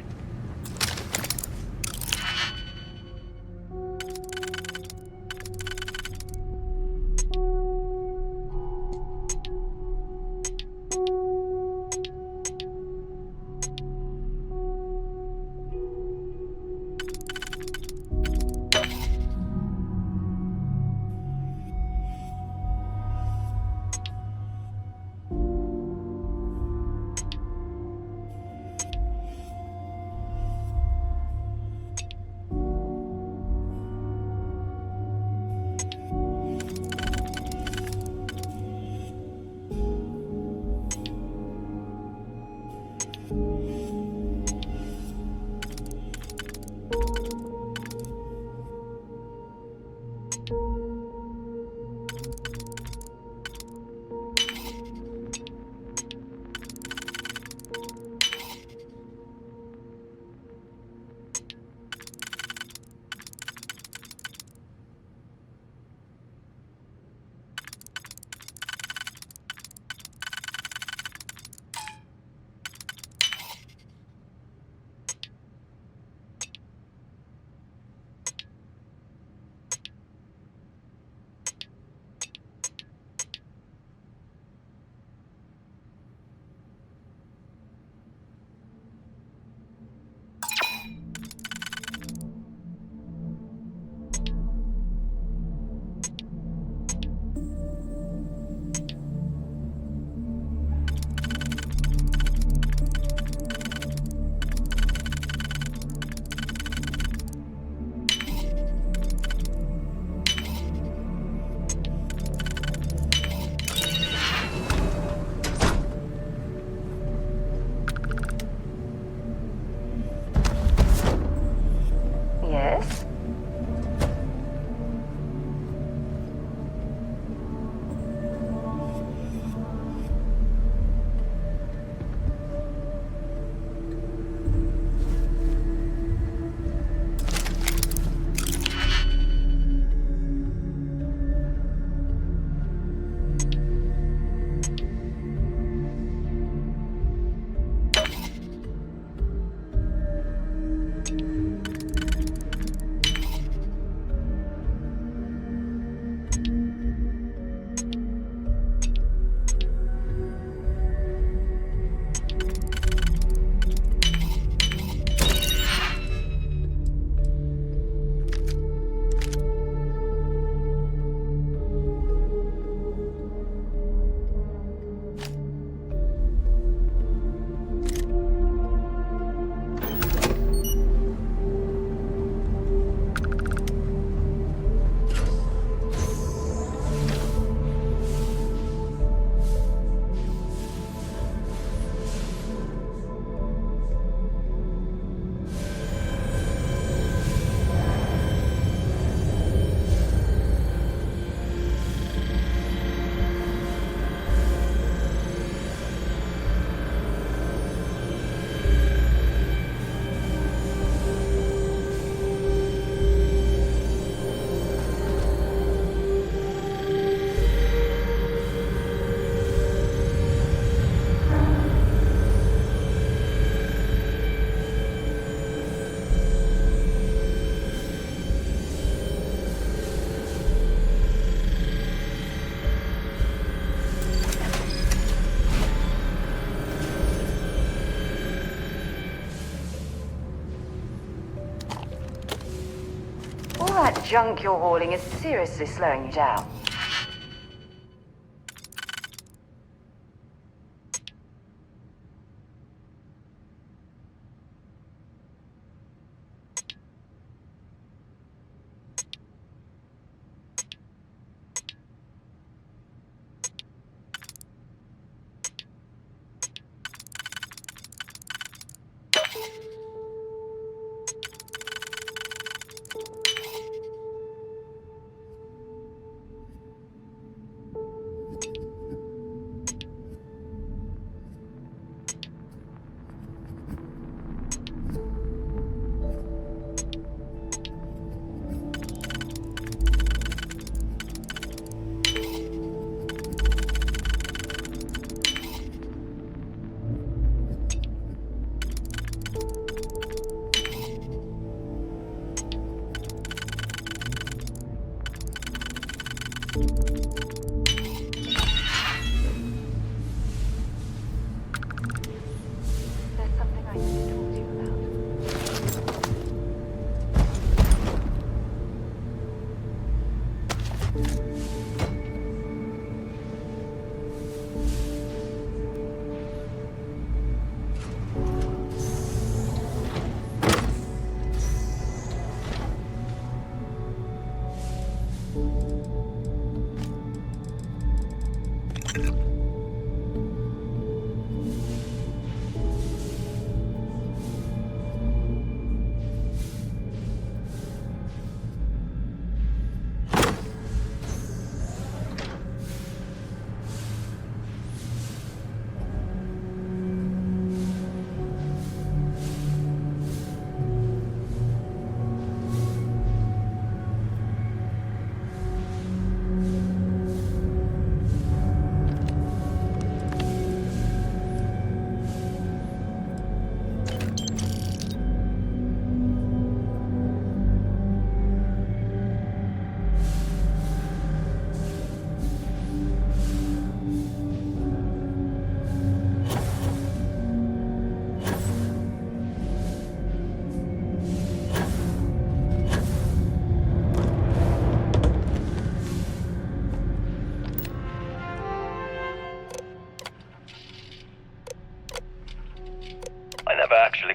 That junk you're hauling is seriously slowing you down.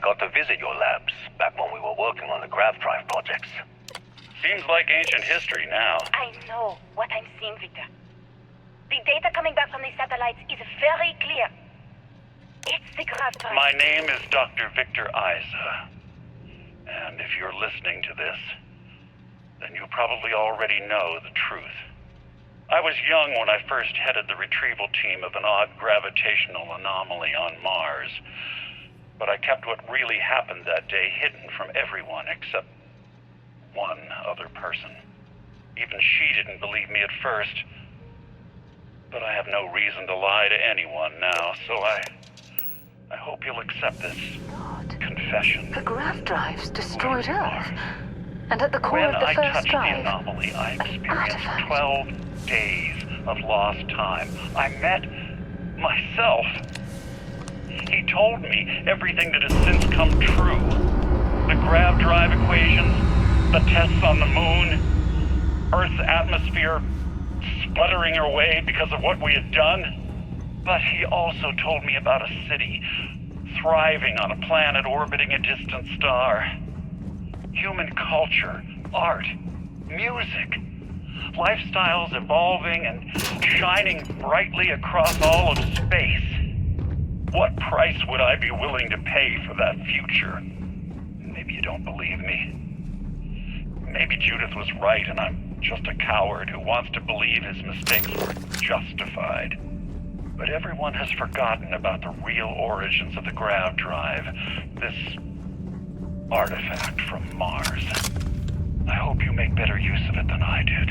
Got to visit your labs back when we were working on the grav drive projects. Seems like ancient history now. I know what I'm seeing, Victor. The data coming back from the satellites is very clear. It's the grav drive. My name is Dr. Victor Isa. And if you're listening to this, then you probably already know the truth. I was young when I first headed the retrieval team of an odd gravitational anomaly on Mars. But I kept what really happened that day hidden from everyone except one other person. Even she didn't believe me at first. But I have no reason to lie to anyone now, so I hope you'll accept this confession. The grav drives destroyed Earth. And at the core when of the I first touched drive, the anomaly, I experienced 12 days of lost time. I met myself. He told me everything that has since come true. The grav drive equations, the tests on the moon, Earth's atmosphere sputtering away because of what we had done. But he also told me about a city thriving on a planet orbiting a distant star. Human culture, art, music, lifestyles evolving and shining brightly across all of space. What price would I be willing to pay for that future? Maybe you don't believe me. Maybe Judith was right and I'm just a coward who wants to believe his mistakes were justified. But everyone has forgotten about the real origins of the grav drive, this artifact from Mars. I hope you make better use of it than I did.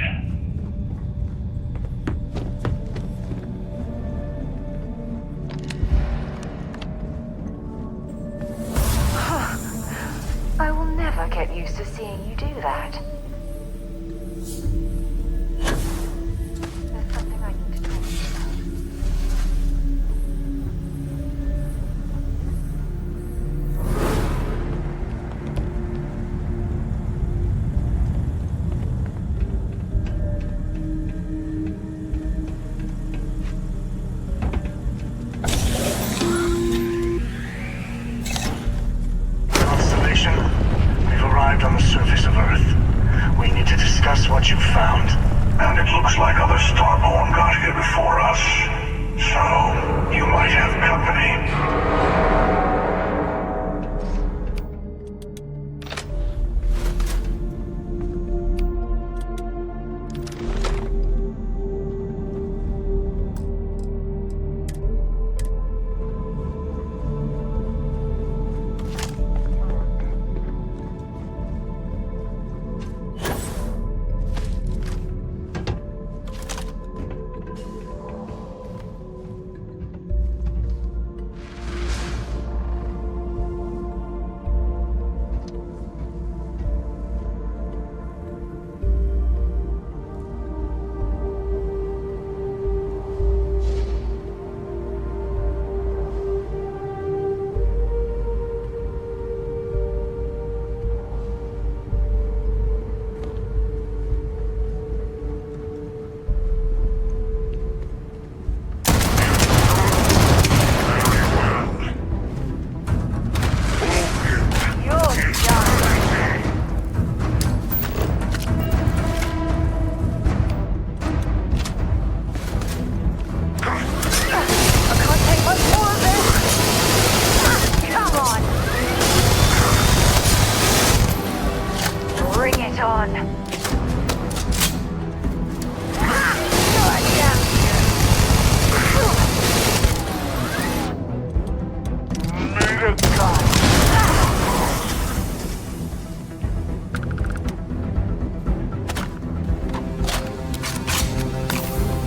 I will never get used to seeing you do that. There's something I need to talk to you about. what you found, and it looks like other Starborn got here before us. So, you might have company.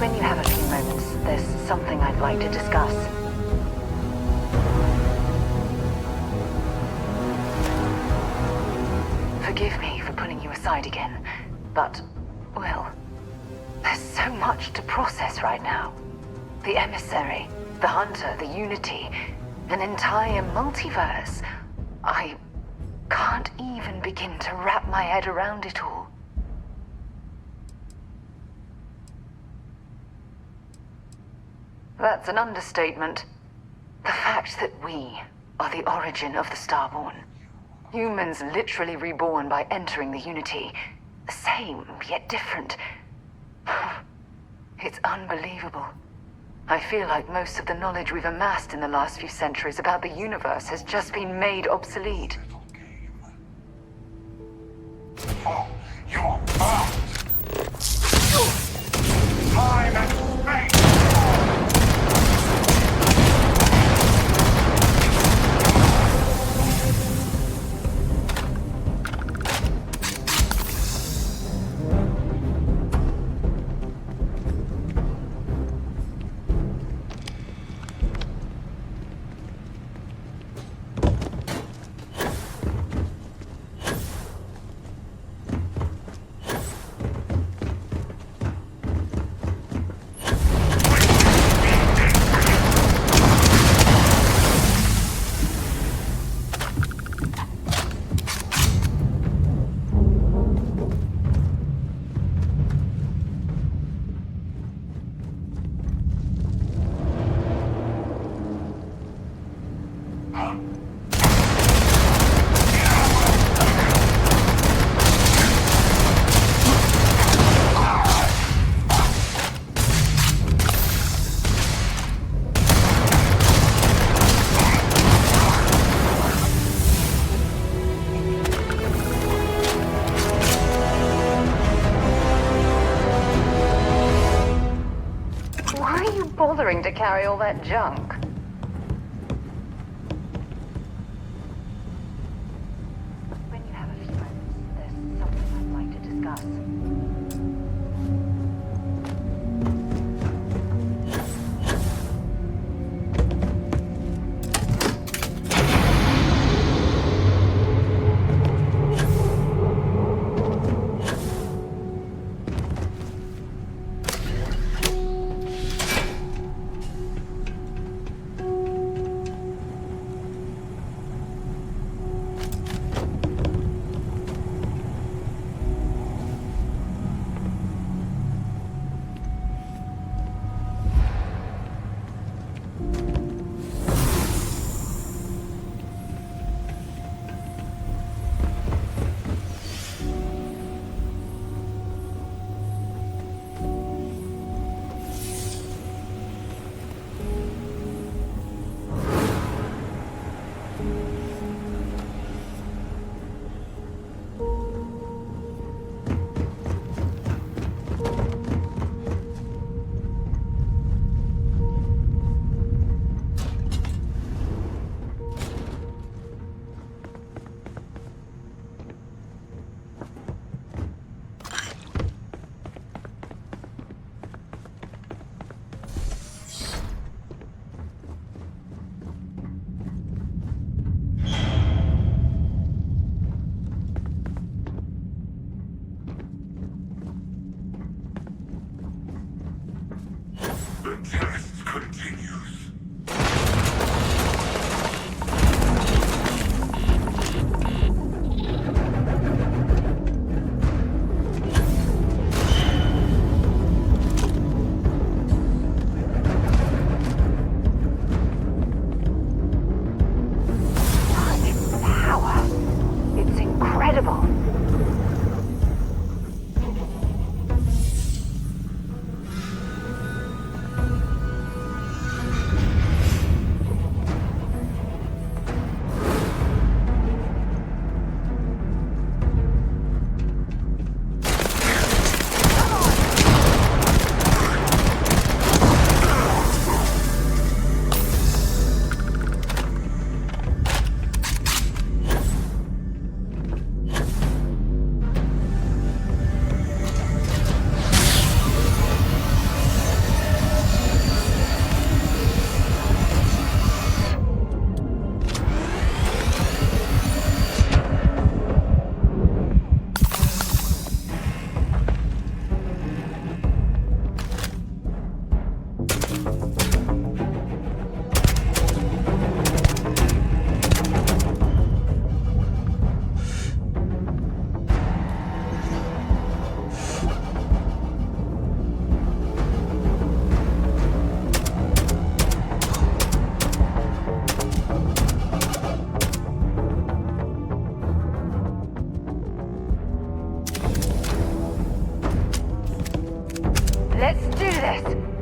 When you have a few moments, there's something I'd like to discuss. Forgive me for pulling you aside again, but, well, there's so much to process right now. The emissary, the hunter, the unity, an entire multiverse. I can't even begin to wrap my head around it all. That's an understatement. The fact that we are the origin of the Starborn. Humans literally reborn by entering the Unity. The same, yet different. It's unbelievable. I feel like most of the knowledge we've amassed in the last few centuries about the universe has just been made obsolete. Oh, you're bound. Time and space. Bothering to carry all that junk. When you have a few moments, there's something I'd like to discuss. Let's do this.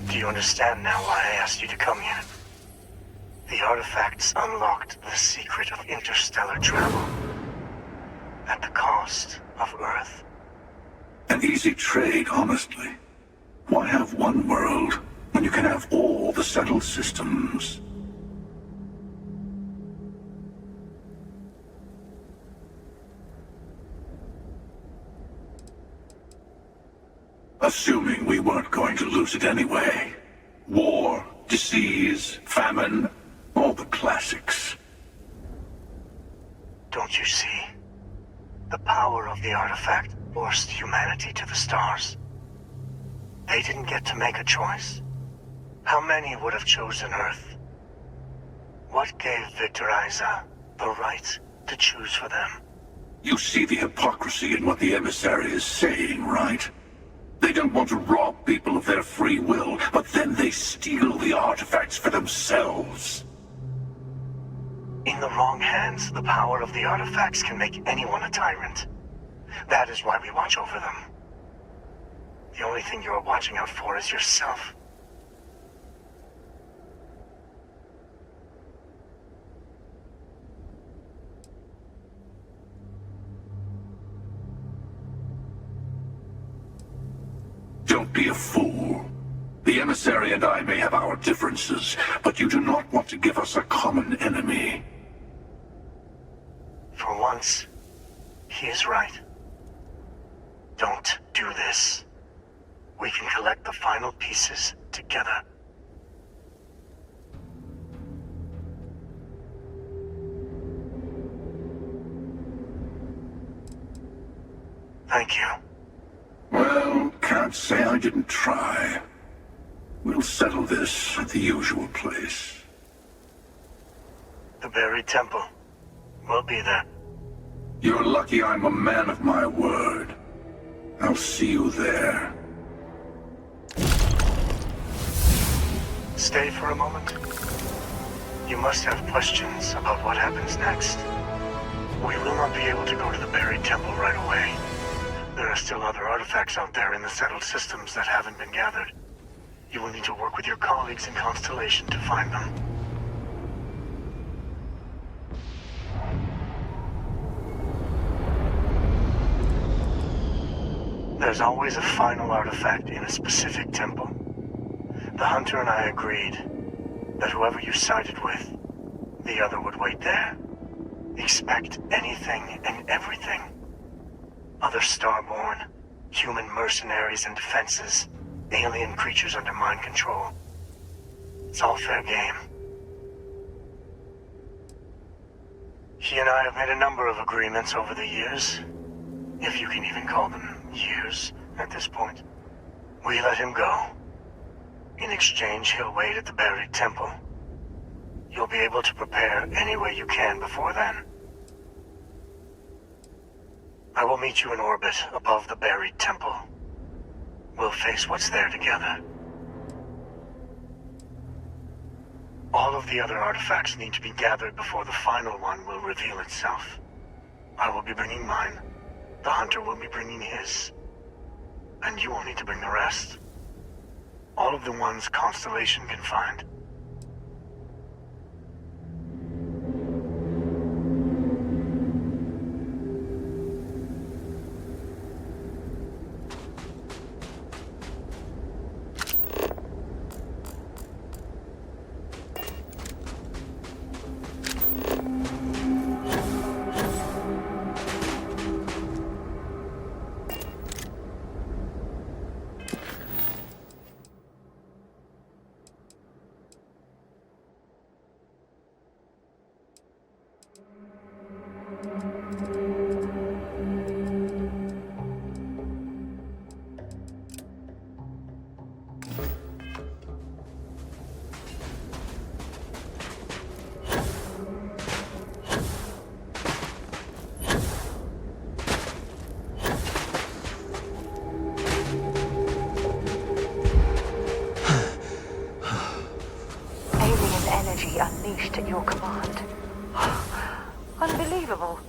Do you understand now why I asked you to come here? The artifacts unlocked the secret of interstellar travel. At the cost of Earth. An easy trade, honestly. Why have one world when you can have all the settled systems? Assuming we weren't going to lose it anyway. War, disease, famine, all the classics. Don't you see? The power of the artifact forced humanity to the stars. They didn't get to make a choice. How many would have chosen Earth? What gave Victor Isa the right to choose for them? You see the hypocrisy in what the emissary is saying, right? They don't want to rob people of their free will, but then they steal the artifacts for themselves. In the wrong hands, the power of the artifacts can make anyone a tyrant. That is why we watch over them. The only thing you're watching out for is yourself. Don't be a fool. The emissary and I may have our differences, but you do not want to give us a common enemy. For once, he is right. Don't do this. We can collect the final pieces together. Thank you. Well, can't say I didn't try. We'll settle this at the usual place. The buried temple. We'll be there. You're lucky I'm a man of my word. I'll see you there. Stay for a moment. You must have questions about what happens next. We will not be able to go to the buried temple right away. There are still other artifacts out there in the settled systems that haven't been gathered. You will need to work with your colleagues in Constellation to find them. There's always a final artifact in a specific temple. The Hunter and I agreed that whoever you sided with, the other would wait there. Expect anything and everything. Other Starborn, human mercenaries and defenses, alien creatures under mind control. It's all fair game. He and I have made a number of agreements over the years, if you can even call them years at this point. We let him go. In exchange, he'll wait at the buried temple. You'll be able to prepare any way you can before then. I will meet you in orbit above the buried temple. We'll face what's there together. All of the other artifacts need to be gathered before the final one will reveal itself. I will be bringing mine. The Hunter will be bringing his. And you will need to bring the rest. All of the ones Constellation can find. Unleashed at your command. Unbelievable.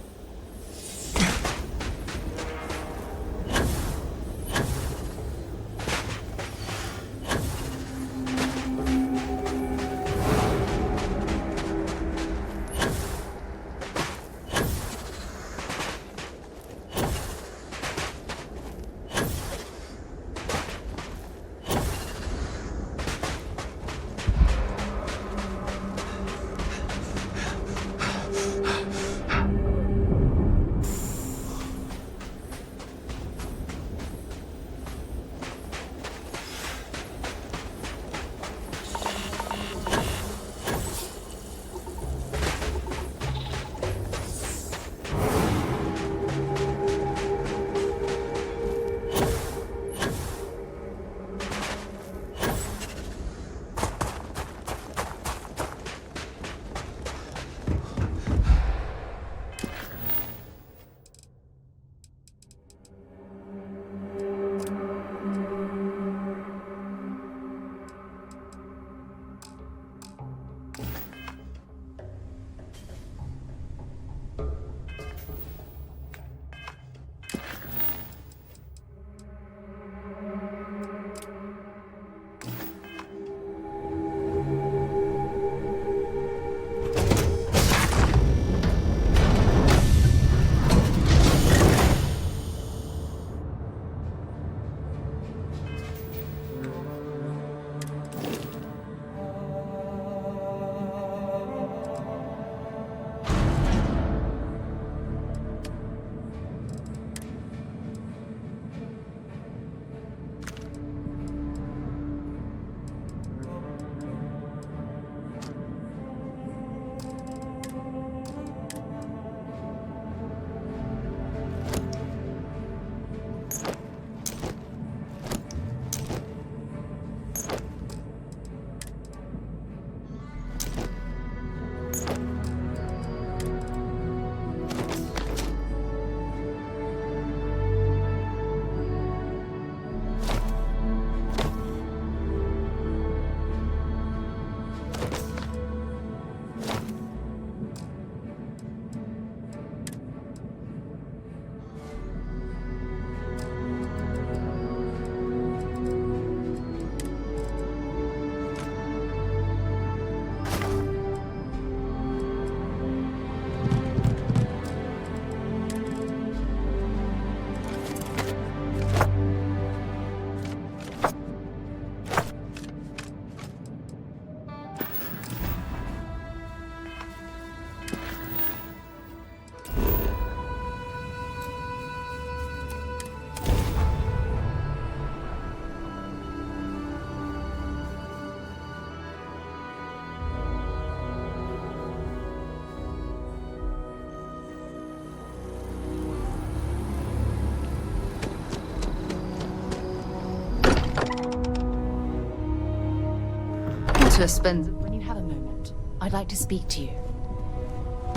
to spend... When you have a moment, I'd like to speak to you.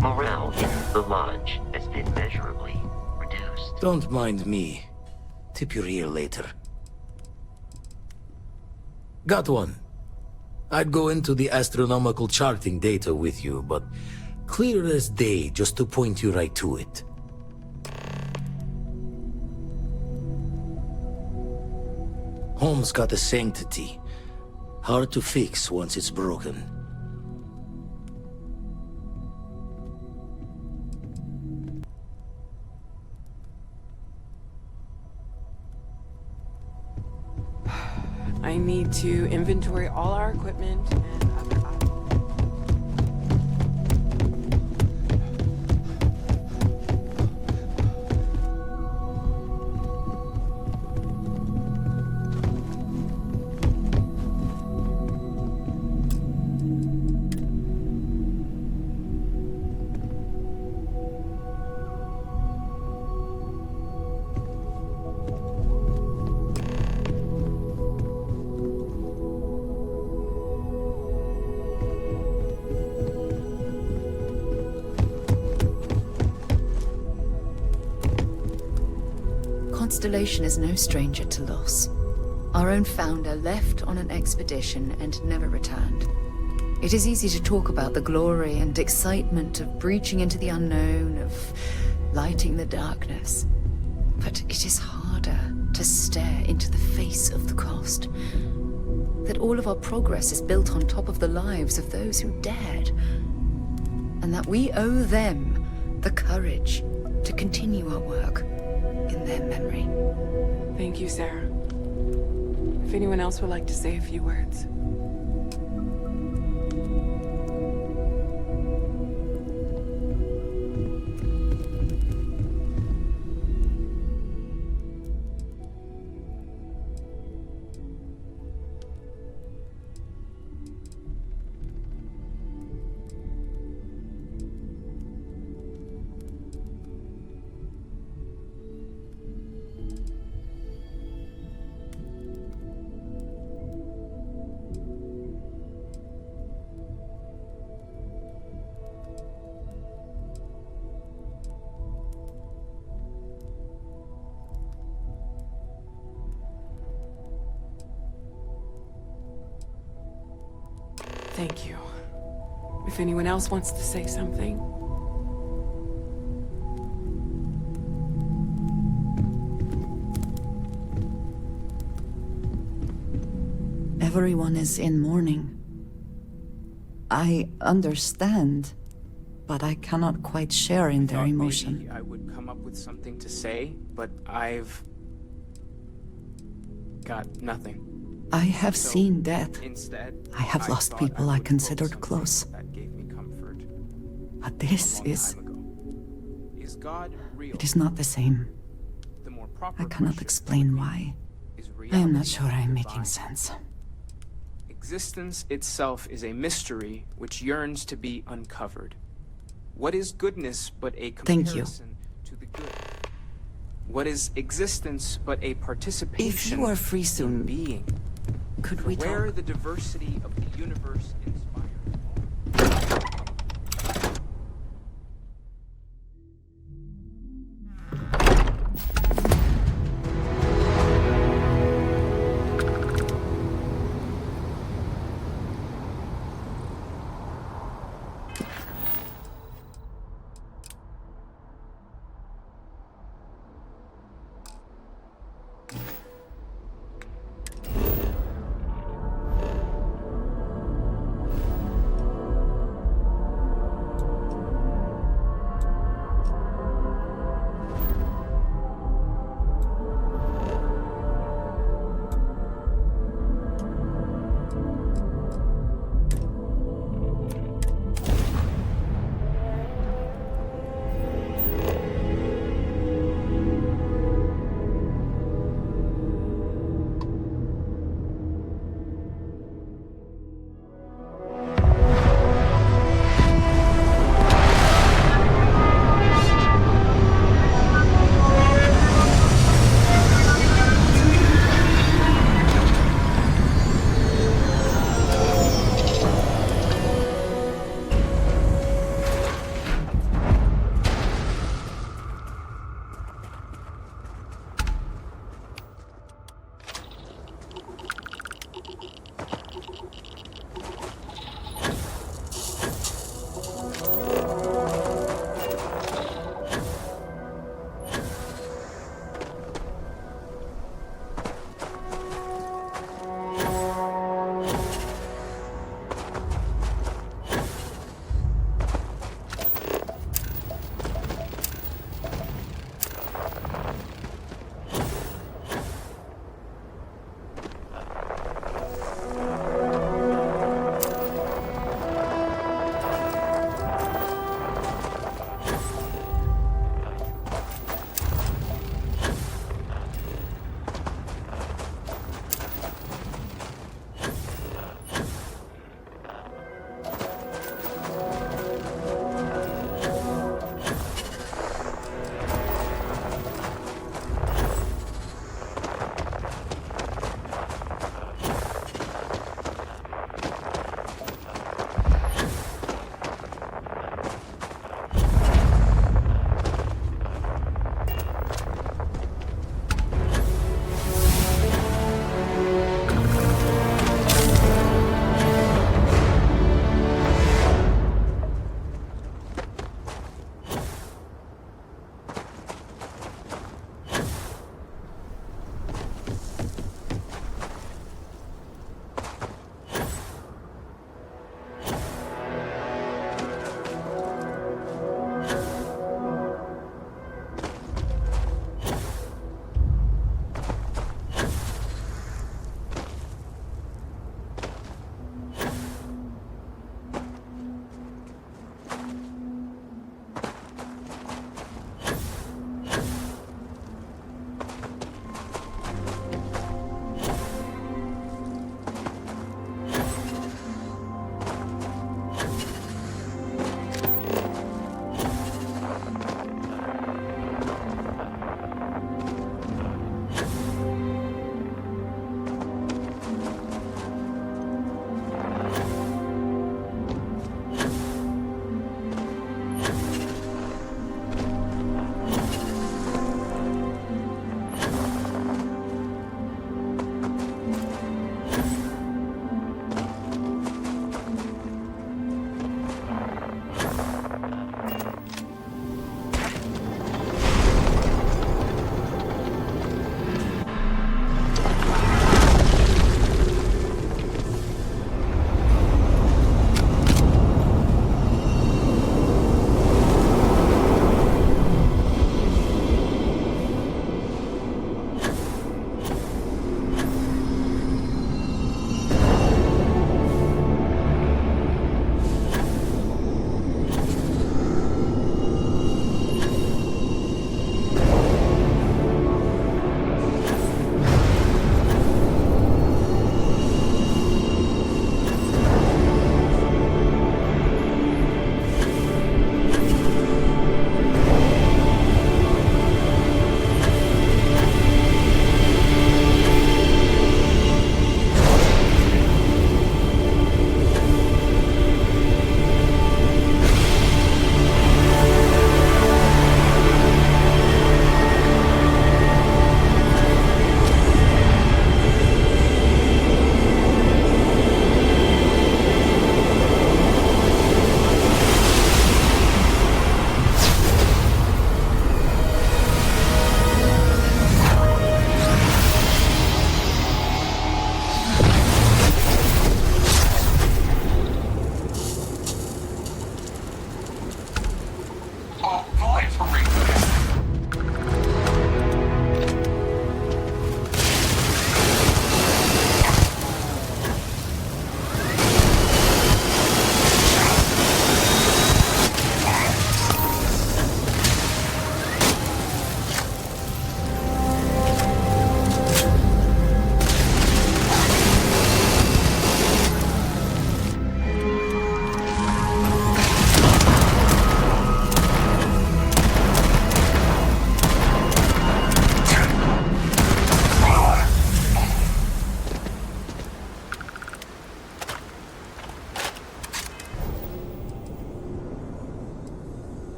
Morale in the lodge has been measurably reduced. Don't mind me. Tip your ear later. Got one. I'd go into the astronomical charting data with you, but clear as day just to point you right to it. Home's got a sanctity. Hard to fix once it's broken. I need to inventory all our equipment and other Constellation is no stranger to loss. Our own founder left on an expedition and never returned. It is easy to talk about the glory and excitement of breaching into the unknown, of lighting the darkness. But it is harder to stare into the face of the cost. That all of our progress is built on top of the lives of those who dared. And that we owe them the courage to continue our work in their memory. Thank you, Sarah. If anyone else would like to say a few words. Thank you. If anyone else wants to say something. Everyone is in mourning. I understand, but I cannot quite share in their emotion. Maybe I would come up with something to say, but I've got nothing. I have seen death. Instead, I have lost people I considered close. That gave me comfort. But this is... Is God real? It is not the same. The more proper I cannot explain why. I am not sure I am making sense. Existence itself is a mystery which yearns to be uncovered. What is goodness but a comparison to the good? What is existence but a participation If you are free soon, in being? Could we Where talk? the diversity of the universe inspired.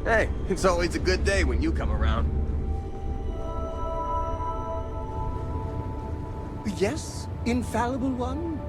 Hey, it's always a good day when you come around. Yes, infallible one?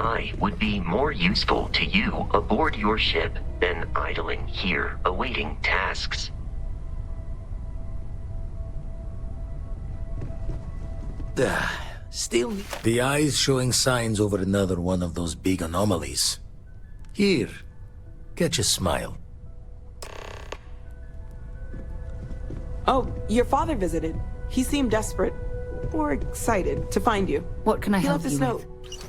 I would be more useful to you aboard your ship than idling here awaiting tasks. Still, the eye's showing signs over another one of those big anomalies. Here, catch a smile. Oh, your father visited. He seemed desperate. Or excited to find you. What can I He help left you this with? note.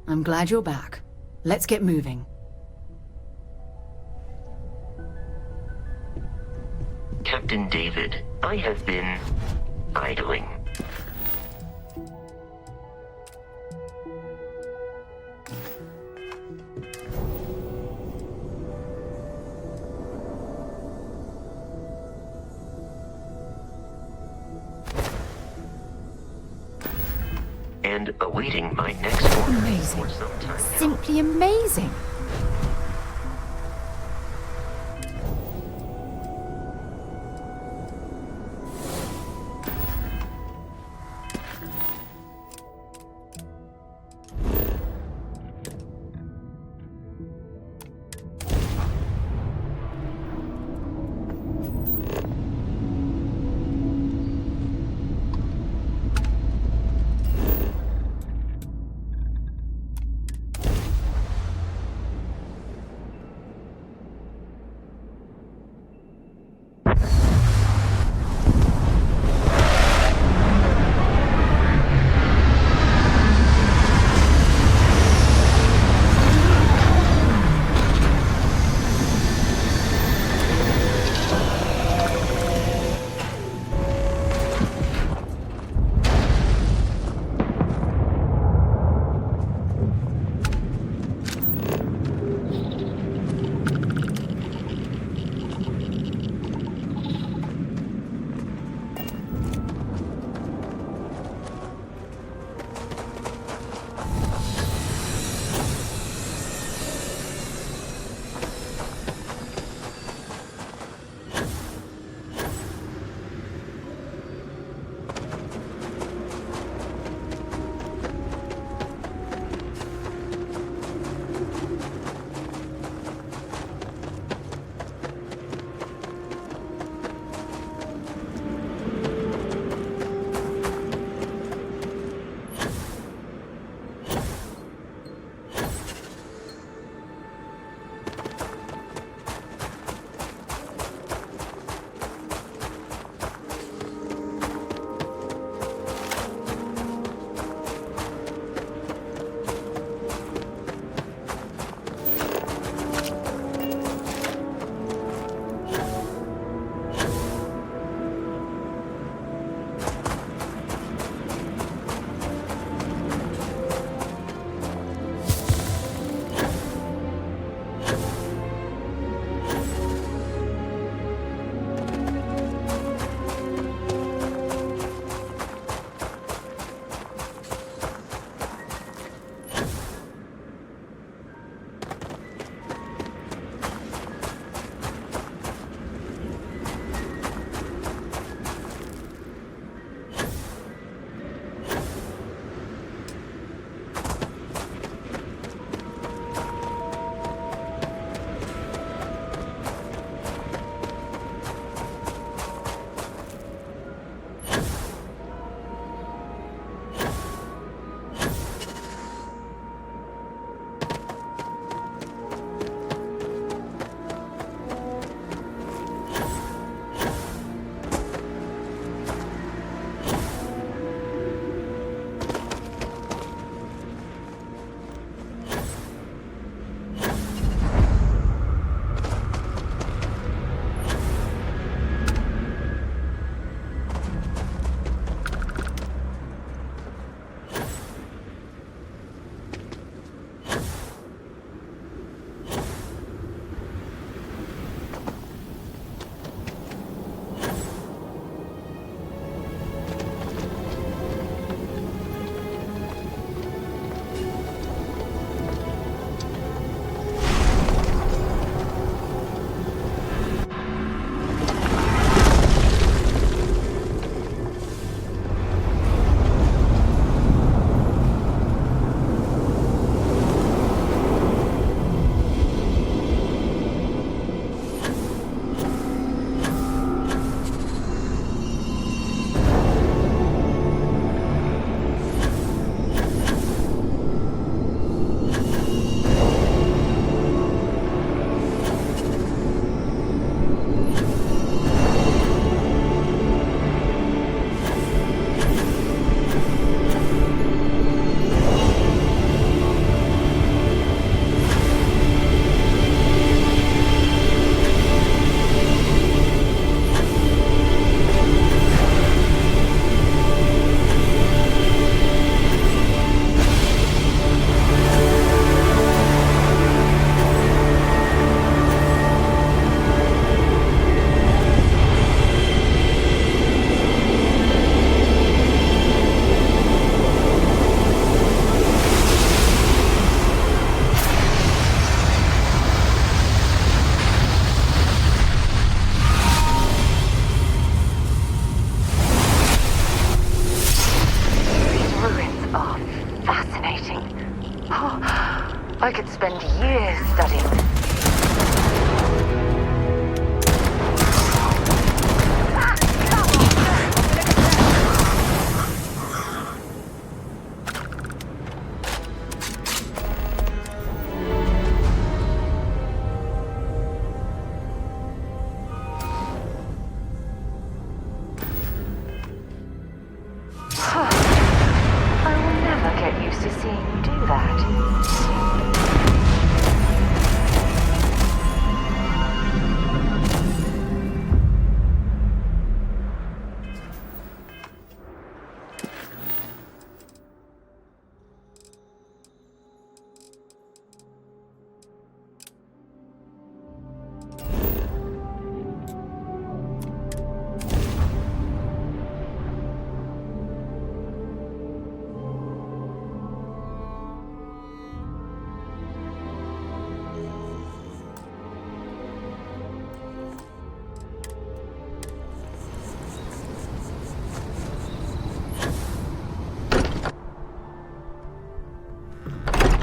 I'm glad you're back. Let's get moving. Captain David, I have been idling. And awaiting my next order Amazing. for some time now. Simply amazing. we're studying. I will never get used to seeing you do that.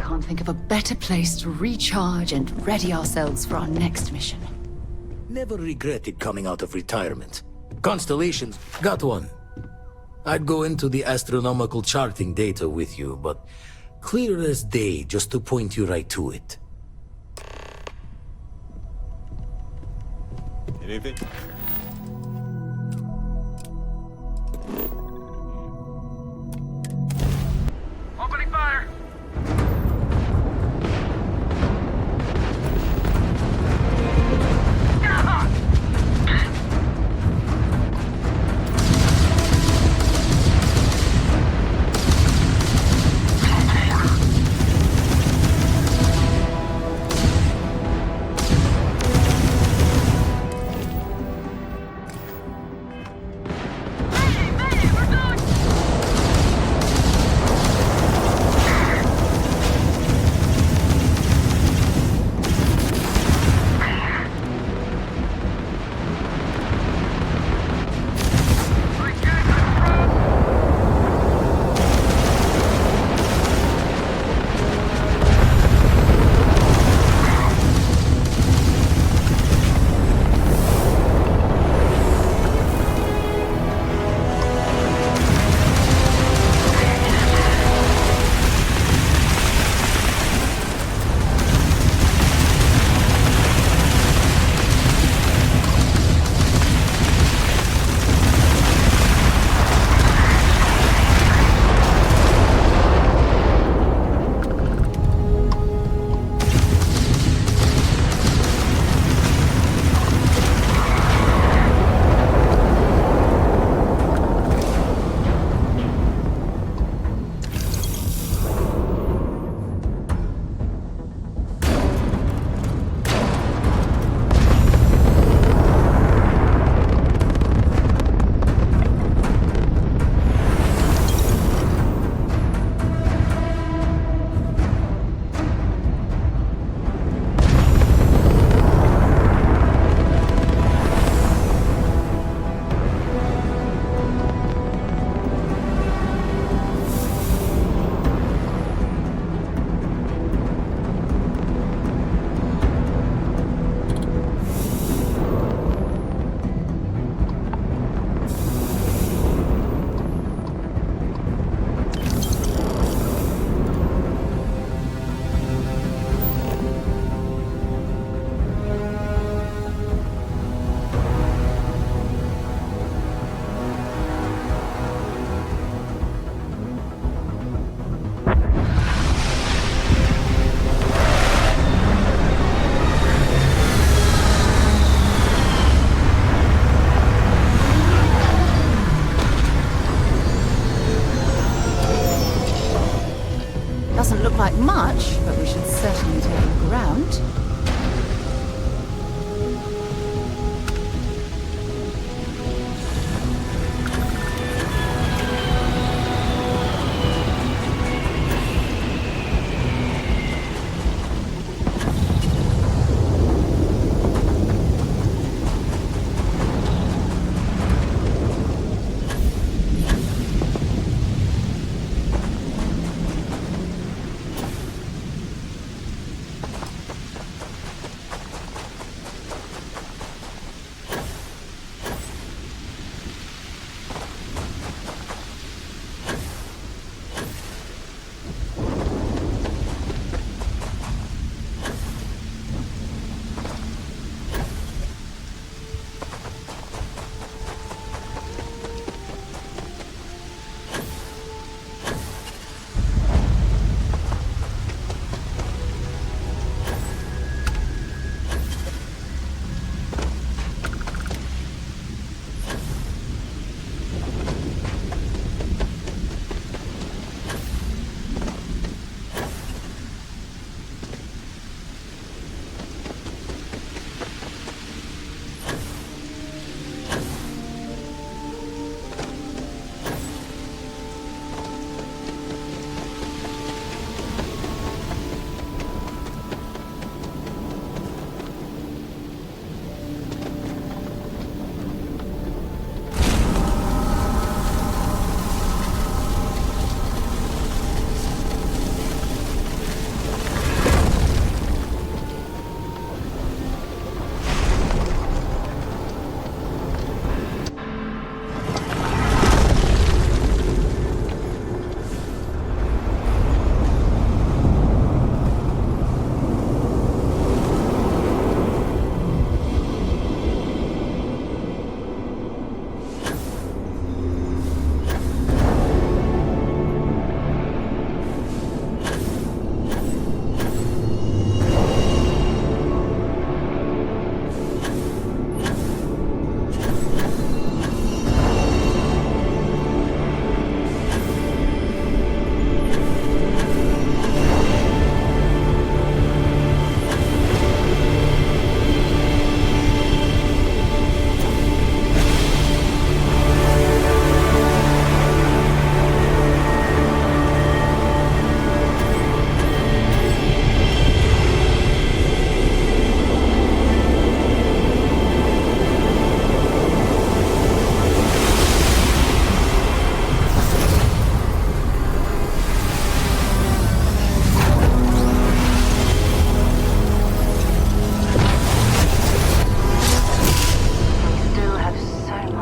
Can't think of a better place to recharge and ready ourselves for our next mission. Never regretted coming out of retirement. Constellations, got one. I'd go into the astronomical charting data with you, but clear as day just to point you right to it. Anything? Opening fire! Doesn't look like much, but we should certainly take a look around.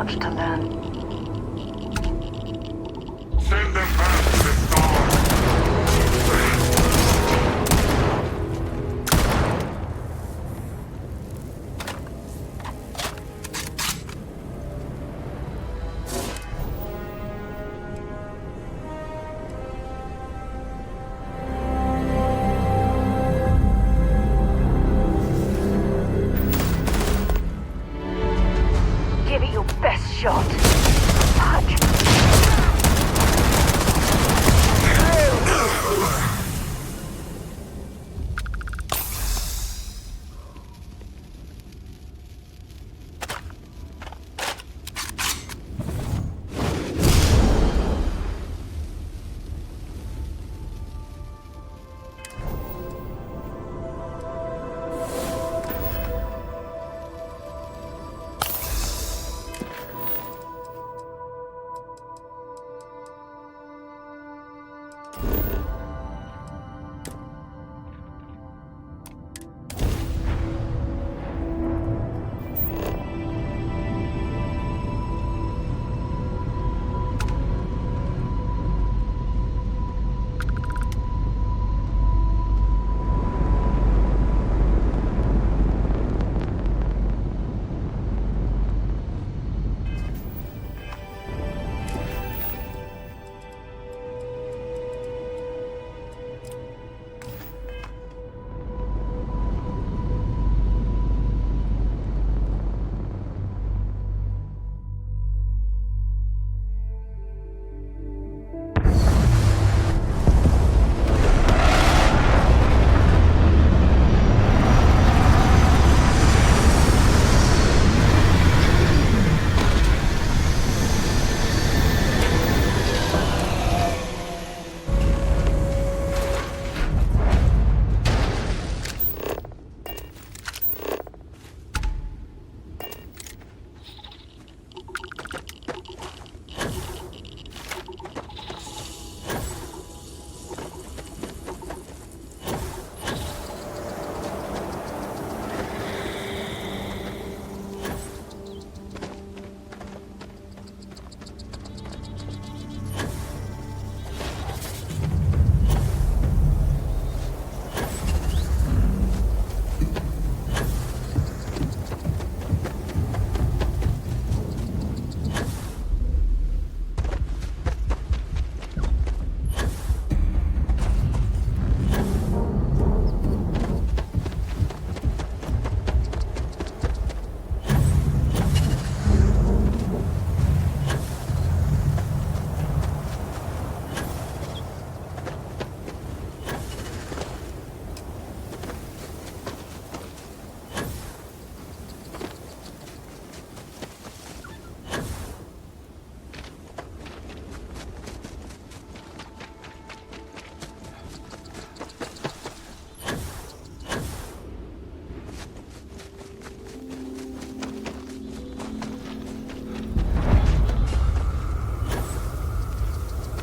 much to learn. Send them back to the stars! Give it your best shot. Fuck.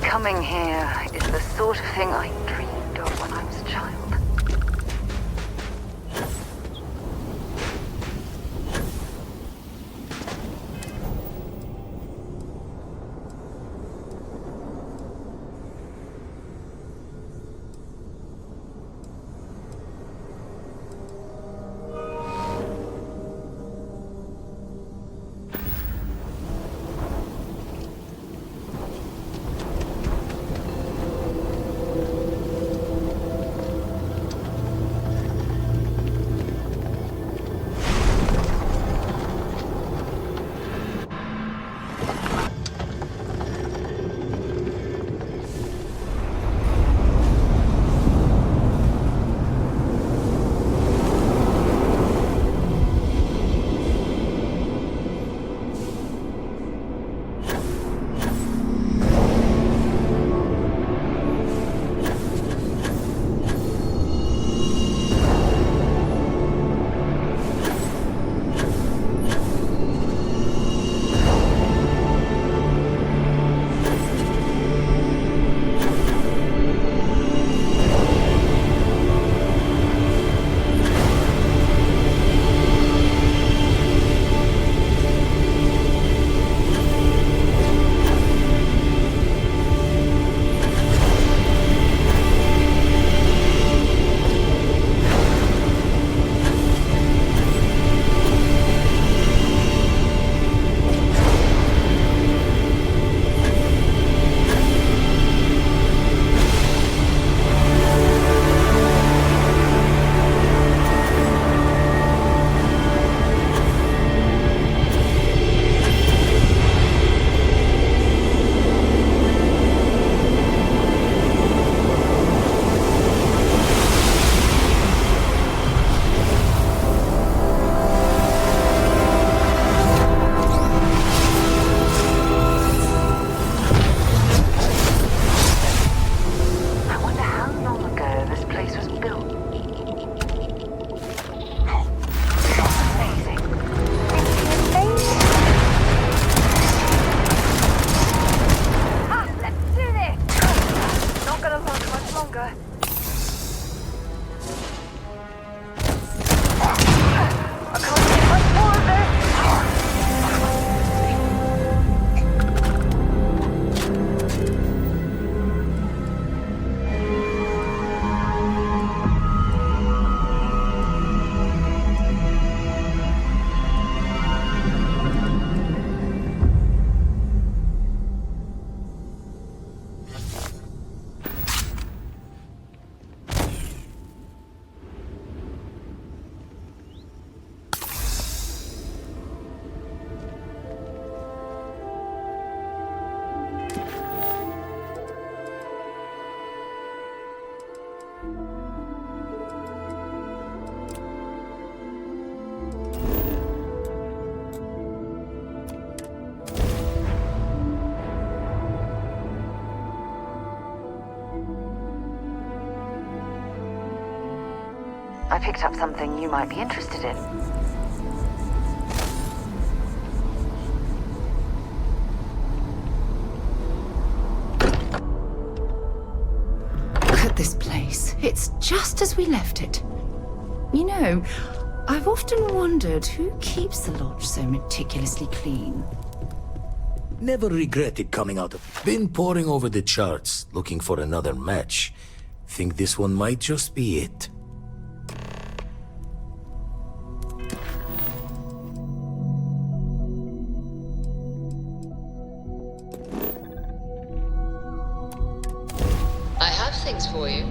Coming here is the sort of thing I dreamed of when I was a child. I picked up something you might be interested in. Look at this place. It's just as we left it. You know, I've often wondered who keeps the lodge so meticulously clean. Never regretted coming out of... Been poring over the charts, looking for another match. Think this one might just be it. I have things for you.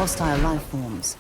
hostile life forms.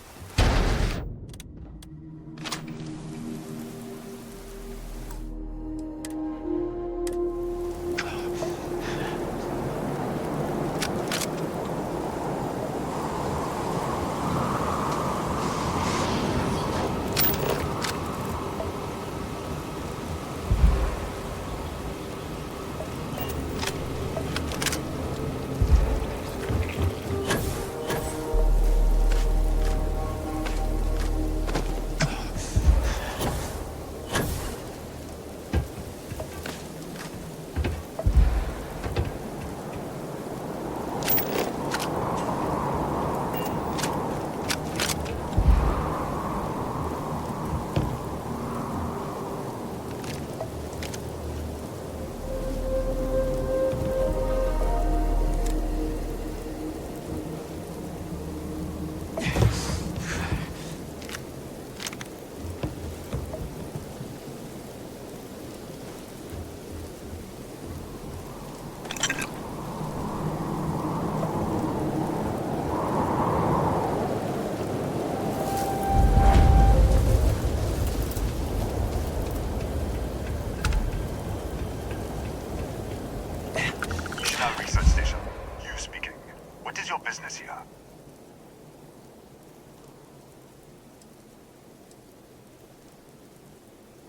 Research station. You speaking. What is your business here?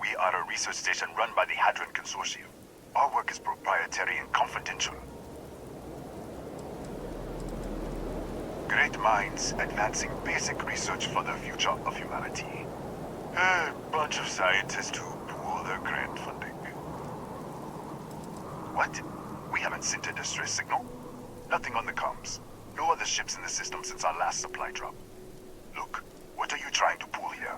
We are a research station run by the Hadron Consortium. Our work is proprietary and confidential. Great minds advancing basic research for the future of humanity. A bunch of scientists who pool their grant funding. What? We haven't sent a distress signal? Nothing on the comms. No other ships in the system since our last supply drop. Look, what are you trying to pull here?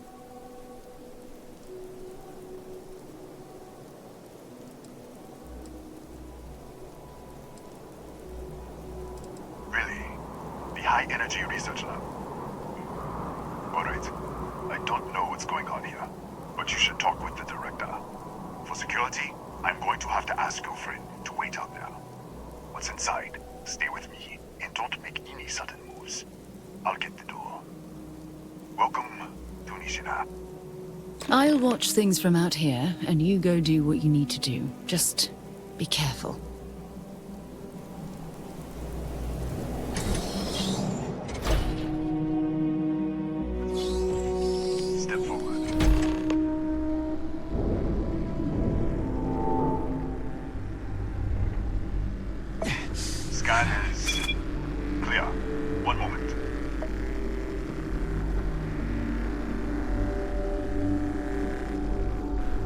Really? The High Energy Research Lab? Alright. I don't know what's going on here, but you should talk with the director. For security, I'm going to have to ask your friend to wait out there. What's inside? Stay with me, and don't make any sudden moves. I'll get the door. Welcome to Nishina. I'll watch things from out here, and you go do what you need to do. Just be careful. Step forward. Scan is clear. One moment.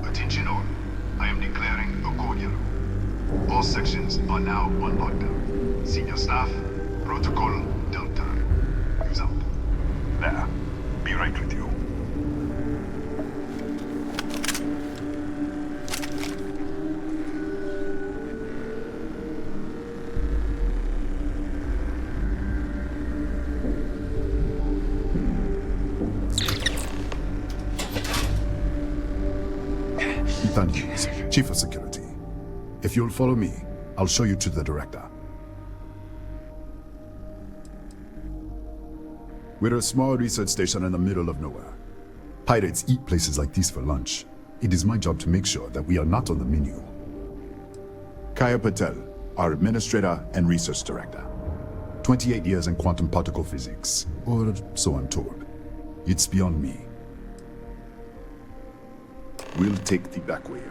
Attention all. I am declaring a code yellow. All sections are now on lockdown. Senior staff, protocol Delta. Use up. There. Be right with you. Ethan Hughes, Chief of Security. If you'll follow me, I'll show you to the director. We're a small research station in the middle of nowhere. Pirates eat places like these for lunch. It is my job to make sure that we are not on the menu. Kaya Patel, our administrator and research director. 28 years in quantum particle physics, or so I'm told. It's beyond me. We'll take the back way up.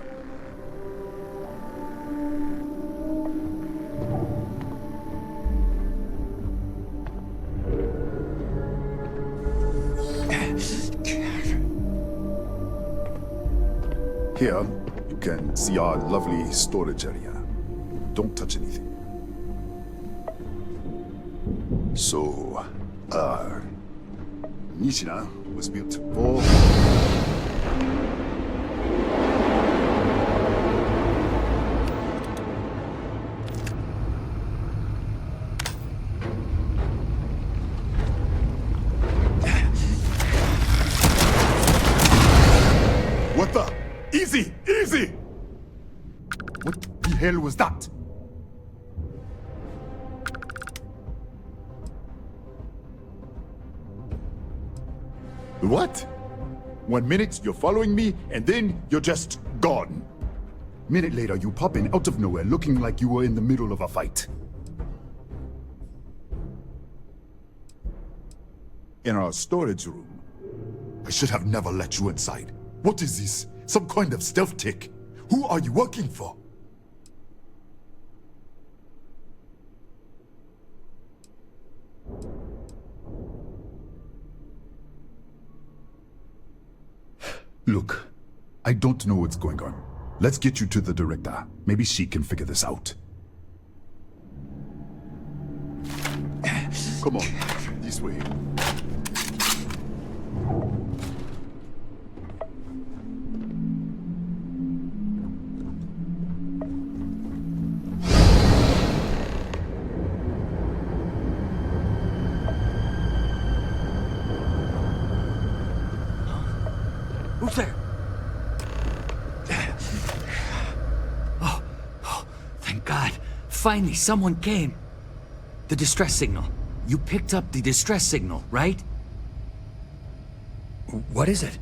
Here, you can see our lovely storage area. Don't touch anything. So, Nishina was built for... What the? Easy! Easy! What the hell was that? What? 1 minute you're following me, and then you're just gone. Minute later, you pop in out of nowhere looking like you were in the middle of a fight. In our storage room. I should have never let you inside. What is this? Some kind of stealth tick? Who are you working for? Look, I don't know what's going on. Let's get you to the director. Maybe she can figure this out. Come on, this way. Who's there? Oh, thank God. Finally, someone came. The distress signal. You picked up the distress signal, right? What is it?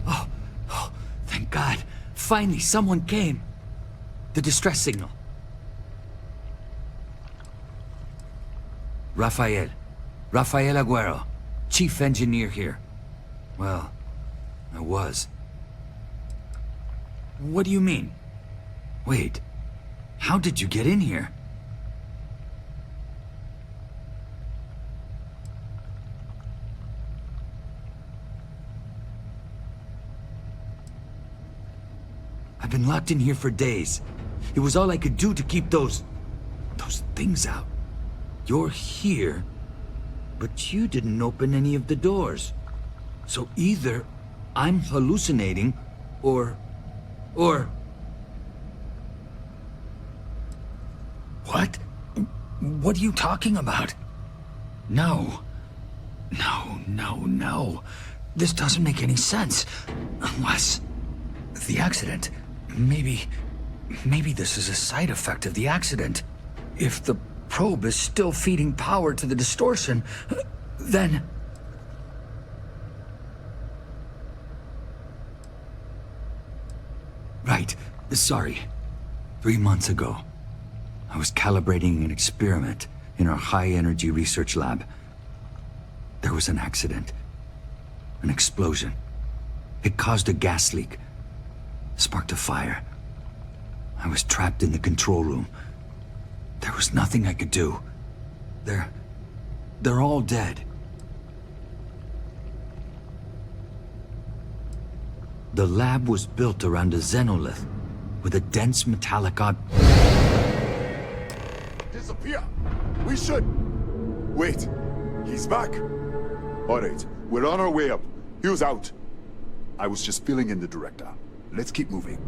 Oh, thank God. Finally, someone came. The distress signal. Rafael Aguero, chief engineer here. Well, I was. What do you mean? Wait, how did you get in here? I've been locked in here for days. It was all I could do to keep those things out. You're here, but you didn't open any of the doors. So either I'm hallucinating, or... What? What are you talking about? No. This doesn't make any sense. Unless... the accident. Maybe this is a side effect of the accident. If the probe is still feeding power to the distortion, then... Right. Sorry. 3 months ago, I was calibrating an experiment in our high-energy research lab. There was an accident. An explosion. It caused a gas leak. Sparked a fire. I was trapped in the control room. There was nothing I could do. They're all dead. The lab was built around a xenolith with a dense metallic Disappear! We should... Wait, he's back. Alright, we're on our way up. Hughes out. I was just filling in the director. Let's keep moving.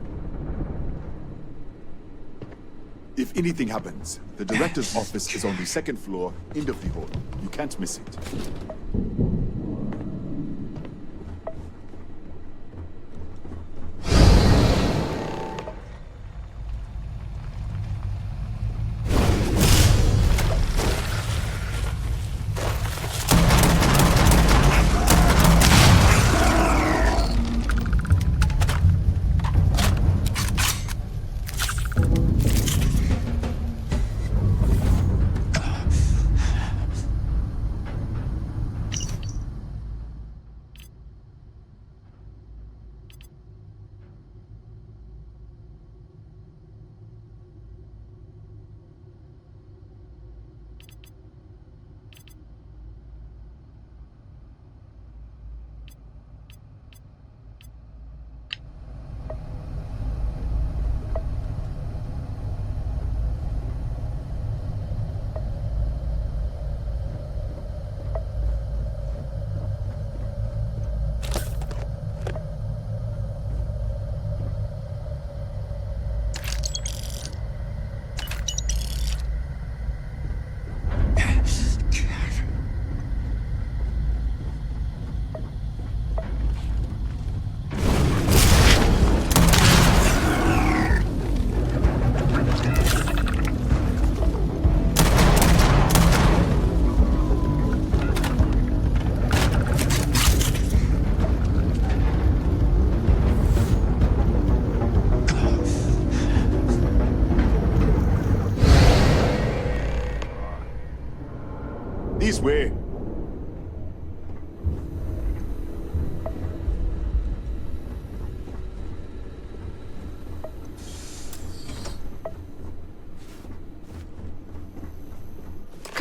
If anything happens, the director's office is on the 2nd floor, end of the hall. You can't miss it.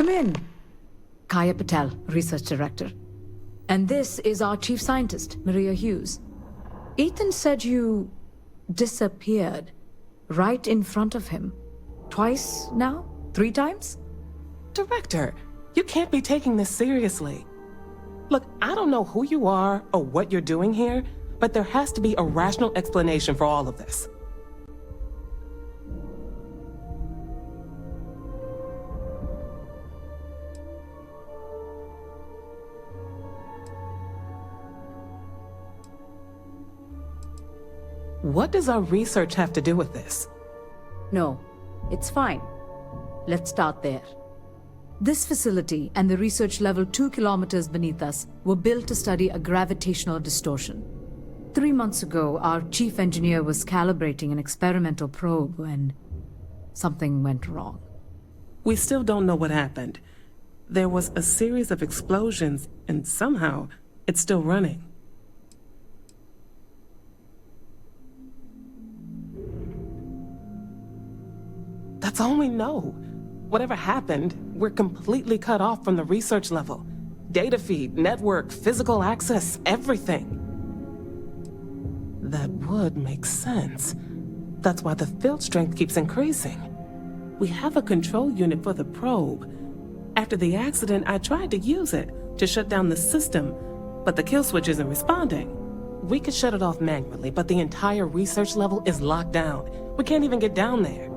Come in. Kaya Patel, Research Director. And this is our Chief Scientist, Maria Hughes. Ethan said you disappeared right in front of him. Twice now? 3 times? Director, you can't be taking this seriously. Look, I don't know who you are or what you're doing here, but there has to be a rational explanation for all of this. What does our research have to do with this? No, it's fine. Let's start there. This facility and the research level 2 kilometers beneath us were built to study a gravitational distortion. 3 months ago, our chief engineer was calibrating an experimental probe when something went wrong. We still don't know what happened. There was a series of explosions, and somehow it's still running. That's all we know. Whatever happened, we're completely cut off from the research level. Data feed, network, physical access, everything. That would make sense. That's why the field strength keeps increasing. We have a control unit for the probe. After the accident, I tried to use it to shut down the system, but the kill switch isn't responding. We could shut it off manually, but the entire research level is locked down. We can't even get down there.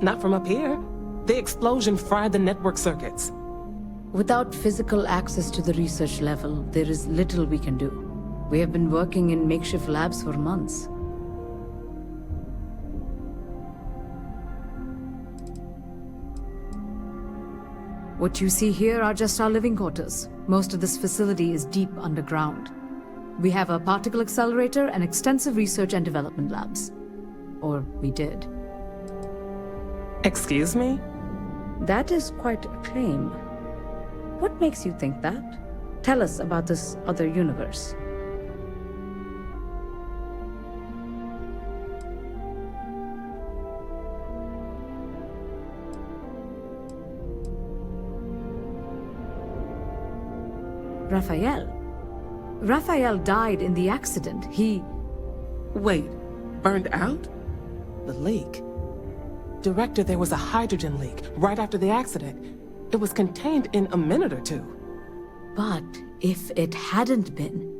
Not from up here. The explosion fried the network circuits. Without physical access to the research level, there is little we can do. We have been working in makeshift labs for months. What you see here are just our living quarters. Most of this facility is deep underground. We have a particle accelerator and extensive research and development labs. Or we did. Excuse me? That is quite a claim. What makes you think that? Tell us about this other universe. Raphael died in the accident. Wait, burned out? The leak. Director, there was a hydrogen leak right after the accident. It was contained in a minute or 2. But if it hadn't been,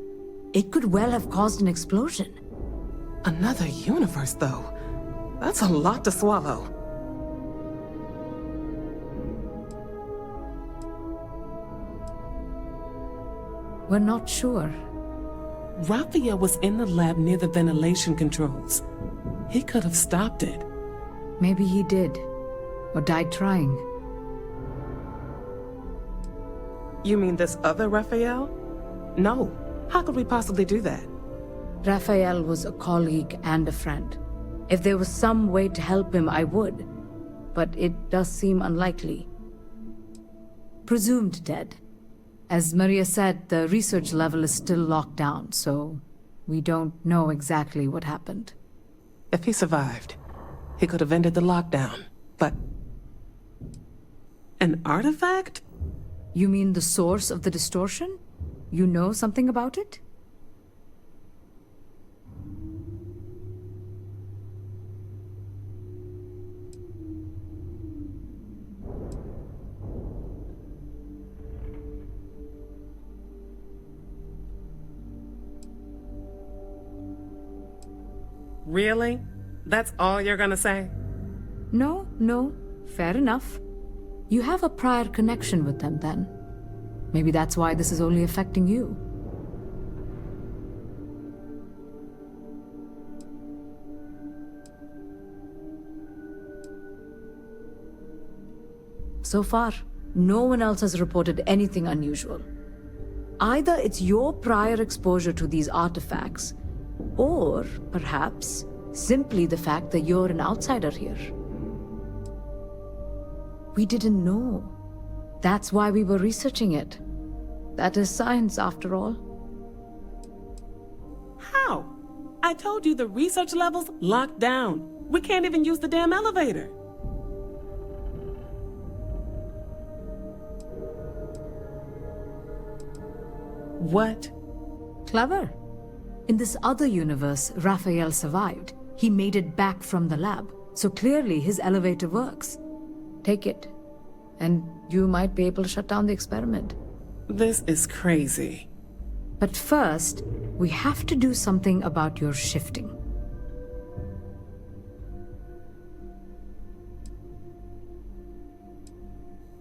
it could well have caused an explosion. Another universe, though. That's a lot to swallow. We're not sure. Raphael was in the lab near the ventilation controls. He could have stopped it. Maybe he did, or died trying. You mean this other Raphael? No. How could we possibly do that? Raphael was a colleague and a friend. If there was some way to help him, I would. But it does seem unlikely. Presumed dead. As Maria said, the research level is still locked down, so we don't know exactly what happened. If he survived, he could have ended the lockdown, but... An artifact? You mean the source of the distortion? You know something about it? Really? That's all you're gonna say? No. Fair enough. You have a prior connection with them, then. Maybe that's why this is only affecting you. So far, no one else has reported anything unusual. Either it's your prior exposure to these artifacts, or perhaps simply the fact that you're an outsider here. We didn't know. That's why we were researching it. That is science, after all. How? I told you the research level's locked down. We can't even use the damn elevator. What? Clever. In this other universe, Raphael survived. He made it back from the lab, so clearly his elevator works. Take it, and you might be able to shut down the experiment. This is crazy. But first, we have to do something about your shifting.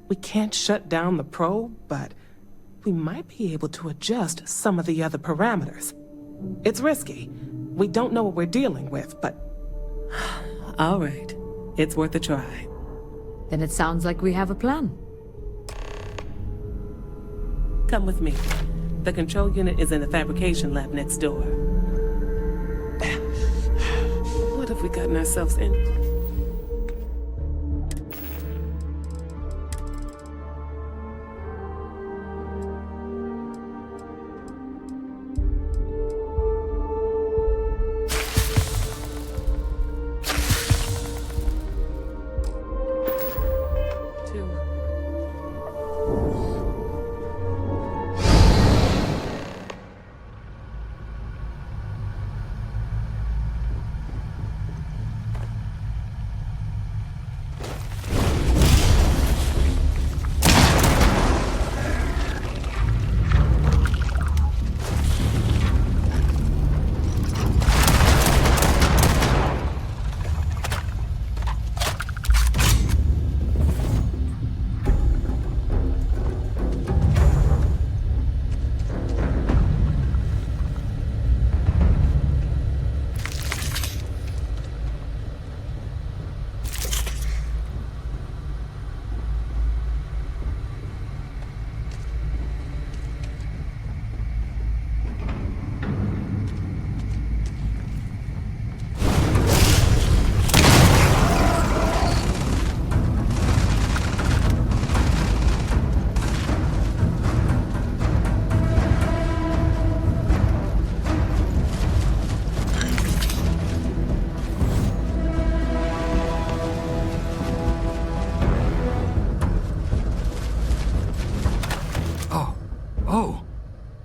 We can't shut down the probe, but we might be able to adjust some of the other parameters. It's risky. We don't know what we're dealing with, but... All right. It's worth a try. Then it sounds like we have a plan. Come with me. The control unit is in the fabrication lab next door. What have we gotten ourselves in?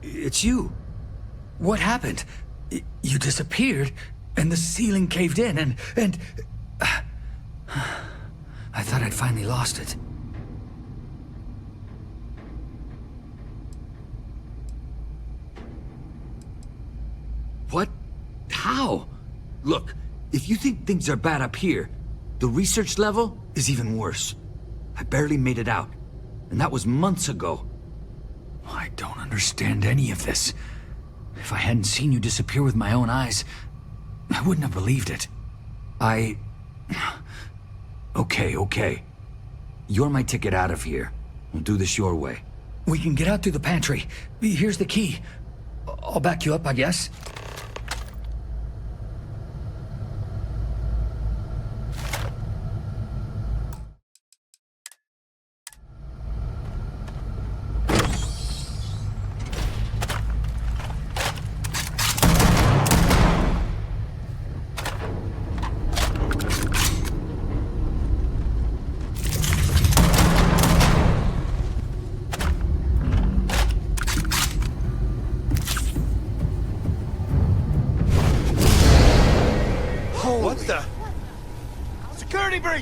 It's you. What happened? You disappeared, and the ceiling caved in, and... I thought I'd finally lost it. What? How? Look, if you think things are bad up here, the research level is even worse. I barely made it out, and that was months ago. I don't understand any of this. If I hadn't seen you disappear with my own eyes, I wouldn't have believed it. Okay. You're my ticket out of here. We'll do this your way. We can get out through the pantry. Here's the key. I'll back you up, I guess.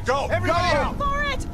Go! Everybody out! For it!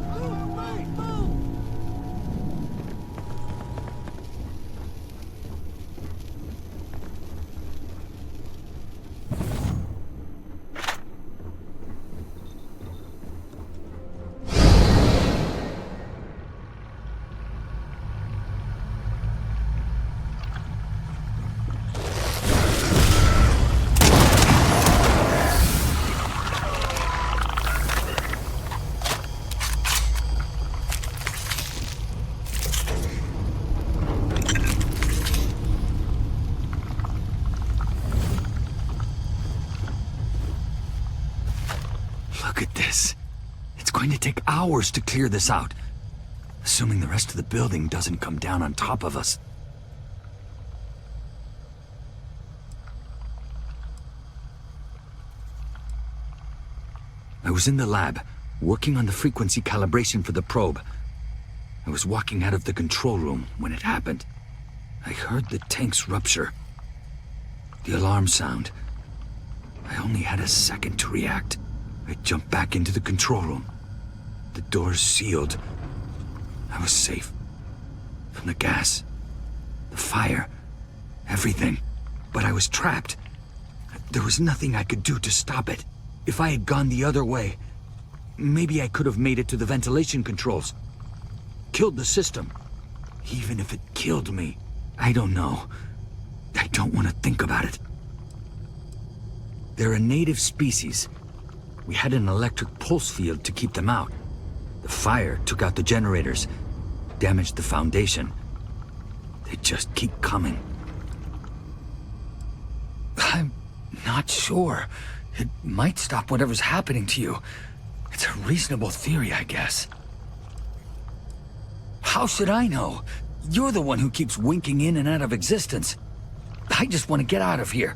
Look at this. It's going to take hours to clear this out. Assuming the rest of the building doesn't come down on top of us. I was in the lab, working on the frequency calibration for the probe. I was walking out of the control room when it happened. I heard the tanks rupture. The alarm sound. I only had a second to react. I jumped back into the control room. The doors sealed. I was safe. From the gas, the fire, everything. But I was trapped. There was nothing I could do to stop it. If I had gone the other way, maybe I could have made it to the ventilation controls. Killed the system. Even if it killed me, I don't know. I don't want to think about it. They're a native species. We had an electric pulse field to keep them out. The fire took out the generators, damaged the foundation. They just keep coming. I'm not sure. It might stop whatever's happening to you. It's a reasonable theory, I guess. How should I know? You're the one who keeps winking in and out of existence. I just want to get out of here.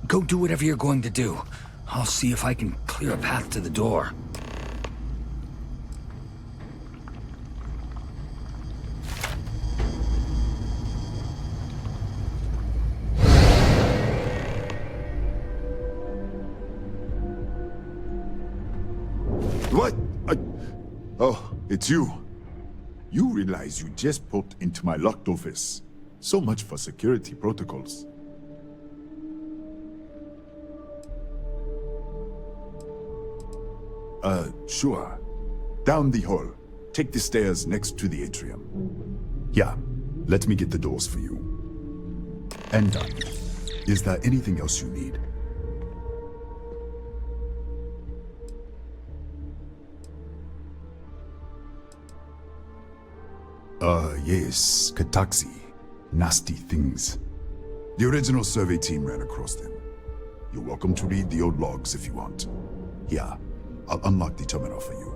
Go do whatever you're going to do. I'll see if I can clear a path to the door. What? Oh, it's you. You realize you just popped into my locked office. So much for security protocols. Sure. Down the hall. Take the stairs next to the atrium. Yeah, let me get the doors for you. And done. Is there anything else you need? Yes, Kataxi. Nasty things. The original survey team ran across them. You're welcome to read the old logs if you want. Yeah, I'll unlock the terminal for you.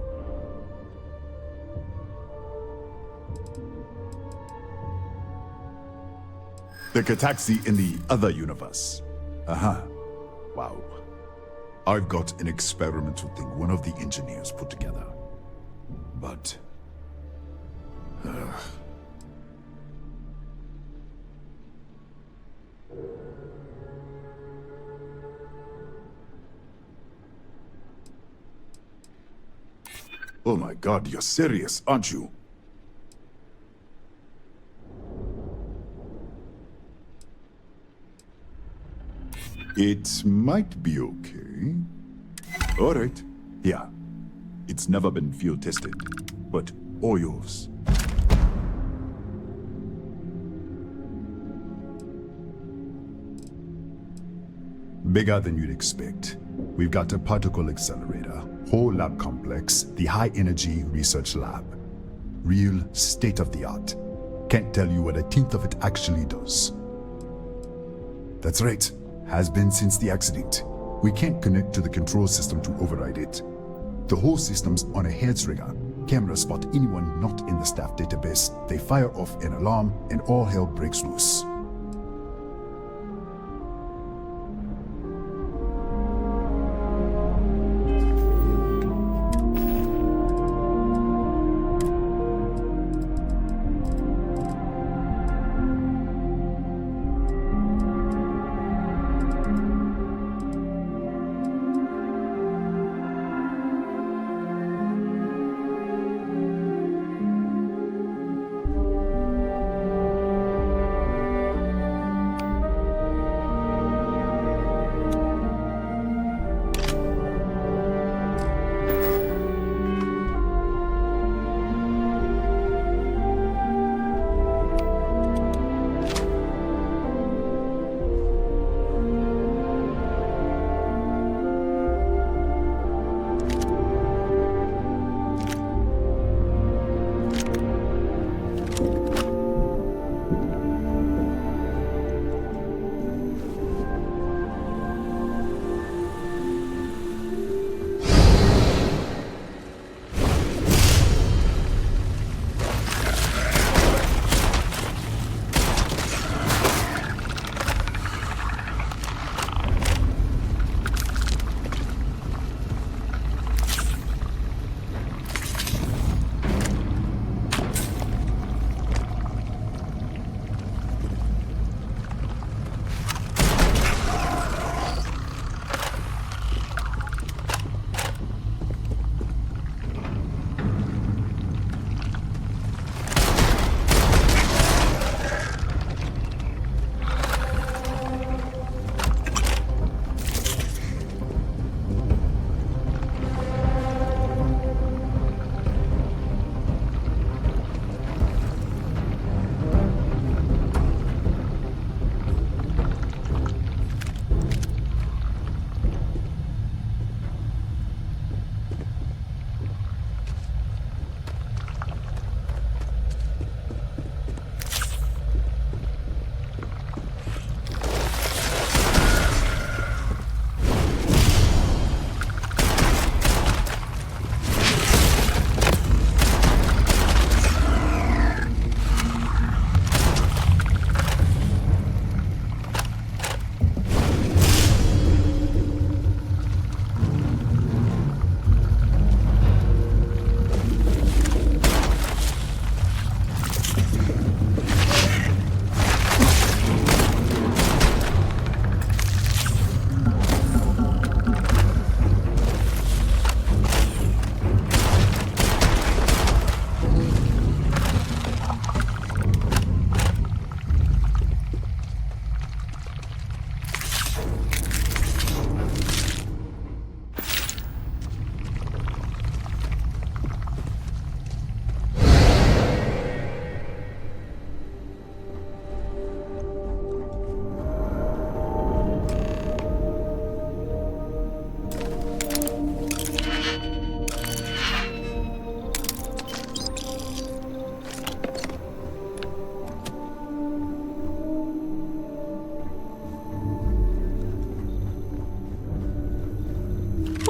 The Kataxi in the other universe. Wow. I've got an experimental thing one of the engineers put together. But... Oh my God, you're serious, aren't you? It might be okay. All right. Yeah. It's never been field tested, but all yours. Bigger than you'd expect. We've got a particle accelerator, whole lab complex, the high energy research lab. Real state of the art. Can't tell you what a tenth of it actually does. That's right. Has been since the accident. We can't connect to the control system to override it. The whole system's on a hair trigger. Cameras spot anyone not in the staff database. They fire off an alarm and all hell breaks loose.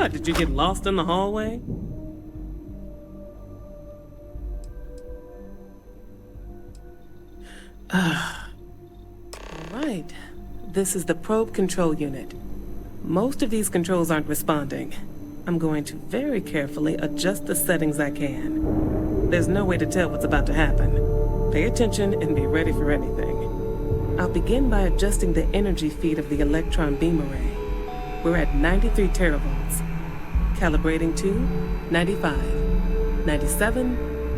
What, did you get lost in the hallway? Alright. This is the probe control unit. Most of these controls aren't responding. I'm going to very carefully adjust the settings I can. There's no way to tell what's about to happen. Pay attention and be ready for anything. I'll begin by adjusting the energy feed of the electron beam array. We're at 93 teravolts. Calibrating to 95, 97,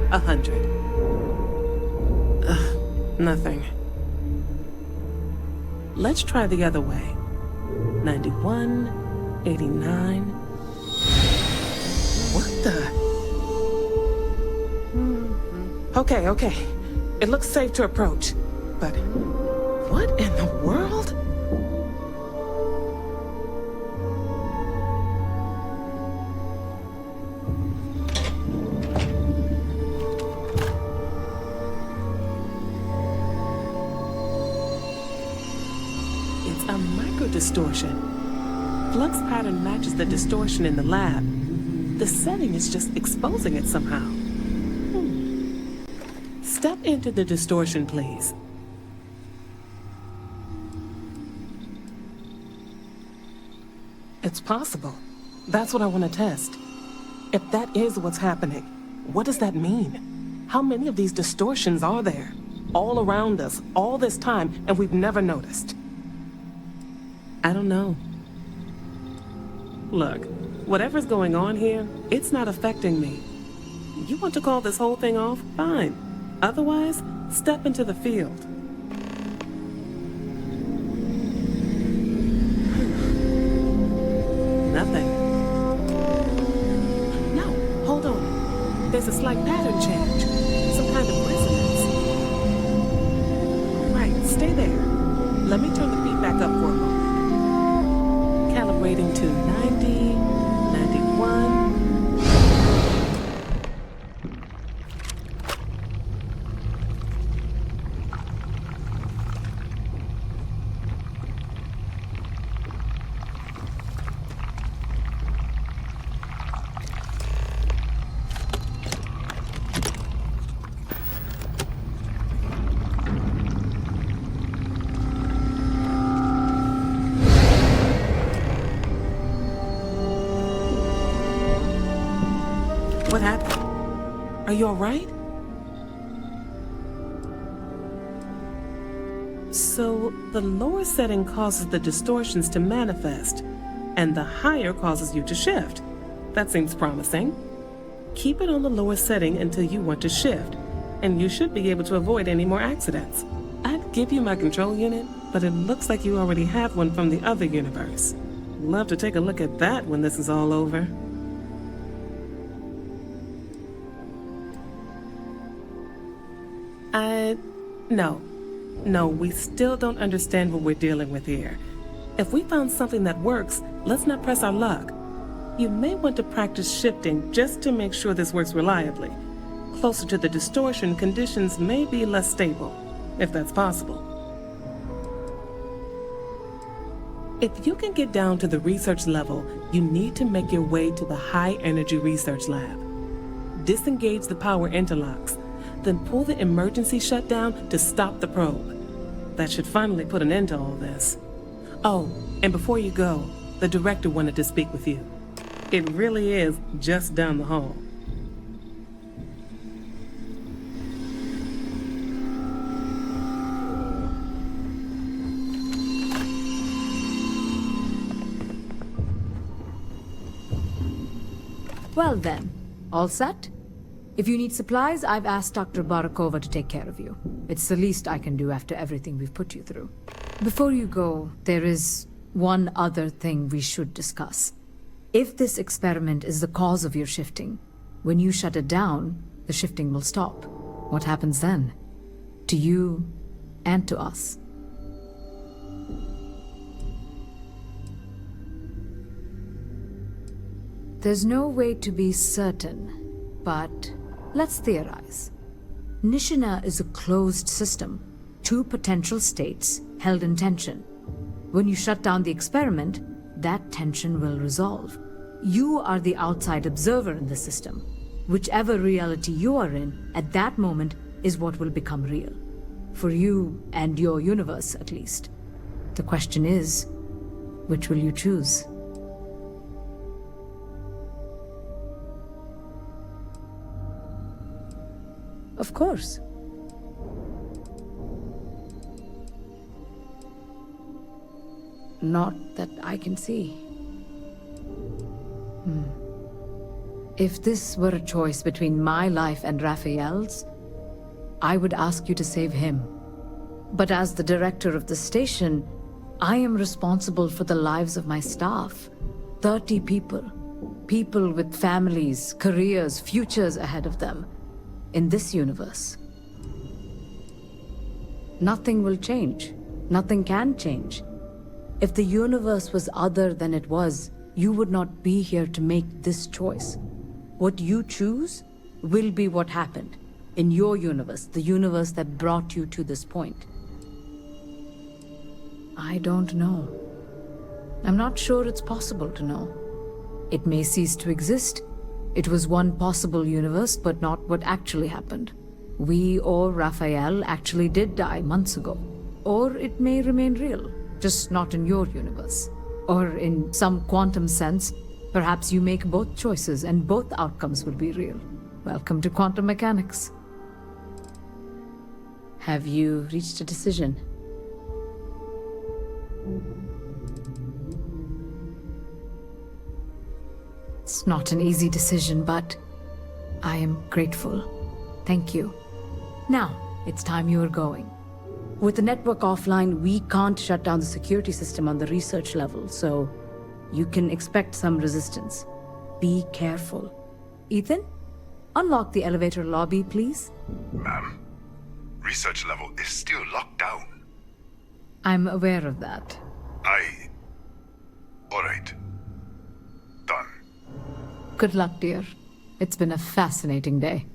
100. Nothing. Let's try the other way. 91, 89. What the? Okay. It looks safe to approach. But what in the world? A micro-distortion. Flux pattern matches the distortion in the lab. The setting is just exposing it somehow. Step into the distortion, please. It's possible. That's what I want to test. If that is what's happening, what does that mean? How many of these distortions are there? All around us, all this time, and we've never noticed. I don't know. Look, whatever's going on here, it's not affecting me. You want to call this whole thing off? Fine. Otherwise, step into the field. Nothing. No, hold on. There's a slight pattern change. Some kind of resonance. Right, stay there. Let me turn the feed back up for a moment. Calibrating to 90, 91. What happened? Are you all right? So, the lower setting causes the distortions to manifest, and the higher causes you to shift. That seems promising. Keep it on the lower setting until you want to shift, and you should be able to avoid any more accidents. I'd give you my control unit, but it looks like you already have one from the other universe. Love to take a look at that when this is all over. No, we still don't understand what we're dealing with here. If we found something that works, let's not press our luck. You may want to practice shifting just to make sure this works reliably. Closer to the distortion, conditions may be less stable, if that's possible. If you can get down to the research level, you need to make your way to the high-energy research lab. Disengage the power interlocks, then pull the emergency shutdown to stop the probe. That should finally put an end to all this. Oh, and before you go, the director wanted to speak with you. It really is just down the hall. Well then, all set? If you need supplies, I've asked Dr. Barakova to take care of you. It's the least I can do after everything we've put you through. Before you go, there is one other thing we should discuss. If this experiment is the cause of your shifting, when you shut it down, the shifting will stop. What happens then? To you and to us. There's no way to be certain, but let's theorize. Nishina is a closed system, two potential states held in tension. When you shut down the experiment, that tension will resolve. You are the outside observer in the system. Whichever reality you are in, at that moment, is what will become real. For you and your universe, at least. The question is, which will you choose? Of course. Not that I can see. If this were a choice between my life and Raphael's, I would ask you to save him. But as the director of the station, I am responsible for the lives of my staff. 30 people. People with families, careers, futures ahead of them. In this universe. Nothing will change. Nothing can change. If the universe was other than it was, you would not be here to make this choice. What you choose will be what happened. In your universe, the universe that brought you to this point. I don't know. I'm not sure it's possible to know. It may cease to exist. It was one possible universe, but not what actually happened. We or Raphael actually did die months ago. Or it may remain real, just not in your universe. Or in some quantum sense, perhaps you make both choices and both outcomes will be real. Welcome to quantum mechanics. Have you reached a decision? It's not an easy decision, but I am grateful. Thank you. Now, it's time you are going. With the network offline, we can't shut down the security system on the research level, so you can expect some resistance. Be careful. Ethan, unlock the elevator lobby, please. Ma'am, research level is still locked down. I'm aware of that. All right. Done. Good luck, dear. It's been a fascinating day.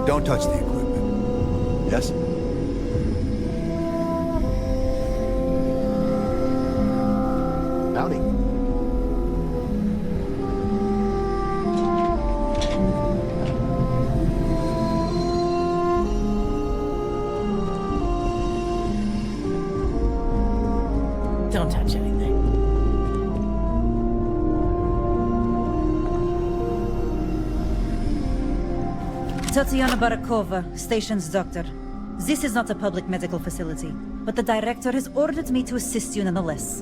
Don't touch the equipment. Yes? Howdy. Don't touch anything. Tatiana Barakova, station's doctor. This is not a public medical facility, but the director has ordered me to assist you nonetheless.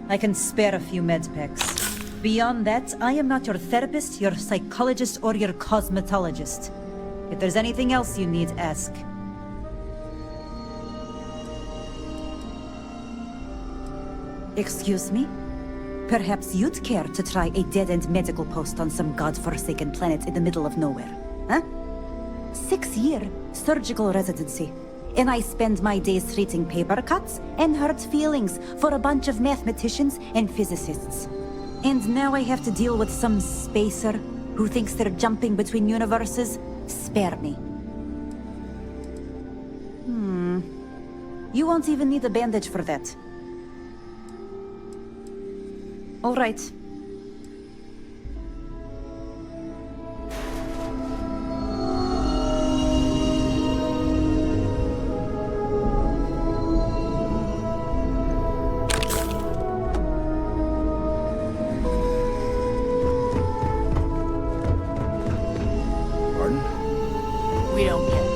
I can spare a few med packs. Beyond that, I am not your therapist, your psychologist, or your cosmetologist. If there's anything else you need, ask. Excuse me? Perhaps you'd care to try a dead-end medical post on some godforsaken planet in the middle of nowhere, huh? 6-year surgical residency. And I spend my days treating paper cuts and hurt feelings for a bunch of mathematicians and physicists. And now I have to deal with some spacer who thinks they're jumping between universes. Spare me. You won't even need a bandage for that. All right. We don't get it.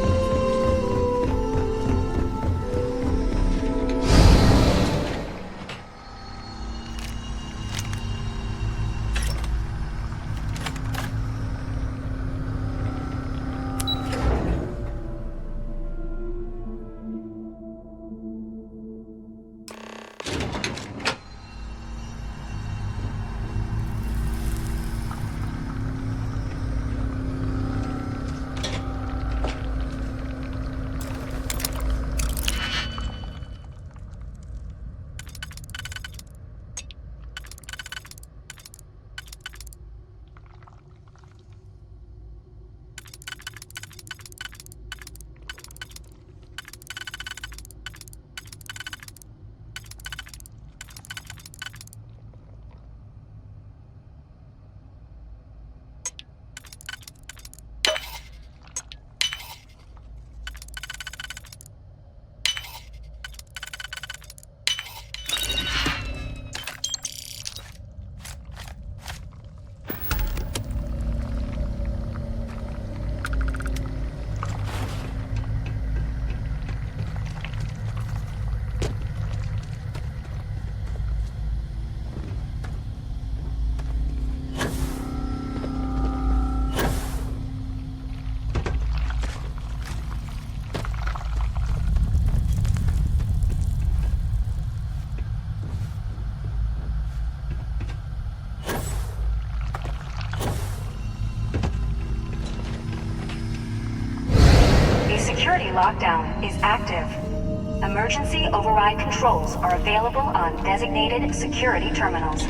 lockdown is active. Emergency override controls are available on designated security terminals.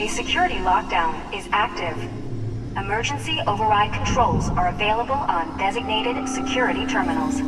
A security lockdown is active. Emergency override controls are available on designated security terminals.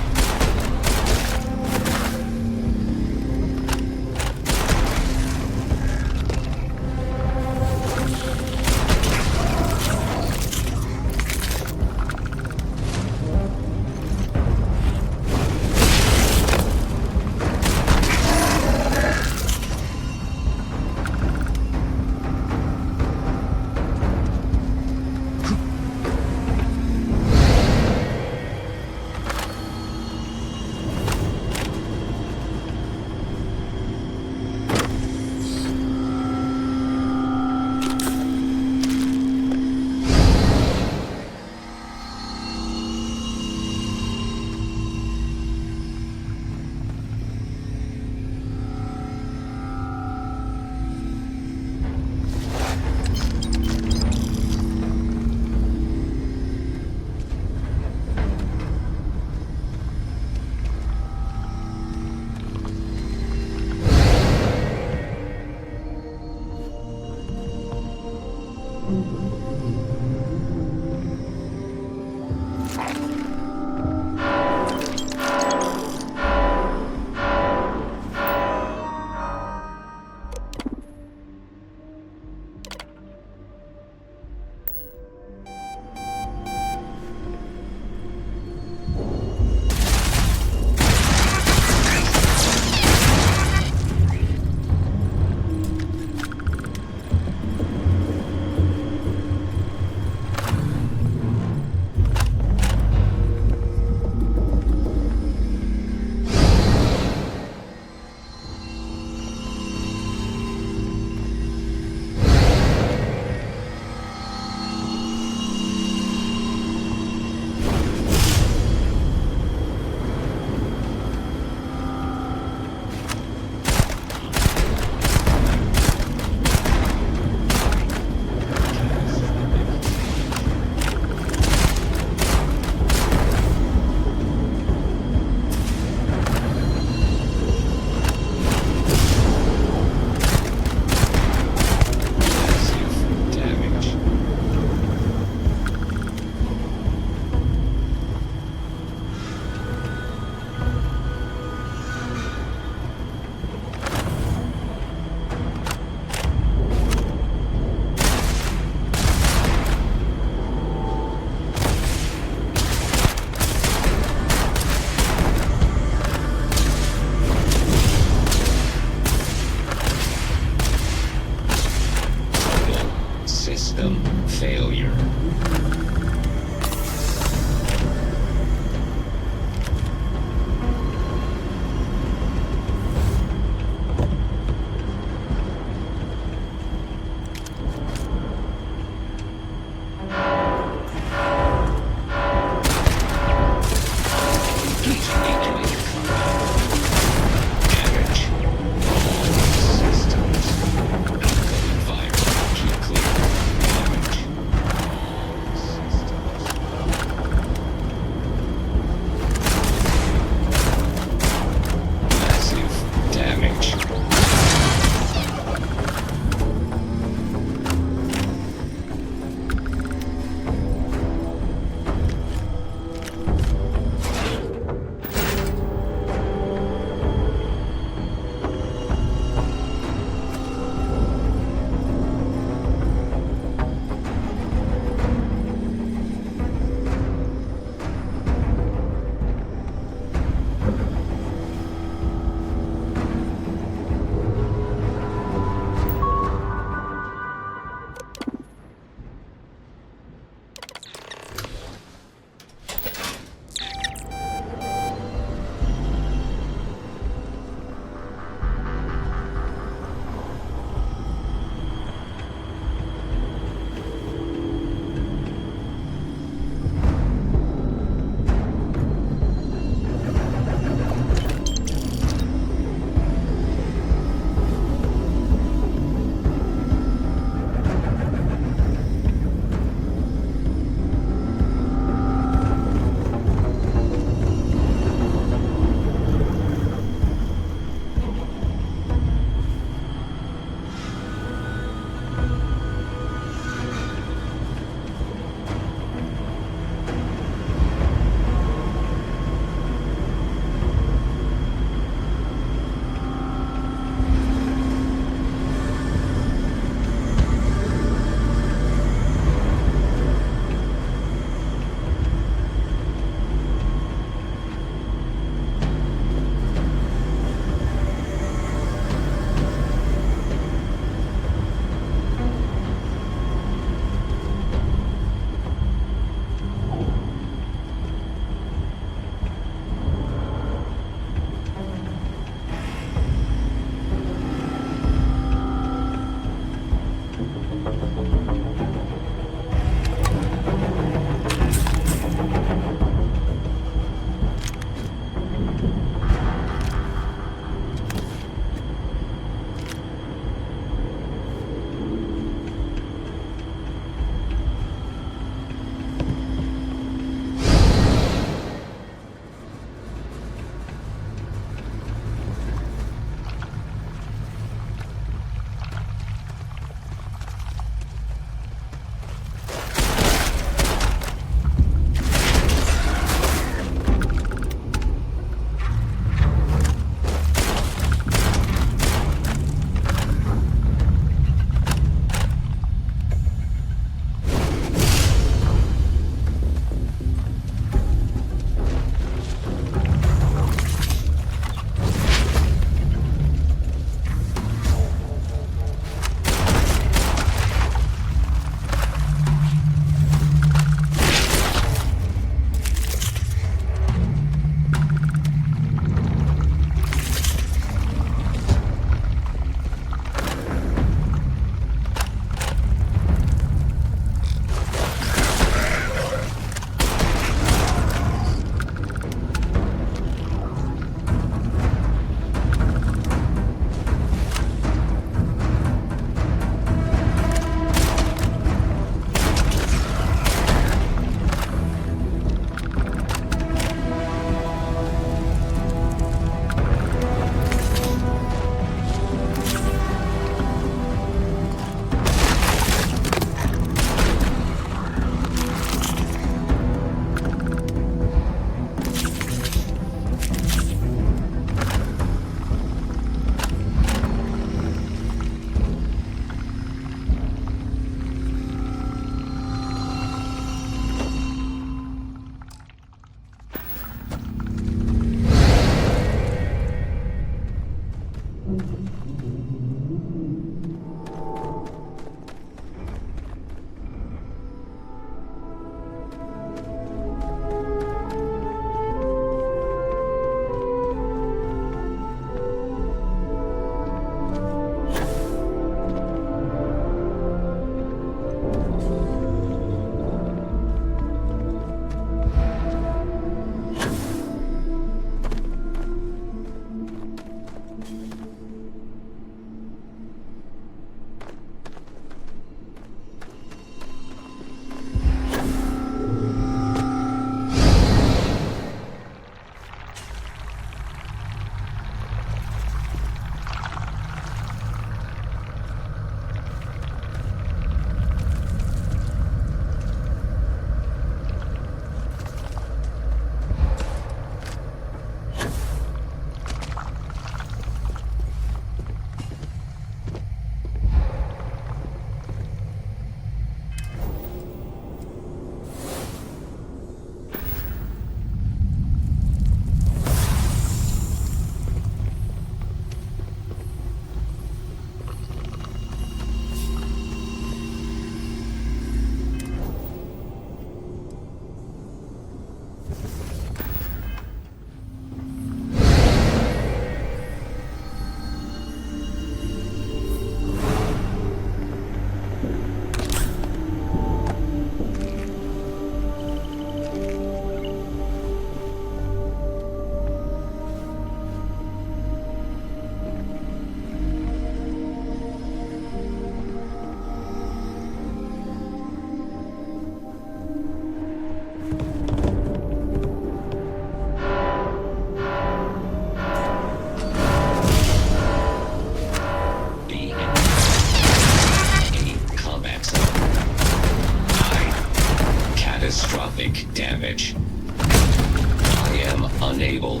catastrophic damage. I am unable.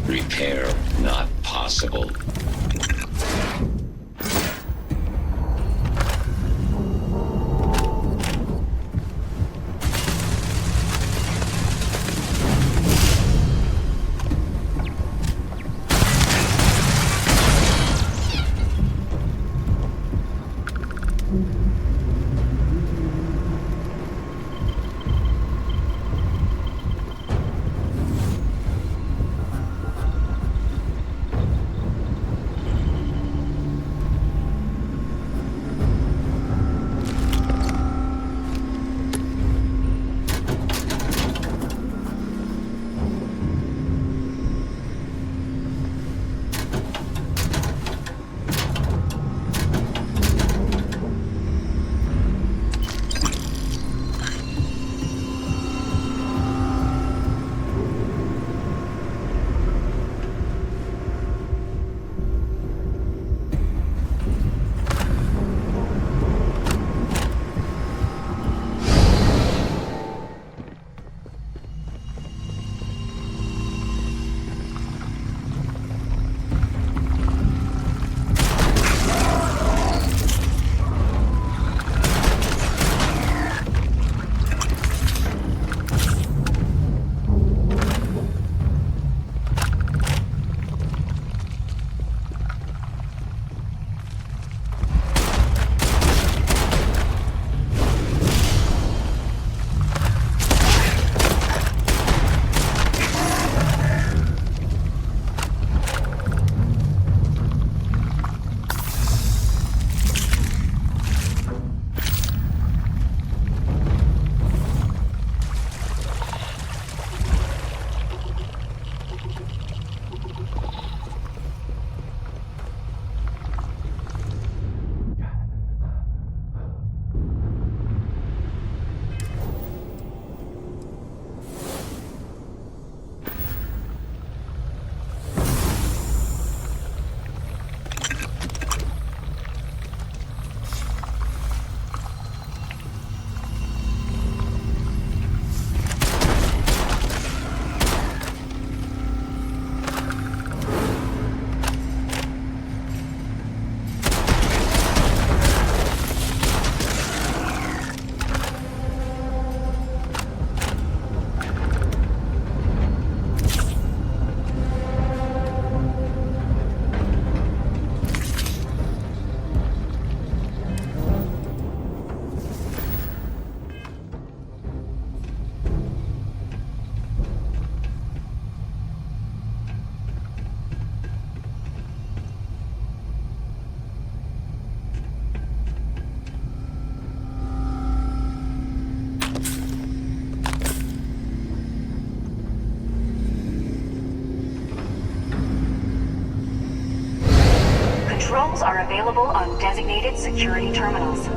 Repair not possible. Controls are available on designated security terminals.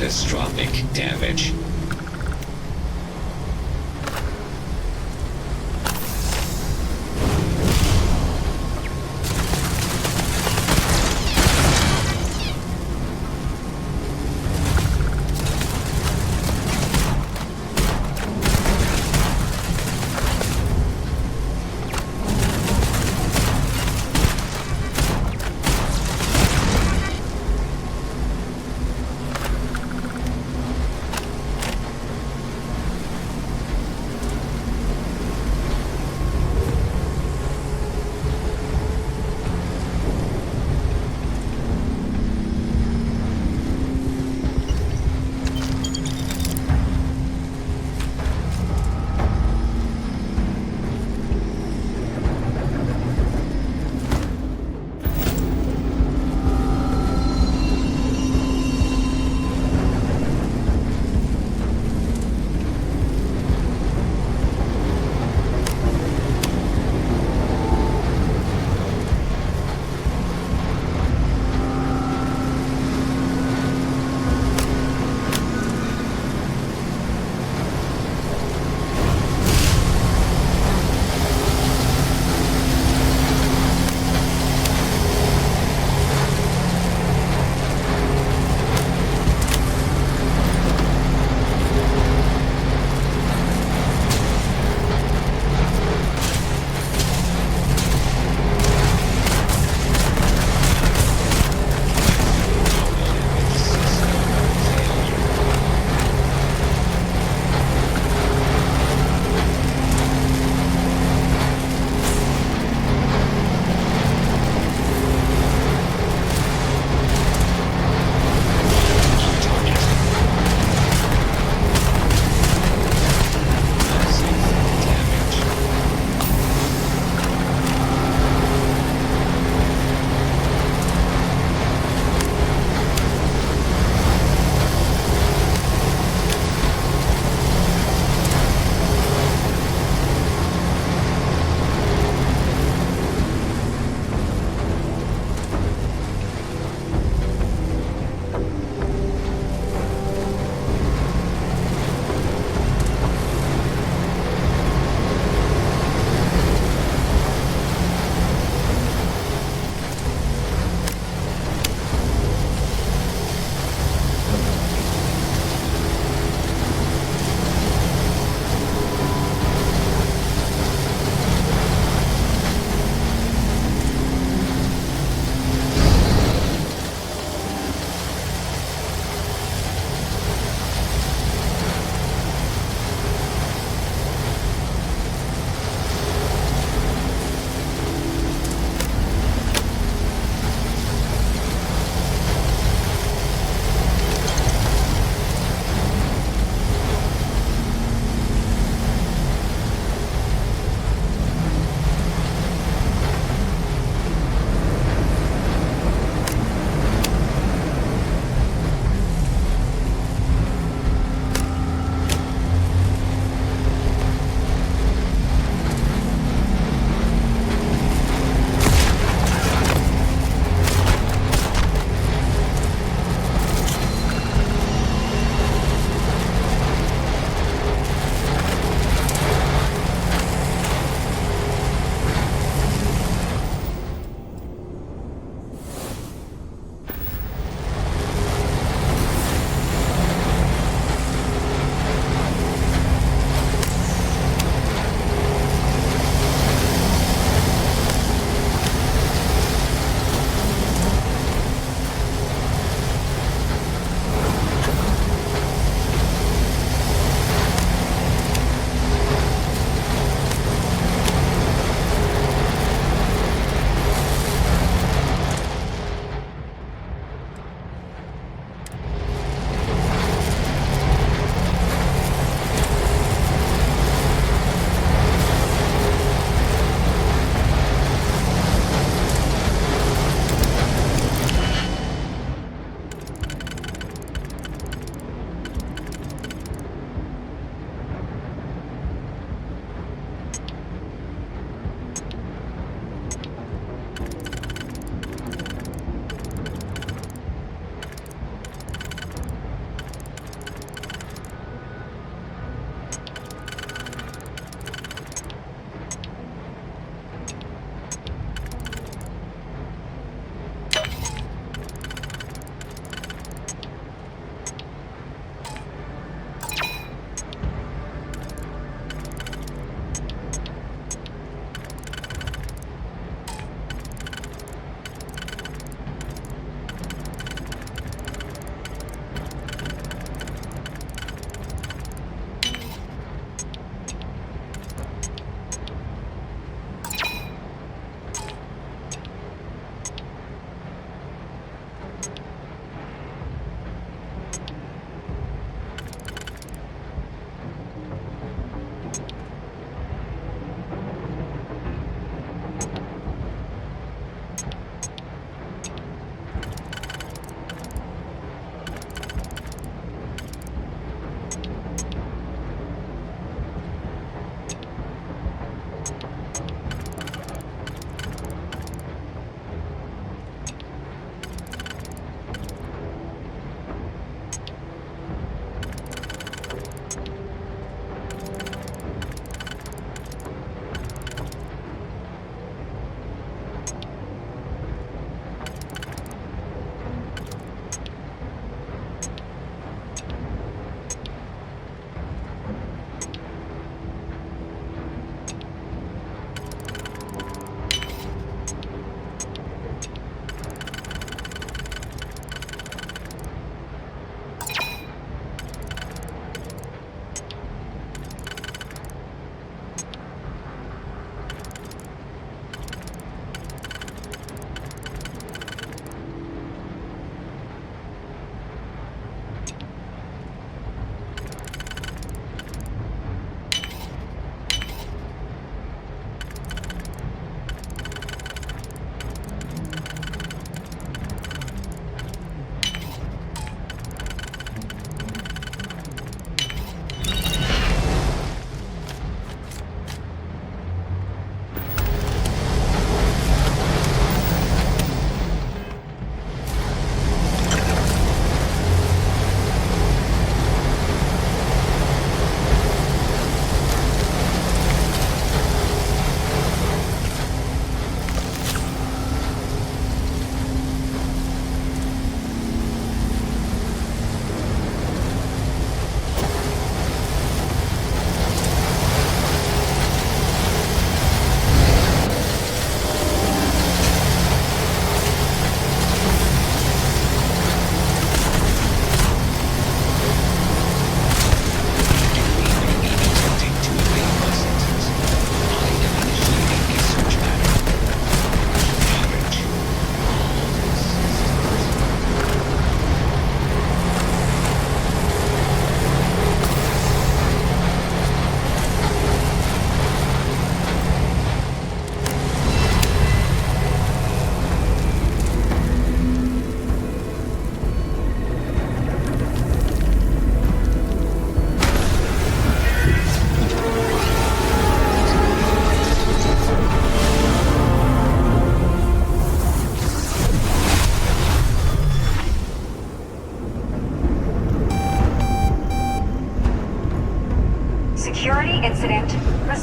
Catastrophic damage.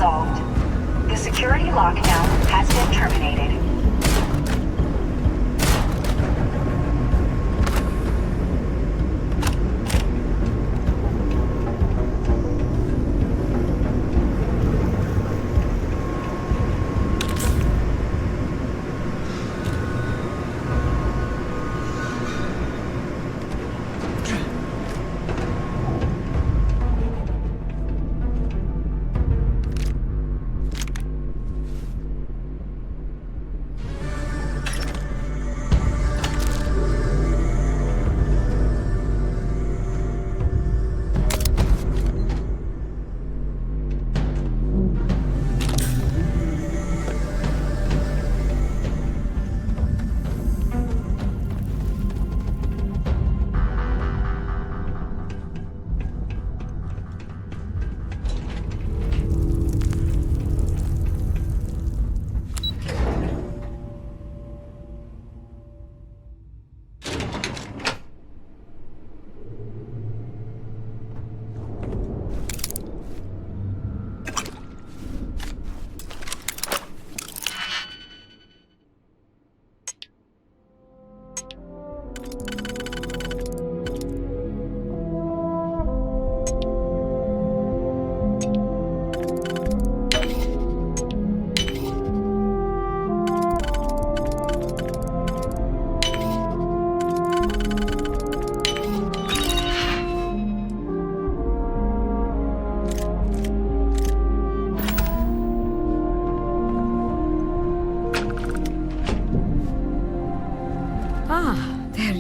resolved. The security lockdown has been terminated.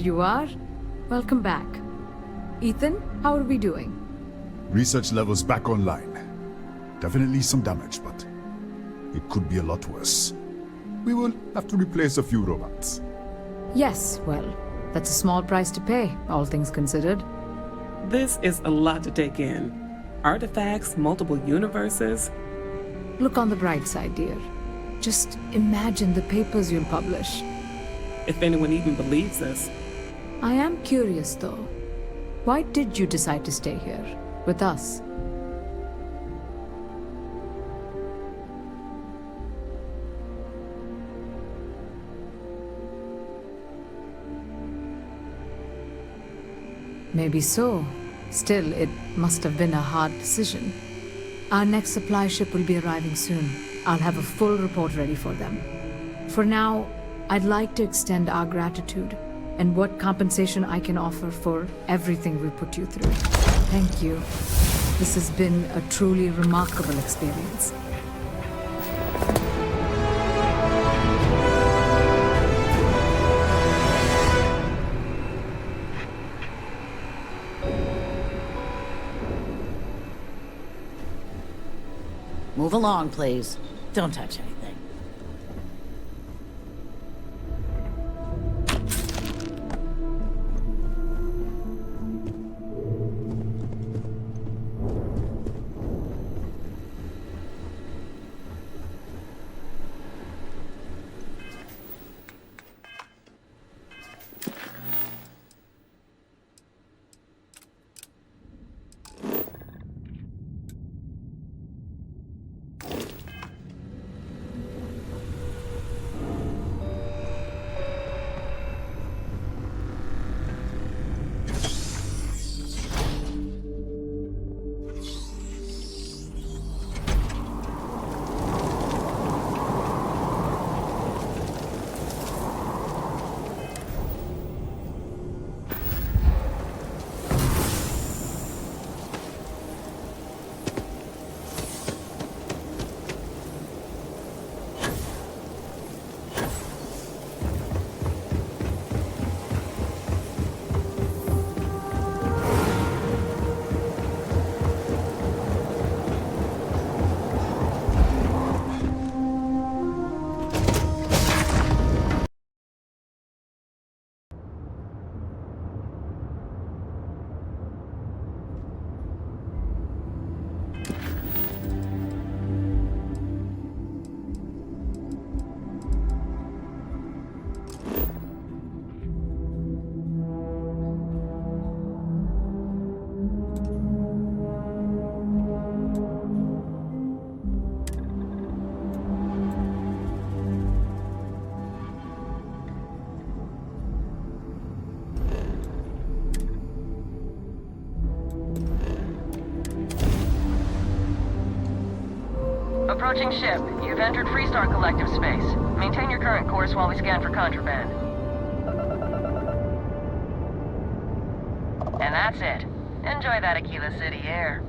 You are? Welcome back. Ethan, how are we doing? Research levels back online. Definitely some damage, but it could be a lot worse. We will have to replace a few robots. Yes, well, that's a small price to pay, all things considered. This is a lot to take in. Artifacts, multiple universes. Look on the bright side, dear. Just imagine the papers you'll publish. If anyone even believes this. I am curious, though. Why did you decide to stay here, with us? Maybe so. Still, it must have been a hard decision. Our next supply ship will be arriving soon. I'll have a full report ready for them. For now, I'd like to extend our gratitude and what compensation I can offer for everything we put you through. Thank you. This has been a truly remarkable experience. Move along, please. Don't touch anything. approaching ship. You've entered Freestar Collective space. Maintain your current course while we scan for contraband. And that's it. Enjoy that Aquila City air.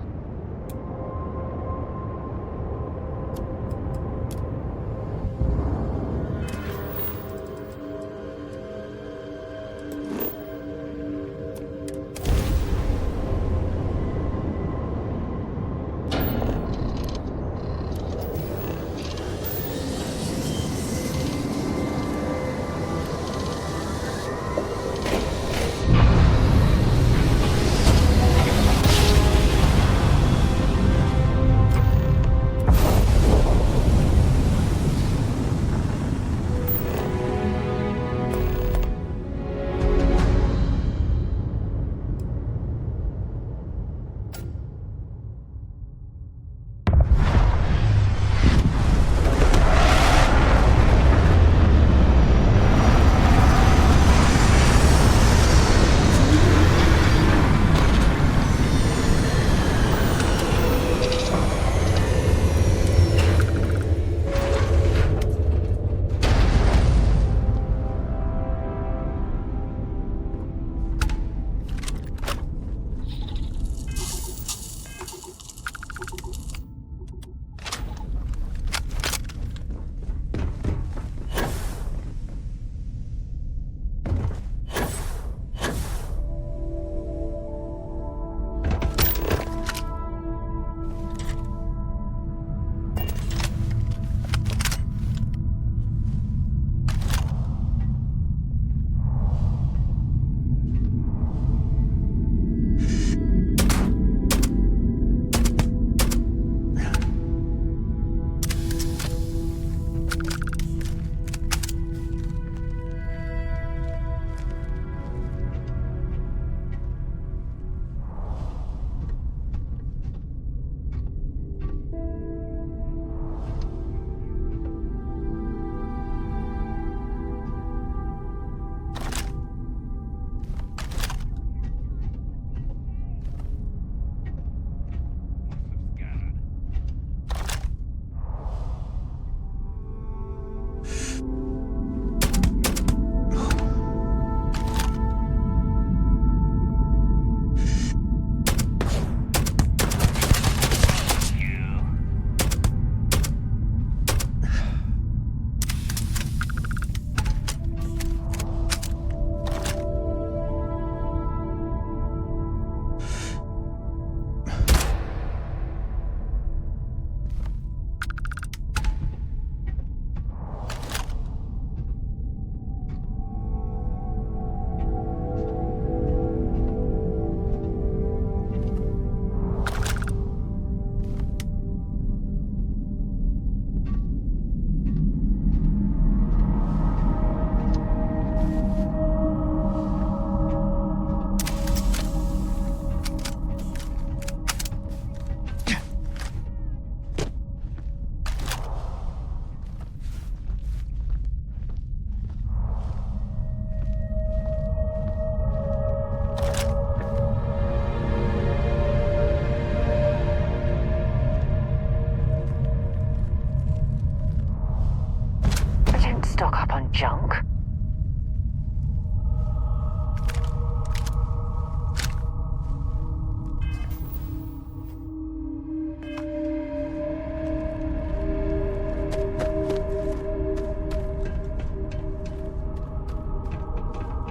Stock up on junk.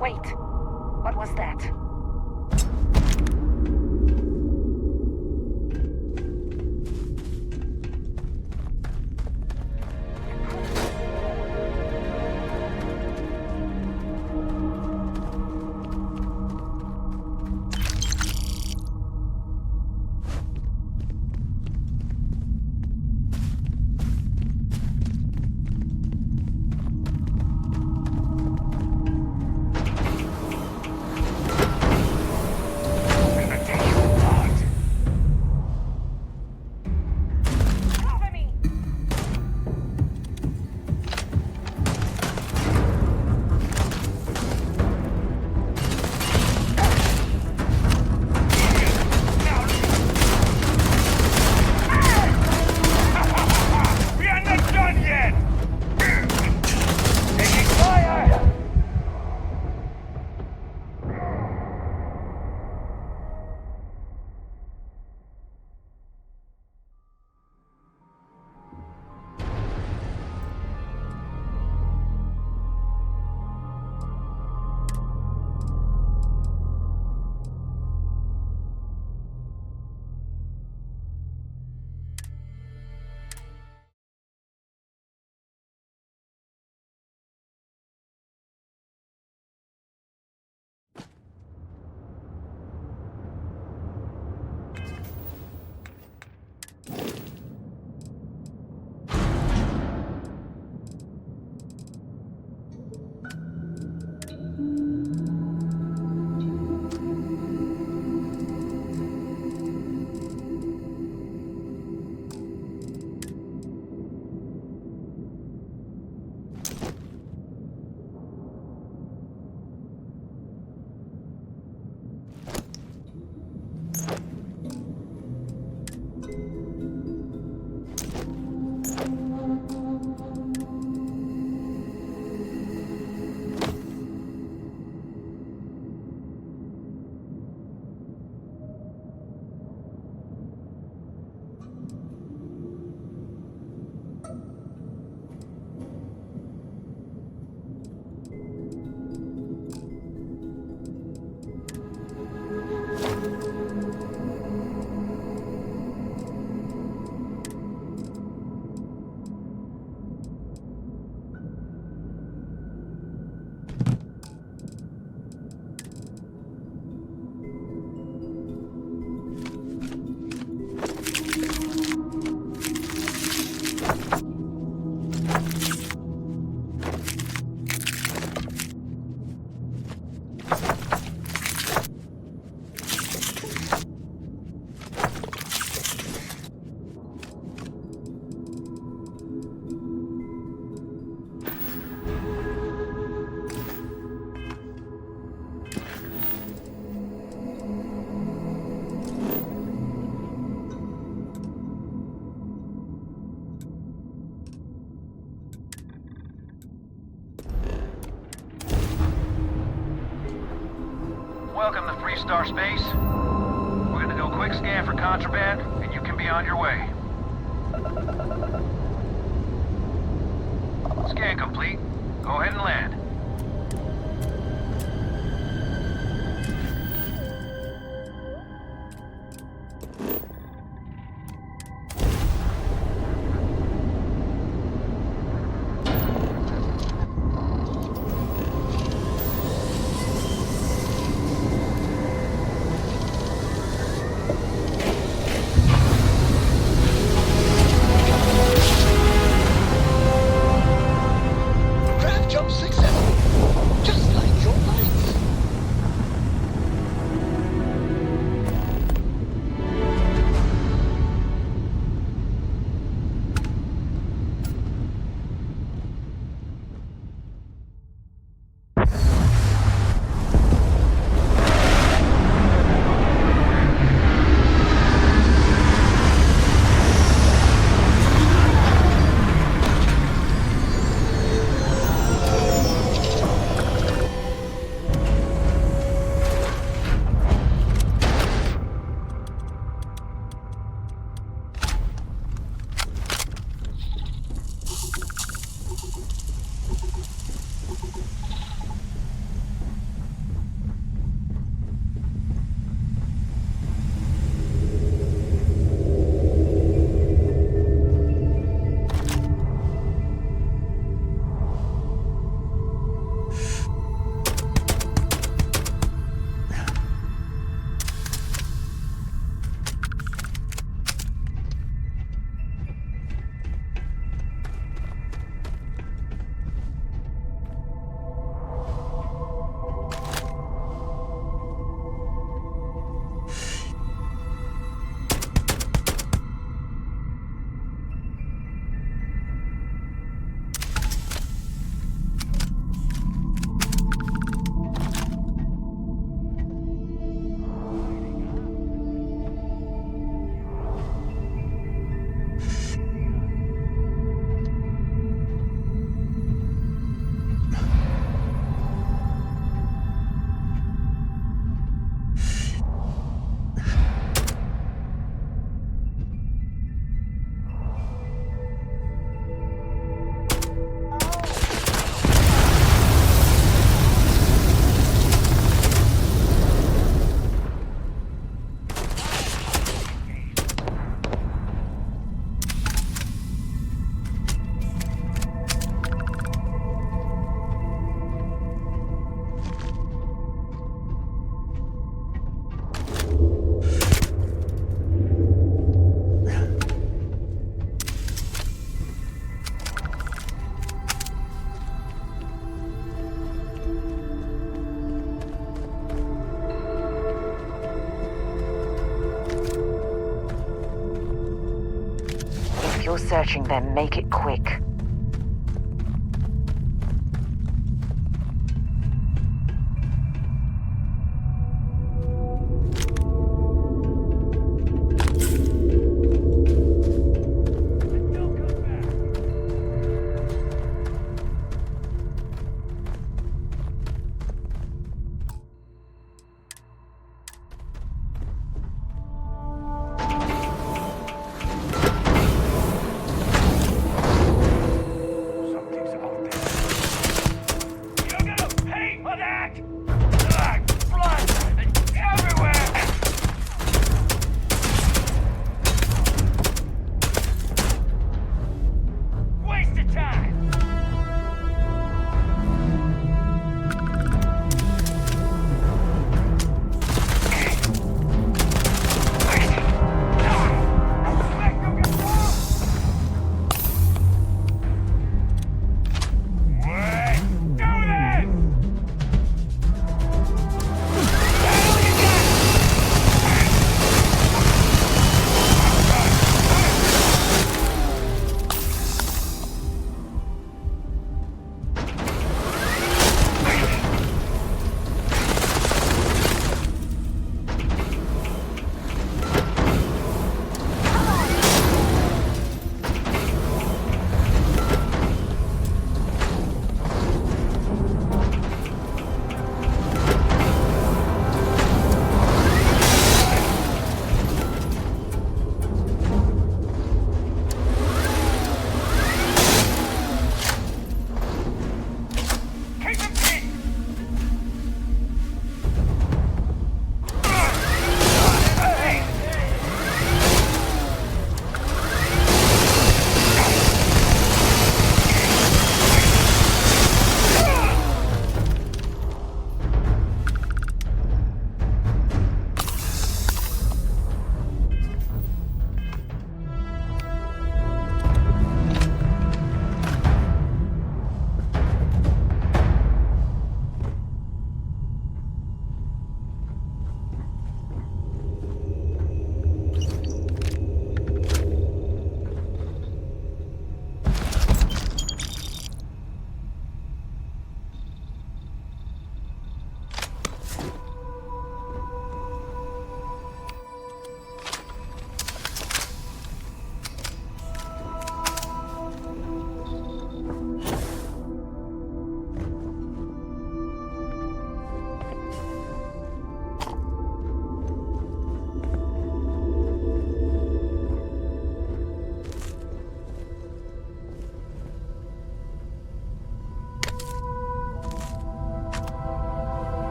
Wait, what was that? Welcome to Freestar Space. We're gonna do a quick scan for contraband, and you can be on your way. Scan complete. Go ahead and land. You're searching them, make it quick.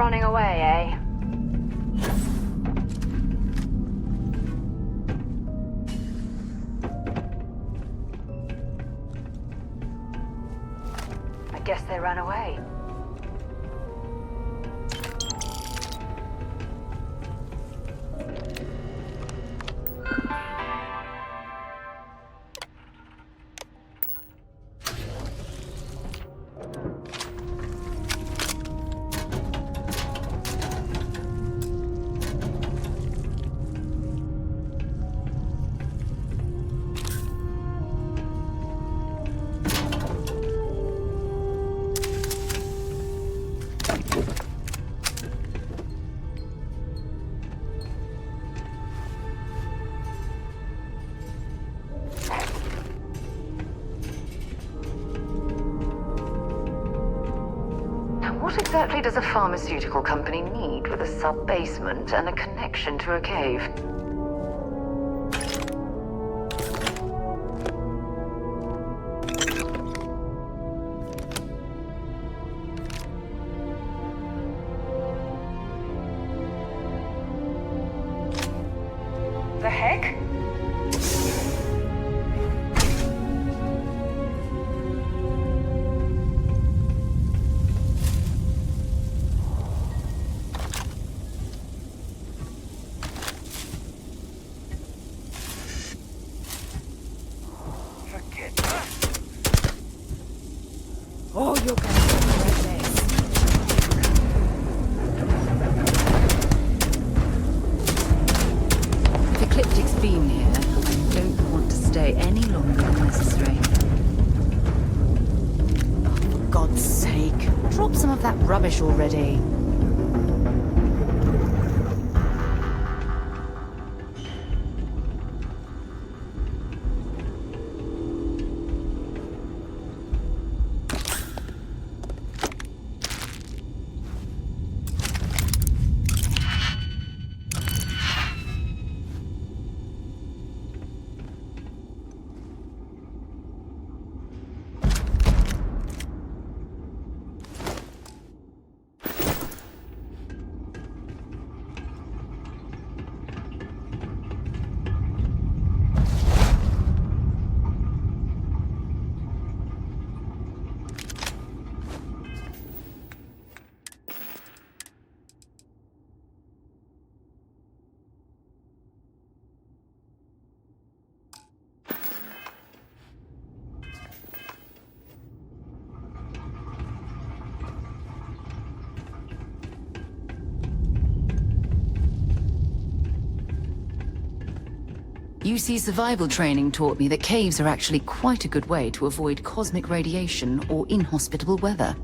running away, eh? I guess they ran away. What exactly does a pharmaceutical company need with a sub-basement and a connection to a cave? The heck? Oh, you're gonna regret this. If Ecliptic's been here, I don't want to stay any longer than necessary. Oh, for God's sake, drop some of that rubbish already. UC survival training taught me that caves are actually quite a good way to avoid cosmic radiation or inhospitable weather.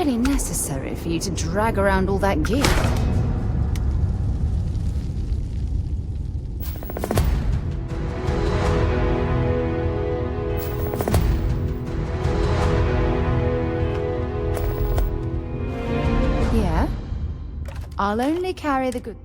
really necessary for you to drag around all that gear. Yeah? I'll only carry the good...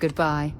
Goodbye.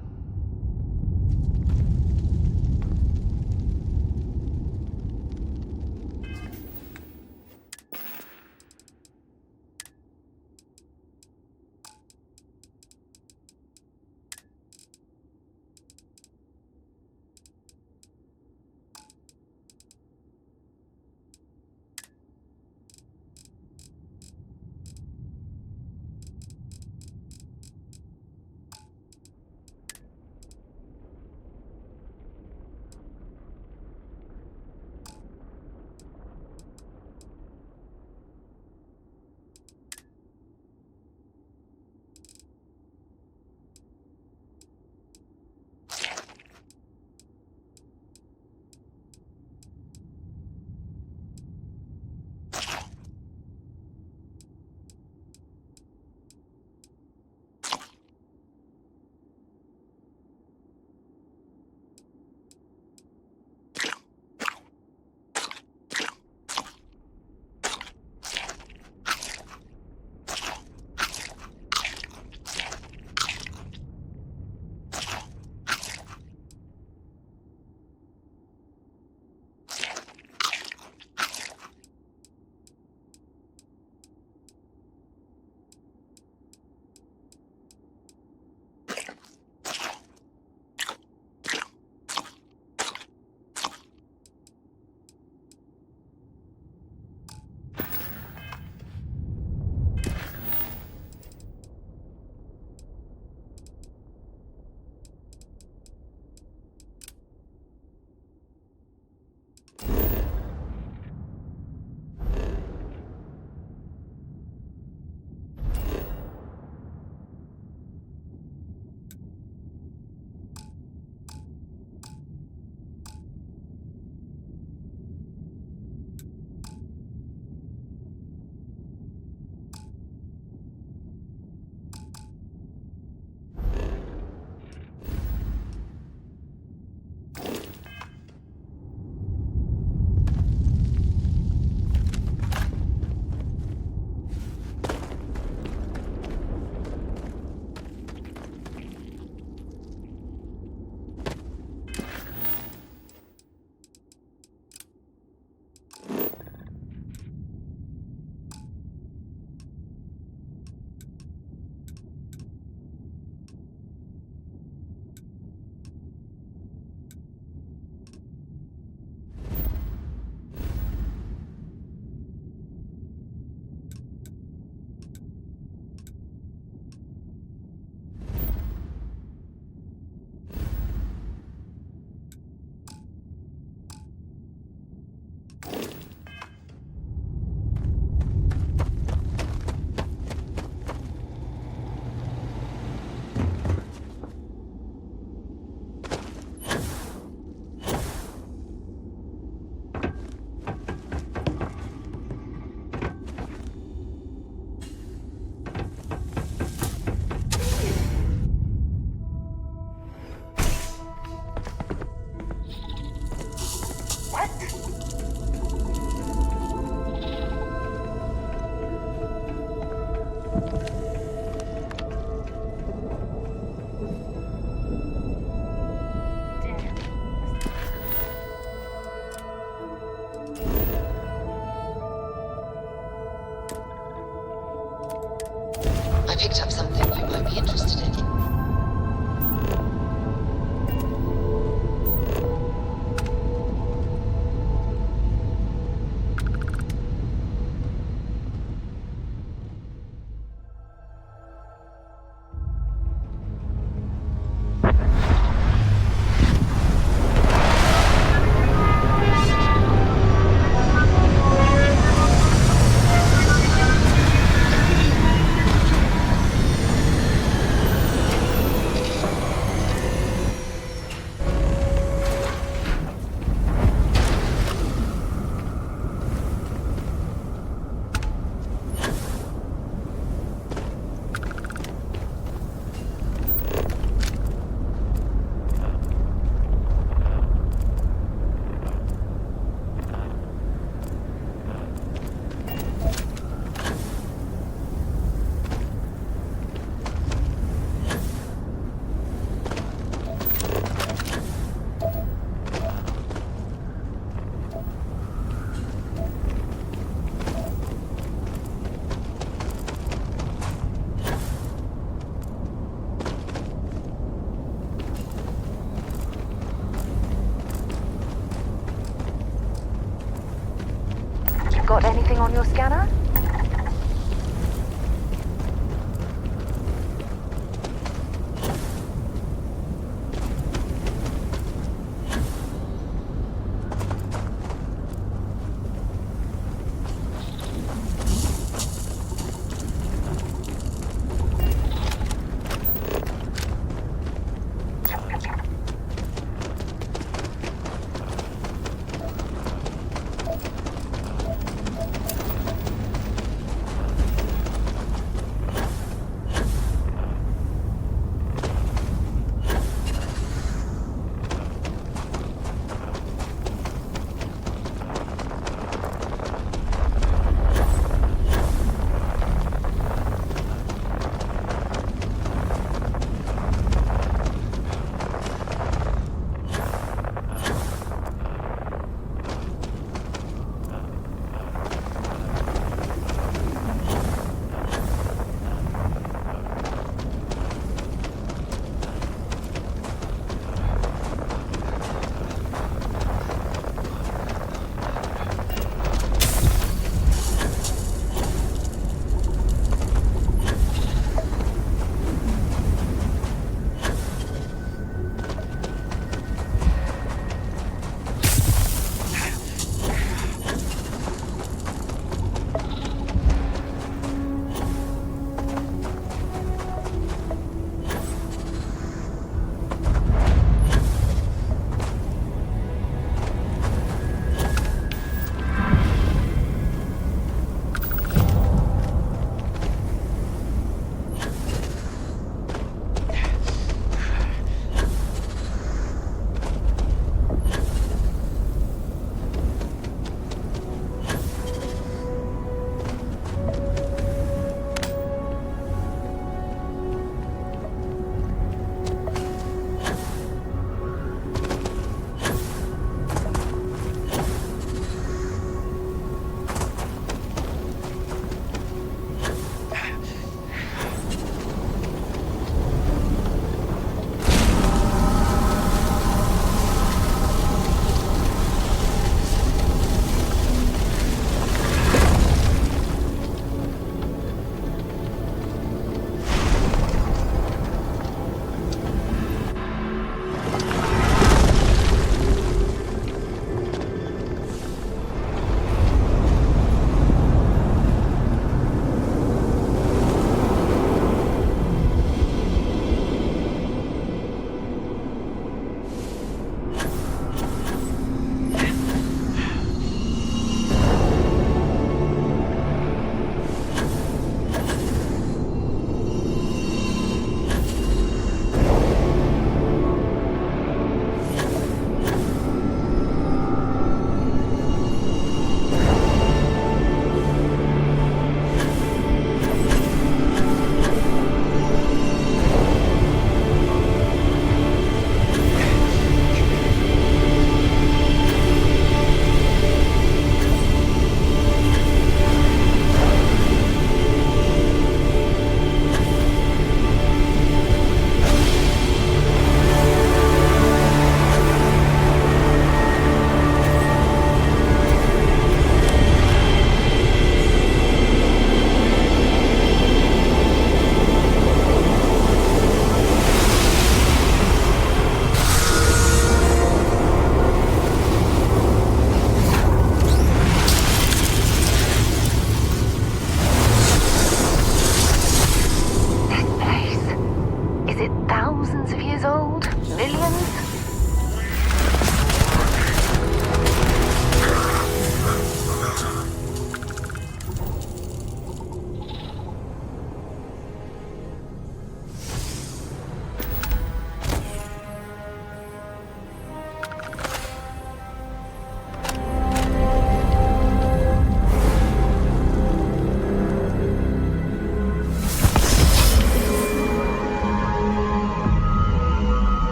your scanner?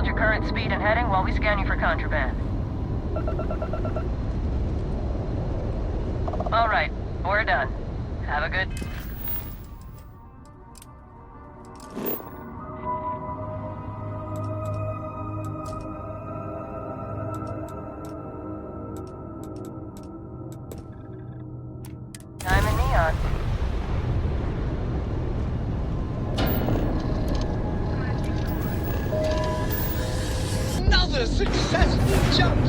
hold your current speed and heading while we scan you for contraband. All right, we're done. Have a good... Time in neon. Another successful jump!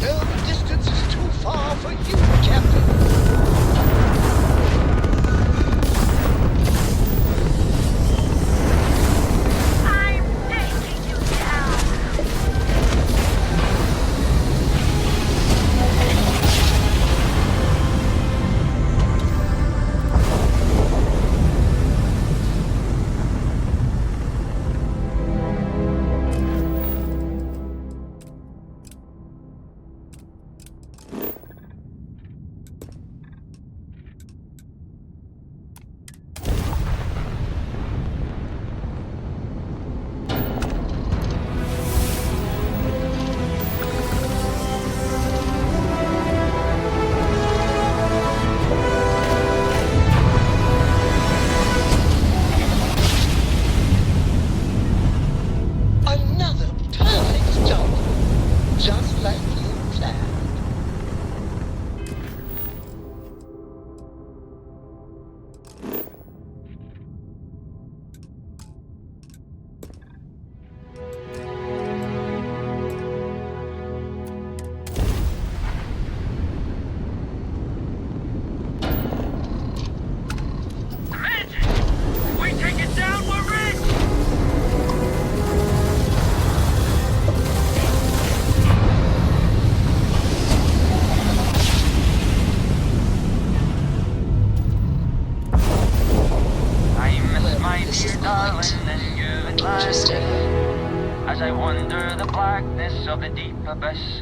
No, the distance is too far for you, Captain. Another perfect jump, just like you planned. We take it down, we're rich! I miss my dear darling and you at last. As I wander the blackness of the deep abyss,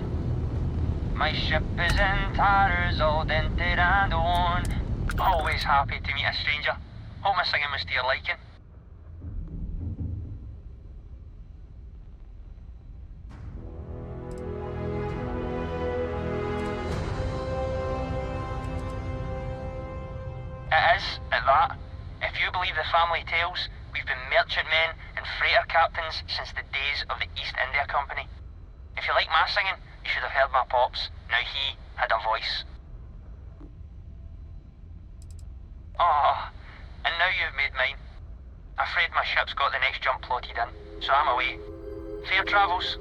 my ship is in tatters, all dented and worn. Always happy to meet a stranger. Hope my singing was to your liking. It is, at that. If you believe the family tales, we've been merchantmen and freighter captains since the days of the East India Company. If you like my singing, you should have heard my pops. Now he had a voice. Oh, and now you've made mine. Afraid my ship's got the next jump plotted in, so I'm away. Fair travels.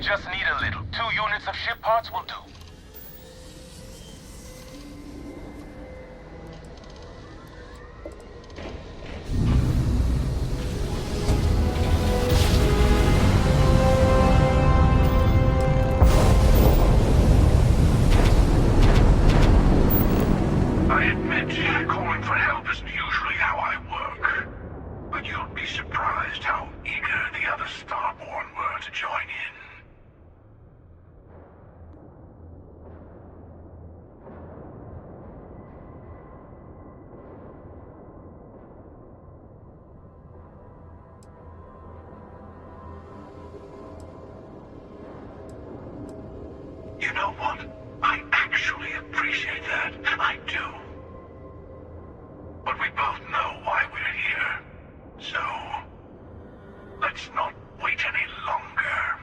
just need a little. 2 units of ship parts will do. I admit, calling for help isn't usually how I work. But you'll be surprised how eager the other Starborn were to join in. You know what? I actually appreciate that. I do. But we both know why we're here. So, let's not wait any longer.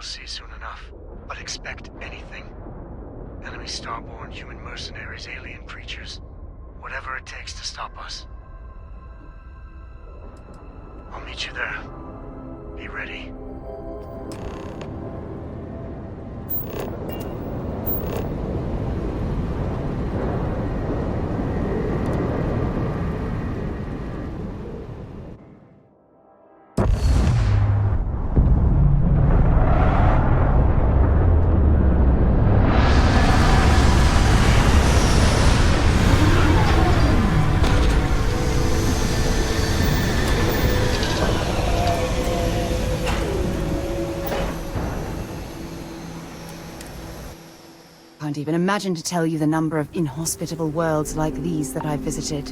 You'll see soon enough. But expect anything. Enemy Starborn, human mercenaries, alien creatures. Whatever it takes to stop us. I'll meet you there. Be ready. Can't even imagine to tell you the number of inhospitable worlds like these that I've visited.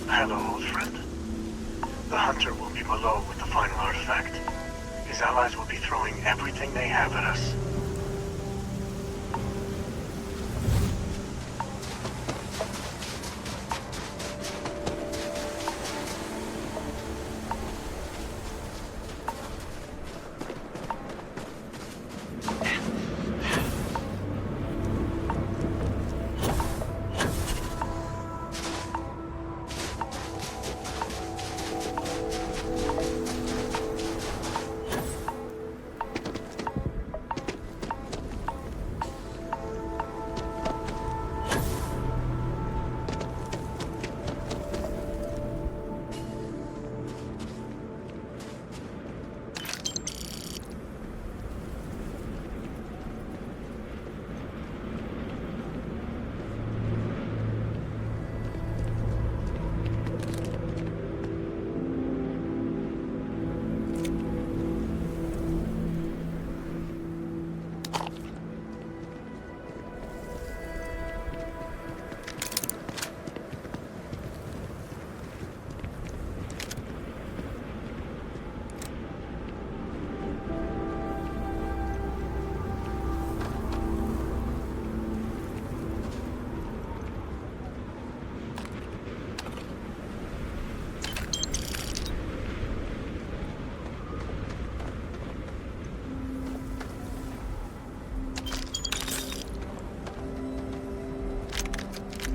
Hello, old friend. The Hunter will be below with the final artifact. His allies will be throwing everything they have at us.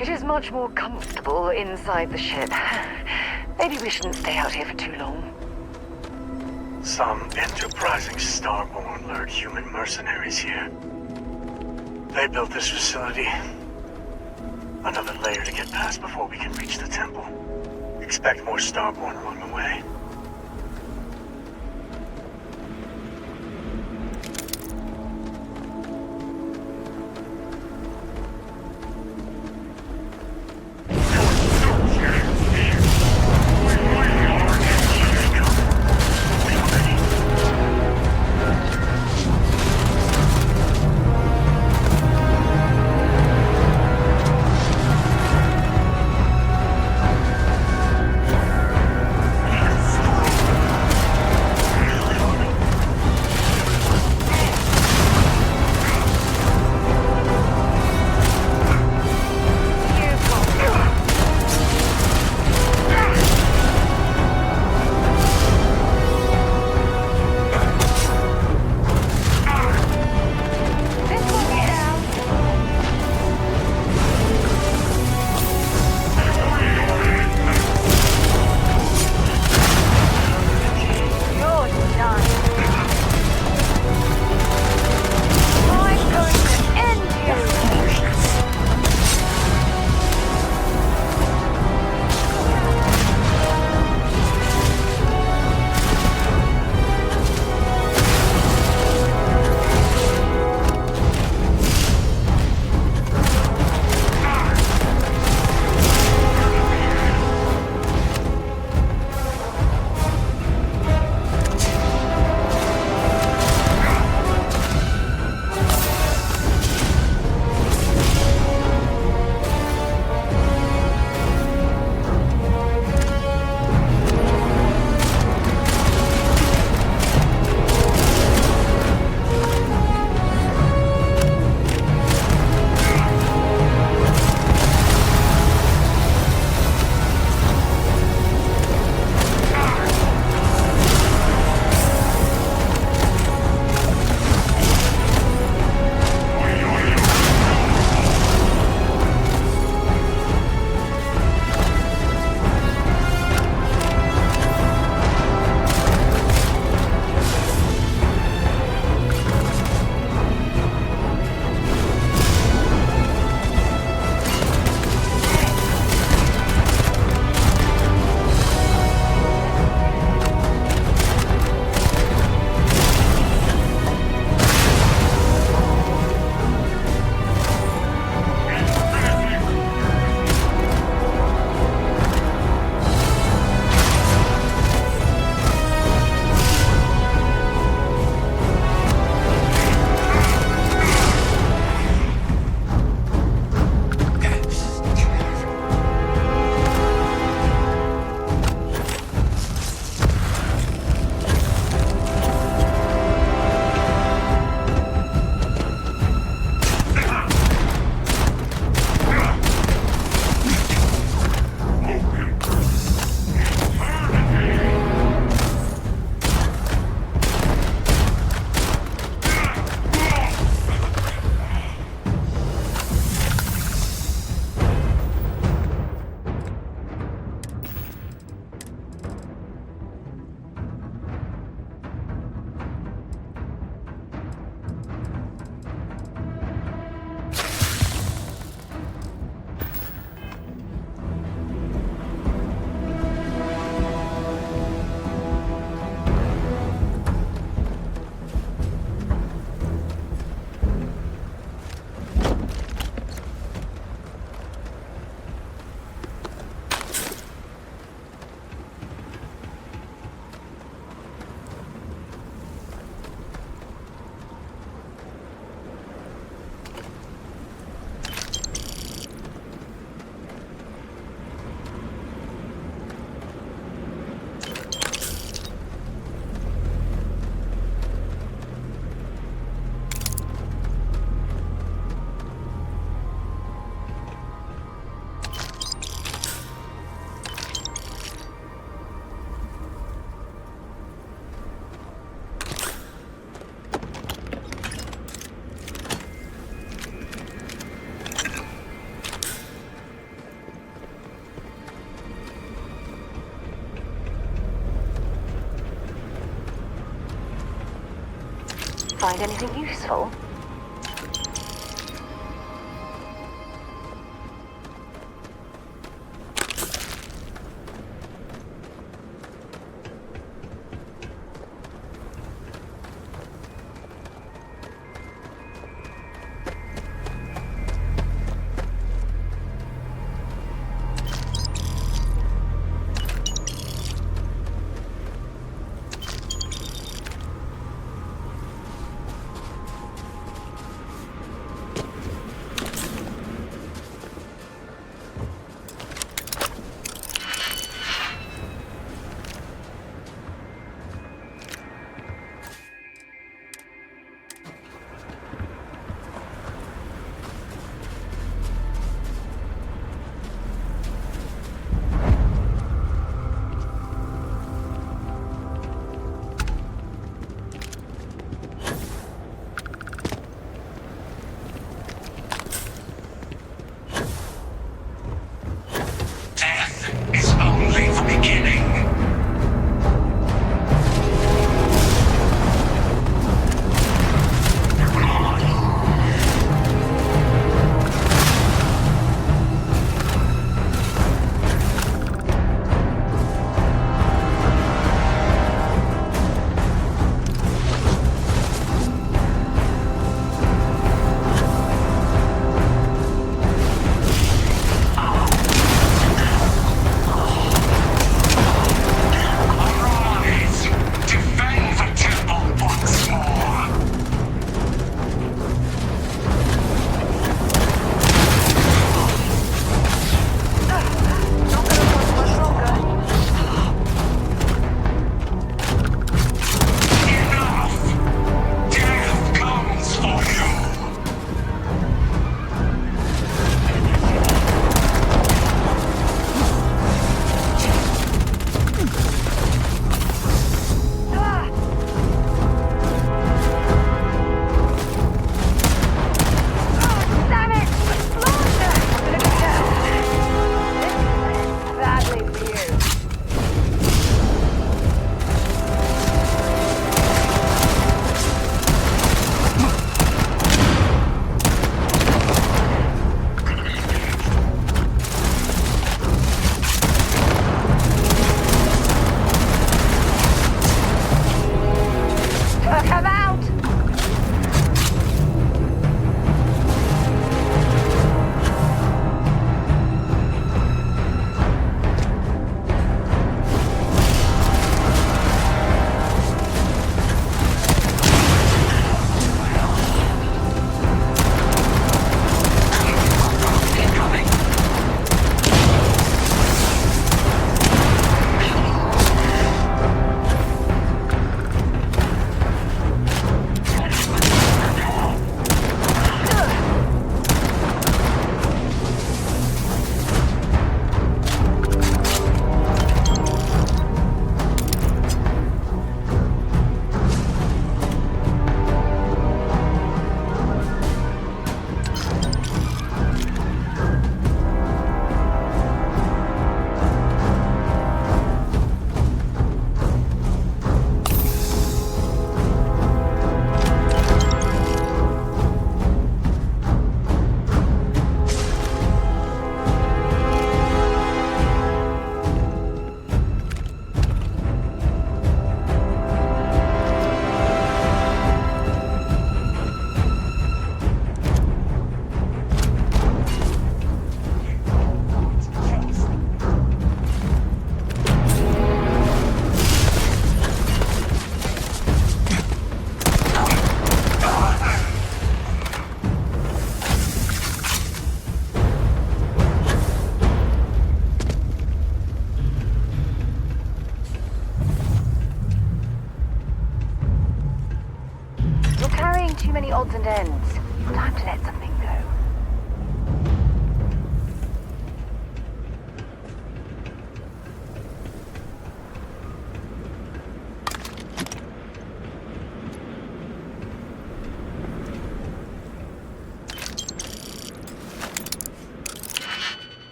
It is much more comfortable inside the ship. Maybe we shouldn't stay out here for too long. Some enterprising Starborn lured human mercenaries here. They built this facility. Another layer to get past before we can reach the temple. Expect more Starborn along the way. Find anything useful?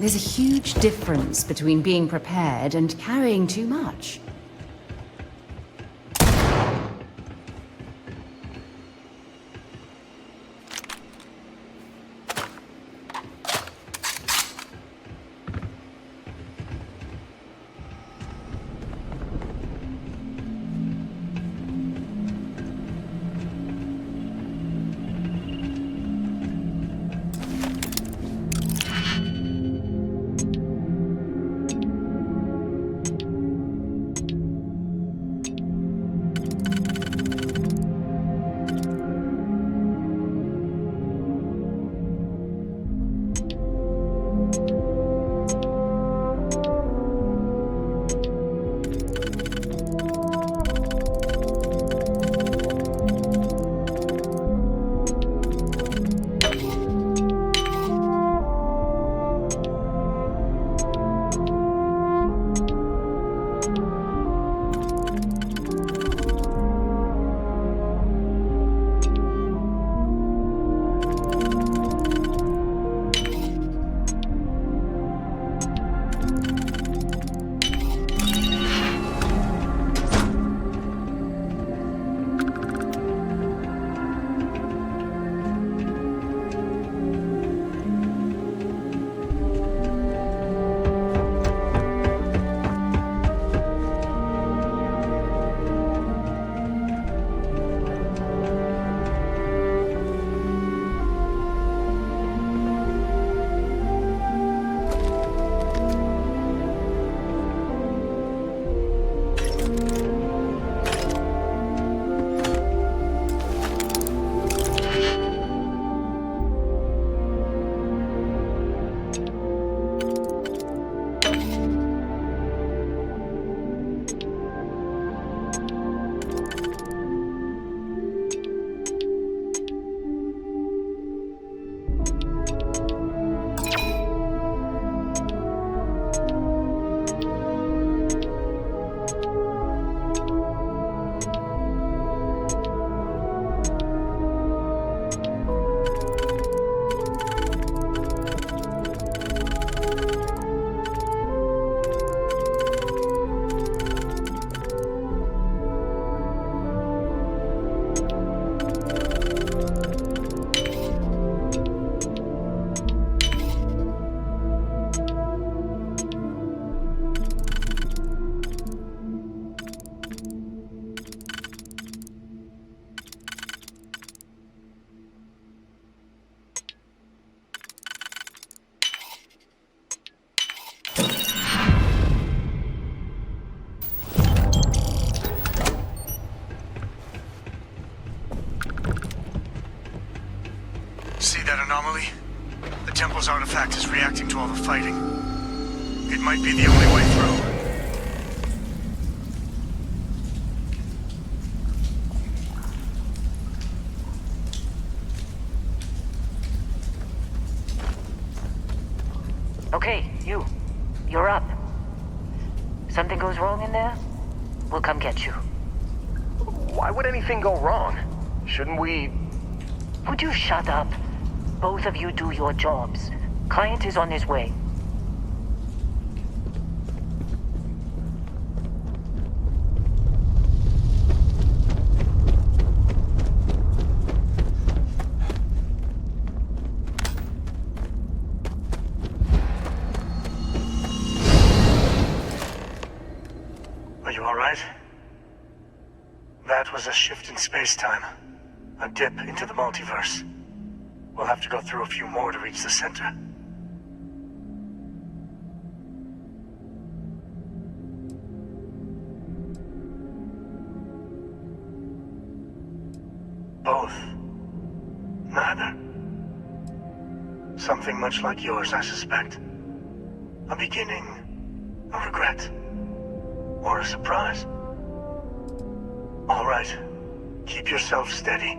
There's a huge difference between being prepared and carrying too much. See that anomaly? The temple's artifact is reacting to all the fighting. It might be the only way through. Okay, you're up. Something goes wrong in there, we'll come get you. Why would anything go wrong? Shouldn't we... Would you shut up? Both of you do your jobs. Client is on his way. Are you all right? That was a shift in space-time. A dip into the multiverse. We'll have to go through a few more to reach the center. Both. Neither. Something much like yours, I suspect. A beginning, a regret, or a surprise. All right. Keep yourself steady.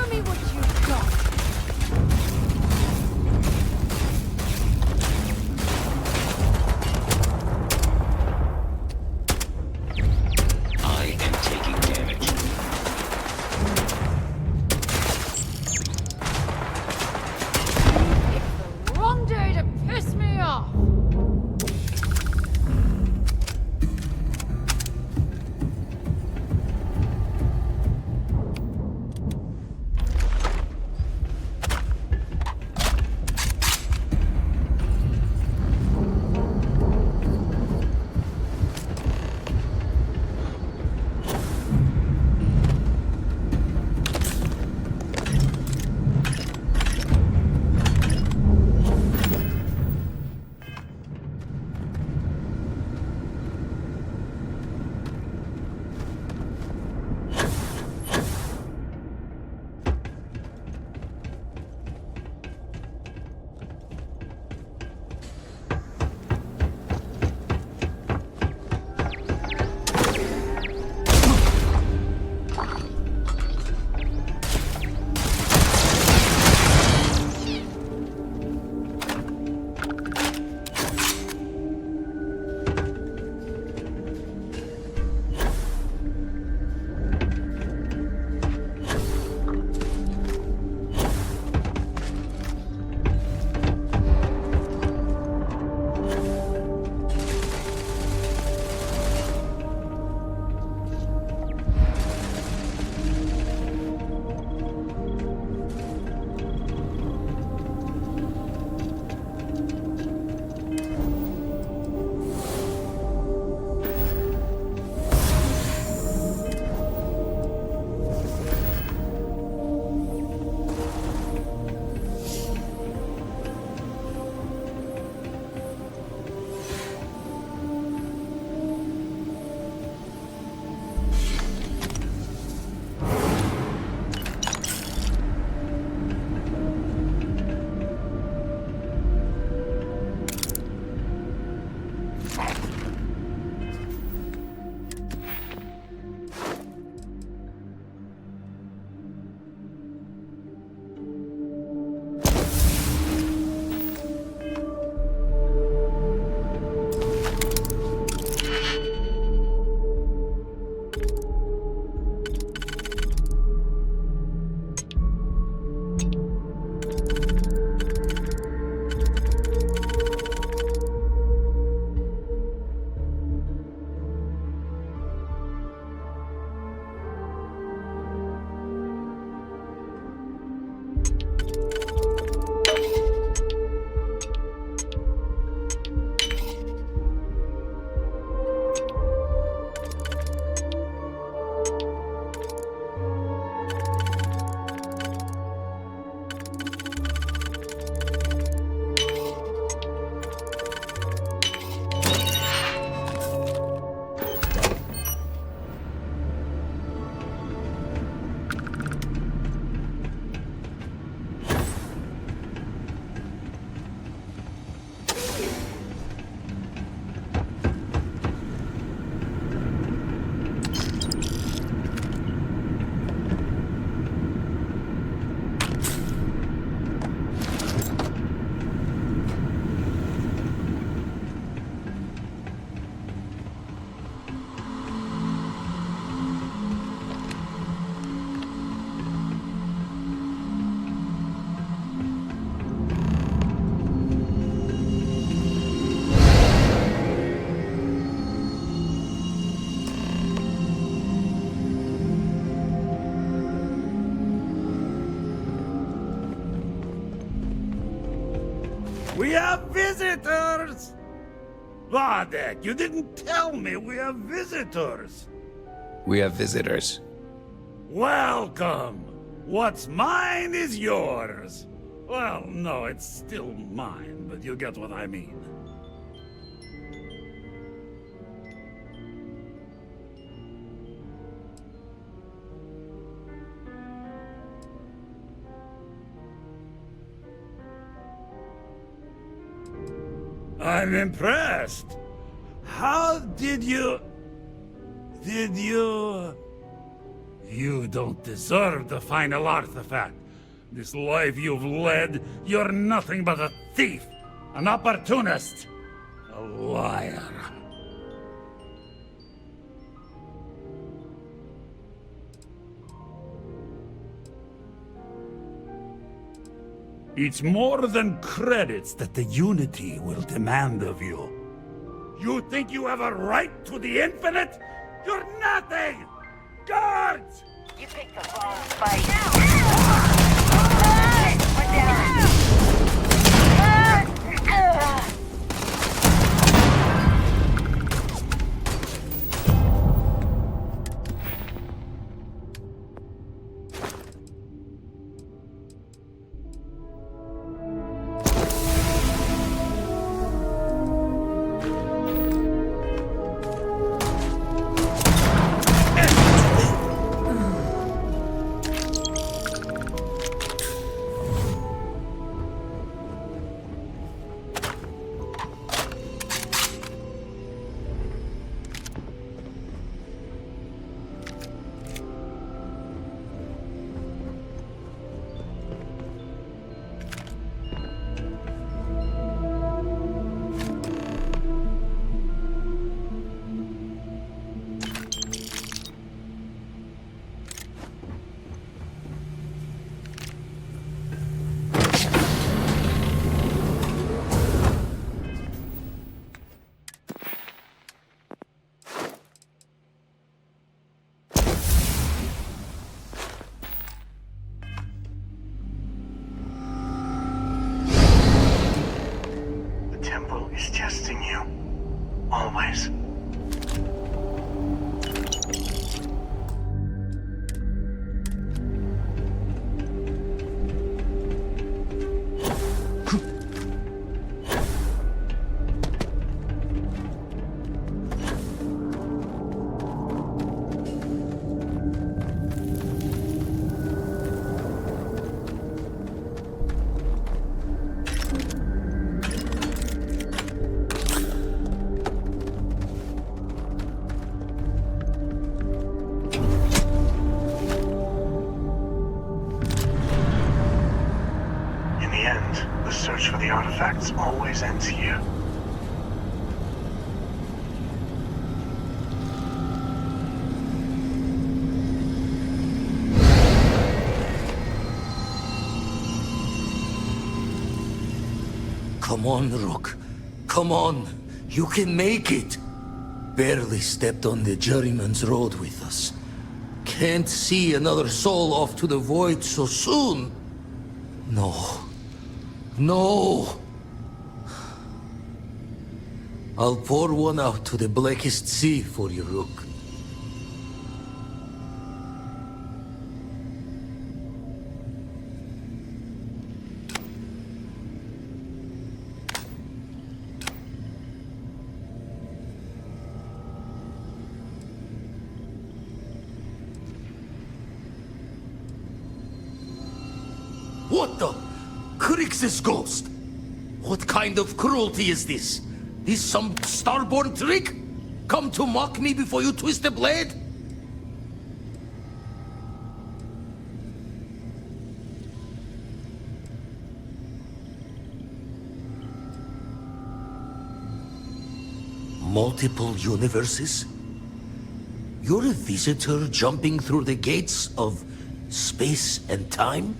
Show me what you've got. I am taking damage. Wrong day to piss me off. We have visitors! Vadek, you didn't tell me we have visitors! We have visitors. Welcome! What's mine is yours! Well, no, it's still mine, but you get what I mean. I'm impressed. How did you... You don't deserve the final artifact. This life you've led, you're nothing but a thief, an opportunist, a liar. It's more than credits that the Unity will demand of you. You think you have a right to the infinite? You're nothing! Guards! You picked the wrong fight. He's testing you. Always. Search for the artifacts always ends here. Come on, Rook. Come on. You can make it. Barely stepped on the juryman's road with us. Can't see another soul off to the void so soon. No. No! I'll pour one out to the blackest sea for you, Rook. What the? Crix's ghost! What kind of cruelty is this? Is some starborn trick? Come to mock me before you twist the blade? Multiple universes? You're a visitor jumping through the gates of space and time?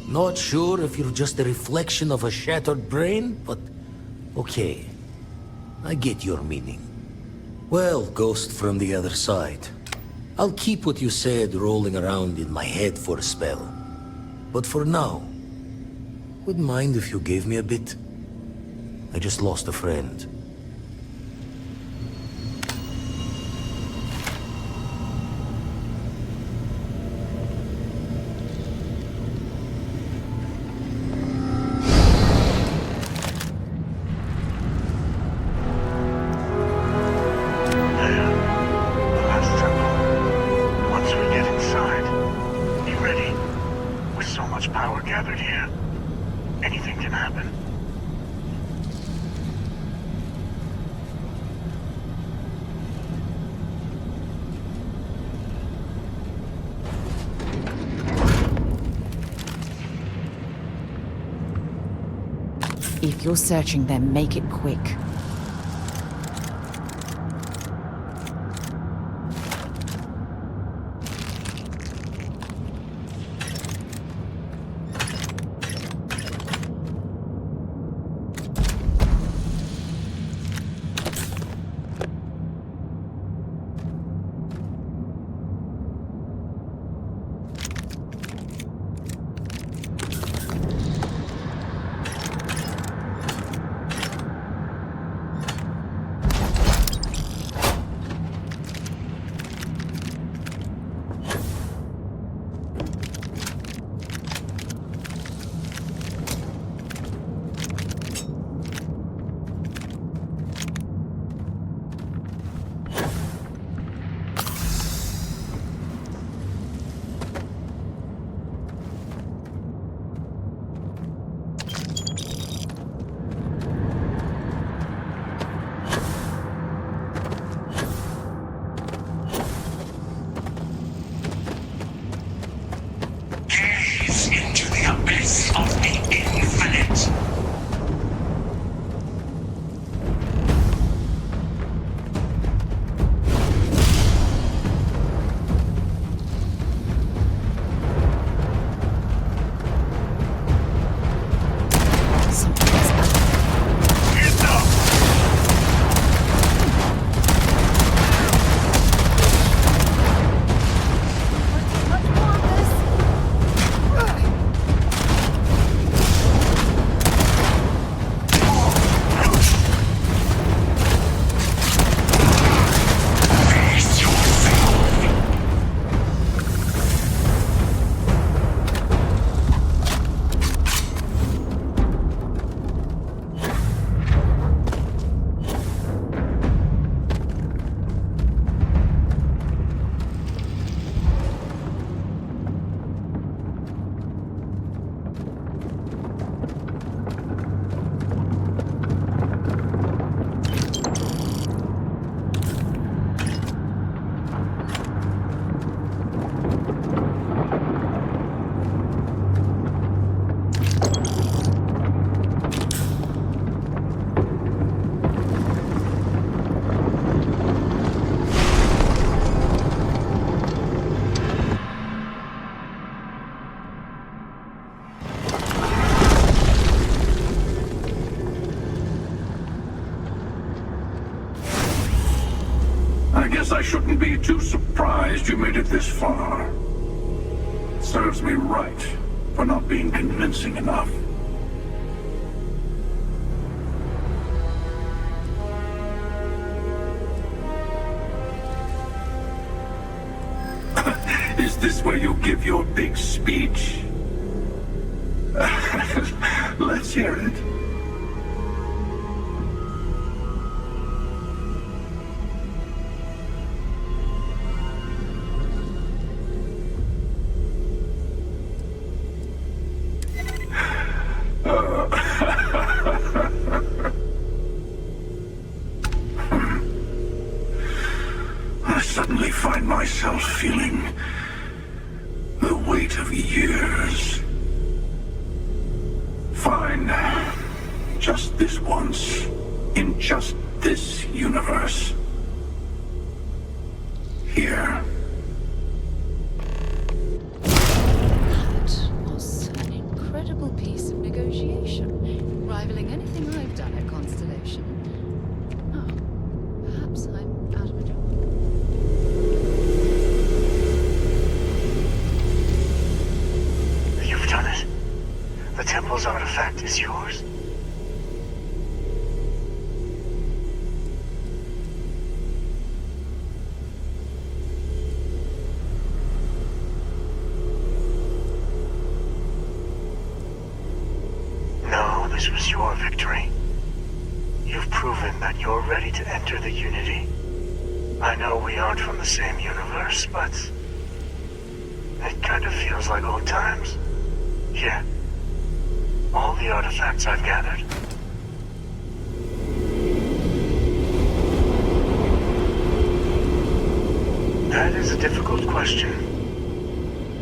Not sure if you're just a reflection of a shattered brain, but okay. I get your meaning. Well, ghost from the other side. I'll keep what you said rolling around in my head for a spell. But for now, wouldn't mind if you gave me a bit. I just lost a friend. With so much power gathered here, anything can happen. If you're searching them, make it quick. I guess I shouldn't be too surprised you made it this far. Serves me right for not being convincing enough. Is this where you give your big speech? Let's hear it. I suddenly find myself feeling the weight of years. Fine. Just this once. In just this universe. Here. That was an incredible piece of negotiation, rivaling anything I've done at Constellation. Oh, perhaps I'm out of a job. You've done it. The temple's artifact is yours. No, this was your victory. You've proven that you're ready to enter the Unity. I know we aren't from the same universe, but it kind of feels like old times. Here. All the artifacts I've gathered. That is a difficult question.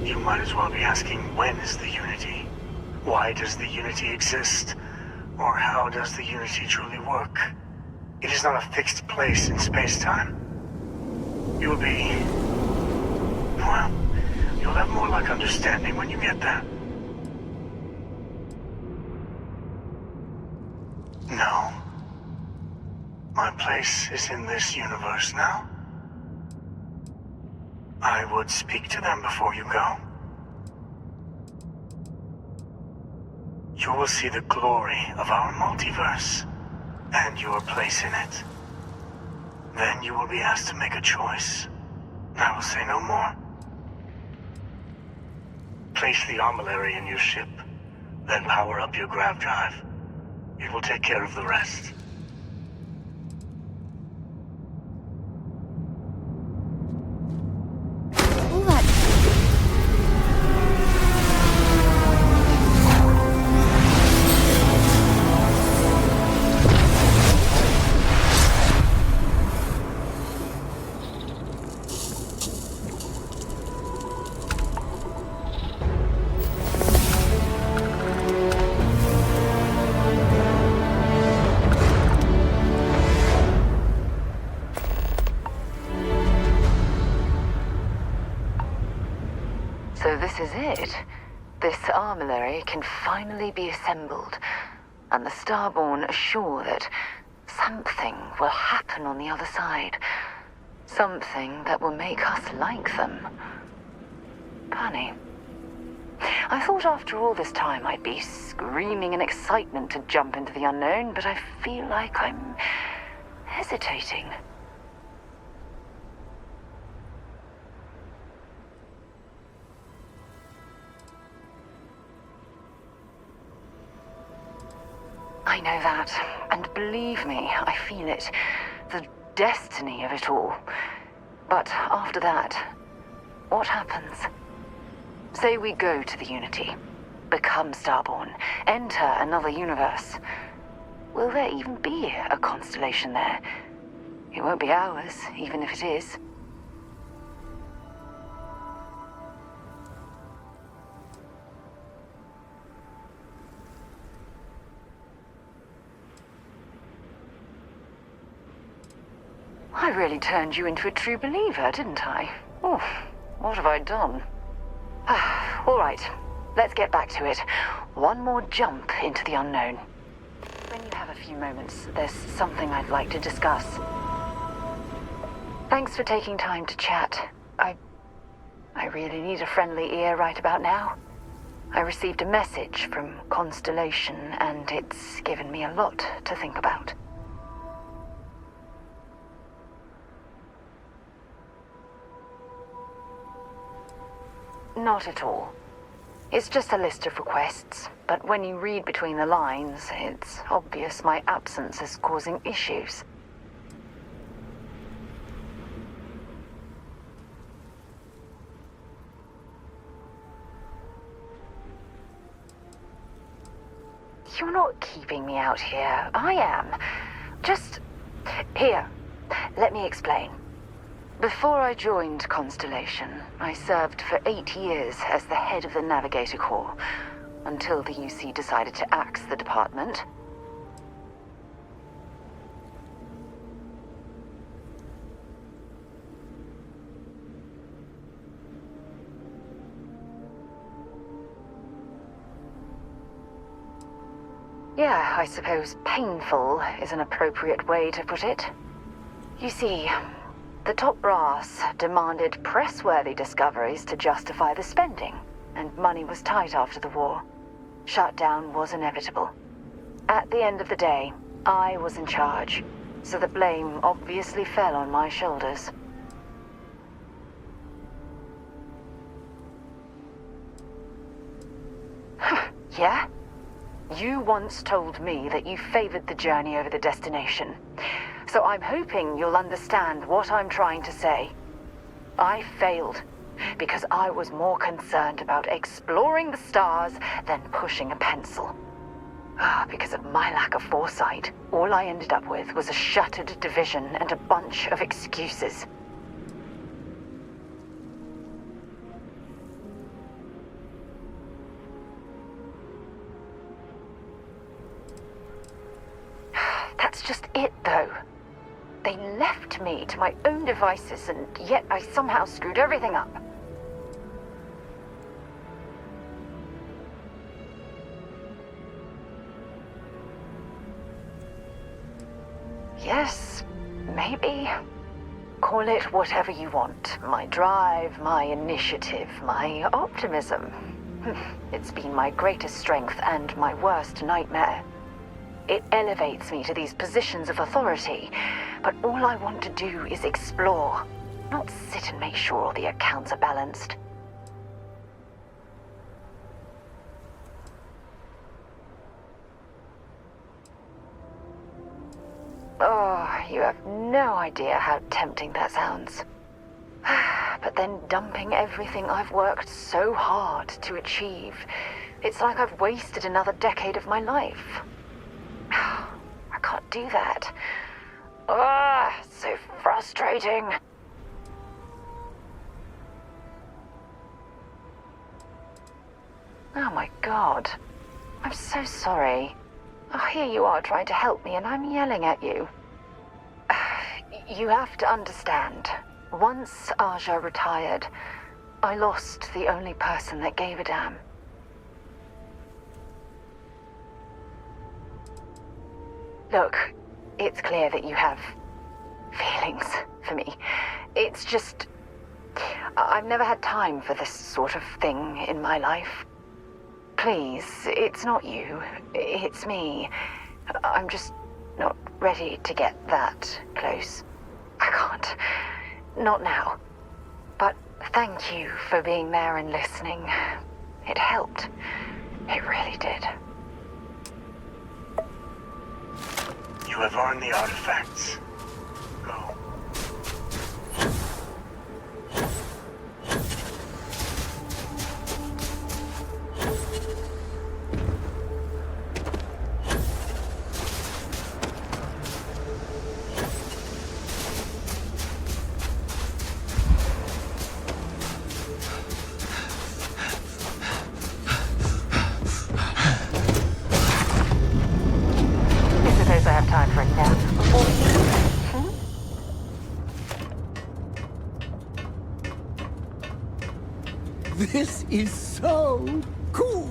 You might as well be asking, when is the Unity? Why does the Unity exist? Or how does the Unity truly work? It is not a fixed place in space-time. You'll be... well, you'll have more like understanding when you get there. No. My place is in this universe now. I would speak to them before you go. You will see the glory of our multiverse, and your place in it. Then you will be asked to make a choice. I will say no more. Place the armillary in your ship, then power up your grav drive. It will take care of the rest. So this is it. This armillary can finally be assembled, and the Starborn are sure that something will happen on the other side. Something that will make us like them. Funny. I thought after all this time I'd be screaming in excitement to jump into the unknown, but I feel like I'm hesitating. I know that, and believe me, I feel it. The destiny of it all. But after that, what happens? Say we go to the Unity, become Starborn, enter another universe. Will there even be a constellation there? It won't be ours, even if it is. I really turned you into a true believer, didn't I? Oh, what have I done? All right, let's get back to it. One more jump into the unknown. When you have a few moments, there's something I'd like to discuss. Thanks for taking time to chat. I really need a friendly ear right about now. I received a message from Constellation, and it's given me a lot to think about. Not at all. It's just a list of requests, but when you read between the lines, it's obvious my absence is causing issues. You're not keeping me out here. I am. Just... here. Let me explain. Before I joined Constellation, I served for 8 years as the head of the Navigator Corps, until the UC decided to axe the department. Yeah, I suppose painful is an appropriate way to put it. You see, the top brass demanded press-worthy discoveries to justify the spending, and money was tight after the war. Shutdown was inevitable. At the end of the day, I was in charge, so the blame obviously fell on my shoulders. Yeah? You once told me that you favored the journey over the destination. So I'm hoping you'll understand what I'm trying to say. I failed, because I was more concerned about exploring the stars than pushing a pencil. Because of my lack of foresight, all I ended up with was a shattered division and a bunch of excuses. That's just it, though. They left me to my own devices, and yet I somehow screwed everything up. Yes, maybe. Call it whatever you want. My drive, my initiative, my optimism. It's been my greatest strength and my worst nightmare. It elevates me to these positions of authority, but all I want to do is explore, not sit and make sure all the accounts are balanced. Oh, you have no idea how tempting that sounds. But then dumping everything I've worked so hard to achieve, it's like I've wasted another decade of my life. I can't do that. So frustrating. Oh my God. I'm so sorry. Oh, here you are trying to help me and I'm yelling at you. You have to understand. Once Aja retired, I lost the only person that gave a damn. Look, it's clear that you have feelings for me. It's just, I've never had time for this sort of thing in my life. Please, it's not you, it's me. I'm just not ready to get that close. I can't. Not now. But thank you for being there and listening. It helped. It really did. You have earned the artifacts. Go. This is so cool!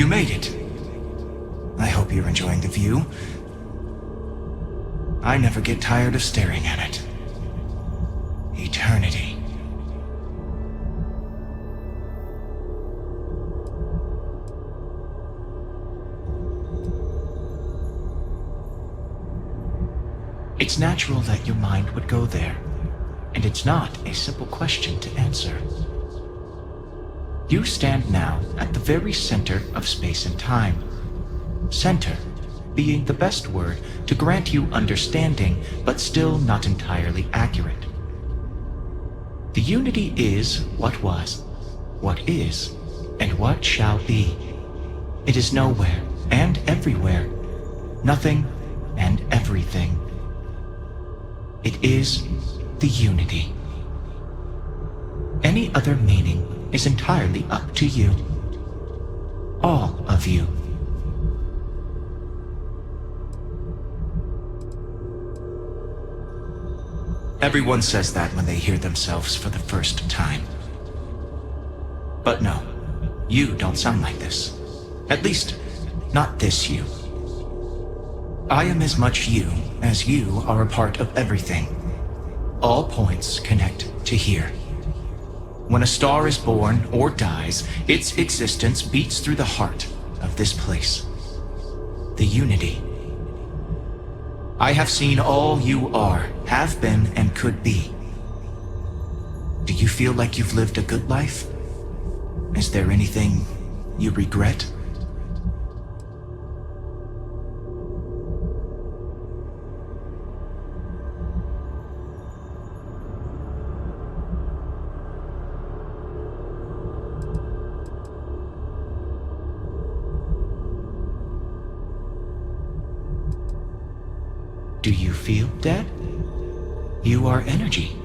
You made it. I hope you're enjoying the view. I never get tired of staring at it. Eternity. It's natural that your mind would go there, and it's not a simple question to answer. You stand now at the very center of space and time. Center being the best word to grant you understanding, but still not entirely accurate. The unity is what was, what is, and what shall be. It is nowhere and everywhere, nothing and everything. It is the unity. Any other meaning is entirely up to you. All of you. Everyone says that when they hear themselves for the first time. But no, you don't sound like this. At least, not this you. I am as much you as you are a part of everything. All points connect to here. When a star is born or dies, its existence beats through the heart of this place. The unity. I have seen all you are, have been, and could be. Do you feel like you've lived a good life? Is there anything you regret? Do you feel dead? You are energy,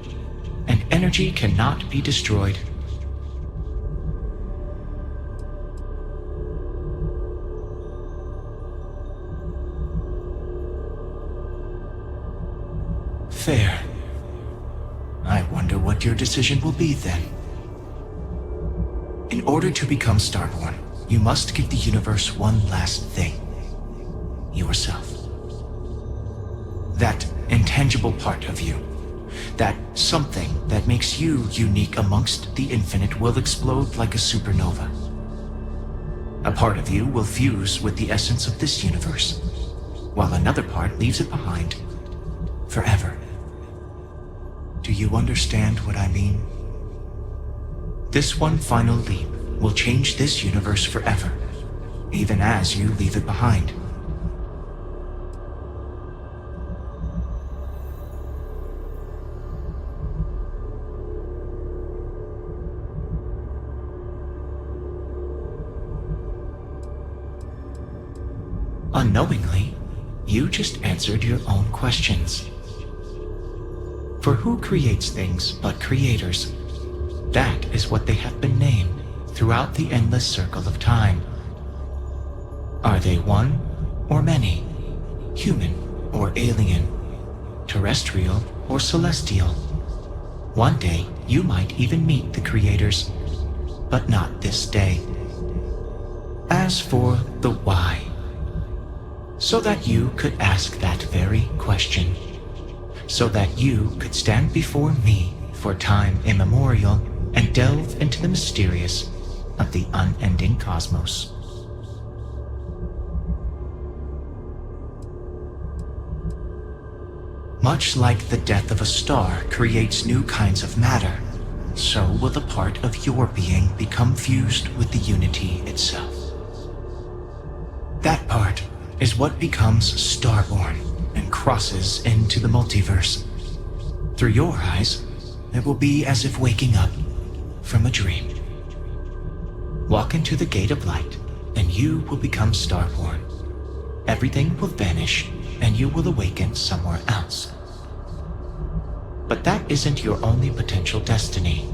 and energy cannot be destroyed. Fair. I wonder what your decision will be then. In order to become Starborn, you must give the universe one last thing. Yourself. That intangible part of you, that something that makes you unique amongst the infinite will explode like a supernova. A part of you will fuse with the essence of this universe, while another part leaves it behind forever. Do you understand what I mean? This one final leap will change this universe forever, even as you leave it behind. Unknowingly, you just answered your own questions. For who creates things but creators? That is what they have been named throughout the endless circle of time. Are they one or many? Human or alien? Terrestrial or celestial? One day you might even meet the creators, but not this day. As for the why, so that you could ask that very question. So that you could stand before me for time immemorial and delve into the mysterious of the unending cosmos. Much like the death of a star creates new kinds of matter, so will the part of your being become fused with the unity itself. That part is what becomes Starborn and crosses into the multiverse. Through your eyes, it will be as if waking up from a dream. Walk into the gate of light, and you will become Starborn. Everything will vanish, and you will awaken somewhere else. But that isn't your only potential destiny.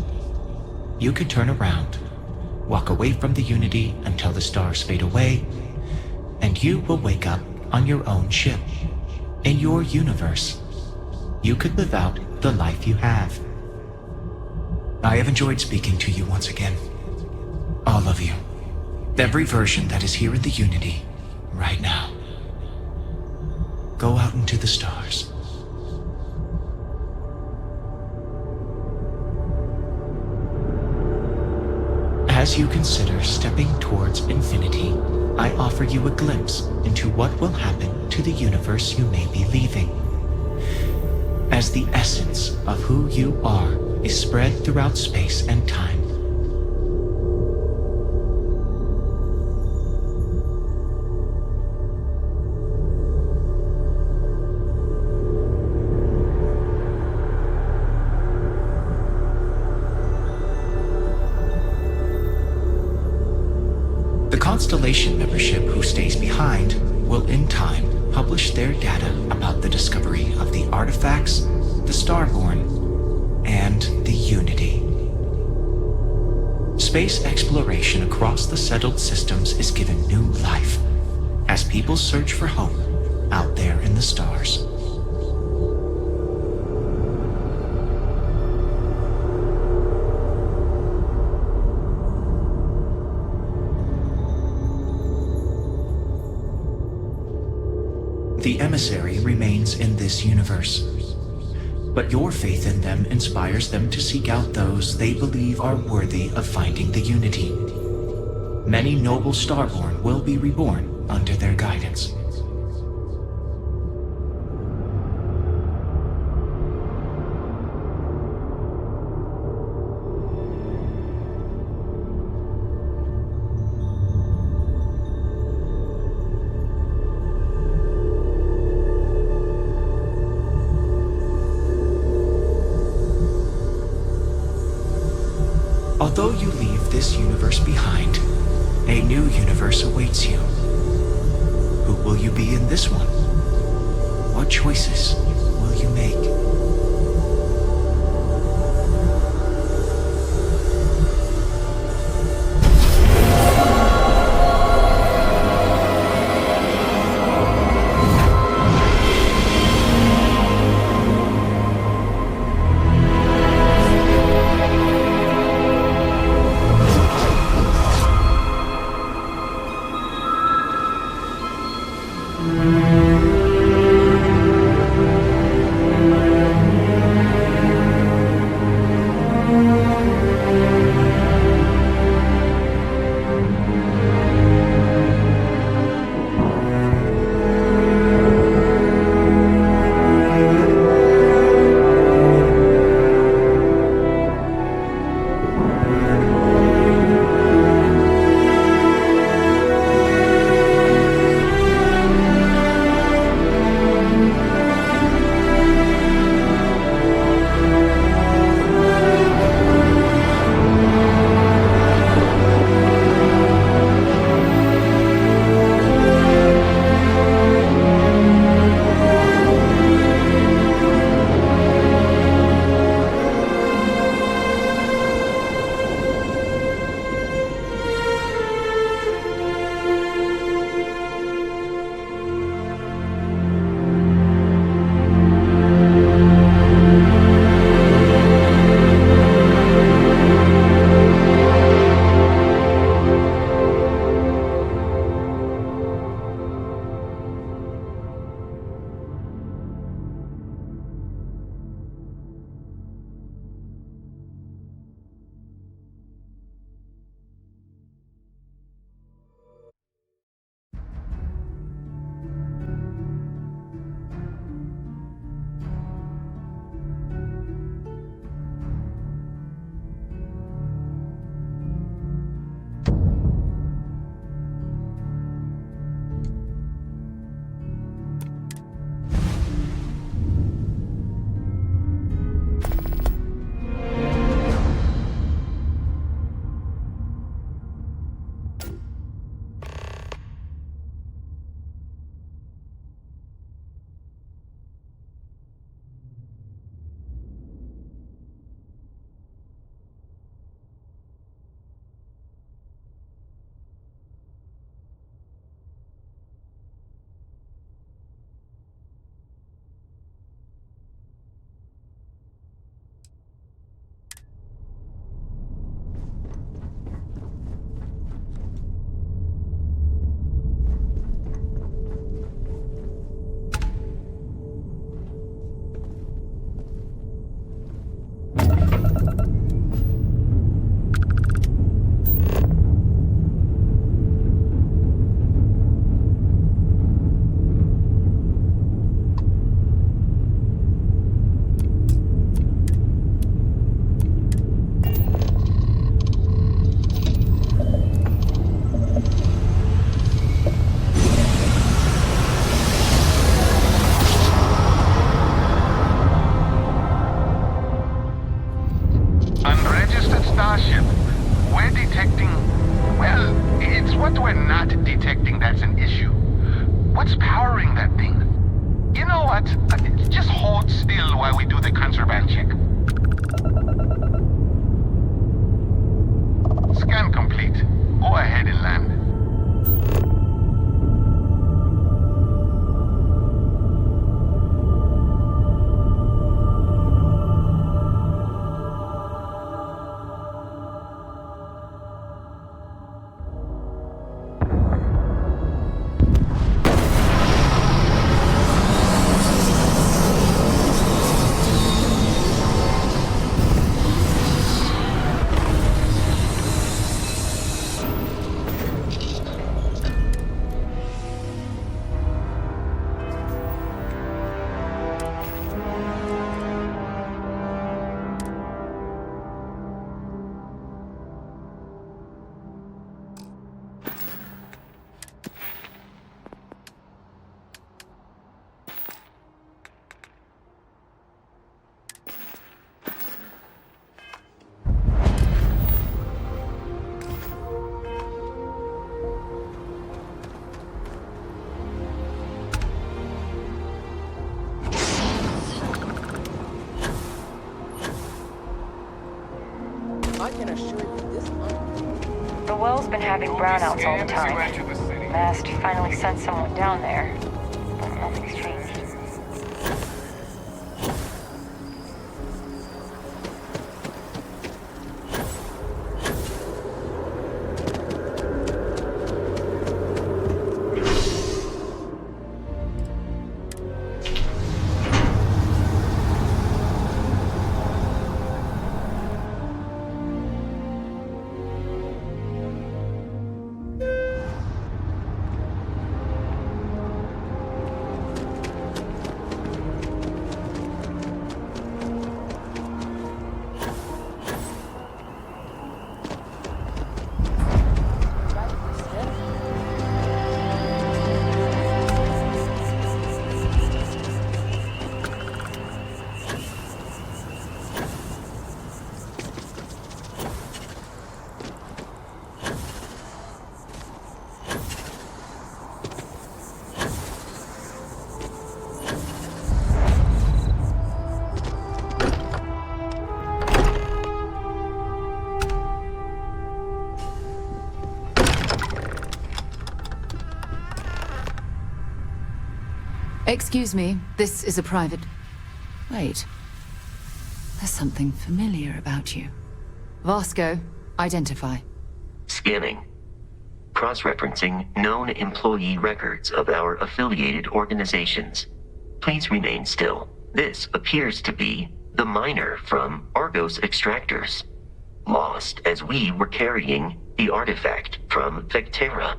You could turn around, walk away from the unity until the stars fade away, and you will wake up on your own ship, in your universe. You could live out the life you have. I have enjoyed speaking to you once again. All of you. Every version that is here in the Unity, right now. Go out into the stars. As you consider stepping towards infinity, I offer you a glimpse into what will happen to the universe you may be leaving. As the essence of who you are is spread throughout space and time. The Constellation membership who stays behind will in time publish their data about the discovery of the artifacts, the Starborn, and the Unity. Space exploration across the settled systems is given new life as people search for home out there in the stars. The emissary remains in this universe, but your faith in them inspires them to seek out those they believe are worthy of finding the Unity. Many noble Starborn will be reborn under their guidance. Although you leave this universe behind, a new universe awaits you. Who will you be in this one? What choices will you make? what's powering that thing. You know what? Just hold still while we do the contraband check. Scan complete. Go ahead and land. The well's been having brownouts all the time. Mast finally sent someone down there, but nothing's changed. Excuse me, this is a private... Wait. There's something familiar about you. Vasco, identify. Scanning. Cross-referencing known employee records of our affiliated organizations. Please remain still. This appears to be the miner from Argos Extractors. Lost as we were carrying the artifact from Vectera.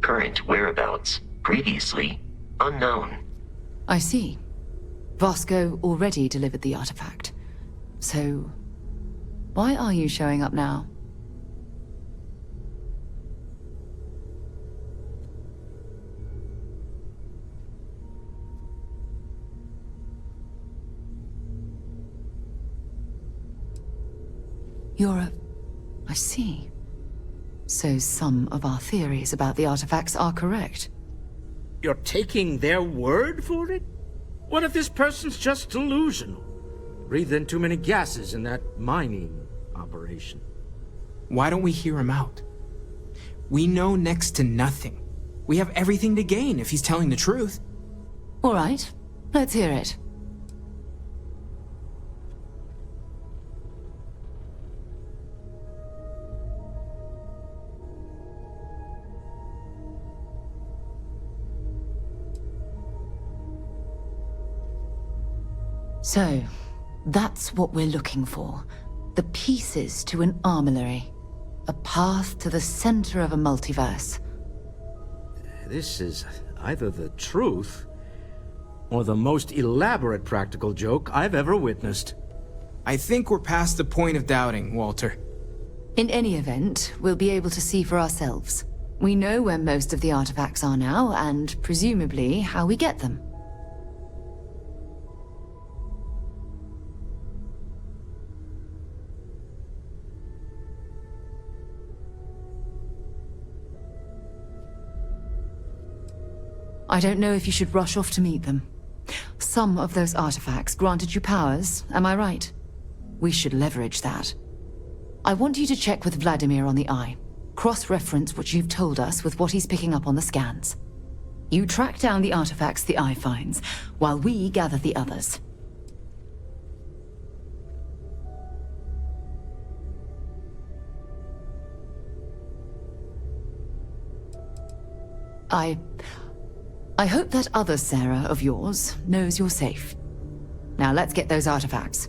Current whereabouts, previously unknown. I see. Vasco already delivered the artifact. So, why are you showing up now? I see. So some of our theories about the artifacts are correct. You're taking their word for it? What if this person's just delusional? Breathed in too many gases in that mining operation. Why don't we hear him out? We know next to nothing. We have everything to gain if he's telling the truth. All right, let's hear it. So, that's what we're looking for. The pieces to an armillary. A path to the center of a multiverse. This is either the truth, or the most elaborate practical joke I've ever witnessed. I think we're past the point of doubting, Walter. In any event, we'll be able to see for ourselves. We know where most of the artifacts are now, and presumably how we get them. I don't know if you should rush off to meet them. Some of those artifacts granted you powers, am I right? We should leverage that. I want you to check with Vladimir on the Eye. Cross-reference what you've told us with what he's picking up on the scans. You track down the artifacts the Eye finds, while we gather the others. I hope that other Sarah of yours knows you're safe. Now let's get those artifacts.